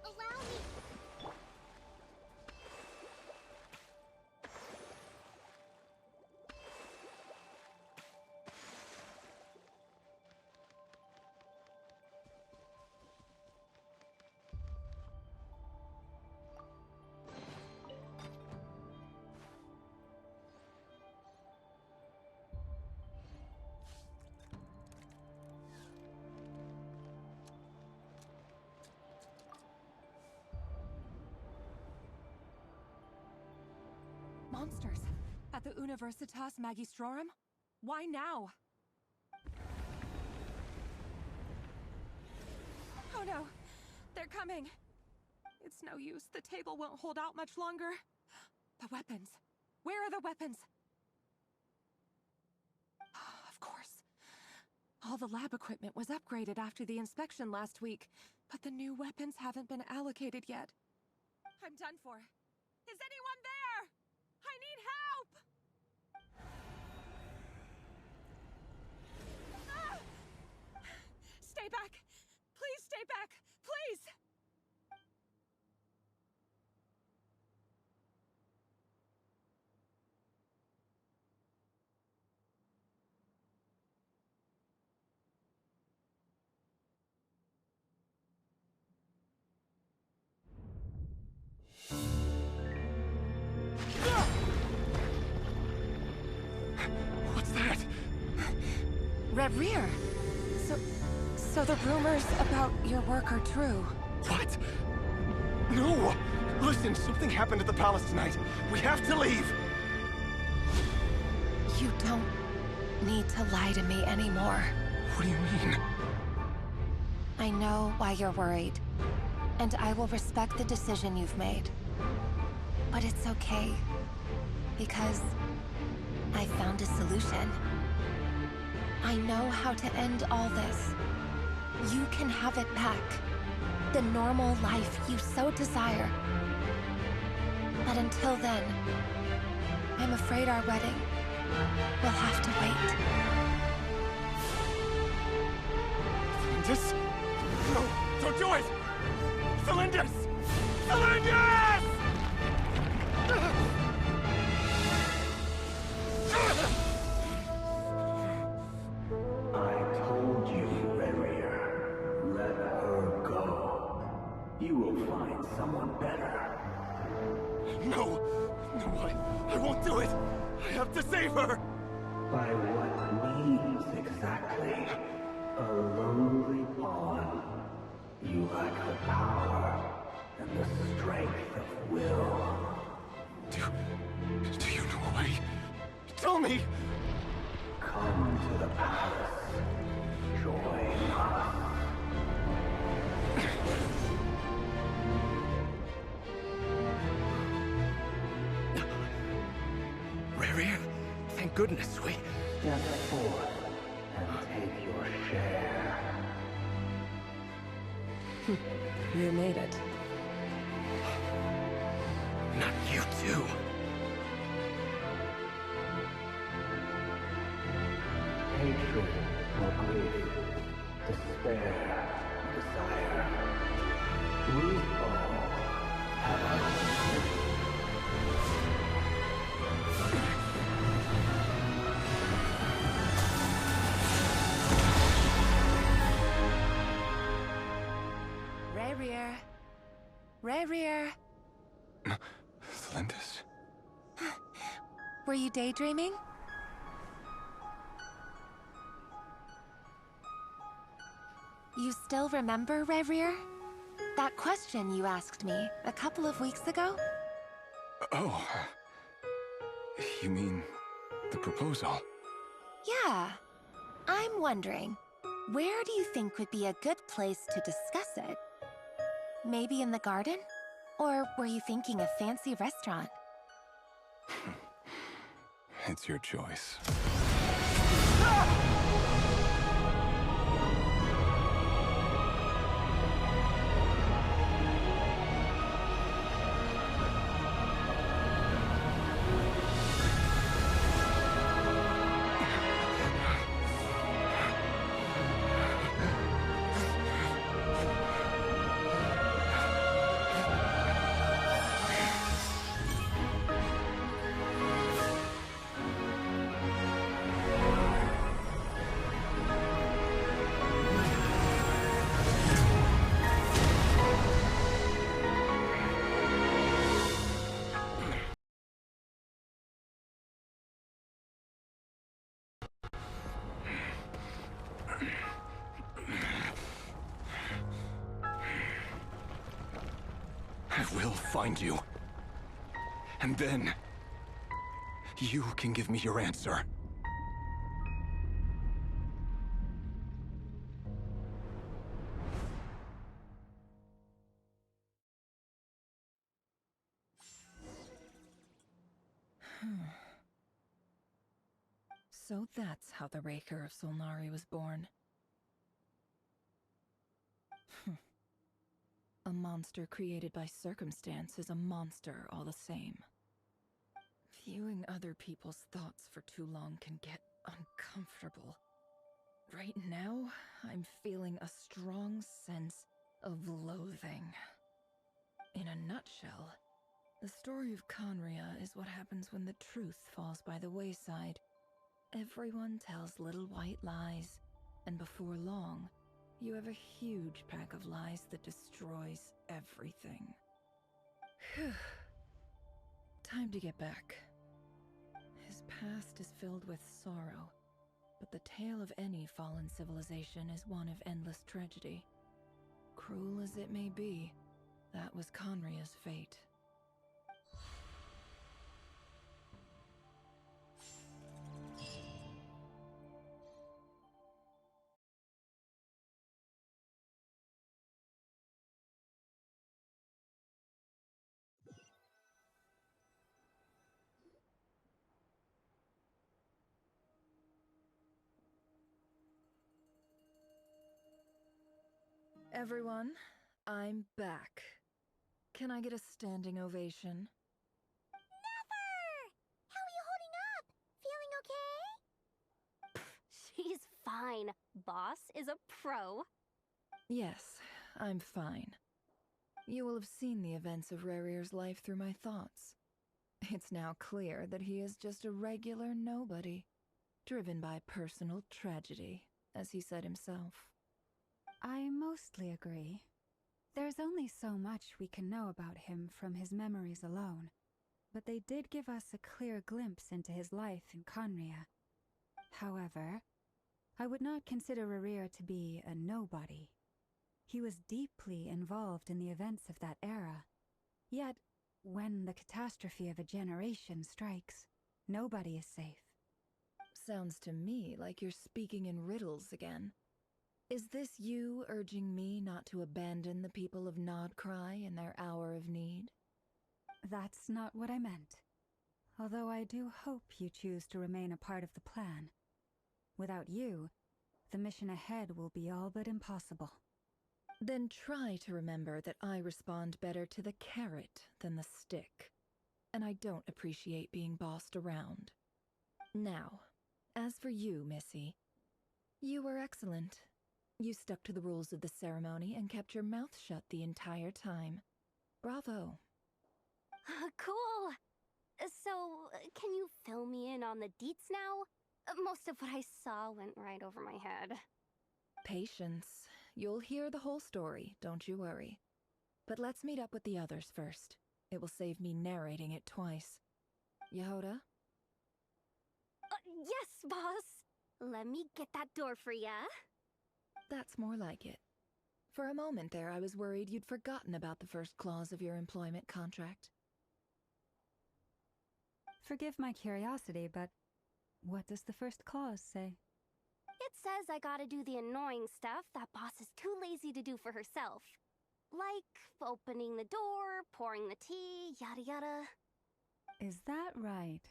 A: Allow me!
Q: Monsters! At the Universitas Magistrorum? Why now? Oh no! They're coming! It's no use. The table won't hold out much longer. The weapons. Where are the weapons? Of course. All the lab equipment was upgraded after the inspection last week, but the new weapons haven't been allocated yet. I'm done for. Is anyone there? I need help! Ah! Stay back! Please stay back! Please!
T: What's that?
Q: Rear. So the rumors about your work are true.
T: What? No! Listen, something happened at the palace tonight. We have to leave!
Q: You don't need to lie to me anymore.
T: What do you mean?
Q: I know why you're worried, and I will respect the decision you've made. But it's okay, because I found a solution. I know how to end all this. You can have it back. The normal life you so desire. But until then, I'm afraid our wedding will have to wait.
T: Celindus? No! Don't do it! Celindus! Celindus!
S: I told you, Reria. Let her go. You will find someone better.
T: No! No, I won't do it! I have to save her!
S: By what means exactly? A lowly pawn. You lack the power and the strength of will.
T: Do you know a way? Tell me!
S: Come to the palace. Join us.
T: Reria, thank goodness we...
S: Step forth and take your share.
F: You made it.
T: Not you too.
S: Hatred or grief, despair or desire. We all have our own.
Q: Rear.
T: Celindus?
Q: Were you daydreaming? You still remember, Reverie? That question you asked me a couple of weeks ago?
T: Oh. You mean the proposal?
Q: Yeah. I'm wondering, where do you think would be a good place to discuss it? Maybe in the garden? Or were you thinking a fancy restaurant?
T: It's your choice. I will find you. And then, you can give me your answer.
L: So that's how the Raker of Solnari was born. A monster created by circumstance is a monster all the same. Viewing other people's thoughts for too long can get uncomfortable. Right now, I'm feeling a strong sense of loathing. In a nutshell, the story of Conria is what happens when the truth falls by the wayside. Everyone tells little white lies, and before long, you have a huge pack of lies that destroys everything. Phew. Time to get back. His past is filled with sorrow, but the tale of any fallen civilization is one of endless tragedy. Cruel as it may be, that was Conria's fate. Everyone, I'm back. Can I get a standing ovation?
A: Never! How are you holding up? Feeling okay?
G: She's fine. Boss is a pro.
L: Yes, I'm fine. You will have seen the events of Rarier's life through my thoughts. It's now clear that he is just a regular nobody, driven by personal tragedy, as he said himself.
F: I mostly agree. There's only so much we can know about him from his memories alone, but they did give us a clear glimpse into his life in Conria. However, I would not consider Rarier to be a nobody. He was deeply involved in the events of that era. Yet, when the catastrophe of a generation strikes, nobody is safe.
L: Sounds to me like you're speaking in riddles again. Is this you urging me not to abandon the people of Nodcry in their hour of need?
F: That's not what I meant. Although I do hope you choose to remain a part of the plan. Without you, the mission ahead will be all but impossible.
L: Then try to remember that I respond better to the carrot than the stick, and I don't appreciate being bossed around. Now, as for you, Missy, you were excellent. You stuck to the rules of the ceremony and kept your mouth shut the entire time. Bravo.
G: Cool. So, can you fill me in on the deets now? Most of what I saw went right over my head.
L: Patience. You'll hear the whole story, don't you worry. But let's meet up with the others first. It will save me narrating it twice. Yehoda?
G: Yes, boss. Let me get that door for ya.
L: That's more like it. For a moment there, I was worried you'd forgotten about the first clause of your employment contract.
F: Forgive my curiosity, but what does the first clause say?
G: It says I gotta do the annoying stuff that boss is too lazy to do for herself. Like opening the door, pouring the tea, yada yada.
F: Is that right?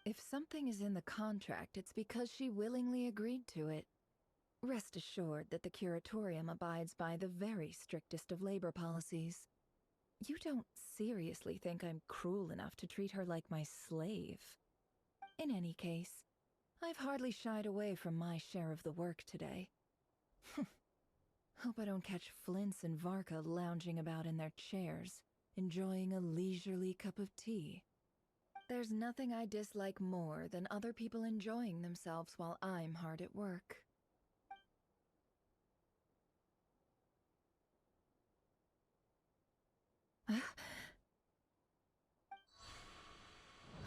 L: If something is in the contract, it's because she willingly agreed to it. Rest assured that the Curatorium abides by the very strictest of labor policies. You don't seriously think I'm cruel enough to treat her like my slave? In any case, I've hardly shied away from my share of the work today. Hope I don't catch Flintz and Varka lounging about in their chairs, enjoying a leisurely cup of tea. There's nothing I dislike more than other people enjoying themselves while I'm hard at work.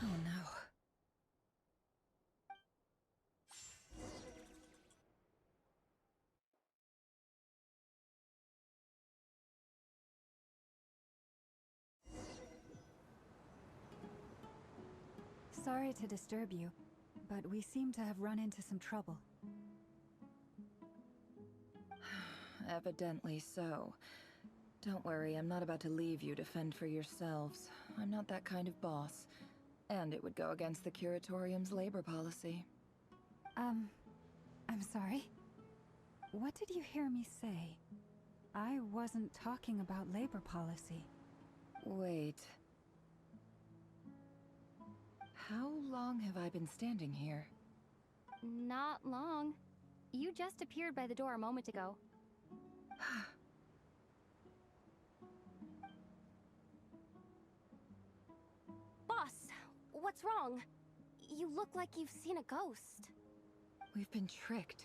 L: Oh no.
F: Sorry to disturb you, but we seem to have run into some trouble.
L: Evidently so. Don't worry, I'm not about to leave you to fend for yourselves. I'm not that kind of boss. And it would go against the Curatorium's labor policy.
F: I'm sorry? What did you hear me say? I wasn't talking about labor policy.
L: Wait. How long have I been standing here?
G: Not long. You just appeared by the door a moment ago. Boss, what's wrong? You look like you've seen a ghost.
L: We've been tricked.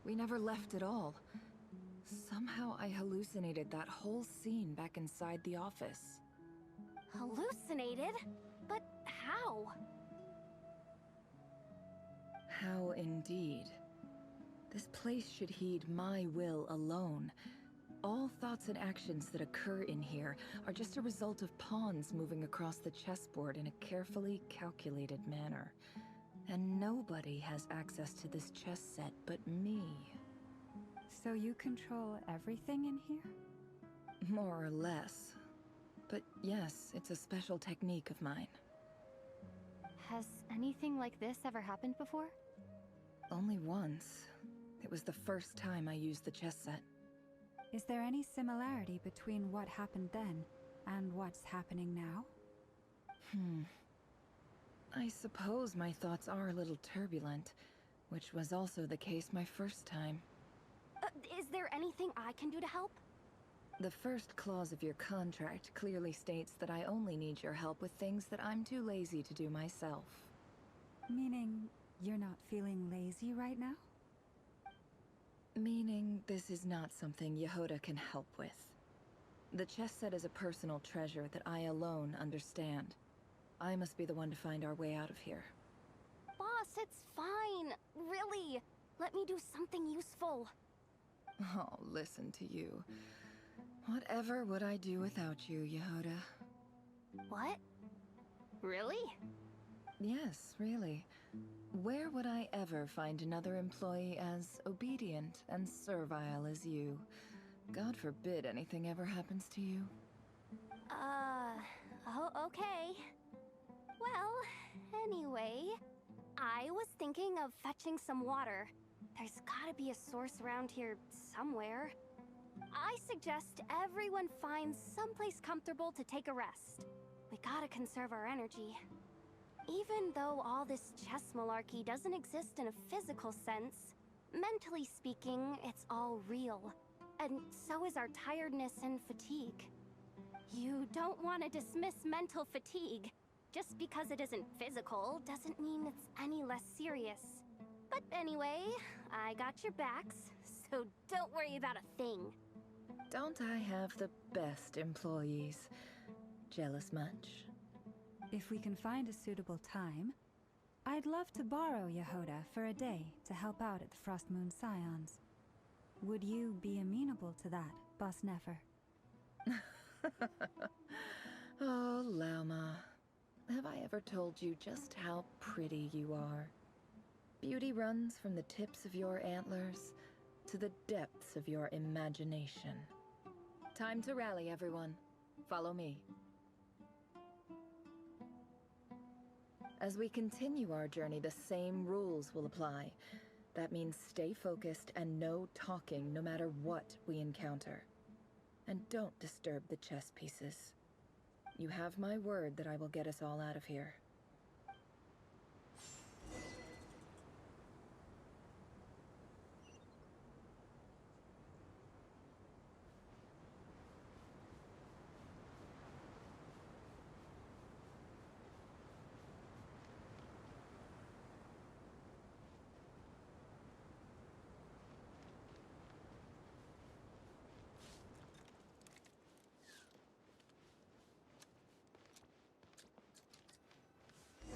L: We never left at all. Somehow I hallucinated that whole scene back inside the office.
G: Hallucinated? But how?
L: How indeed. This place should heed my will alone. All thoughts and actions that occur in here are just a result of pawns moving across the chessboard in a carefully calculated manner. And nobody has access to this chess set but me.
F: So you control everything in here?
L: More or less. But yes, it's a special technique of mine.
G: Has anything like this ever happened before?
L: Only once. It was the first time I used the chess set.
F: Is there any similarity between what happened then and what's happening now?
L: I suppose my thoughts are a little turbulent, which was also the case my first time.
G: Is there anything I can do to help?
L: The first clause of your contract clearly states that I only need your help with things that I'm too lazy to do myself.
F: Meaning, you're not feeling lazy right now?
L: Meaning, this is not something Yehoda can help with. The chess set is a personal treasure that I alone understand. I must be the one to find our way out of here.
G: Boss, it's fine. Really. Let me do something useful.
L: Oh, listen to you. Whatever would I do without you, Yehoda?
G: What? Really?
L: Yes, really. Where would I ever find another employee as obedient and servile as you? God forbid anything ever happens to you.
G: Oh, okay. Well, anyway, I was thinking of fetching some water. There's gotta be a source around here somewhere. I suggest everyone finds someplace comfortable to take a rest. We gotta conserve our energy. Even though all this chess malarkey doesn't exist in a physical sense, mentally speaking, it's all real. And so is our tiredness and fatigue. You don't want to dismiss mental fatigue. Just because it isn't physical doesn't mean it's any less serious. But anyway, I got your backs, so don't worry about a thing.
L: Don't I have the best employees? Jealous much?
F: If we can find a suitable time, I'd love to borrow Yehoda for a day to help out at the Frost Moon Scions. Would you be amenable to that, Boss Nefer?
L: Oh, Lauma. Have I ever told you just how pretty you are? Beauty runs from the tips of your antlers to the depths of your imagination. Time to rally, everyone. Follow me. As we continue our journey, the same rules will apply. That means stay focused and no talking no matter what we encounter. And don't disturb the chess pieces. You have my word that I will get us all out of here.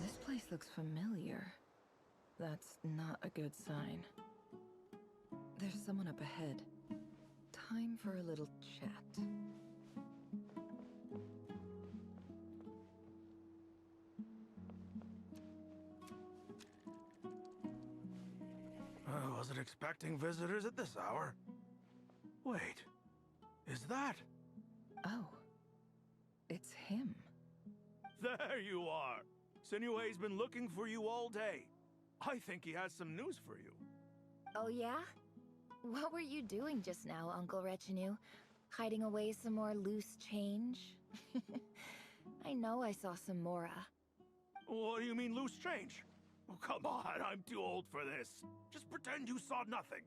L: This place looks familiar. That's not a good sign. There's someone up ahead. Time for a little chat.
J: I wasn't expecting visitors at this hour. Wait, is that?
L: Oh, it's him.
J: There you are! Sinue's been looking for you all day. I think he has some news for you.
B: Oh yeah? What were you doing just now, Uncle Retinue? Hiding away some more loose change? I know I saw some Mora.
J: What do you mean loose change? Oh, come on, I'm too old for this. Just pretend you saw nothing.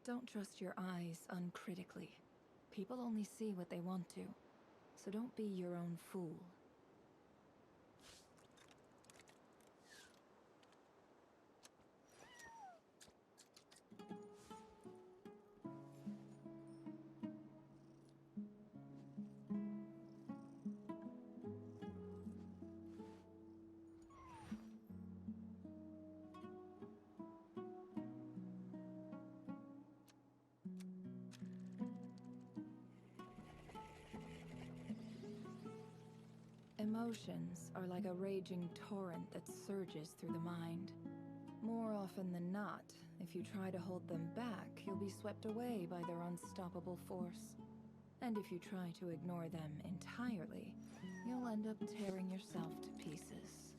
L: Don't trust your eyes uncritically. People only see what they want to, so don't be your own fool. Emotions are like a raging torrent that surges through the mind. More often than not, if you try to hold them back, you'll be swept away by their unstoppable force. And if you try to ignore them entirely, you'll end up tearing yourself to pieces.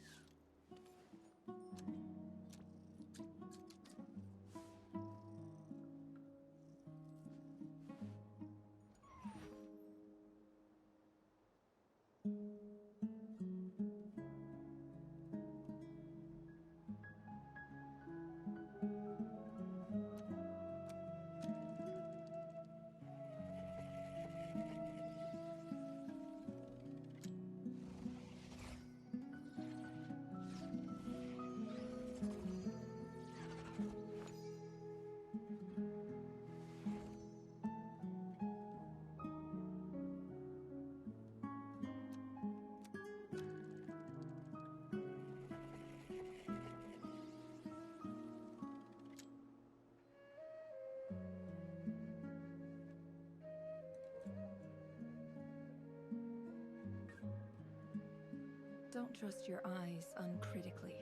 L: Don't trust your eyes uncritically.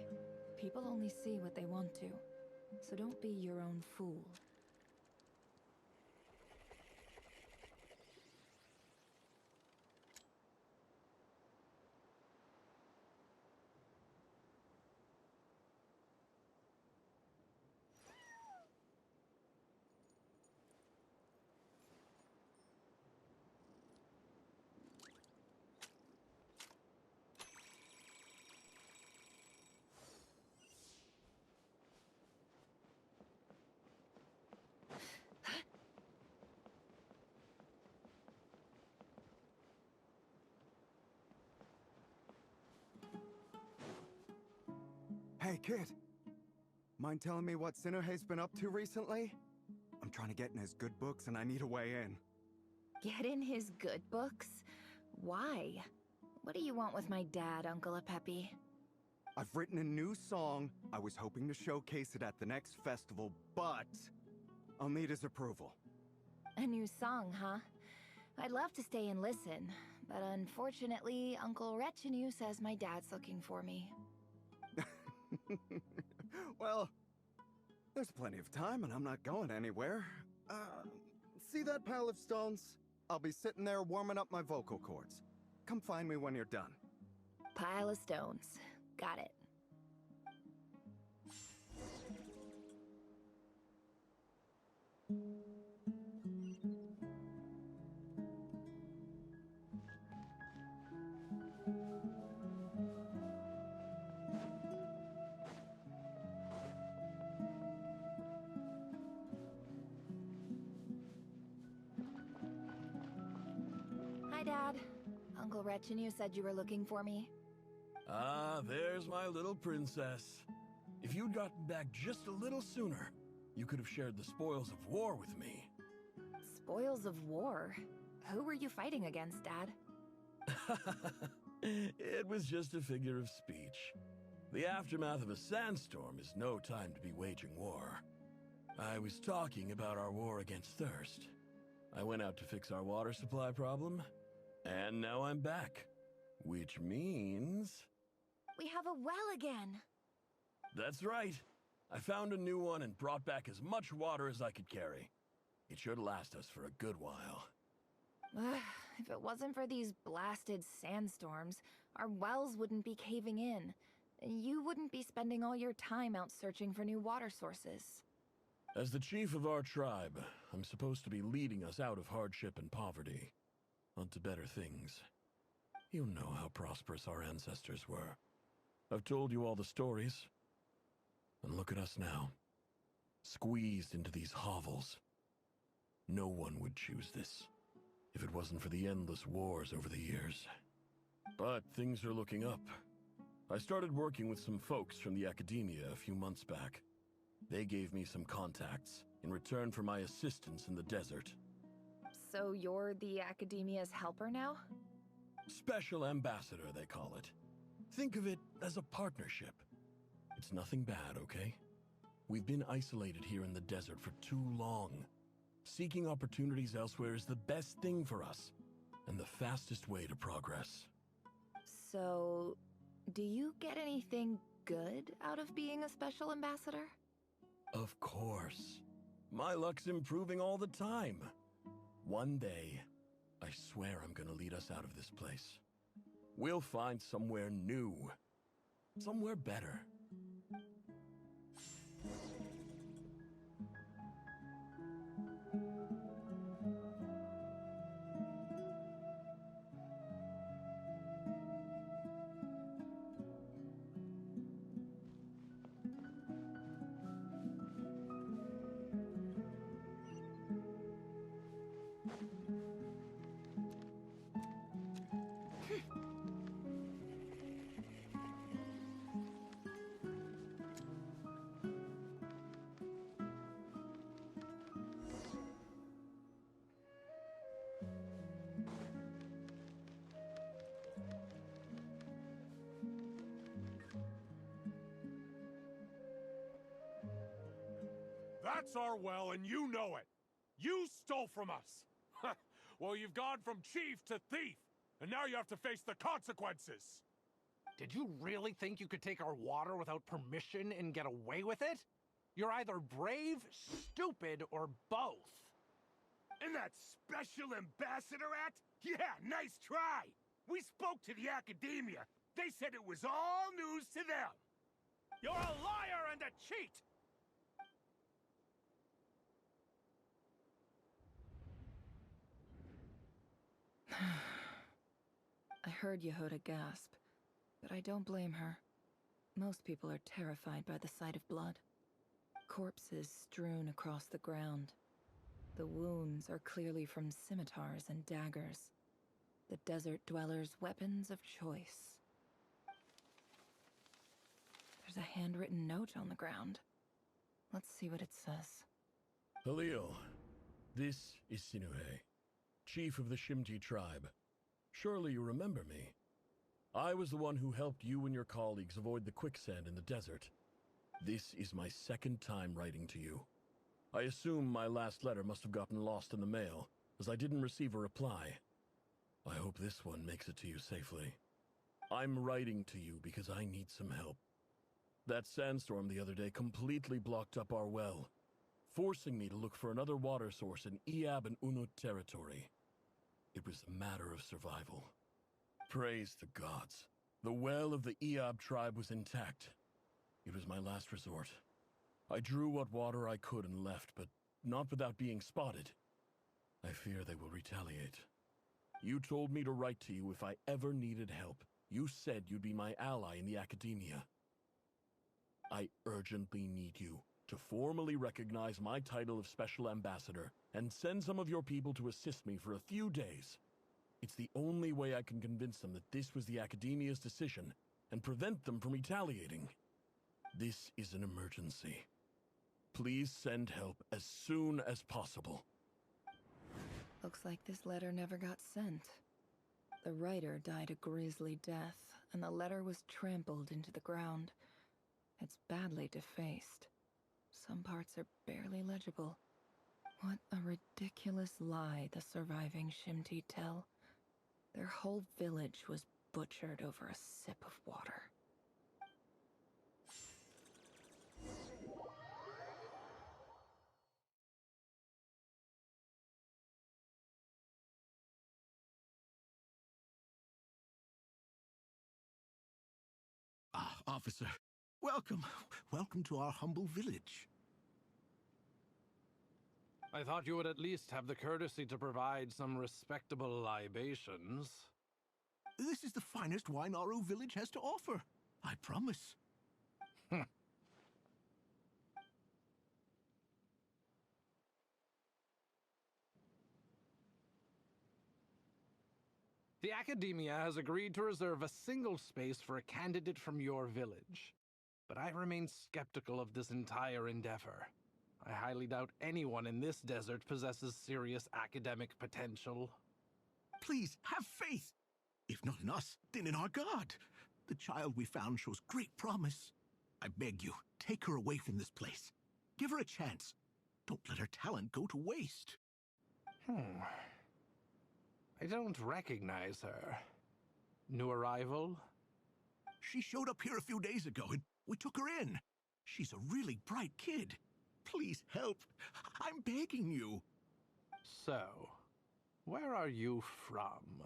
L: People only see what they want to, so don't be your own fool.
M: Hey, kid. Mind telling me what Sinohe's been up to recently? I'm trying to get in his good books and I need a way in.
L: Get in his good books? Why? What do you want with my dad, Uncle Apepi?
M: I've written a new song. I was hoping to showcase it at the next festival, but I'll need his approval.
L: A new song, huh? I'd love to stay and listen, but unfortunately, Uncle Retinue says my dad's looking for me.
M: Well, there's plenty of time and I'm not going anywhere. See that pile of stones? I'll be sitting there warming up my vocal cords. Come find me when you're done.
L: Pile of stones. Got it. Hi, Dad. Uncle Retinue said you were looking for me.
J: Ah, there's my little princess. If you'd gotten back just a little sooner, you could have shared the spoils of war with me.
L: Spoils of war? Who were you fighting against, Dad?
J: It was just a figure of speech. The aftermath of a sandstorm is no time to be waging war. I was talking about our war against thirst. I went out to fix our water supply problem, and now I'm back. Which means...
L: We have a well again!
J: That's right. I found a new one and brought back as much water as I could carry. It should last us for a good while.
L: If it wasn't for these blasted sandstorms, our wells wouldn't be caving in. You wouldn't be spending all your time out searching for new water sources.
J: As the chief of our tribe, I'm supposed to be leading us out of hardship and poverty, onto better things. You know how prosperous our ancestors were. I've told you all the stories. And look at us now, squeezed into these hovels. No one would choose this, if it wasn't for the endless wars over the years. But things are looking up. I started working with some folks from the academia a few months back. They gave me some contacts in return for my assistance in the desert.
L: So you're the academia's helper now?
J: Special ambassador, they call it. Think of it as a partnership. It's nothing bad, okay? We've been isolated here in the desert for too long. Seeking opportunities elsewhere is the best thing for us, and the fastest way to progress.
L: So, do you get anything good out of being a special ambassador?
J: Of course. My luck's improving all the time. One day, I swear I'm gonna lead us out of this place. We'll find somewhere new. Somewhere better.
C: That's our well, and you know it! You stole from us! Well, you've gone from chief to thief, and now you have to face the consequences.
E: Did you really think you could take our water without permission and get away with it? You're either brave, stupid, or both.
N: And that special ambassador act? Yeah, nice try! We spoke to the academia. They said it was all news to them.
E: You're a liar and a cheat!
L: I heard Yehuda gasp, but I don't blame her. Most people are terrified by the sight of blood. Corpses strewn across the ground. The wounds are clearly from scimitars and daggers. The desert dwellers' weapons of choice. There's a handwritten note on the ground. Let's see what it says.
J: Halil, this is Sinuhe, chief of the Shimti tribe. Surely you remember me. I was the one who helped you and your colleagues avoid the quicksand in the desert. This is my second time writing to you. I assume my last letter must have gotten lost in the mail, as I didn't receive a reply. I hope this one makes it to you safely. I'm writing to you because I need some help. That sandstorm the other day completely blocked up our well, forcing me to look for another water source in Iab and Unut territory. It was a matter of survival. Praise the gods. The well of the Iab tribe was intact. It was my last resort. I drew what water I could and left, but not without being spotted. I fear they will retaliate. You told me to write to you if I ever needed help. You said you'd be my ally in the academia. I urgently need you to formally recognize my title of Special Ambassador and send some of your people to assist me for a few days. It's the only way I can convince them that this was the academia's decision and prevent them from retaliating. This is an emergency. Please send help as soon as possible.
L: Looks like this letter never got sent. The writer died a grisly death, and the letter was trampled into the ground. It's badly defaced. Some parts are barely legible. What a ridiculous lie the surviving Shimti tell. Their whole village was butchered over a sip of water.
R: Ah, officer. Welcome. Welcome to our humble village.
E: I thought you would at least have the courtesy to provide some respectable libations.
R: This is the finest wine Aru village has to offer. I promise.
E: The Academia has agreed to reserve a single space for a candidate from your village. But I remain skeptical of this entire endeavor. I highly doubt anyone in this desert possesses serious academic potential.
R: Please, have faith. If not in us, then in our god. The child we found shows great promise. I beg you, take her away from this place. Give her a chance. Don't let her talent go to waste.
E: I don't recognize her. New arrival?
R: She showed up here a few days ago and we took her in. She's a really bright kid. Please help. I'm begging you.
E: So, where are you from?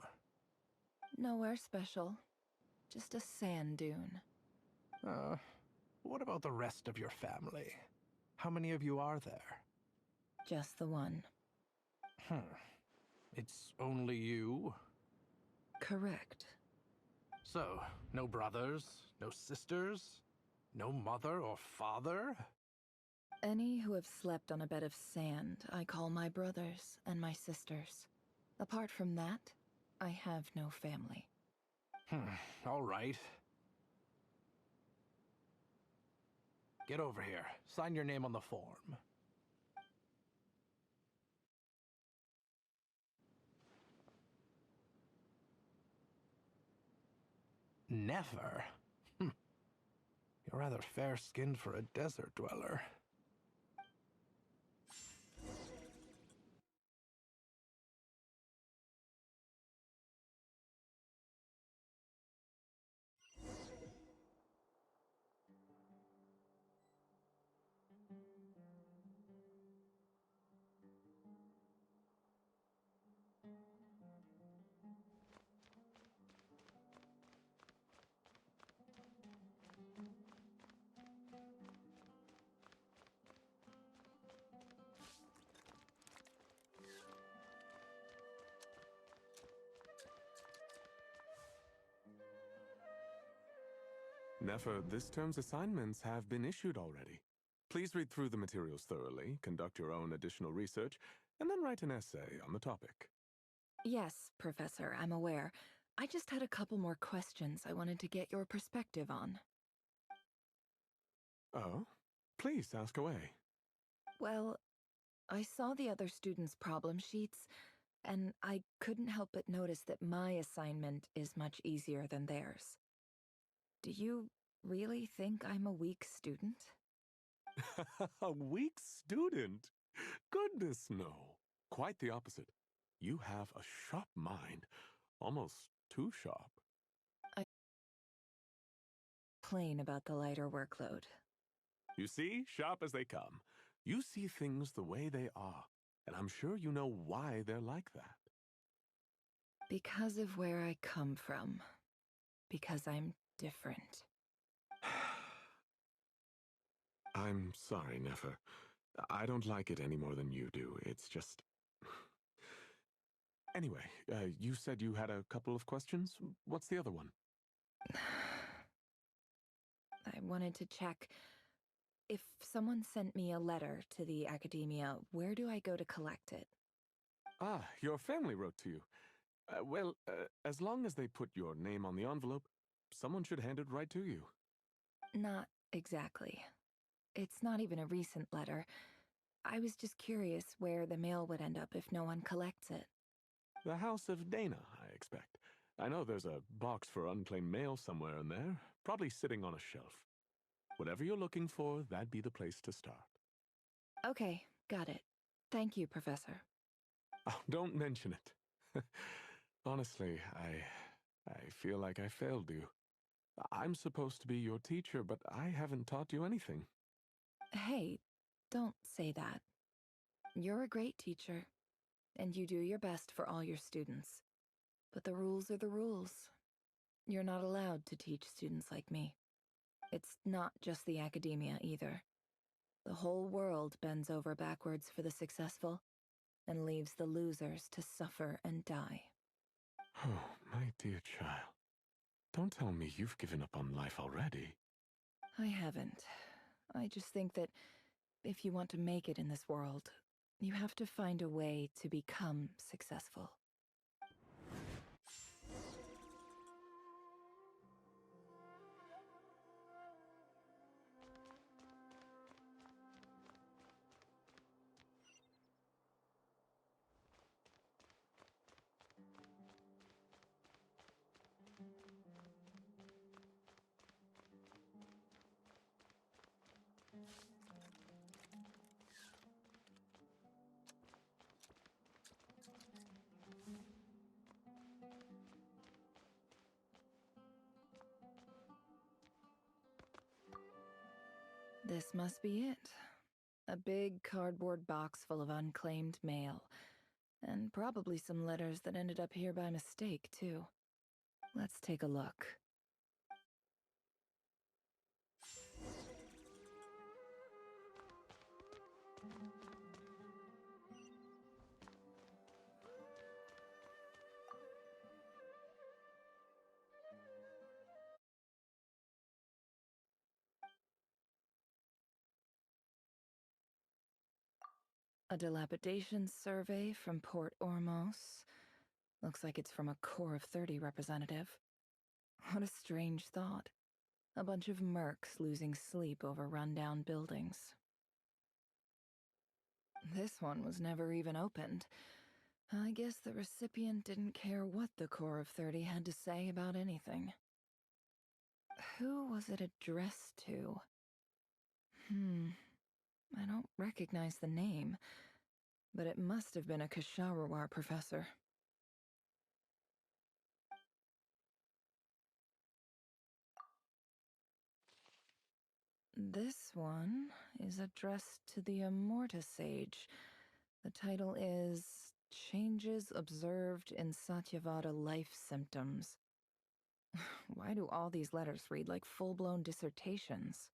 L: Nowhere special. Just a sand dune.
E: What about the rest of your family? How many of you are there?
L: Just the one.
E: It's only you?
L: Correct.
E: So, no brothers, no sisters, no mother or father?
L: Any who have slept on a bed of sand, I call my brothers and my sisters. Apart from that, I have no family.
E: All right. Get over here. Sign your name on the form. Never? You're rather fair-skinned for a desert dweller.
C: Nefer, this term's assignments have been issued already. Please read through the materials thoroughly, conduct your own additional research, and then write an essay on the topic.
L: Yes, Professor, I'm aware. I just had a couple more questions I wanted to get your perspective on.
C: Oh? Please ask away.
L: Well, I saw the other students' problem sheets, and I couldn't help but notice that my assignment is much easier than theirs. Do you really think I'm a weak student?
C: A weak student? Goodness, no. Quite the opposite. You have a sharp mind. Almost too sharp.
L: I complain about the lighter workload.
C: You see, sharp as they come. You see things the way they are, and I'm sure you know why they're like that.
L: Because of where I come from. Because I'm different.
C: I'm sorry, Nefer. I don't like it any more than you do. It's just... Anyway, you said you had a couple of questions. What's the other one?
L: I wanted to check. If someone sent me a letter to the academia, where do I go to collect it?
C: Ah, your family wrote to you. Well, as long as they put your name on the envelope, someone should hand it right to you.
L: Not exactly. It's not even a recent letter. I was just curious where the mail would end up if no one collects it.
C: The House of Dana, I expect. I know there's a box for unclaimed mail somewhere in there, probably sitting on a shelf. Whatever you're looking for, that'd be the place to start.
L: Okay, got it. Thank you, Professor.
C: Oh, don't mention it. Honestly, I feel like I failed you. I'm supposed to be your teacher, but I haven't taught you anything.
L: Hey, don't say that. You're a great teacher, and you do your best for all your students. But the rules are the rules. You're not allowed to teach students like me. It's not just the academia either. The whole world bends over backwards for the successful, and leaves the losers to suffer and die.
C: Oh, my dear child. Don't tell me you've given up on life already.
L: I haven't. I just think that if you want to make it in this world, you have to find a way to become successful. This must be it. A big cardboard box full of unclaimed mail. And probably some letters that ended up here by mistake, too. Let's take a look. A dilapidation survey from Port Ormos. Looks like it's from a Core of 30 representative. What a strange thought. A bunch of mercs losing sleep over rundown buildings. This one was never even opened. I guess the recipient didn't care what the Core of 30 had to say about anything. Who was it addressed to? I don't recognize the name, but it must have been a Kasharawar professor. This one is addressed to the Immorta Sage. The title is Changes Observed in Satyavada Life Symptoms. Why do all these letters read like full-blown dissertations?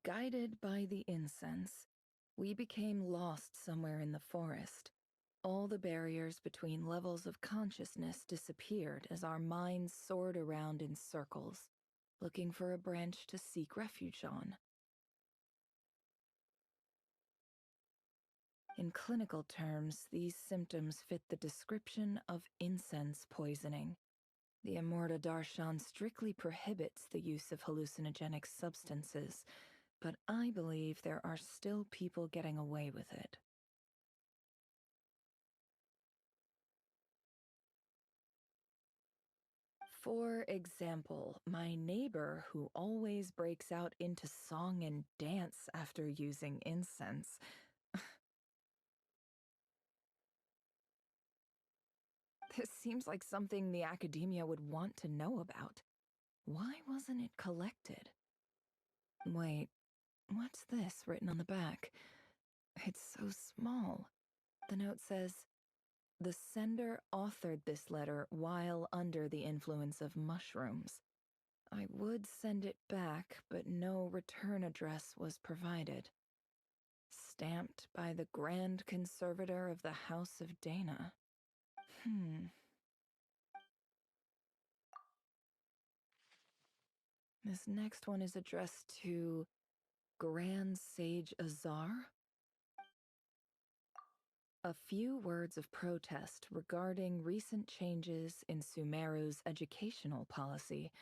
L: Guided by the incense, we became lost somewhere in the forest. All the barriers between levels of consciousness disappeared as our minds soared around in circles, looking for a branch to seek refuge on. In clinical terms, these symptoms fit the description of incense poisoning. The Immorta Darshan strictly prohibits the use of hallucinogenic substances, but I believe there are still people getting away with it. For example, my neighbor who always breaks out into song and dance after using incense. This seems like something the academia would want to know about. Why wasn't it collected? Wait, what's this written on the back? It's so small. The note says, "The sender authored this letter while under the influence of mushrooms. I would send it back, but no return address was provided. Stamped by the Grand Conservator of the House of Dana." This next one is addressed to Grand Sage Azar. A few words of protest regarding recent changes in Sumeru's educational policy.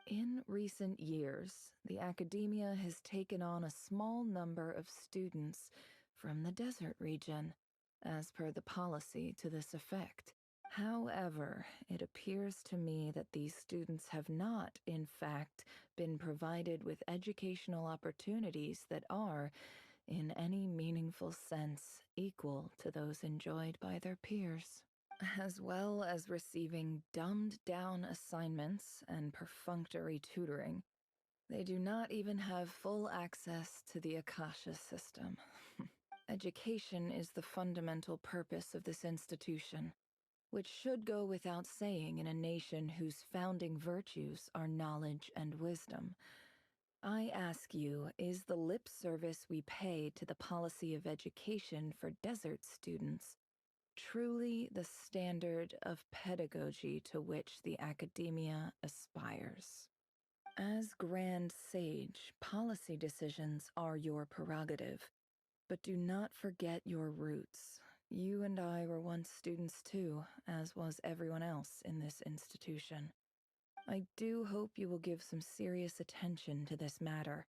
L: In recent years, the academia has taken on a small number of students from the desert region, as per the policy to this effect. However, it appears to me that these students have not, in fact, been provided with educational opportunities that are, in any meaningful sense, equal to those enjoyed by their peers, as well as receiving dumbed-down assignments and perfunctory tutoring. They do not even have full access to the Akasha system. Education is the fundamental purpose of this institution, which should go without saying in a nation whose founding virtues are knowledge and wisdom. I ask you, is the lip service we pay to the policy of education for desert students truly the standard of pedagogy to which the academia aspires? As Grand Sage, policy decisions are your prerogative, but do not forget your roots. You and I were once students too, as was everyone else in this institution. I do hope you will give some serious attention to this matter.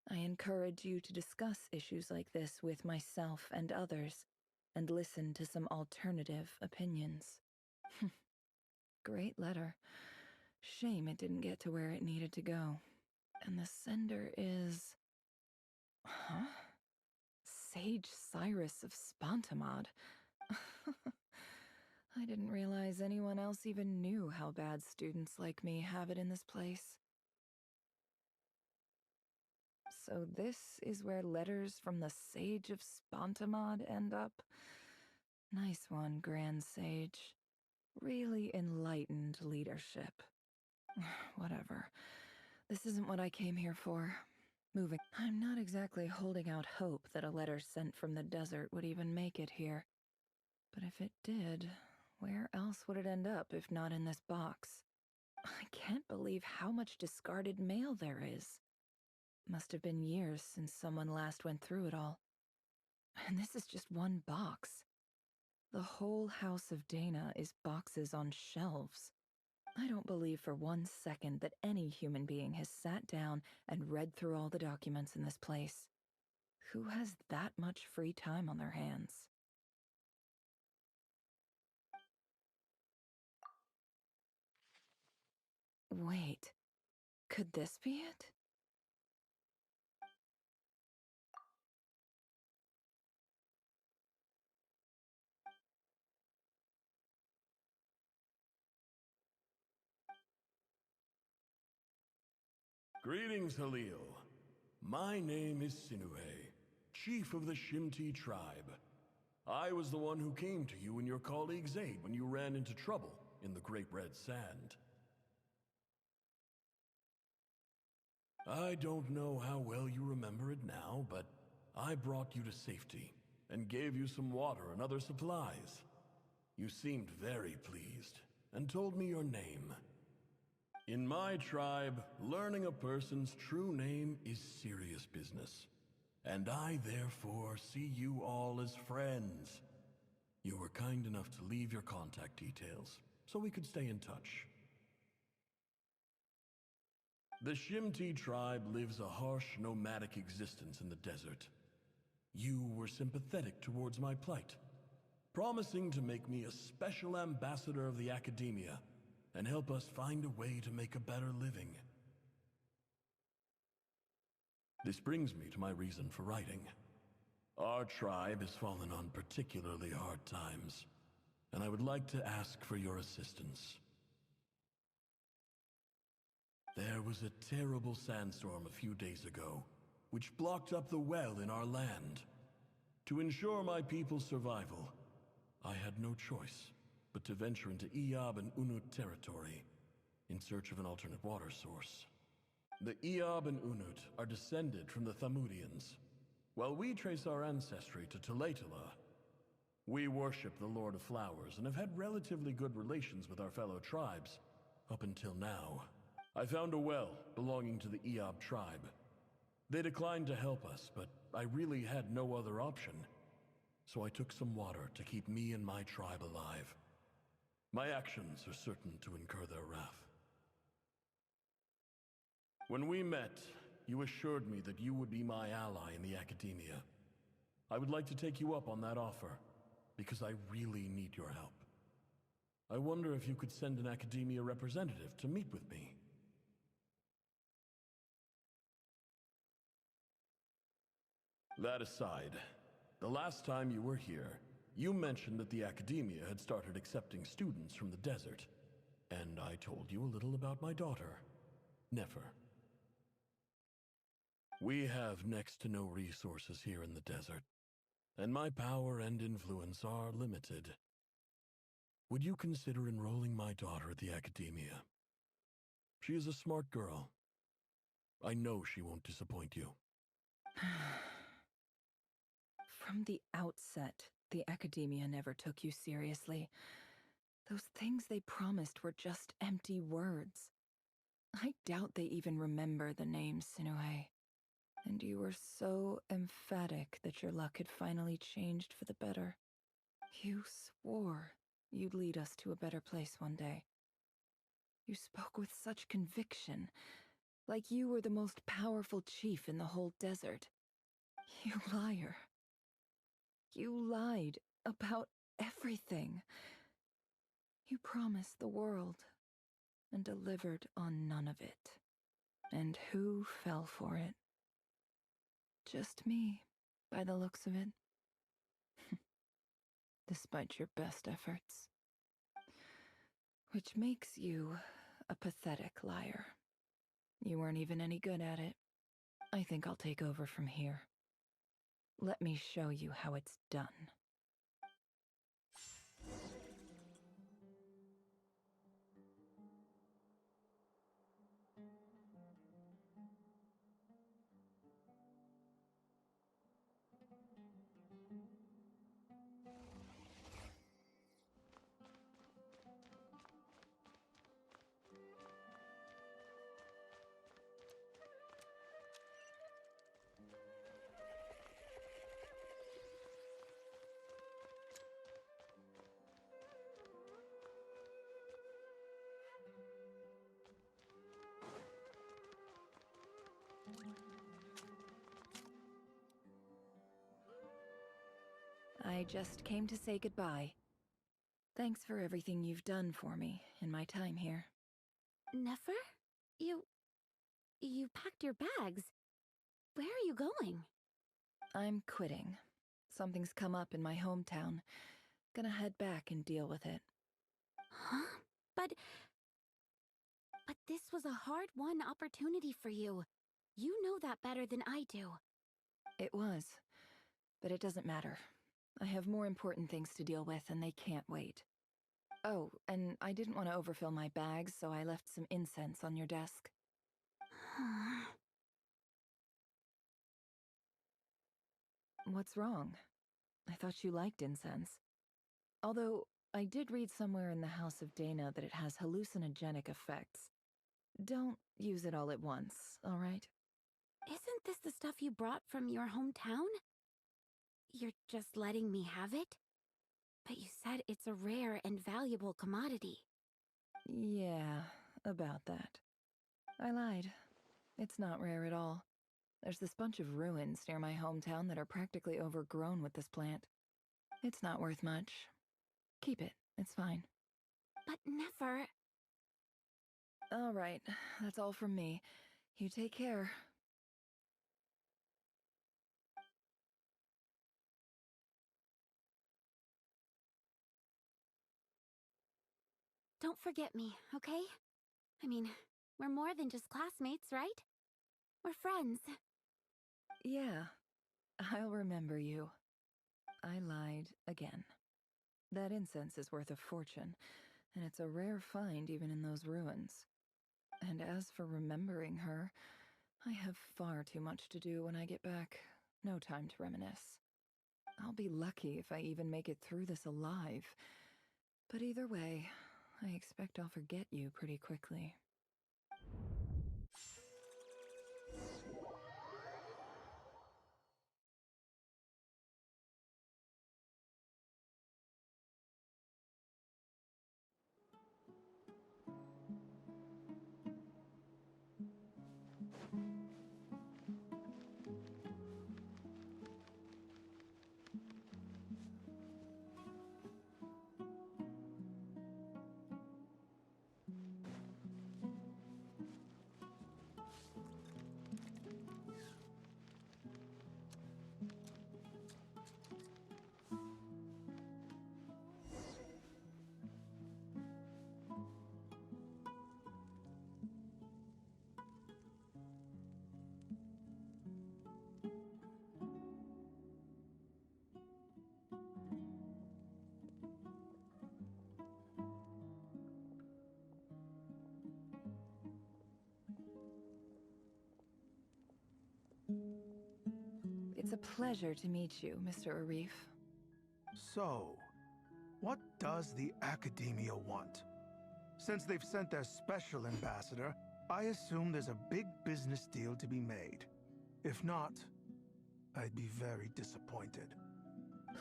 L: I encourage you to discuss issues like this with myself and others, and listen to some alternative opinions. Great letter. Shame it didn't get to where it needed to go. And the sender is... Huh? Sage Cyrus of Spontamod. I didn't realize anyone else even knew how bad students like me have it in this place. So this is where letters from the Sage of Spontamod end up? Nice one, Grand Sage. Really enlightened leadership. Whatever. This isn't what I came here for. Moving. I'm not exactly holding out hope that a letter sent from the desert would even make it here. But if it did, where else would it end up if not in this box? I can't believe how much discarded mail there is. Must have been years since someone last went through it all. And this is just one box. The whole House of Dana is boxes on shelves. I don't believe for one second that any human being has sat down and read through all the documents in this place. Who has that much free time on their hands? Wait, could this be it?
J: Greetings, Halil. My name is Sinue, chief of the Shimti tribe. I was the one who came to you and your colleague's aid when you ran into trouble in the Great Red Sand. I don't know how well you remember it now, but I brought you to safety and gave you some water and other supplies. You seemed very pleased, and told me your name. In my tribe, learning a person's true name is serious business, and I therefore see you all as friends. You were kind enough to leave your contact details, so we could stay in touch. The Shimti tribe lives a harsh, nomadic existence in the desert. You were sympathetic towards my plight, promising to make me a special ambassador of the Academia and help us find a way to make a better living. This brings me to my reason for writing. Our tribe has fallen on particularly hard times, and I would like to ask for your assistance. There was a terrible sandstorm a few days ago, which blocked up the well in our land. To ensure my people's survival, I had no choice but to venture into Eob and Unut territory in search of an alternate water source. The Eob and Unut are descended from the Thamudians, while we trace our ancestry to Tulatula. We worship the Lord of Flowers and have had relatively good relations with our fellow tribes up until now. I found a well belonging to the Eob tribe. They declined to help us, but I really had no other option, so I took some water to keep me and my tribe alive. My actions are certain to incur their wrath. When we met, you assured me that you would be my ally in the Academia. I would like to take you up on that offer, because I really need your help. I wonder if you could send an Academia representative to meet with me. That aside, the last time you were here, you mentioned that the Academia had started accepting students from the desert, and I told you a little about my daughter, Nefer. We have next to no resources here in the desert, and my power and influence are limited. Would you consider enrolling my daughter at the Academia? She is a smart girl. I know she won't disappoint you.
F: From the outset, the Academia never took you seriously. Those things they promised were just empty words. I doubt they even remember the name Sinuhe. And you were so emphatic that your luck had finally changed for the better. You swore you'd lead us to a better place one day. You spoke with such conviction, like you were the most powerful chief in the whole desert. You liar. You lied about everything. You promised the world and delivered on none of it. And who fell for it? Just me, by the looks of it. Despite your best efforts. Which makes you a pathetic liar. You weren't even any good at it. I think I'll take over from here. Let me show you how it's done. I just came to say goodbye. Thanks for everything you've done for me in my time here.
O: Nefer? You packed your bags. Where are you going?
F: I'm quitting. Something's come up in my hometown. Gonna head back and deal with it.
O: Huh? But this was a hard-won opportunity for you. You know that better than I do.
F: It was. But it doesn't matter. I have more important things to deal with, and they can't wait. Oh, and I didn't want to overfill my bags, so I left some incense on your desk. What's wrong?
L: I thought you liked incense. Although, I did read somewhere in the House of Dana that it has hallucinogenic effects. Don't use it all at once, alright?
H: Isn't this the stuff you brought from your hometown? You're just letting me have it? But you said it's a rare and valuable commodity.
L: Yeah, about that. I lied. It's not rare at all. There's this bunch of ruins near my hometown that are practically overgrown with this plant. It's not worth much. Keep it. It's fine.
H: But never...
L: Alright, that's all from me. You take care.
H: Don't forget me, okay? I mean, we're more than just classmates, right? We're friends.
L: Yeah, I'll remember you. I lied again. That incense is worth a fortune, and it's a rare find even in those ruins. And as for remembering her, I have far too much to do when I get back. No time to reminisce. I'll be lucky if I even make it through this alive. But either way, I expect I'll forget you pretty quickly. It's a pleasure to meet you, Mr. Arif.
K: So, what does the Academia want? Since they've sent their special ambassador, I assume there's a big business deal to be made. If not, I'd be very disappointed.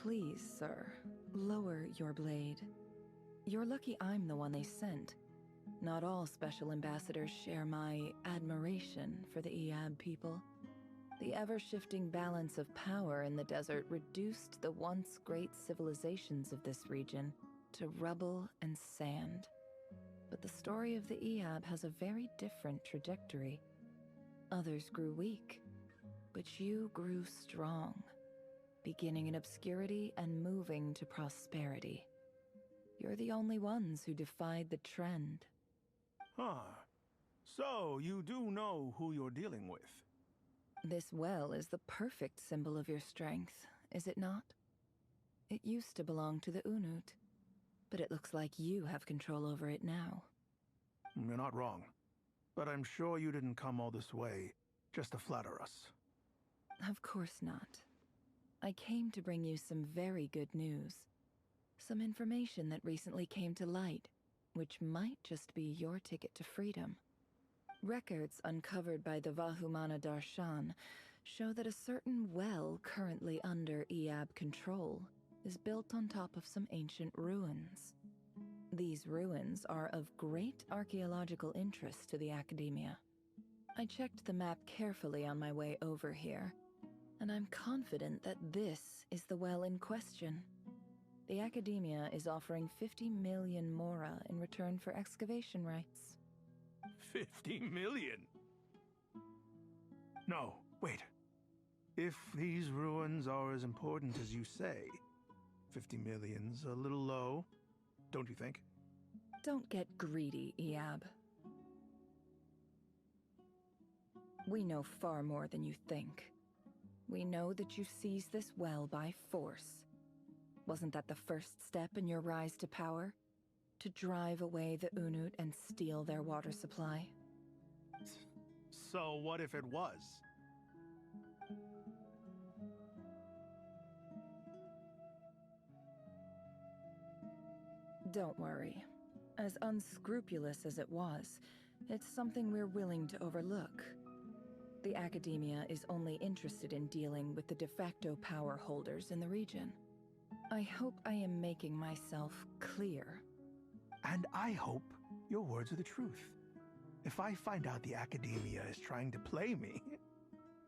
L: Please, sir, lower your blade. You're lucky I'm the one they sent. Not all special ambassadors share my admiration for the Eab people. The ever-shifting balance of power in the desert reduced the once great civilizations of this region to rubble and sand. But the story of the Eab has a very different trajectory. Others grew weak, but you grew strong, beginning in obscurity and moving to prosperity. You're the only ones who defied the trend.
K: Huh. So, you do know who you're dealing with?
L: This well is the perfect symbol of your strength, is it not? It used to belong to the Unut, but it looks like you have control over it now.
K: You're not wrong. But I'm sure you didn't come all this way just to flatter us.
L: Of course not. I came to bring you some very good news. Some information that recently came to light, which might just be your ticket to freedom. Records uncovered by the Vahumana Darshan show that a certain well currently under Eab control is built on top of some ancient ruins. These ruins are of great archaeological interest to the Academia. I checked the map carefully on my way over here, and I'm confident that this is the well in question. The Academia is offering 50 million mora in return for excavation rights.
K: 50 million? No, wait. If these ruins are as important as you say, 50 million's a little low, don't you think?
L: Don't get greedy, Eab. We know far more than you think. We know that you seized this well by force. Wasn't that the first step in your rise to power? To drive away the Unut and steal their water supply?
K: So what if it was?
L: Don't worry. As unscrupulous as it was, it's something we're willing to overlook. The Academia is only interested in dealing with the de facto power holders in the region. I hope I am making myself clear.
K: And I hope your words are the truth. If I find out the Academia is trying to play me,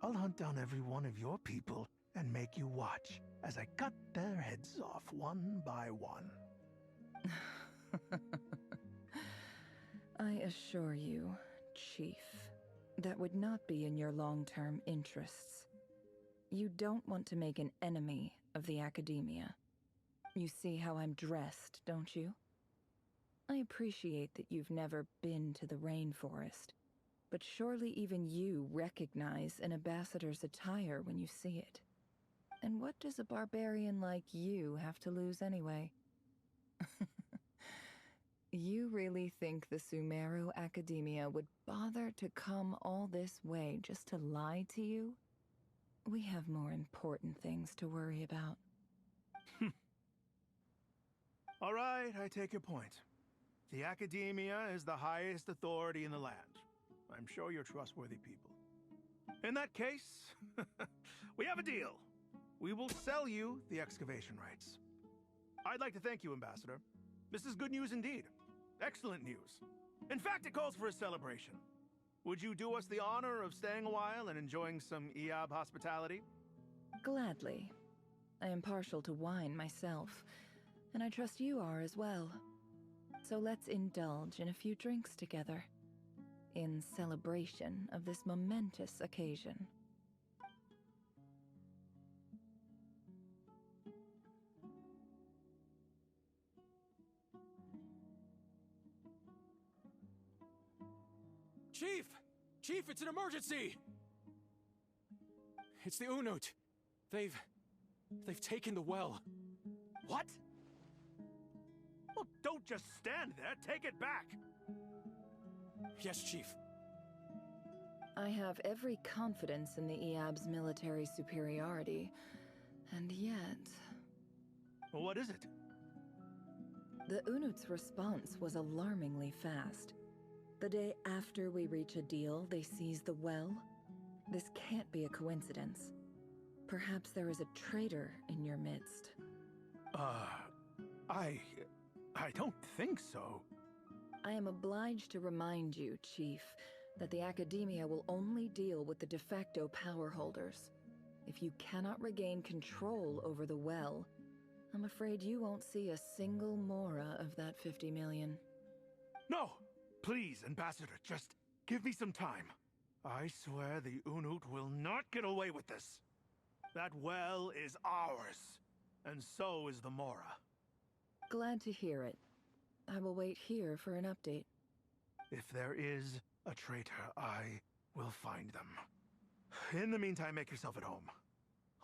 K: I'll hunt down every one of your people and make you watch as I cut their heads off one by one.
L: I assure you, Chief, that would not be in your long-term interests. You don't want to make an enemy of the Academia. You see how I'm dressed, don't you? I appreciate that you've never been to the rainforest, but surely even you recognize an ambassador's attire when you see it. And what does a barbarian like you have to lose anyway? You really think the Sumeru Academia would bother to come all this way just to lie to you? We have more important things to worry about.
K: All right, I take your point. The Academia is the highest authority in the land. I'm sure you're trustworthy people. In that case, we have a deal. We will sell you the excavation rights. I'd like to thank you, Ambassador. This is good news indeed. Excellent news. In fact, it calls for a celebration. Would you do us the honor of staying a while and enjoying some Eob hospitality?
L: Gladly. I am partial to wine myself, and I trust you are as well. So let's indulge in a few drinks together, in celebration of this momentous occasion.
I: Chief! Chief, it's an emergency! It's the Unut. They've taken the well.
K: What? Well, don't just stand there. Take it back.
I: Yes, Chief.
L: I have every confidence in the Eob's military superiority, and yet...
K: Well, what is it?
L: The Unut's response was alarmingly fast. The day after we reach a deal, they seize the well. This can't be a coincidence. Perhaps there is a traitor in your midst.
K: I don't think so.
L: I am obliged to remind you, Chief, that the Academia will only deal with the de facto power holders. If you cannot regain control over the well, I'm afraid you won't see a single mora of that 50 million.
K: No! Please, Ambassador, just give me some time. I swear the Unut will not get away with this. That well is ours, and so is the Mora.
L: Glad to hear it. I will wait here for an update.
K: If there is a traitor, I will find them. In the meantime, make yourself at home.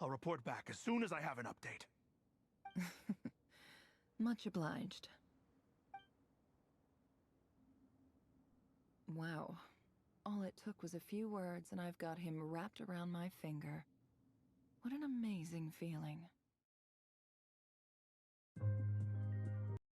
K: I'll report back as soon as I have an update.
L: Much obliged. Wow. All it took was a few words and I've got him wrapped around my finger. What an amazing feeling.